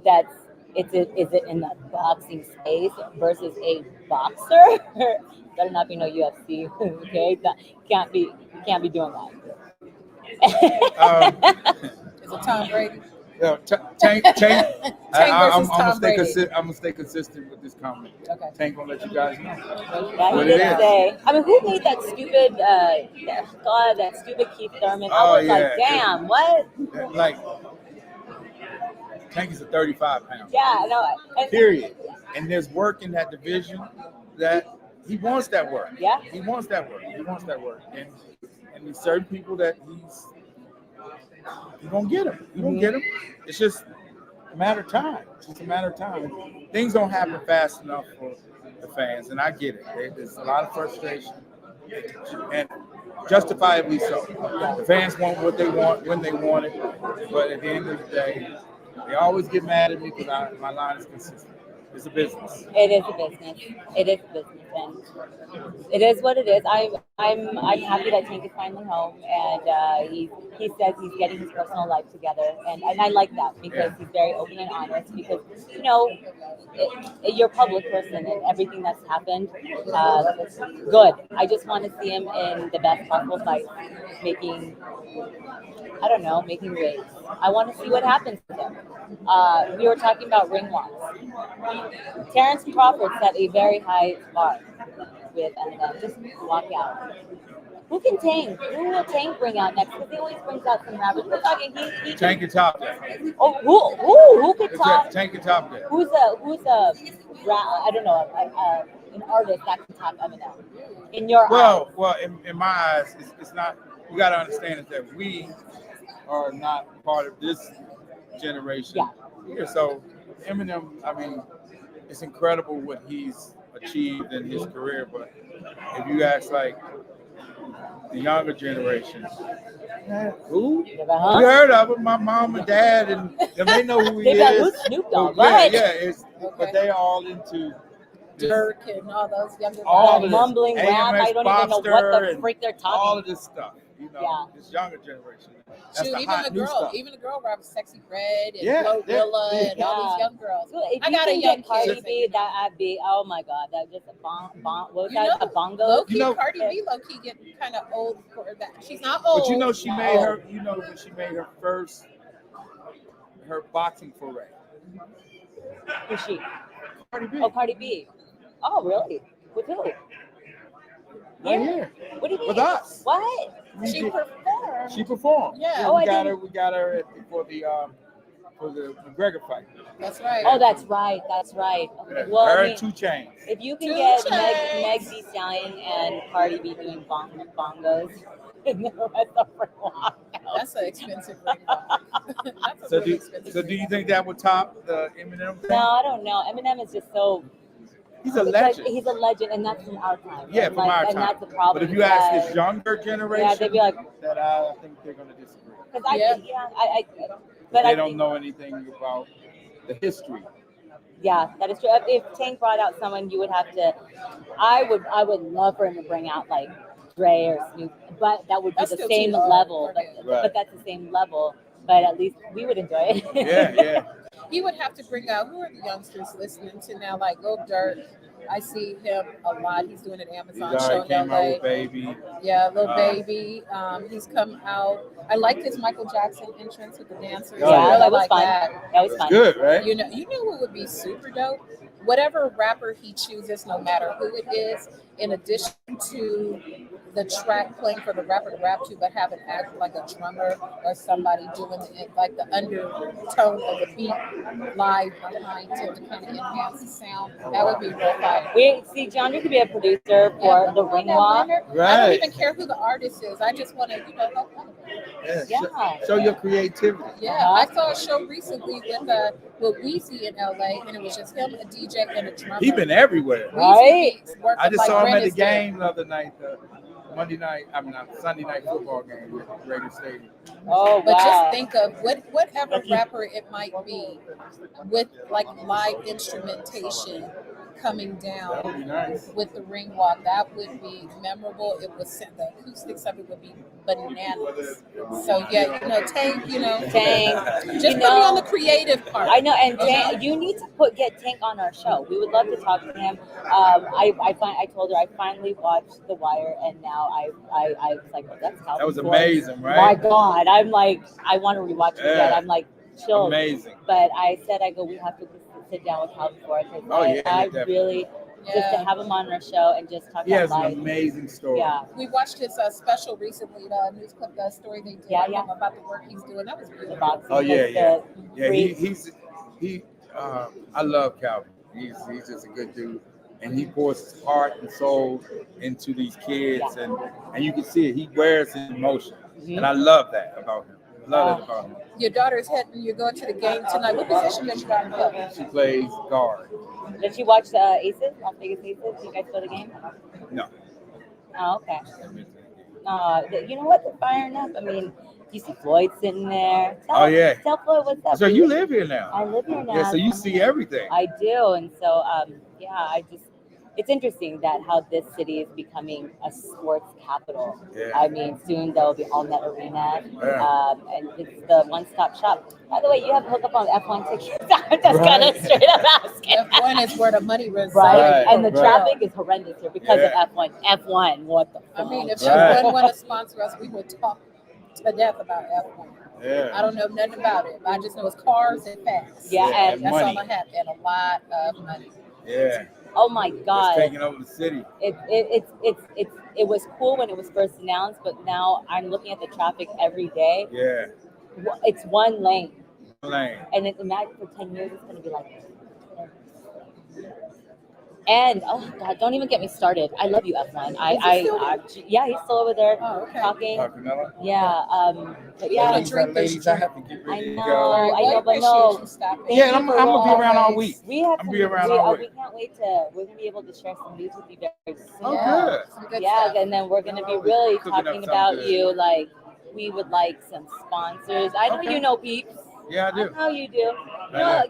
B: That's is it in the boxing space versus a boxer? Better not be no UFC. Okay, that can't be doing that.
A: Is it Tom Brady?
L: Yeah, Tank. I'm gonna stay consistent with this comment.
A: Okay.
L: Tank gonna let you guys know.
B: Yeah,
L: What
B: he
L: it
B: did
L: is.
B: say. I mean, who made that stupid? That stupid Keith Thurman. I
L: Oh,
B: was like,
L: yeah.
B: damn, what?
L: Like Tank is a 35 pound.
B: Yeah, no. And,
L: Period. And there's work in that division that he wants that work.
B: Yeah.
L: He wants that work. And there's certain people that he's gonna get him. He's gonna get him. It's just a matter of time. Things don't happen fast enough for the fans, and I get it. There's a lot of frustration, and justifiably so. The fans want what they want when they want it, but at the end of the day, they always get mad at me because my line is consistent. It's a business.
B: It is a business. It is a business, and it is what it is. I'm happy that Tank is finally home, and he says he's getting his personal life together, and I like that because he's very open and honest. Because you're a public person, and everything that's happened, good. I just want to see him in the best possible fight, making waves. I want to see what happens to him. We were talking about ring walks. Terrence Crawford set a very high bar with Eminem. Just walk out. Who will Tank bring out next? Because he always brings out some rappers. We're talking he
L: Tank can top that.
B: Oh, who could top?
L: Tank can top that.
B: Who's I don't know, an artist that can top Eminem? In your eyes?
L: Well, in my eyes, it's not. You got to understand is that we are not part of this generation. Yeah. So Eminem, I mean, it's incredible what he's achieved in his career. But if you ask like the younger generation, who? You heard of him? My mom and dad, and they know who he is.
B: Who's Snoop Dogg?
L: But they all into
A: Dirk and all those younger
B: all
A: guys.
B: Mumbling rap. I don't even know what the freak they're talking.
L: All of this stuff. This younger generation. That's
A: Shoot,
L: the
A: even
L: hot
A: the
L: new
A: girl,
L: stuff.
A: even the girl rappers, Sexy Red and Glorilla and all these young girls.
B: So if
A: I
B: you
A: got a
B: can
A: young
B: get Cardi
A: kid.
B: B, that I'd be, oh my God, that just a what was that? A bongo?
A: Low key, Cardi B, low key getting kind of old for that. She's not old.
L: But she made her. When she made her boxing foray.
B: Who's she?
L: Cardi B.
B: Oh, Cardi B. Oh, really? With who?
L: Right here.
B: What do you mean?
L: With us.
B: What?
A: She performed.
L: Yeah. We got her for the McGregor fight.
A: That's right.
B: Oh, that's right. Okay. Well,
L: her
B: I mean,
L: 2 Chainz.
B: if you can get Meg Thee Stallion and Cardi B doing bongos in the rest of her walk.
A: That's an expensive ring walk. That's
L: So do you think that would top the Eminem thing?
B: No, I don't know. Eminem is just so.
L: He's a legend.
B: He's a legend, and that's from our time.
L: Yeah, from our time.
B: And that's the problem.
L: But if you ask this younger generation,
B: they'd be like,
L: that I think they're going to disagree.
B: But
L: they don't know anything about the history.
B: Yeah, that is true. If Tank brought out someone, you would have to. I would love for him to bring out like Dre or Snoop, but that would be the same level. But that's the same level. But at least we would enjoy it.
L: Yeah.
A: He would have to bring out, who are the youngsters listening to now, like Lil Durk. I see him a lot. He's doing an Amazon show in LA.
L: With Baby.
A: Yeah, Lil Baby. He's come out. I like his Michael Jackson entrance with the dancers.
B: Yeah,
A: I really
B: that was
A: like
B: fun.
A: that.
B: That was fun.
L: Good, right?
A: You know what would be super dope? Whatever rapper he chooses, no matter who it is, in addition to the track playing for the rapper to rap to, but have an act like a drummer or somebody doing it, like the undertone of the beat live behind him to kind of enhance the sound. That would be real fun.
B: We see Jeandra could be a producer for the ring walk.
A: I don't even care who the artist is. I just want to, help them.
L: Show your creativity.
A: Yeah, I saw a show recently with Bwbsp in LA, and it was just him, a DJ, and a drummer.
L: He's been everywhere.
B: Right.
L: I just saw him at the game the other night, Sunday night football game at the Raiders Stadium.
B: Oh, wow.
A: But just think of whatever rapper it might be with like live instrumentation coming down with the ring walk. That would be memorable. It was the acoustics of it would be bananas. So yeah, Tank. Just put me on the creative part.
B: I know, and Tank, you need to get Tank on our show. We would love to talk to him. I told her I finally watched The Wire, and now I was like, oh, that's how.
L: That was amazing, right?
B: My God, I'm like, I want to rewatch it again. I'm like, chill.
L: Amazing.
B: But I said, we have to sit down with Calvin for it because I really just to have him on our show and just talk about life.
L: An amazing story.
B: Yeah.
A: We watched his special recently, the news clip, the story they did about the work he's doing. That was beautiful.
L: Oh yeah. I love Calvin. He's just a good dude, and he pours his heart and soul into these kids, and you can see it. He wears his emotion, and I love that about him.
A: Your daughter's heading. You're going to the game tonight. What position does your daughter play?
L: She plays guard.
B: Did she watch the Aces, Las Vegas Aces? Did you guys go to the game?
L: No.
B: Oh, okay. You know what? They're firing up. I mean, you see Floyd sitting there.
L: Oh, yeah.
B: Tell Floyd what's up.
L: So you live here now?
B: I live here now.
L: Yeah, so you see everything.
B: I do, and so it's interesting that how this city is becoming a sports capital.
L: Yeah.
B: I mean, soon there will be All Net Arena,
L: Yeah.
B: and it's the one-stop shop. By the way, you have to hook up on F1 tickets. I'm just gonna straight up asking.
A: F1 is where the money resides.
B: Right, and the
L: right.
B: traffic is horrendous here because
L: Yeah.
B: of F1. F1, what the fuck?
A: I mean, if
L: Right.
A: F1 wanted to sponsor us, we would talk to death about F1.
L: Yeah.
A: I don't know nothing about it. I just know it's cars and fast.
B: Yeah, and
A: That's
L: money.
A: all I have, and a lot of money.
L: Yeah.
B: oh my
L: It's
B: god,
L: taking over the city.
B: it was cool when it was first announced, but now I'm looking at the traffic every day.
L: Yeah.
B: It's one lane,
L: Lane.
B: and imagine for 10 years it's gonna be like this. And oh god, don't even get me started. I love you, F1. Yeah, he's still over there
A: Oh, okay.
B: talking.
L: Canelo?
B: Yeah, but yeah,
A: Ladies,
L: Ladies, I have to get
B: I
L: ready to
B: know,
L: go.
B: I know, but
A: appreciate
B: no.
A: you stopping.
B: Thank
L: Yeah,
B: you
L: and I'm
B: for
L: gonna be around all
A: always-
L: week.
B: We have
L: I'm
B: some,
L: be around all
B: we
L: week.
B: can't wait we're gonna be able to share some news with you very soon.
L: Oh,
A: Yeah,
L: good.
A: some good
B: Yeah,
A: stuff.
B: and then we're gonna be really
L: Cooking up
B: talking
L: something
B: about
L: good.
B: you. Like, we would like some sponsors. I know
L: Okay.
B: you know Peeps.
L: Yeah, I
B: I
L: do.
B: know you do.
L: I
B: No,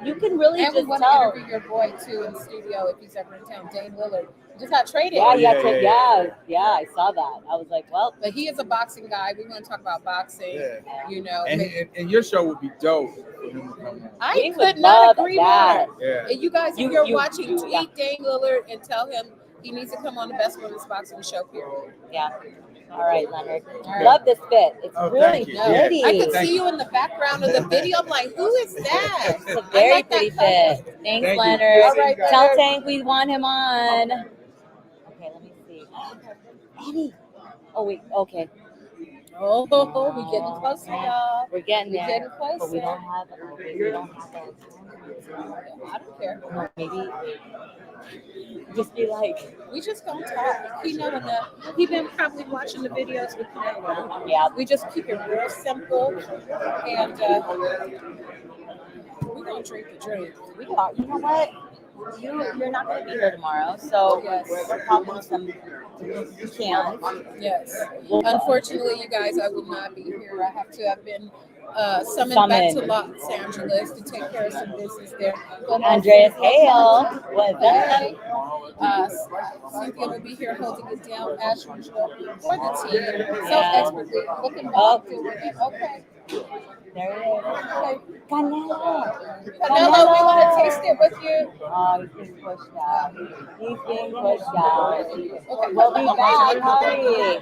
B: you can really
A: And we
B: just
A: want to
B: tell.
A: interview your boy too in the studio if he's ever in town, Dane Willard. He just got traded.
B: Yeah,
L: Yeah.
B: I saw that. I was like, well,
A: But he is a boxing guy. We want to talk about boxing.
L: Yeah.
A: You know,
L: And your show would be dope for him to come on.
A: I
B: we would
A: could not
B: love
A: agree
B: that.
A: more.
L: Yeah.
A: And you guys, if
B: You-
A: you're
B: you-
A: watching,
B: you-
A: tweet
B: yeah.
A: Dane Willard and tell him he needs to come on the Best Women's Boxing Show. Period.
B: Yeah. All right, Leonard.
A: right.
B: Love this fit. It's
L: Oh,
B: really
L: thank you. Yeah.
B: pretty.
A: I could
L: Thank
A: see you in the background of the video. I'm like, who is that?
B: It's a very
A: I like
B: pretty
A: that color.
B: fit. Thanks,
L: Thank you.
B: Leonard.
A: All right,
B: Tell
A: Leonard.
B: Tank we want him on. Okay, let me see. Eddie. Oh wait. Okay.
A: Oh, we getting closer, y'all.
B: We're getting
A: We're
B: there.
A: getting
B: But we
A: closer.
B: don't have that.
A: I don't care.
B: No, maybe just be like,
A: We just don't talk. He know enough. He been probably watching the videos with Canelo.
B: yeah.
A: We just keep it real simple, and we gonna drink the drink.
B: We are. You know what? You're not going to be here tomorrow, so
A: Yes.
B: we're popping some cans.
A: Yes. Unfortunately, you guys, I will not be here. I have to have been summoned back to
B: Summoned.
A: Los Angeles to take care of some business there. But
B: Andreas Hale. What's
A: Hey.
B: up?
A: Cynthia will be here holding it down as usual for the team. So
B: Yeah.
A: expertly looking back
B: Oh.
A: doing it. Okay.
B: There it is.
A: Okay.
B: Canelo.
A: Canelo, we want to taste it with you.
B: Oh, he's being pushed out. He's being pushed out.
A: Okay.
B: We'll be back. Hurry.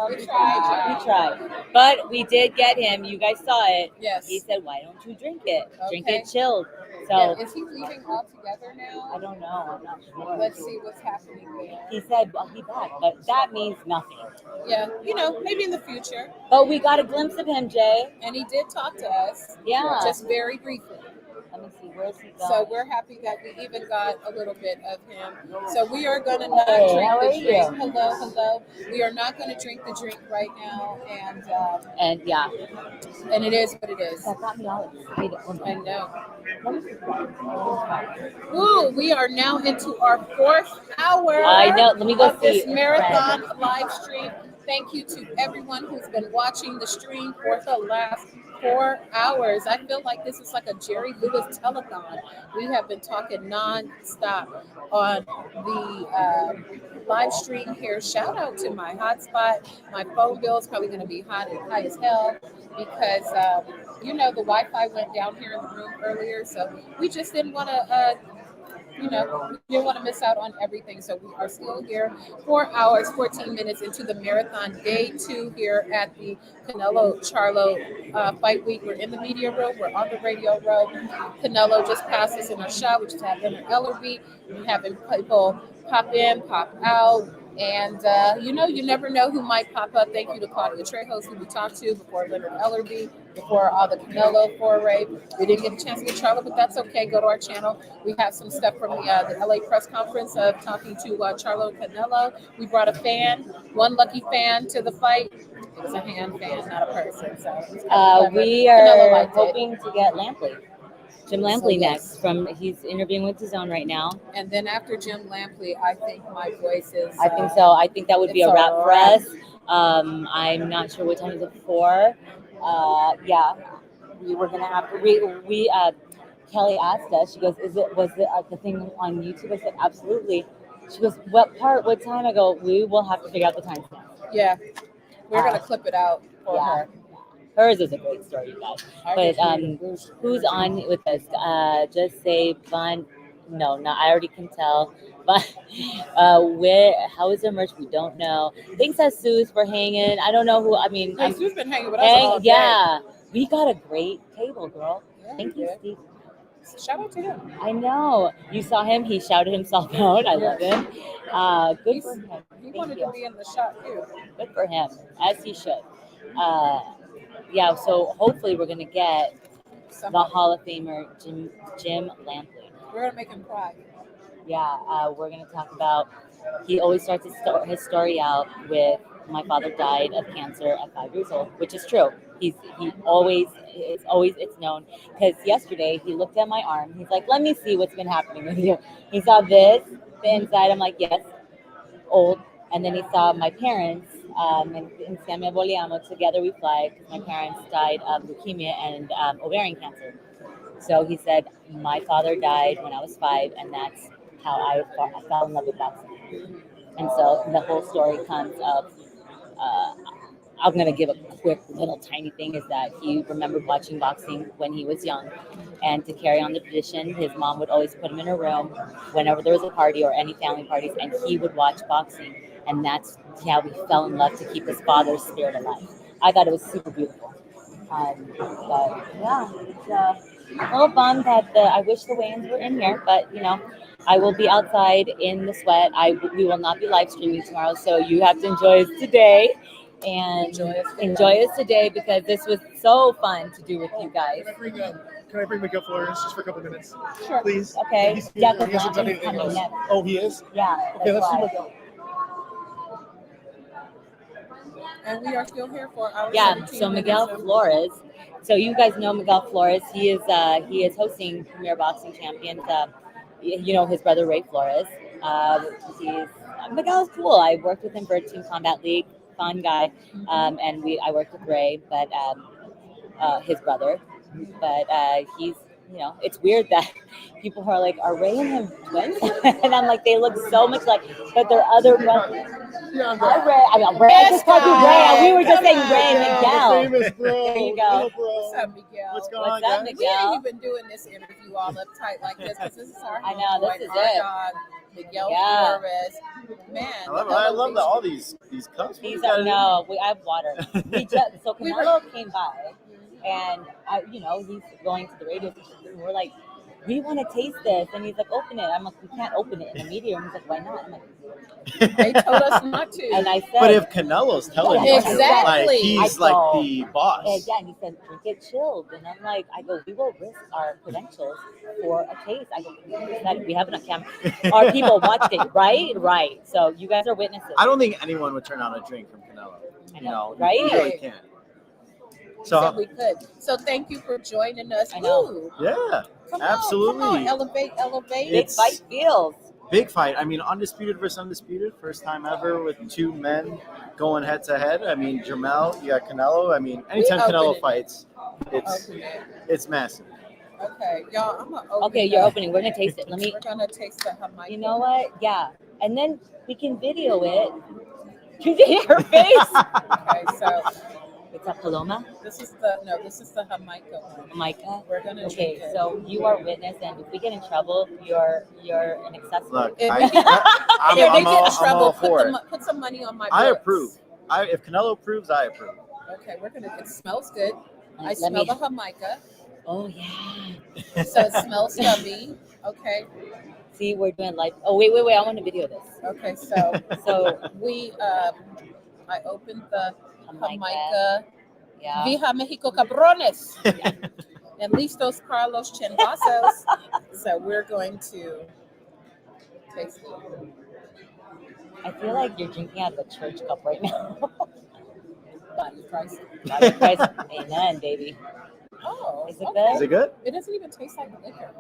A: We tried.
B: We tried. But we did get him. You guys saw it.
A: Yes.
B: He said, why don't you drink it? Drink
A: Okay.
B: it chilled. So,
A: Yeah, is he leaving altogether
B: I
A: now?
B: don't know. I'm not sure.
A: Let's see what's happening there.
B: He said, well, he's back. But that means nothing.
A: Yeah, you know, maybe in the future.
B: But we got a glimpse of him, Jay.
A: And he did talk to us.
B: Yeah.
A: Just very briefly.
B: Let me see. Where's he going?
A: So we're happy that we even got a little bit of him. So we are going to not
B: Hey,
A: drink
B: how
A: the
B: are
A: drink.
B: you?
A: Hello. We are not going to drink the drink right now.
B: And yeah.
A: And it is what it is.
B: That got me all excited.
A: I know.
B: Let me see.
A: Ooh, we are now into our 4th hour.
B: I know. Let me go
A: of this
B: see.
A: marathon live stream. Thank you to everyone who's been watching the stream for the last 4 hours. I feel like this is like a Jerry Lewis telethon. We have been talking nonstop on the live stream here. Shout out to my hotspot. My phone bill is probably going to be high as hell because you know the Wi-Fi went down here in the room earlier, so we just didn't want to. You know, we didn't want to miss out on everything. So we are still here 4 hours, 14 minutes into the marathon, day 2 here at the Canelo Charlo fight week. We're in the media room. We're on the radio room. Canelo just passed us in our shot. We just had Leonard Ellerby. We're having people pop in, pop out. And, you know, you never know who might pop up. Thank you to Claudia Trejos, who we talked to before Leonard Ellerby, before all the Canelo foray. We didn't get a chance to get Charlo, but that's okay. Go to our channel. We have some stuff from the LA press conference of talking to Charlo and Canelo. We brought a fan, one lucky fan to the fight. It was a hand fan, not a person. So
B: We
A: Canelo
B: are
A: liked it.
B: hoping to get Lampley. Jim Lampley next. He's interviewing with DAZN right now.
A: And then after Jim Lampley, I think my voice is.
B: I think so. I think that would be a wrap for us. I'm not sure what time is it for. Yeah, we were gonna have to. We Kelly asked us. She goes, was it the thing on YouTube?" I said, "Absolutely." She goes, "What part? What time?" I go, "We will have to figure out the time."
A: Yeah, we're gonna clip it out for her.
B: Hers is a great story, you guys. But who's on with us? Just say Bun. No, I already can tell. But how is their merch? We don't know. Thanks, Jesus, for hanging. I don't know who. I mean,
A: Jesus been hanging with us all day.
B: Yeah, we got a great table, girl.
A: Yeah,
B: Thank you, Steve.
A: Shout out to him.
B: I know. You saw him. He shouted himself out. I love him. Good for him.
A: He wanted to be in the shot too.
B: Good for him, as he should. Yeah, so hopefully we're gonna get the Hall of Famer Jim Lampley.
A: We're gonna make him cry.
B: Yeah, we're gonna talk about. He always starts his story out with, "My father died of cancer at 5 years old," which is true. It's known, because yesterday he looked at my arm. He's like, "Let me see what's been happening with you." He saw the inside. I'm like, "Yes, old." And then he saw my parents, in San Boliamo, Together We Fly, because my parents died of leukemia and ovarian cancer. So he said, "My father died when I was 5, and that's how I fell in love with boxing." And so the whole story comes of, I'm going to give a quick little tiny thing, is that he remembered watching boxing when he was young. And to carry on the tradition, his mom would always put him in a room whenever there was a party or any family parties, and he would watch boxing. And that's how he fell in love, to keep his father's spirit alive. I thought it was super beautiful. But yeah, it's a little bummed that I wish the weigh-ins were in here, but I will be outside in the sweat. We will not be live streaming tomorrow, so you have to enjoy us today. And enjoy us today, because this was so fun to do with you guys.
M: Can I bring Miguel Flores just for a couple minutes?
B: Sure.
M: Please.
B: Okay.
M: He hasn't done anything else. Oh, he is?
B: Yeah.
M: Okay, let's see Miguel.
A: And we are still here for our 17
B: so Miguel
A: minutes of-
B: Flores. So you guys know Miguel Flores. He is hosting Premier Boxing Champions. His brother Ray Flores. Miguel's cool. I worked with him for Team Combat League. Fun guy. And I worked with Ray, but his brother. But he's, it's weird that people are like, "Are Ray and him twins?" And I'm like, they look so much like, but they're other brothers. Hi, Ray. Ray. I just called you Ray. And we were just saying Ray and Miguel.
M: Famous, bro.
B: There you go.
A: What's up, Miguel?
M: What's going on,
B: What's up,
M: guys?
A: We
B: Miguel?
A: ain't even doing this interview all uptight like this, because this is our
B: I know, this
A: homeboy,
B: is
A: our
B: it.
A: dog, Miguel
B: Yeah.
A: Flores. Man,
J: I love that all these cups.
B: I have water. So Canelo came by, and he's going to the radio station, and we're like, "We want to taste this," and he's like, "Open it." I'm like, "We can't open it in the media room." He's like, "Why not?" I'm like,
A: They told us not to.
B: and I said,
J: But if Canelo's telling you,
A: Exactly.
J: like he's
B: I
J: like
B: know.
J: the boss.
B: and he said, "Drink it chilled," and I'm like, "We will risk our credentials for a taste." I go, "We have it on camera. Our people watched it, right? Right. So you guys are witnesses."
J: I don't think anyone would turn on a drink from Canelo.
B: right?
J: You really can't.
A: We said we could. So thank you for joining us.
B: I know.
A: Ooh,
J: Yeah,
A: come
J: absolutely.
A: On, elevate.
B: Big fight feels.
J: Big fight. I mean, undisputed versus undisputed. First time ever with two men going head to head. I mean, Jermell, you got Canelo. I mean, anytime Canelo fights, it's massive.
A: Okay, y'all, I'm gonna open
B: Okay, you're opening. We're gonna taste it.
A: We're gonna taste the Jamaica.
B: You know what? Yeah, and then we can video it. You see her face?
A: Okay, so
B: it's a Paloma.
A: This is the Jamaica one.
B: Jamaica.
A: We're gonna
B: Okay,
A: drink it.
B: so you are witness, and if we get in trouble, you're an accessory.
J: Look,
A: If
J: I'm
A: we get in
J: all
A: trouble,
J: for it.
A: put some money on my books.
J: I approve. If Canelo approves, I approve.
A: Okay, it smells good. I
B: Let
A: smell
B: me-
A: the Jamaica.
B: Oh yeah.
A: So it smells yummy. Okay.
B: See, we're doing live. Oh wait! I want to video this.
A: Okay, so we I opened the Jamaica.
B: Yeah.
A: Vija Mexico cabrones. And listos Carlos Chenvasos. So we're going to taste it.
B: I feel like you're drinking out of a church cup right now.
A: Body price.
B: Body price. Amen, baby.
A: Oh,
B: Is it
A: okay.
B: good?
N: Is it good?
A: It doesn't even taste like liquor.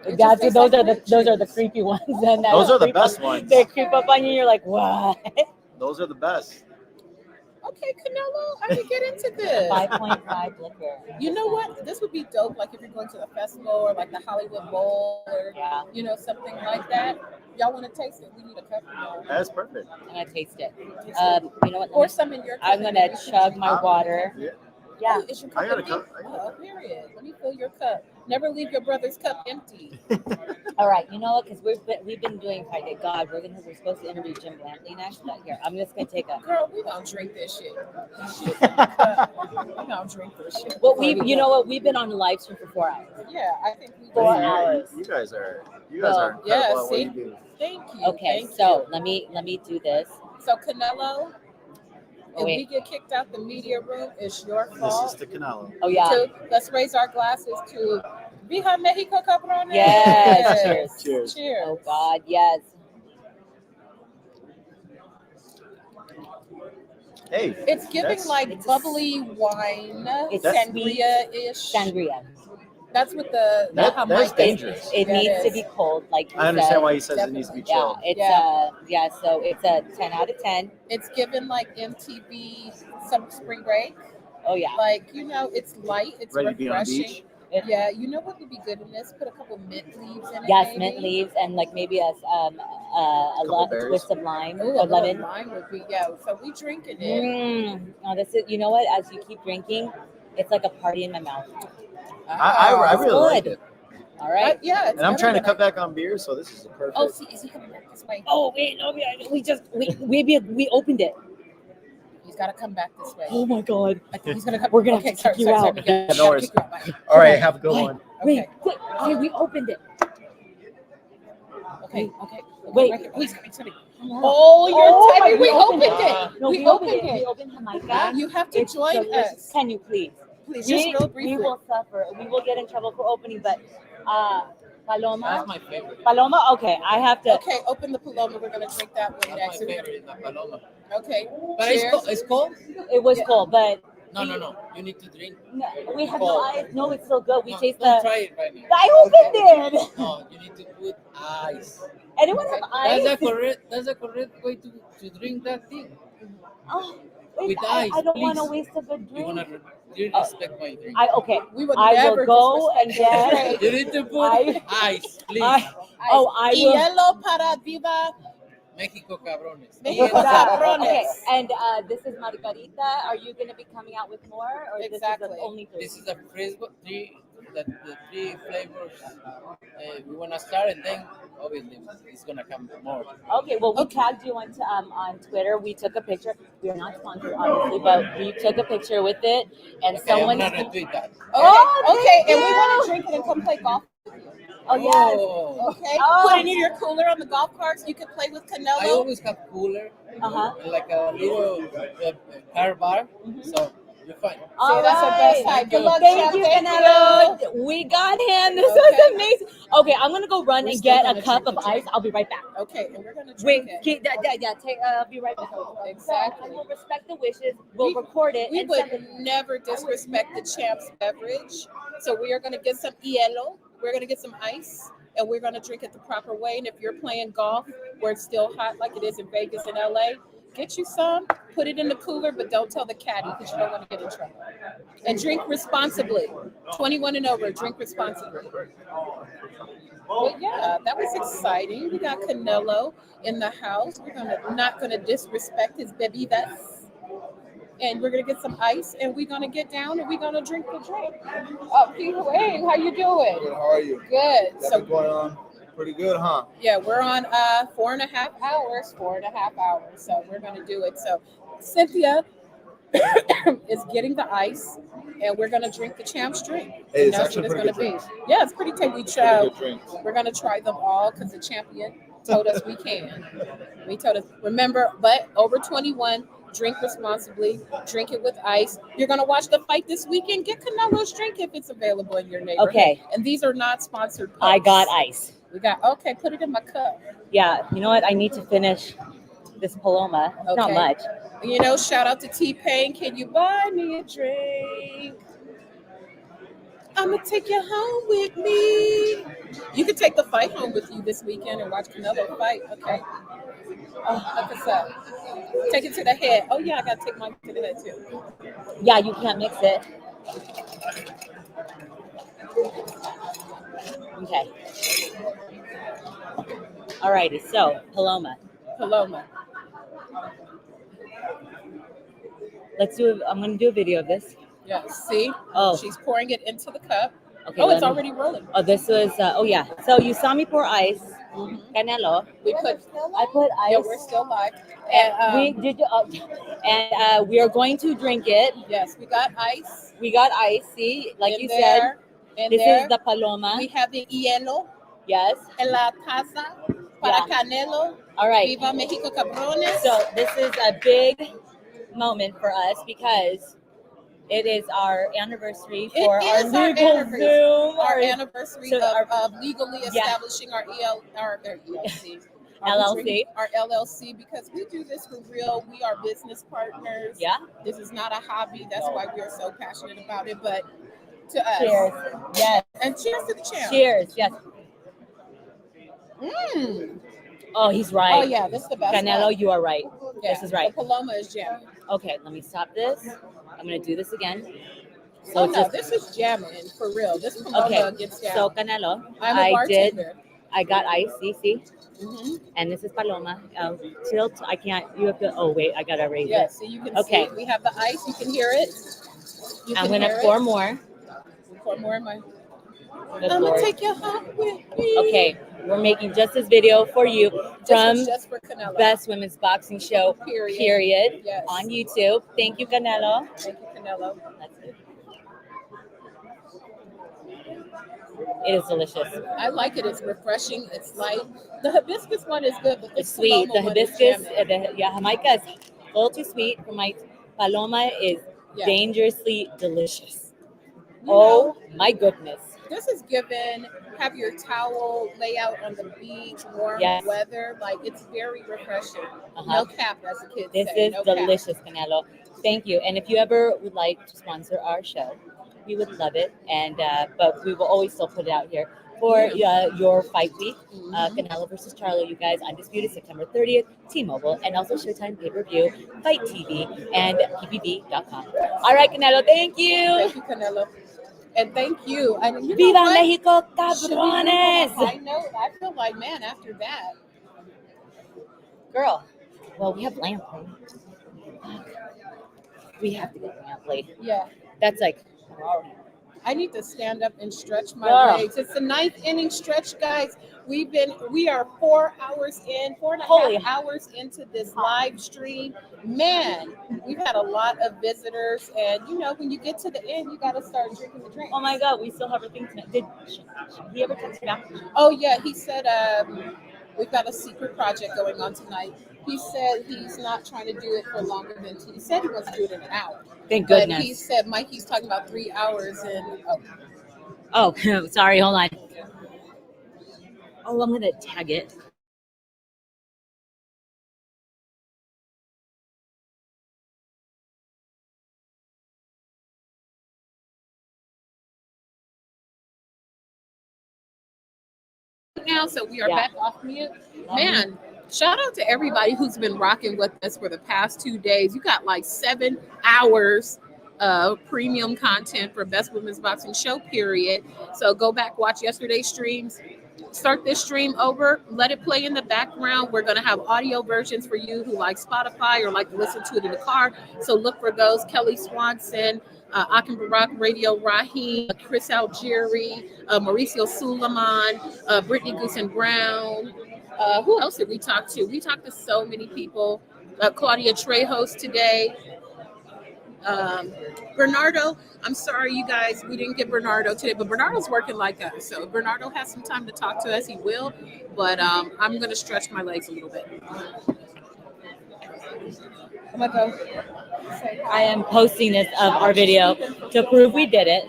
A: It just
B: That's
A: tastes
B: those
A: like
B: are the
A: grape
B: those are the
A: juice.
B: creepy ones. And
N: Those are the
B: creep
N: best
B: up,
N: ones.
B: They creep up on you. You're like, what?
N: Those are the best.
A: Okay, Canelo, I could get into this.
B: 5.5 liquor.
A: You know what? This would be dope. Like if you're going to the festival or like the Hollywood Bowl or
B: Yeah.
A: you know something like that. Y'all want to taste it? We need a cup.
N: That's perfect.
B: I'm gonna taste it. You know what?
A: Or some in your cup.
B: I'm gonna chug my water.
N: Yeah.
B: Yeah.
A: Oh, is your cup
N: I got a
A: empty?
N: cup.
A: Oh, period. Let me fill your cup. Never leave your brother's cup empty.
B: All right. You know what? Because we've been doing Fight Day. God, we're supposed to interview Jim Blantley next. But here, I'm just gonna take a.
A: Girl, we gonna drink this shit. We gonna drink this shit.
B: Well, you know what? We've been on live stream for 4 hours.
A: Yeah, I think we
B: 4 hours.
N: You guys are
B: Well,
N: incredible
A: yeah,
N: at what
A: see?
N: you do.
A: Thank you.
B: Okay,
A: thank
B: so
A: you.
B: let me do this.
A: So Canelo, if we
B: wait.
A: get kicked out the media room, it's your
N: This
A: fault.
N: is the Canelo.
B: Oh yeah.
A: So let's raise our glasses to Viva Mexico, cabrones.
B: Yes. Cheers.
N: Cheers.
A: Cheers.
B: Oh God, yes.
N: Hey,
A: It's giving
N: that's-
A: like bubbly wine,
B: It's
A: sangria-ish.
B: Sangria.
A: That's what the
N: That's
A: Jamaican-
N: dangerous.
B: It
A: Yeah,
B: needs
A: it
B: to
A: is.
B: be cold, like you
N: I understand
B: said.
N: why he says it needs to be
B: Yeah,
N: chilled.
B: it's
A: Yeah.
B: so it's a 10 out of 10.
A: It's given like MTV some spring break.
B: Oh yeah.
A: Like, you know, it's light, it's
N: Ready to be on the
A: refreshing.
N: beach?
A: Yeah, you know what would be good in this? Put a couple mint leaves in it.
B: Yes,
A: maybe.
B: mint leaves and like maybe a
N: berries.
B: twist of lime
A: Ooh,
B: or
A: a little
B: lemon.
A: lime would be, yeah. So we drinking it.
B: Oh, this is, you know what? As you keep drinking, it's like a party in my mouth.
N: I
B: It's
N: really like
B: good.
N: it.
B: All right.
A: Yeah, it's
N: And I'm
A: better
N: trying to
A: than
N: cut back on beer, so this is a perfect.
A: Oh, see, is he coming back this way?
B: Oh wait, no, we opened it.
A: He's got to come back this way.
B: Oh my God.
A: I think he's gonna come.
B: We're gonna
A: okay,
B: have to kick you
A: sorry,
B: out.
A: we gotta
N: No worries.
A: kick you out. Bye.
N: All right, have a good one.
B: Wait, wait. Okay, we opened it.
A: Okay, okay.
B: Wait.
A: Right here. Oh, he's coming.
B: Oh,
A: you're
B: my-
A: typing. We opened it.
B: No,
A: we
B: opened
A: opened
B: it. We
A: it.
B: opened Jamaica.
A: You have to
B: It's
A: join
B: delicious.
A: us.
B: Can you please?
A: Please, just real briefly.
B: We will suffer. We will get in trouble for opening, but Paloma.
O: That's my favorite.
B: Paloma. Okay, I have to.
A: Okay, open the Paloma. We're gonna drink that one
O: That's
A: next.
O: my favorite, the Paloma.
A: Okay.
O: But
A: Cheers.
O: it's cold?
B: It was cold, but
O: No. You need to drink.
B: no, we have
O: Cold.
B: no ice. No, it's so good. We
O: No,
B: taste
O: don't
B: the.
O: try it right now.
B: I opened it.
O: No, you need to put ice.
B: Anyone have ice?
O: That's the correct way to drink that thing.
B: Oh,
O: With
B: I
O: ice,
B: don't want to
O: please.
B: waste a good
O: You
B: drink.
O: wanna respect my drink.
B: Okay.
A: We would
B: I
A: never
B: will go and
A: disrespect
B: get.
O: You need to put ice, please.
B: I will.
A: Hielo para viva
O: Mexico cabrones.
A: Mexico
B: Okay,
A: cabrones.
B: and this is Margarita. Are you going to be coming out with more, or
A: Exactly.
B: this is the only three?
O: This is the fresco, the three flavors we wanna start, and then obviously it's gonna come more.
B: Okay, well, we tagged you on Twitter. We took a picture. We are not sponsored, obviously, but we took a picture with it, and
O: Okay,
B: someone.
O: I'm gonna retweet that.
A: Okay,
B: thank
A: and we
B: you.
A: want to drink it and come play golf.
B: Oh yes.
O: Oh,
A: Okay,
B: Oh.
A: put it in your cooler on the golf carts. You can play with
O: I
A: Canelo.
O: always have cooler,
B: Uh-huh.
O: like a little car bar, so you're fine.
A: See, that's the best time. Good luck,
B: Thank
A: champ.
B: you,
A: Thank
B: Canelo. We got him. This
A: Okay.
B: was amazing. Okay, I'm gonna go run
A: We're
B: and
A: still
B: get
A: gonna
B: a cup
A: drink
B: of
A: the
B: ice.
A: drink.
B: I'll be right back.
A: Okay, and we're gonna
B: Wait,
A: drink it.
B: I'll be right back.
A: Exactly.
B: So, we'll respect the wishes. We'll record it.
A: We
B: and
A: would
B: send it.
A: never disrespect the champ's beverage. So we are going to get some hielo. We're going to get some ice, and we're going to drink it the proper way. And if you're playing golf where it's still hot like it is in Vegas and LA, get you some, put it in the cooler, but don't tell the caddy because you don't want to get in trouble. And drink responsibly. 21 and over, drink responsibly. But yeah, that was exciting. We got Canelo in the house. We're not gonna disrespect his bebidas. And we're gonna get some ice, and we're gonna get down, and we're gonna drink the drink. People, hey, how you doing?
P: Good, how are you?
A: Good.
P: That's
A: So
P: going on pretty good, huh?
A: yeah, we're on 4.5 hours. 4.5 hours. So we're gonna do it. So Cynthia is getting the ice, and we're gonna drink the champ's drink.
P: Hey, it's
A: And that's
P: actually
A: what
P: pretty
A: it's
P: good
A: gonna be. Yeah, it's pretty tasty.
P: Pretty good drinks.
A: We're gonna try them all because the champion told us we can. We told us, remember, but over 21, drink responsibly, drink it with ice. You're gonna watch the fight this weekend. Get Canelo's drink if it's available in your neighborhood.
B: Okay.
A: And these are not sponsored.
B: I
A: posts.
B: got ice.
A: We got okay. Put it in my cup.
B: Yeah, you know what? I need to finish this Paloma. It's not
A: Okay.
B: much.
A: You know, shout out to T-Pain. Can you buy me a drink? I'm gonna take you home with me. You could take the fight home with you this weekend and watch Canelo fight. Okay. Look us up. Take it to the head. Oh yeah, I gotta take mine to the head too.
B: Yeah, you can't mix it. Okay. Alrighty. So Paloma.
A: Paloma.
B: Let's do. I'm gonna do a video of this.
A: Yes. See?
B: Oh.
A: She's pouring it into the cup.
B: Okay.
A: Oh, it's already rolling.
B: Oh, this was. Oh yeah. So you saw me pour ice. Canelo. I put ice.
A: Yeah, we're still live.
B: And we did. And we are going to drink it.
A: Yes, we got ice.
B: We got ice. See, like
A: In
B: you
A: there,
B: said,
A: in
B: this
A: there.
B: is the Paloma.
A: We have the hielo.
B: Yes.
A: En la taza para Canelo.
B: All right.
A: Viva Mexico, cabrones.
B: So this is a big moment for us because it is our anniversary for our legal Zoom.
A: Our anniversary of legally establishing our ELC.
B: LLC.
A: Our LLC, because we do this for real. We are business partners.
B: Yeah.
A: This is not a hobby. That's why we are so passionate about it. But to us.
B: Cheers. Yes.
A: And cheers to the champ.
B: Cheers. Yes. Oh, he's right.
A: Oh, yeah. This is the best
B: Canelo,
A: one.
B: you are right.
A: Yeah,
B: This is right.
A: The Paloma is jamming.
B: Okay, let me stop this. I'm going to do this again.
A: So no, this is jamming for real. This Paloma gets down.
B: So Canelo,
A: I'm a bartender.
B: I got ice, see? And this is Paloma. Tilt, I can't, you have to, oh wait, I got to raise it.
A: So you can see, we have the ice, you can hear it.
B: I'm going to pour more.
A: Pour more in my,
B: Good
A: I'm
B: Lord.
A: gonna take you home with me.
B: Okay, we're making just this video for you from
A: Just for Canelo.
B: Best Women's Boxing Show, period,
A: Yes.
B: on YouTube. Thank you, Canelo.
A: Thank you, Canelo.
B: That's it. It is delicious.
A: I like it. It's refreshing. It's light. The hibiscus one is good, but
B: It's sweet. The
A: Paloma one is
B: hibiscus,
A: jamming.
B: Jamaica is a little too sweet for my Paloma is dangerously delicious. Oh my goodness.
A: This is given, have your towel, lay out on the beach, warm
B: Yes.
A: weather. Like, it's very refreshing.
B: Uh-huh.
A: No cap, as the kids
B: This
A: say.
B: is
A: No cap.
B: delicious, Canelo. Thank you. And if you ever would like to sponsor our show, we would love it. And but we will always still put it out here for your fight week. Canelo versus Charlo, you guys, undisputed September 30th, T-Mobile, and also Showtime pay-per-view, Fight TV, and PPV.com. All right, Canelo, thank you.
A: Thank you, Canelo. And thank you. And you
B: Viva
A: know what?
B: Mexico,
A: Should we end on a
B: cabrones.
A: high note? I feel like, man, after that.
B: Girl, well, we have lamp. We have to get lamp late.
A: Yeah.
B: That's like,
A: I need to stand up and stretch my
B: Girl.
A: legs. It's the 9th inning stretch, guys. We are 4 hours in, 4.5
B: Holy.
A: hours into this live stream. Man, we've had a lot of visitors, and you know, when you get to the end, you got to start drinking the drink.
B: oh my God, we still have our thing tonight. Did he ever text you back?
A: Oh yeah, he said we've got a secret project going on tonight. He said he's not trying to do it for longer than he said he wants to do it in an hour.
B: Thank
A: But
B: goodness.
A: he said Mikey's talking about 3 hours and
B: Oh, sorry, hold on. Oh, I'm gonna tag it.
A: now, so we are back off mute. Man, shout out to everybody who's been rocking with us for the past 2 days. You got like 7 hours of premium content for Best Women's Boxing Show, period. So go back, watch yesterday's streams. Start this stream over, let it play in the background. We're going to have audio versions for you who like Spotify or like to listen to it in the car. So look for those. Kelly Swanson, Akin Barak, Radio Rahim, Chris Algieri, Mauricio Suleiman, Brittany Goosen Brown. Who else did we talk to? We talked to so many people. Claudia Trejos today. Bernardo, I'm sorry, you guys, we didn't get Bernardo today, but Bernardo's working like us. So if Bernardo has some time to talk to us, he will. But I'm going to stretch my legs a little bit. I'm going to go.
B: I am posting this of our video to prove we did it.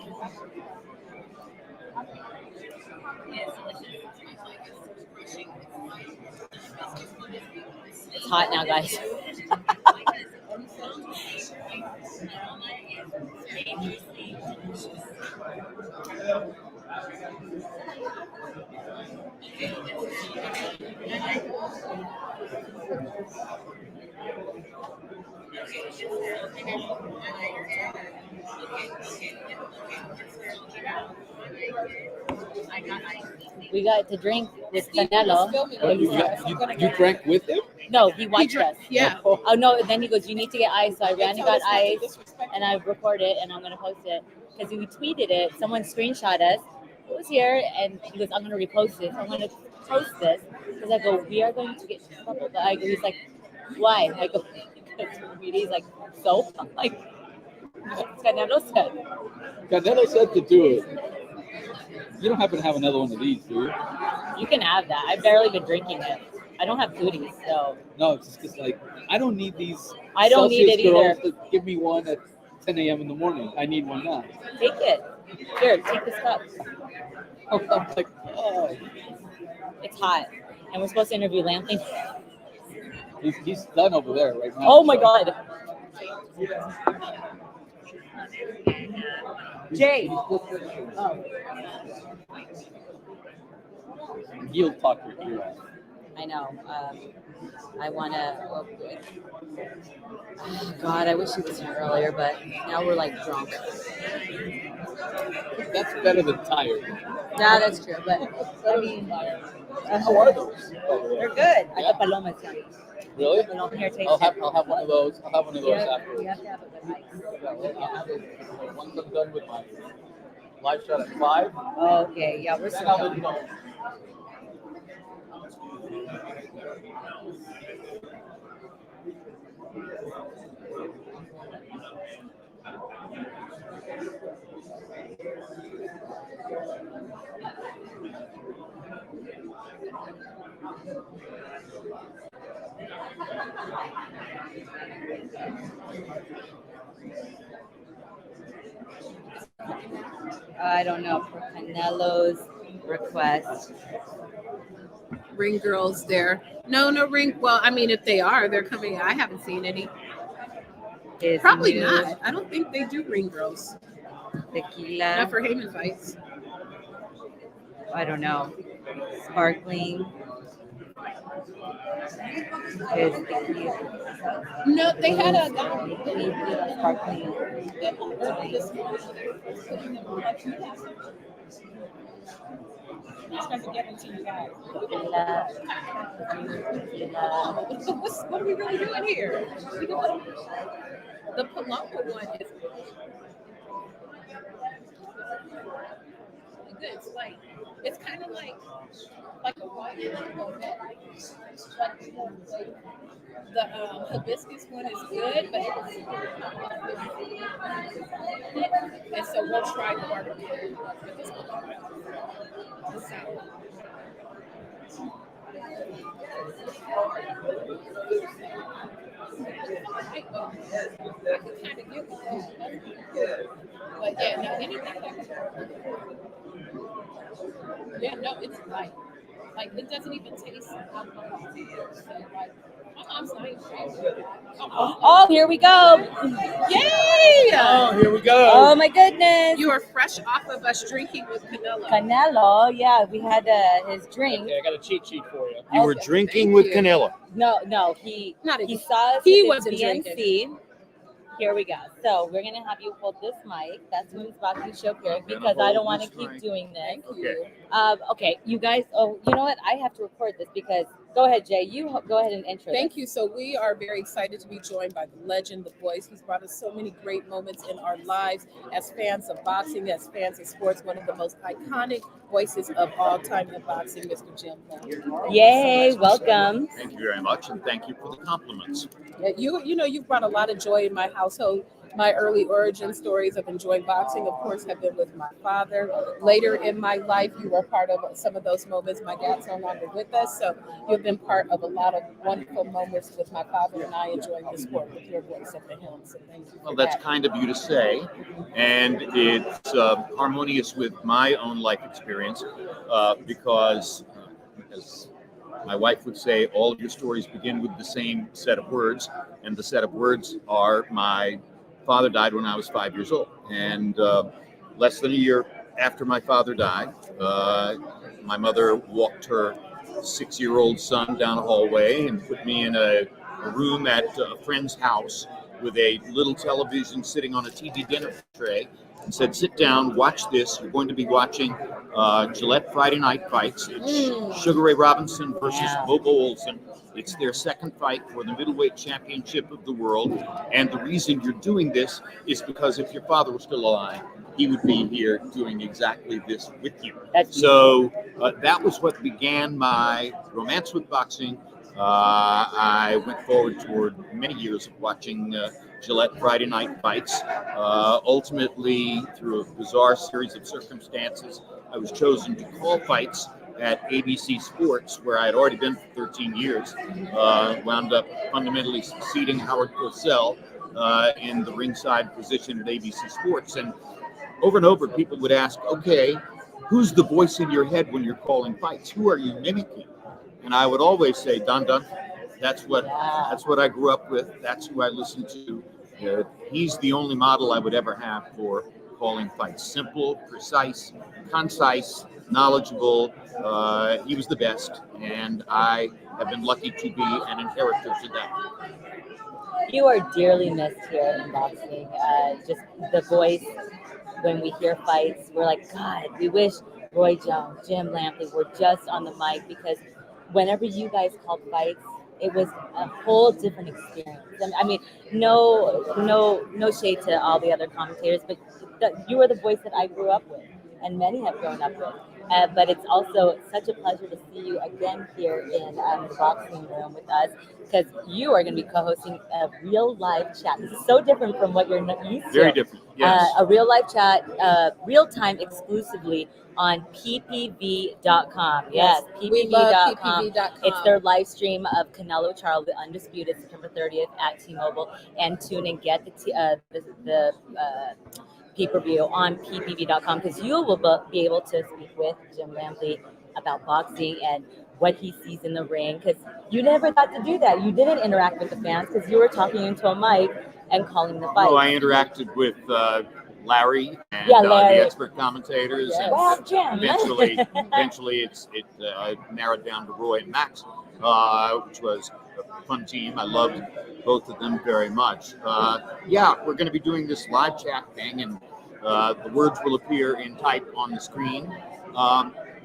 B: It's hot now, guys. We got to drink with Canelo.
K: What, you drank with him?
B: No, he watched us.
A: Yeah.
B: Oh no! And then he goes, "You need to get ice." So I ran and got ice, and I recorded it, and I'm gonna post it because we tweeted it. Someone screenshot us. It was here, and he goes, "I'm gonna repost this. I'm gonna post this." Because I go, "We are going to get in trouble." But I go, he's like, "Why?" I go, "He's like, soap." I'm like, Canelo said.
K: Canelo said to do it. You don't happen to have another one of these, do you?
B: You can have that. I've barely been drinking it. I don't have cooties, so.
K: No, it's just like I don't need these.
B: I don't need
K: Celsius
B: it
K: girls
B: either.
K: to give me one at 10 a.m. in the morning. I need one now.
B: Take it. Here, take this cup.
K: I'm like, oh.
B: It's hot. And we're supposed to interview Lampling.
K: He's done over there right now.
B: Oh my God. Jay. Oh.
K: He'll talk your ear off.
B: I know. I want to. Oh God, I wish he was here earlier, but now we're like drunk.
K: That's better than tired.
B: Yeah, that's true. But I mean,
K: How are those?
B: they're good. I got palomas. Yeah.
K: Really?
B: Paloma, here, taste
K: I'll have
B: it.
K: one of those. I'll have one of those after.
B: You have to have a good ice.
K: Yeah, well, I'll have it once I'm done with my live shot at 5.
B: Oh, okay. Yeah, we're
K: Then I'll
B: still.
K: let you know.
B: I don't know, for Canelo's request.
A: Ring girls there. No ring. Well, I mean, if they are, they're coming. I haven't seen any.
B: Is
A: Probably
B: new
A: not. I don't think they do ring girls.
B: Tequila.
A: Not for Heyman fights.
B: I don't know. Sparkling. Is tequila.
A: No, they had a
B: Sparkling. Tequila.
A: What are we really doing here? The Paloma one is good. It's like it's kind of like a white the hibiscus one is good, but and so we'll try the barbecue with this the sour. I can kind of get one, but yeah, no, anything yeah, no, it's like it doesn't even taste alcohol. So like my mom's not even sure.
B: Oh, here we go.
A: Yay!
L: Oh, here we go.
B: Oh my goodness.
A: You are fresh off of us drinking with Canelo.
B: Canelo, yeah, we had his drink.
L: Okay, I got a cheat sheet for you.
P: You were drinking with Canelo.
B: No, he saw us.
A: He
B: with
A: wasn't
B: his BNC. Here we go. So we're gonna have you hold this mic. That's Women's Boxing Show here because I don't want to keep doing this.
P: Okay.
B: Okay, you guys. Oh, you know what? I have to record this because. Go ahead, Jay. You go ahead and intro.
A: Thank you. So we are very excited to be joined by the legend, the voice. He's brought us so many great moments in our lives as fans of boxing, as fans of sports. One of the most iconic voices of all time in boxing, Mr. Jim Lennon.
B: Yay! Welcome.
P: Thank you very much, and thank you for the compliments.
A: You know, you've brought a lot of joy in my household. My early origin stories of enjoying boxing, of course, have been with my father. Later in my life, you were part of some of those moments. My dad's no longer with us, so you've been part of a lot of wonderful moments with my father and I enjoying the sport with your voice at the helm. So thank you.
P: Well, that's kind of you to say, and it's harmonious with my own life experience because, as my wife would say, all of your stories begin with the same set of words, and the set of words are my father died when I was 5 years old, and less than a year after my father died, my mother walked her 6-year-old son down a hallway and put me in a room at a friend's house with a little television sitting on a TV dinner tray and said, sit down, watch this. You're going to be watching Gillette Friday Night Fights. It's Sugar Ray Robinson versus Bobo Olson. It's their second fight for the middleweight championship of the world. And the reason you're doing this is because if your father was still alive, he would be here doing exactly this with you. So that was what began my romance with boxing. I went forward toward many years of watching Gillette Friday Night Fights. Ultimately, through a bizarre series of circumstances, I was chosen to call fights at ABC Sports, where I had already been for 13 years. Wound up fundamentally succeeding Howard Cosell in the ringside position at ABC Sports. And over, people would ask, okay, who's the voice in your head when you're calling fights? Who are you mimicking? And I would always say, Don Dunphy. That's what I grew up with. That's who I listened to. He's the only model I would ever have for calling fights. Simple, precise, concise, knowledgeable. He was the best, and I have been lucky to be an inheritor to that.
B: You are dearly missed here in boxing. Just the voice. When we hear fights, we're like, God, we wish Roy Jones, Jim Lampley were just on the mic, because whenever you guys called fights, it was a whole different experience. I mean, no shade to all the other commentators, but you were the voice that I grew up with, and many have grown up with. But it's also such a pleasure to see you again here in the boxing room with us, because you are going to be co-hosting a real live chat. This is so different from what you're used to.
P: Very different, yes.
B: A real live chat, real time exclusively on ppv.com. Yes,
A: we love
B: ppv.com.
A: ppv.com.
B: It's their live stream of Canelo Charlo, the Undisputed, September 30th at T-Mobile. And tune and get the pay-per-view on ppv.com, because you will be able to speak with Jim Lampley about boxing and what he sees in the ring, because you never got to do that. You didn't interact with the fans because you were talking into a mic and calling the fight.
P: Oh, I interacted with Larry and
B: Larry.
P: the expert commentators,
B: Yes.
P: and
B: Well, Jim.
P: eventually it narrowed down to Roy and Max, which was a fun team. I loved both of them very much. We're going to be doing this live chat thing, and the words will appear in type on the screen.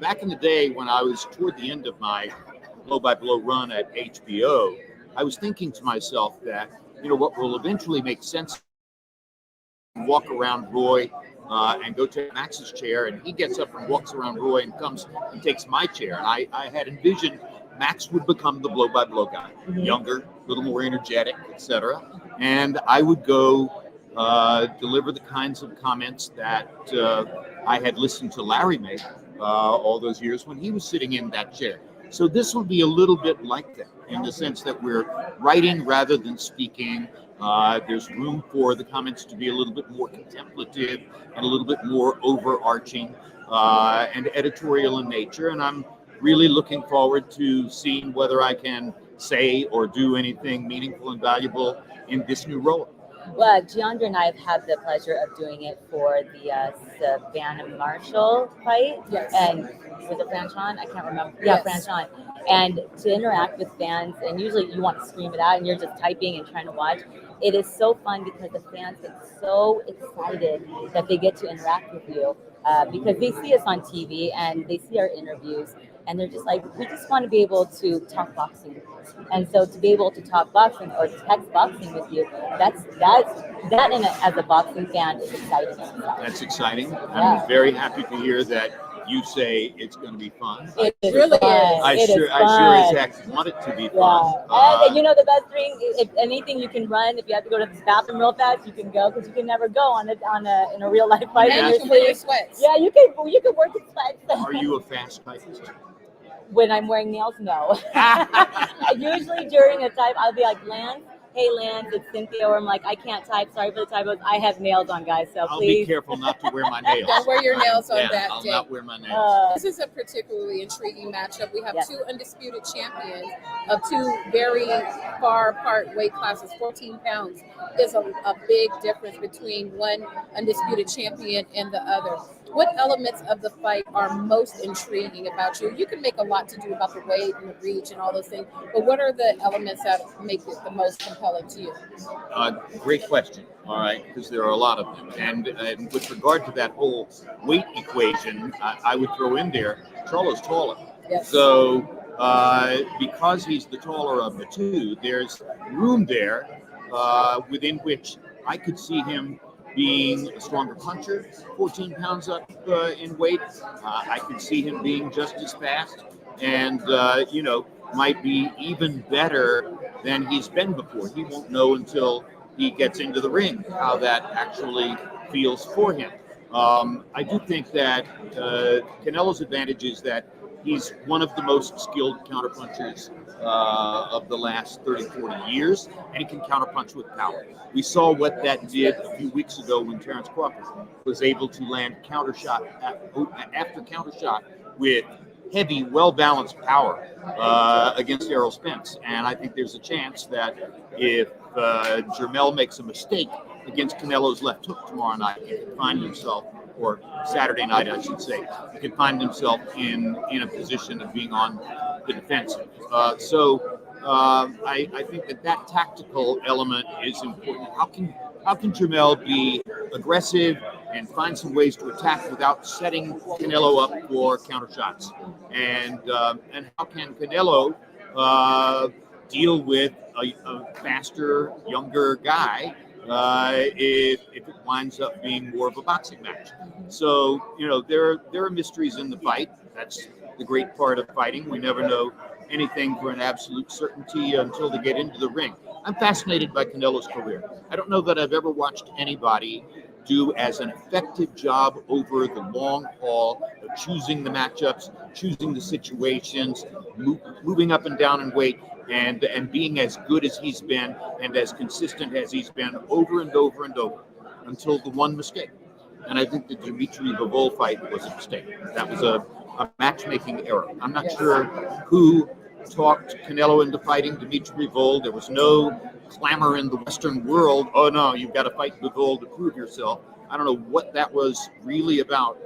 P: Back in the day when I was toward the end of my blow-by-blow run at HBO, I was thinking to myself that, what will eventually make sense, walk around Roy and go take Max's chair, and he gets up and walks around Roy and comes and takes my chair. And I had envisioned Max would become the blow-by-blow guy, younger, a little more energetic, etc. And I would go deliver the kinds of comments that I had listened to Larry make all those years when he was sitting in that chair. So this will be a little bit like that, in the sense that we're writing rather than speaking. There's room for the comments to be a little bit more contemplative and a little bit more overarching and editorial in nature. And I'm really looking forward to seeing whether I can say or do anything meaningful and valuable in this new role.
B: Well, Jeandra and I have had the pleasure of doing it for the Savannah Marshall fight.
A: Yes.
B: And was it Franchon? I can't remember.
A: Yes.
B: Yeah, Franchon. And to interact with fans, and usually you want to scream it out and you're just typing and trying to watch. It is so fun because the fans get so excited that they get to interact with you because they see us on TV and they see our interviews. And they're just like, we just want to be able to talk boxing with you. And so to be able to talk boxing or text boxing with you, that as a boxing fan is exciting.
P: That's exciting. I'm very happy to hear that you say it's going to be fun.
B: It really is.
P: I sure as heck want it to be fun.
B: And you know the best thing, if anything you can run, if you have to go to the bathroom real fast, you can go, because you can never go in a real life fight.
A: And you can wear your sweats.
B: Yeah, you can work in sweats.
P: Are you a fast typist?
B: When I'm wearing nails, no. Usually during a type, I'll be like, Lance, hey Lance, it's Cynthia, or I'm like, I can't type, sorry for the typos. I have nails on, guys, so
P: I'll
B: please.
P: be careful not to wear my nails.
A: Don't wear your nails on that
P: I'll
A: day.
P: not wear my nails.
A: This is a particularly intriguing matchup. We have two undisputed champions of two very far apart weight classes. 14 pounds is a big difference between one undisputed champion and the other. What elements of the fight are most intriguing about you? You can make a lot to do about the weight and the reach and all those things, but what are the elements that make it the most compelling to you?
P: Great question. All right, because there are a lot of them. And with regard to that whole weight equation, I would throw in there, Charlo's taller.
A: Yes.
P: So because he's the taller of the two, there's room there within which I could see him being a stronger puncher, 14 pounds up in weight. I could see him being just as fast and, might be even better than he's been before. He won't know until he gets into the ring how that actually feels for him. I do think that Canelo's advantage is that he's one of the most skilled counterpunchers of the last 30, 40 years, and he can counterpunch with power. We saw what that did a few weeks ago when Terrence Crawford was able to land counter shot after counter shot with heavy, well-balanced power against Errol Spence. And I think there's a chance that if Jermell makes a mistake against Canelo's left hook tomorrow night, he can find himself, or Saturday night, I should say, he can find himself in a position of being on the defensive. I think that tactical element is important. How can Jermell be aggressive and find some ways to attack without setting Canelo up for counter shots? And how can Canelo deal with a faster, younger guy if it winds up being more of a boxing match? So, there are mysteries in the fight. That's the great part of fighting. We never know anything for an absolute certainty until they get into the ring. I'm fascinated by Canelo's career. I don't know that I've ever watched anybody do as an effective job over the long haul of choosing the matchups, choosing the situations, moving up and down in weight, and being as good as he's been and as consistent as he's been over and over and over until the one mistake. And I think the Dimitri Bivol fight was a mistake. That was a matchmaking error. I'm not sure who talked Canelo into fighting Dimitri Bivol. There was no clamor in the Western world, oh no, you've got to fight Bivol to prove yourself. I don't know what that was really about,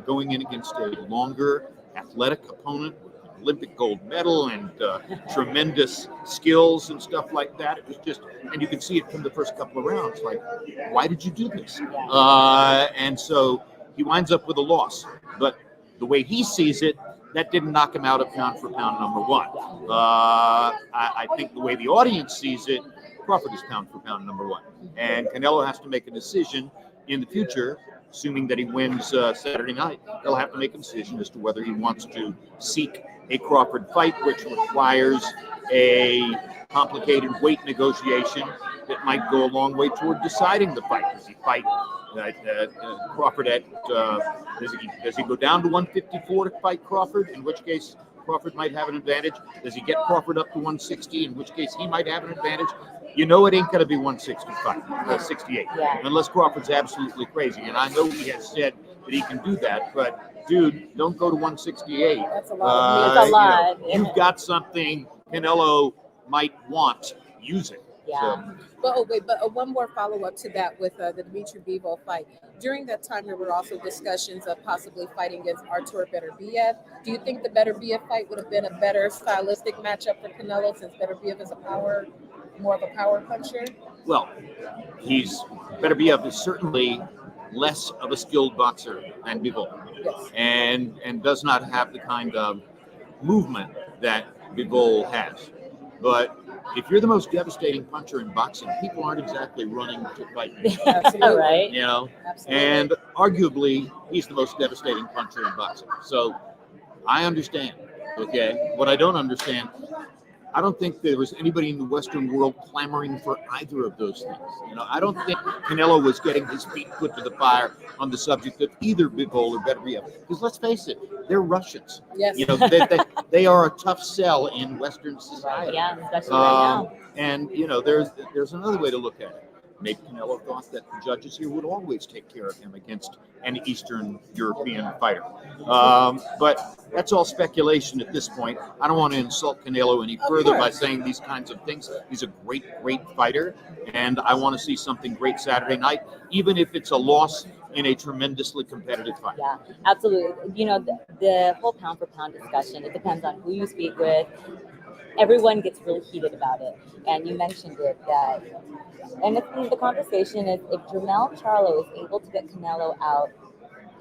P: going in against a longer, athletic opponent with an Olympic gold medal and tremendous skills and stuff like that. It was just, and you could see it from the first couple of rounds, like, why did you do this? And so he winds up with a loss. But the way he sees it, that didn't knock him out of pound for pound number one. I think the way the audience sees it, Crawford is pound for pound number one. And Canelo has to make a decision in the future, assuming that he wins Saturday night. He'll have to make a decision as to whether he wants to seek a Crawford fight, which requires a complicated weight negotiation that might go a long way toward deciding the fight. Does he fight Crawford at, does he go down to 154 to fight Crawford, in which case Crawford might have an advantage? Does he get Crawford up to 160, in which case he might have an advantage? It ain't going to be 165, 68, unless Crawford's absolutely crazy. And I know he has said that he can do that, but dude, don't go to 168.
B: That's a lot. That's a lot.
P: You've got something Canelo might want. Use it.
B: Yeah.
A: But one more follow-up to that with the Dimitri Bivol fight. During that time, there were also discussions of possibly fighting against Artur Beterbiev. Do you think the Beterbiev fight would have been a better stylistic matchup for Canelo, since Beterbiev is more of a power puncher?
P: Well, Beterbiev is certainly less of a skilled boxer than Bivol, and does not have the kind of movement that Bivol has. But if you're the most devastating puncher in boxing, people aren't exactly running to fight you.
B: Absolutely. Right.
A: Absolutely.
P: And arguably, he's the most devastating puncher in boxing. So I understand, okay? What I don't understand, I don't think there was anybody in the Western world clamoring for either of those things. I don't think Canelo was getting his feet put to the fire on the subject of either Bivol or Beterbiev. Because let's face it, they're Russians.
A: Yes.
P: They are a tough sell in Western society.
B: Yeah, especially right now.
P: And there's another way to look at it. Maybe Canelo thought that the judges here would always take care of him against an Eastern European fighter. But that's all speculation at this point. I don't want to insult Canelo any further by saying these kinds of things. He's a great, great fighter, and I want to see something great Saturday night, even if it's a loss in a tremendously competitive fight.
B: Yeah, absolutely. You know, the whole pound for pound discussion, it depends on who you speak with. Everyone gets really heated about it. And you mentioned it that, and the conversation is if Jermell Charlo is able to get Canelo out.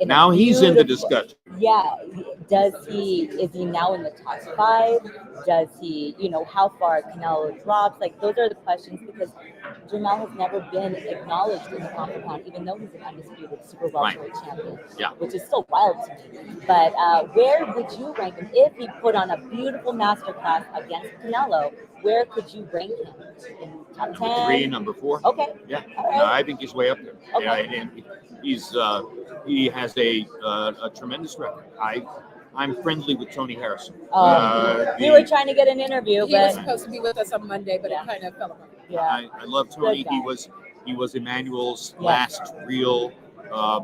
P: Now he's in the discussion.
B: Yeah. Is he now in the top 5? Does he, how far Canelo drops? Like, those are the questions because Jermell has never been acknowledged in the pound for pound, even though he's an undisputed super welterweight champion, which is still wild to me. But where would you rank him if he put on a beautiful masterclass against Canelo? Where could you rank him? In top 10?
P: 3, number 4.
B: Okay.
P: Yeah.
B: All right.
P: No, I think he's way up there.
B: Okay.
P: Yeah, and he has a tremendous record. I'm friendly with Tony Harrison.
B: We were trying to get an interview,
A: He
B: but
A: was supposed to be with us on Monday, but it kind of fell apart.
B: Yeah.
P: I love Tony. He was Emmanuel's last real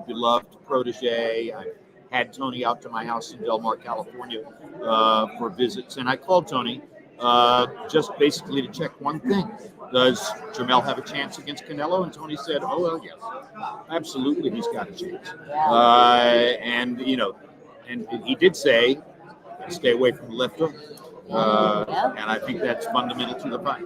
P: beloved protege. I had Tony out to my house in Del Mar, California for visits, and I called Tony just basically to check one thing. Does Jermell have a chance against Canelo? And Tony said, oh, well, yes. Absolutely, he's got a chance. And he did say, stay away from the left hook. And I think that's fundamental to the fight.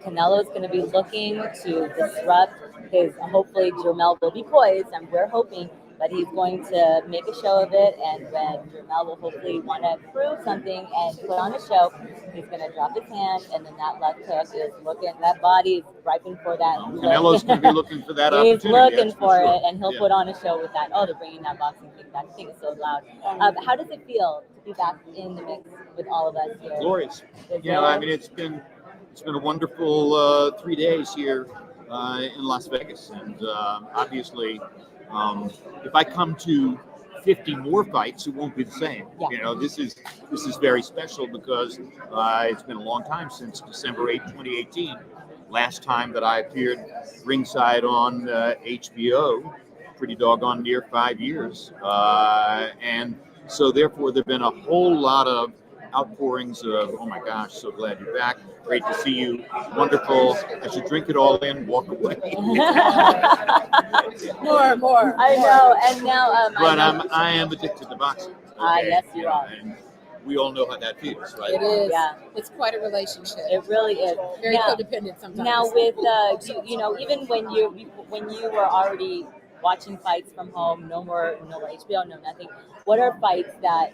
B: Canelo is going to be looking to disrupt his. Hopefully, Jermell will be poised, and we're hoping that he's going to make a show of it. And when Jermell will hopefully want to prove something and put on a show, he's going to drop his hand, and then that left hook is looking. That body is ripened for that.
P: Canelo's going to be looking for that opportunity.
B: He's looking for it, and he'll put on a show with that. Oh, they're bringing that boxing thing back. I think it's so loud. How does it feel to be back in the mix with all of us here?
P: Glorious. I mean, it's been a wonderful 3 days here in Las Vegas, and obviously, if I come to 50 more fights, it won't be the same. This is very special because it's been a long time since December 8, 2018. Last time that I appeared ringside on HBO, pretty doggone near 5 years, and so therefore there've been a whole lot of outpourings of, oh my gosh, so glad you're back. Great to see you. Wonderful. I should drink it all in, walk away.
A: More.
B: I know. And now,
P: but I am addicted to boxing.
B: Yes, you are.
P: And we all know how that feels, right?
A: It is. Yeah. It's quite a relationship.
B: It really is.
A: Very codependent sometimes.
B: Now, with even when you were already watching fights from home, no more HBO, no nothing. What are fights that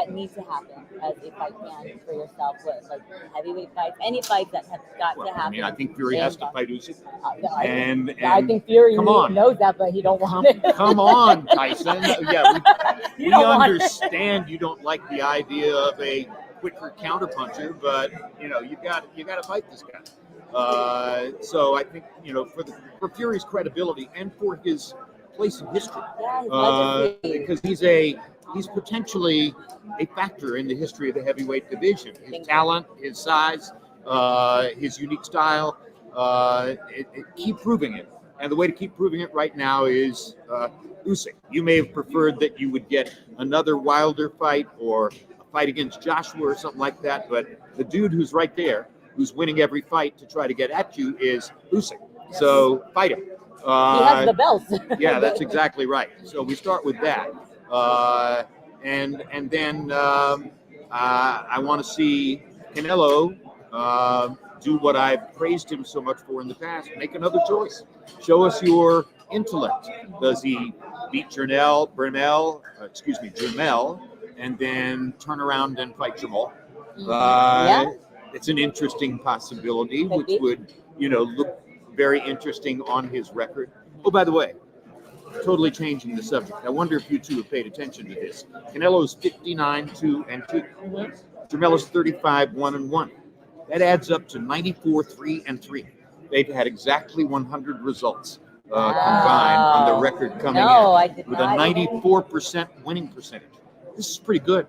B: need to happen as a fight fan for yourself? What, like heavyweight fights, any fights that have got to happen?
P: I mean, I think Fury has to fight Usyk.
B: I think Fury knows that, but he don't want it.
P: Come on, Tyson. Yeah, we understand you don't like the idea of a quicker counterpuncher, but you got to fight this guy. So I think for Fury's credibility and for his place in history, because he's potentially a factor in the history of the heavyweight division. His talent, his size, his unique style, keep proving it. And the way to keep proving it right now is Usyk. You may have preferred that you would get another Wilder fight or a fight against Joshua or something like that, but the dude who's right there, who's winning every fight to try to get at you, is Usyk. So fight him.
B: He has the belts.
P: Yeah, that's exactly right. So we start with that. And then I want to see Canelo do what I've praised him so much for in the past. Make another choice. Show us your intellect. Does he beat Jermell, and then turn around and fight Jamal? It's an interesting possibility, which would look very interesting on his record. Oh, by the way, totally changing the subject. I wonder if you two have paid attention to this. Canelo's 59-2-2. Jermell is 35-1-1. That adds up to 94-3-3. They've had exactly 100 results combined on the record coming in with a 94% winning percentage. This is pretty good.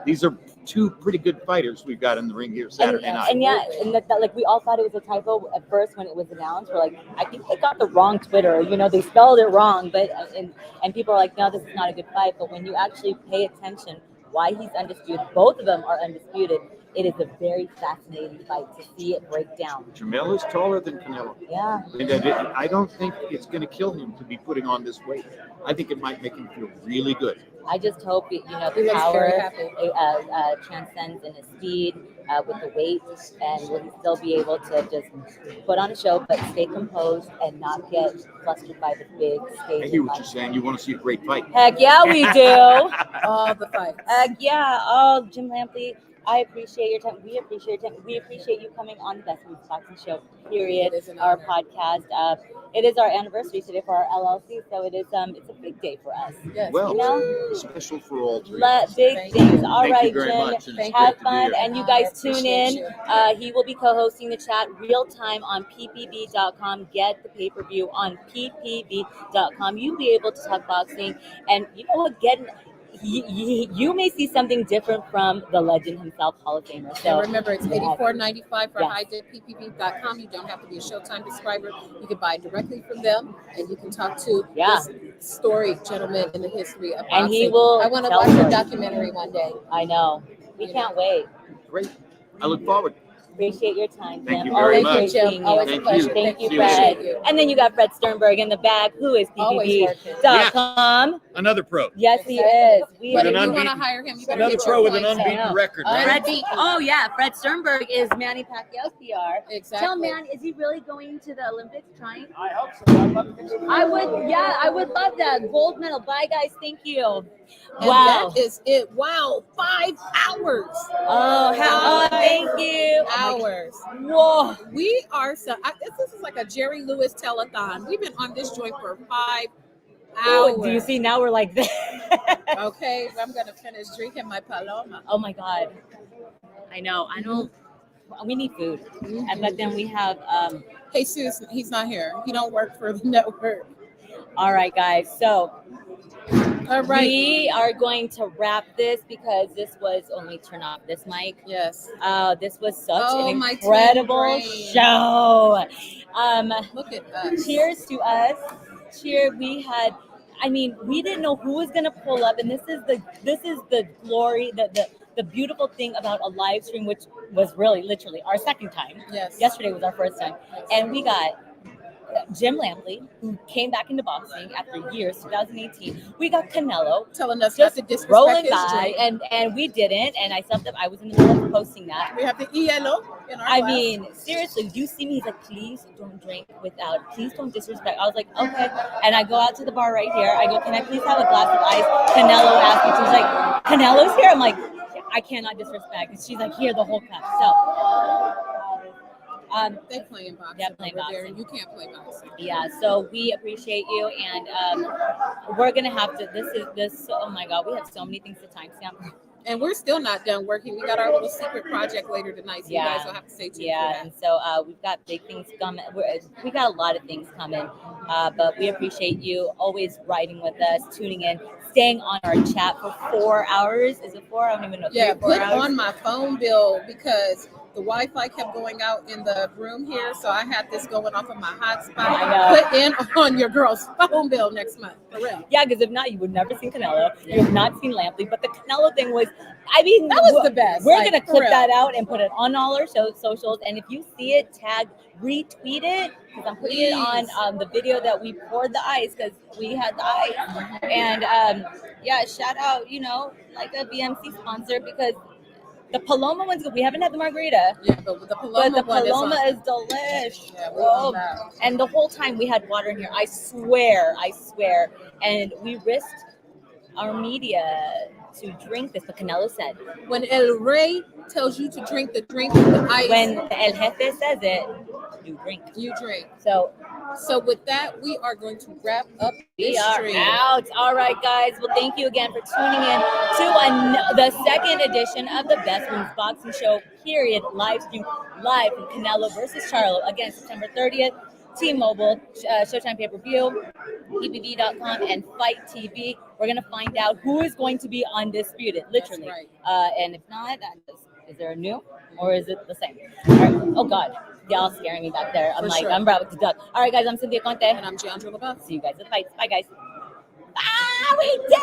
P: These are two pretty good fighters we've got in the ring here Saturday night.
B: And that we all thought it was a typo at first when it was announced. We're like, I think they got the wrong Twitter. They spelled it wrong. But and people are like, no, this is not a good fight. But when you actually pay attention, why he's undisputed, both of them are undisputed. it is a very fascinating fight to see it break down.
P: Jamel is taller than Canelo.
B: Yeah.
P: And I don't think it's going to kill him to be putting on this weight. I think it might make him feel really good.
B: I just hope the
A: He looks
B: power
A: very happy.
B: transcends in his speed with the weight, and will he still be able to just put on a show but stay composed and not get flustered by the big stage?
P: I hear what you're saying. You want to see a great fight.
B: Heck yeah, we do.
A: All the fights.
B: Heck yeah. Oh, Jim Lampley, I appreciate your time. We appreciate your time. We appreciate you coming on the Best Women's Boxing Show, period.
A: It is an
B: Our
A: honor.
B: podcast. It is our anniversary today for our LLC, so it is it's a big day for us.
A: Yes.
P: Well,
B: You know?
P: special for all three.
B: Big
A: Thank
B: things. All
P: Thank
B: right,
P: you very
B: Jen.
P: much, and it's
B: Have
P: great to be
B: fun,
P: here.
B: and you
A: I
B: guys tune
A: appreciate
B: in.
A: you.
B: He will be co-hosting the chat real time on ppb.com. Get the pay-per-view on ppb.com. You'll be able to talk boxing, and you know what? You may see something different from the legend himself, Hall of Famer. So
A: And remember, it's $84.95 for
B: Yes.
A: highdeadppb.com. You don't have to be a Showtime subscriber. You can buy directly from them, and you can talk to
B: Yeah.
A: this storied gentleman in the history of boxing.
B: And he will
A: I want to
B: tell
A: watch your
B: stories.
A: documentary one day.
B: I know. We can't wait.
P: Great. I look forward.
B: Appreciate your time,
P: Thank
B: Jim.
P: you very
B: Always
P: much.
B: great
A: Jim.
B: seeing
A: Always
B: you.
A: a
P: Thank
A: pleasure.
P: you.
B: Thank you,
P: See
B: Fred.
P: soon.
B: And then you got Fred Sternberg in the back, who is
A: Always working.
B: PPB.com.
P: Another pro.
B: Yes, he is. We
A: But
P: With
A: if
P: an
A: you want to
P: unbeaten-
A: hire him, you better
P: Another
A: get your
P: pro with an
A: points up.
P: unbeaten record, right?
B: Fred, oh yeah, Fred Sternberg is Manny Pacquiao's PR.
A: Exactly.
B: Tell Man, is he really going to the Olympics trying?
D: I hope so. I'd love to do
B: I would love that. Gold medal. Bye guys, thank you.
A: And
B: Wow.
A: that is it. Wow, 5 hours.
B: Thank you.
A: Hours.
B: Whoa.
A: We are this is like a Jerry Lewis telethon. We've been on this joint for 5 hours.
B: Ooh, do you see now we're like this?
A: Okay, I'm gonna finish drinking my Paloma.
B: Oh my God. I know. We need food. And but then we have
A: Hey, Sus, he's not here. He don't work for the network.
B: all right guys. So
A: All right.
B: we are going to wrap this because this was only turn off this mic.
A: Yes.
B: This was such
A: Oh,
B: an
A: my
B: incredible
A: brain.
B: show.
A: Look at us.
B: Cheers to us. We didn't know who was gonna pull up, and this is the glory, the beautiful thing about a live stream, which was really literally our second time.
A: Yes.
B: Yesterday was our first time, and we got Jim Lampley, who came back into boxing after years, 2018. We got Canelo
A: telling us
B: just
A: not to disrespect
B: rolling
A: his
B: by,
A: drink.
B: and we didn't. And I was in the middle of posting that.
A: We have the ELO in our
B: I
A: glass.
B: mean, seriously, you see me? He's like, please don't drink without. Please don't disrespect. I was like, okay. And I go out to the bar right here. I go, can I please have a glass of ice? Canelo asked me. She's like, Canelo's here. I'm like, I cannot disrespect. And she's like, here, the whole cup. So.
A: They playing boxing.
B: Yeah, playing
A: over there,
B: boxing.
A: and you can't play boxing.
B: Yeah, so we appreciate you, and we're gonna have to. This. Oh my God, we have so many things to timestamp.
A: And we're still not done working. We got our little secret project later tonight, so you guys will have to stay tuned for
B: Yeah,
A: that.
B: and so we've got big things coming. We got a lot of things coming, but we appreciate you always riding with us, tuning in, staying on our chat for 4 hours. Is it 4? I don't even know. 3
A: Yeah,
B: or 4
A: put
B: hours.
A: on my phone bill because the Wi-Fi kept going out in the room here, so I had this going off of my hotspot.
B: I know.
A: Put in on your girl's phone bill next month, for real.
B: Yeah, because if not, you would never seen Canelo. You have not seen Lampley. But the Canelo thing was, I mean,
A: that was the best.
B: We're
A: Like,
B: gonna
A: for
B: clip
A: real.
B: that out and put it on all our socials. And if you see it, retweet it, because I'm putting it on the video that we poured the ice, because we had the ice. And yeah, shout out, like a BMC sponsor, because the Paloma one's good. We haven't had the margarita.
A: Yeah, but the Paloma one
B: is delish.
A: Yeah, we're on that.
B: And the whole time we had water in here. I swear. And we risked our media to drink this. But Canelo said,
A: when El Rey tells you to drink the drink with the ice,
B: when El Jefe says it, you drink.
A: You drink.
B: So
A: with that, we are going to wrap up
B: we
A: this
B: are
A: stream.
B: out. All right, guys. Well, thank you again for tuning in to the second edition of the Best Women's Boxing Show, period. Live stream, live from Canelo versus Charlo. Again, September 30th. T-Mobile, Showtime pay-per-view, PPB.com, and Fight TV. We're going to find out who is going to be undisputed, literally.
A: That's right.
B: And if not, is there a new or is it the same? All right. Oh, God. Y'all scaring me back there. I'm
A: For
B: like,
A: sure.
B: I'm about to duck. All right, guys, I'm Cynthia Conte.
A: And I'm Jeandra.
B: See you guys at the fights. Bye, guys. Ah, we did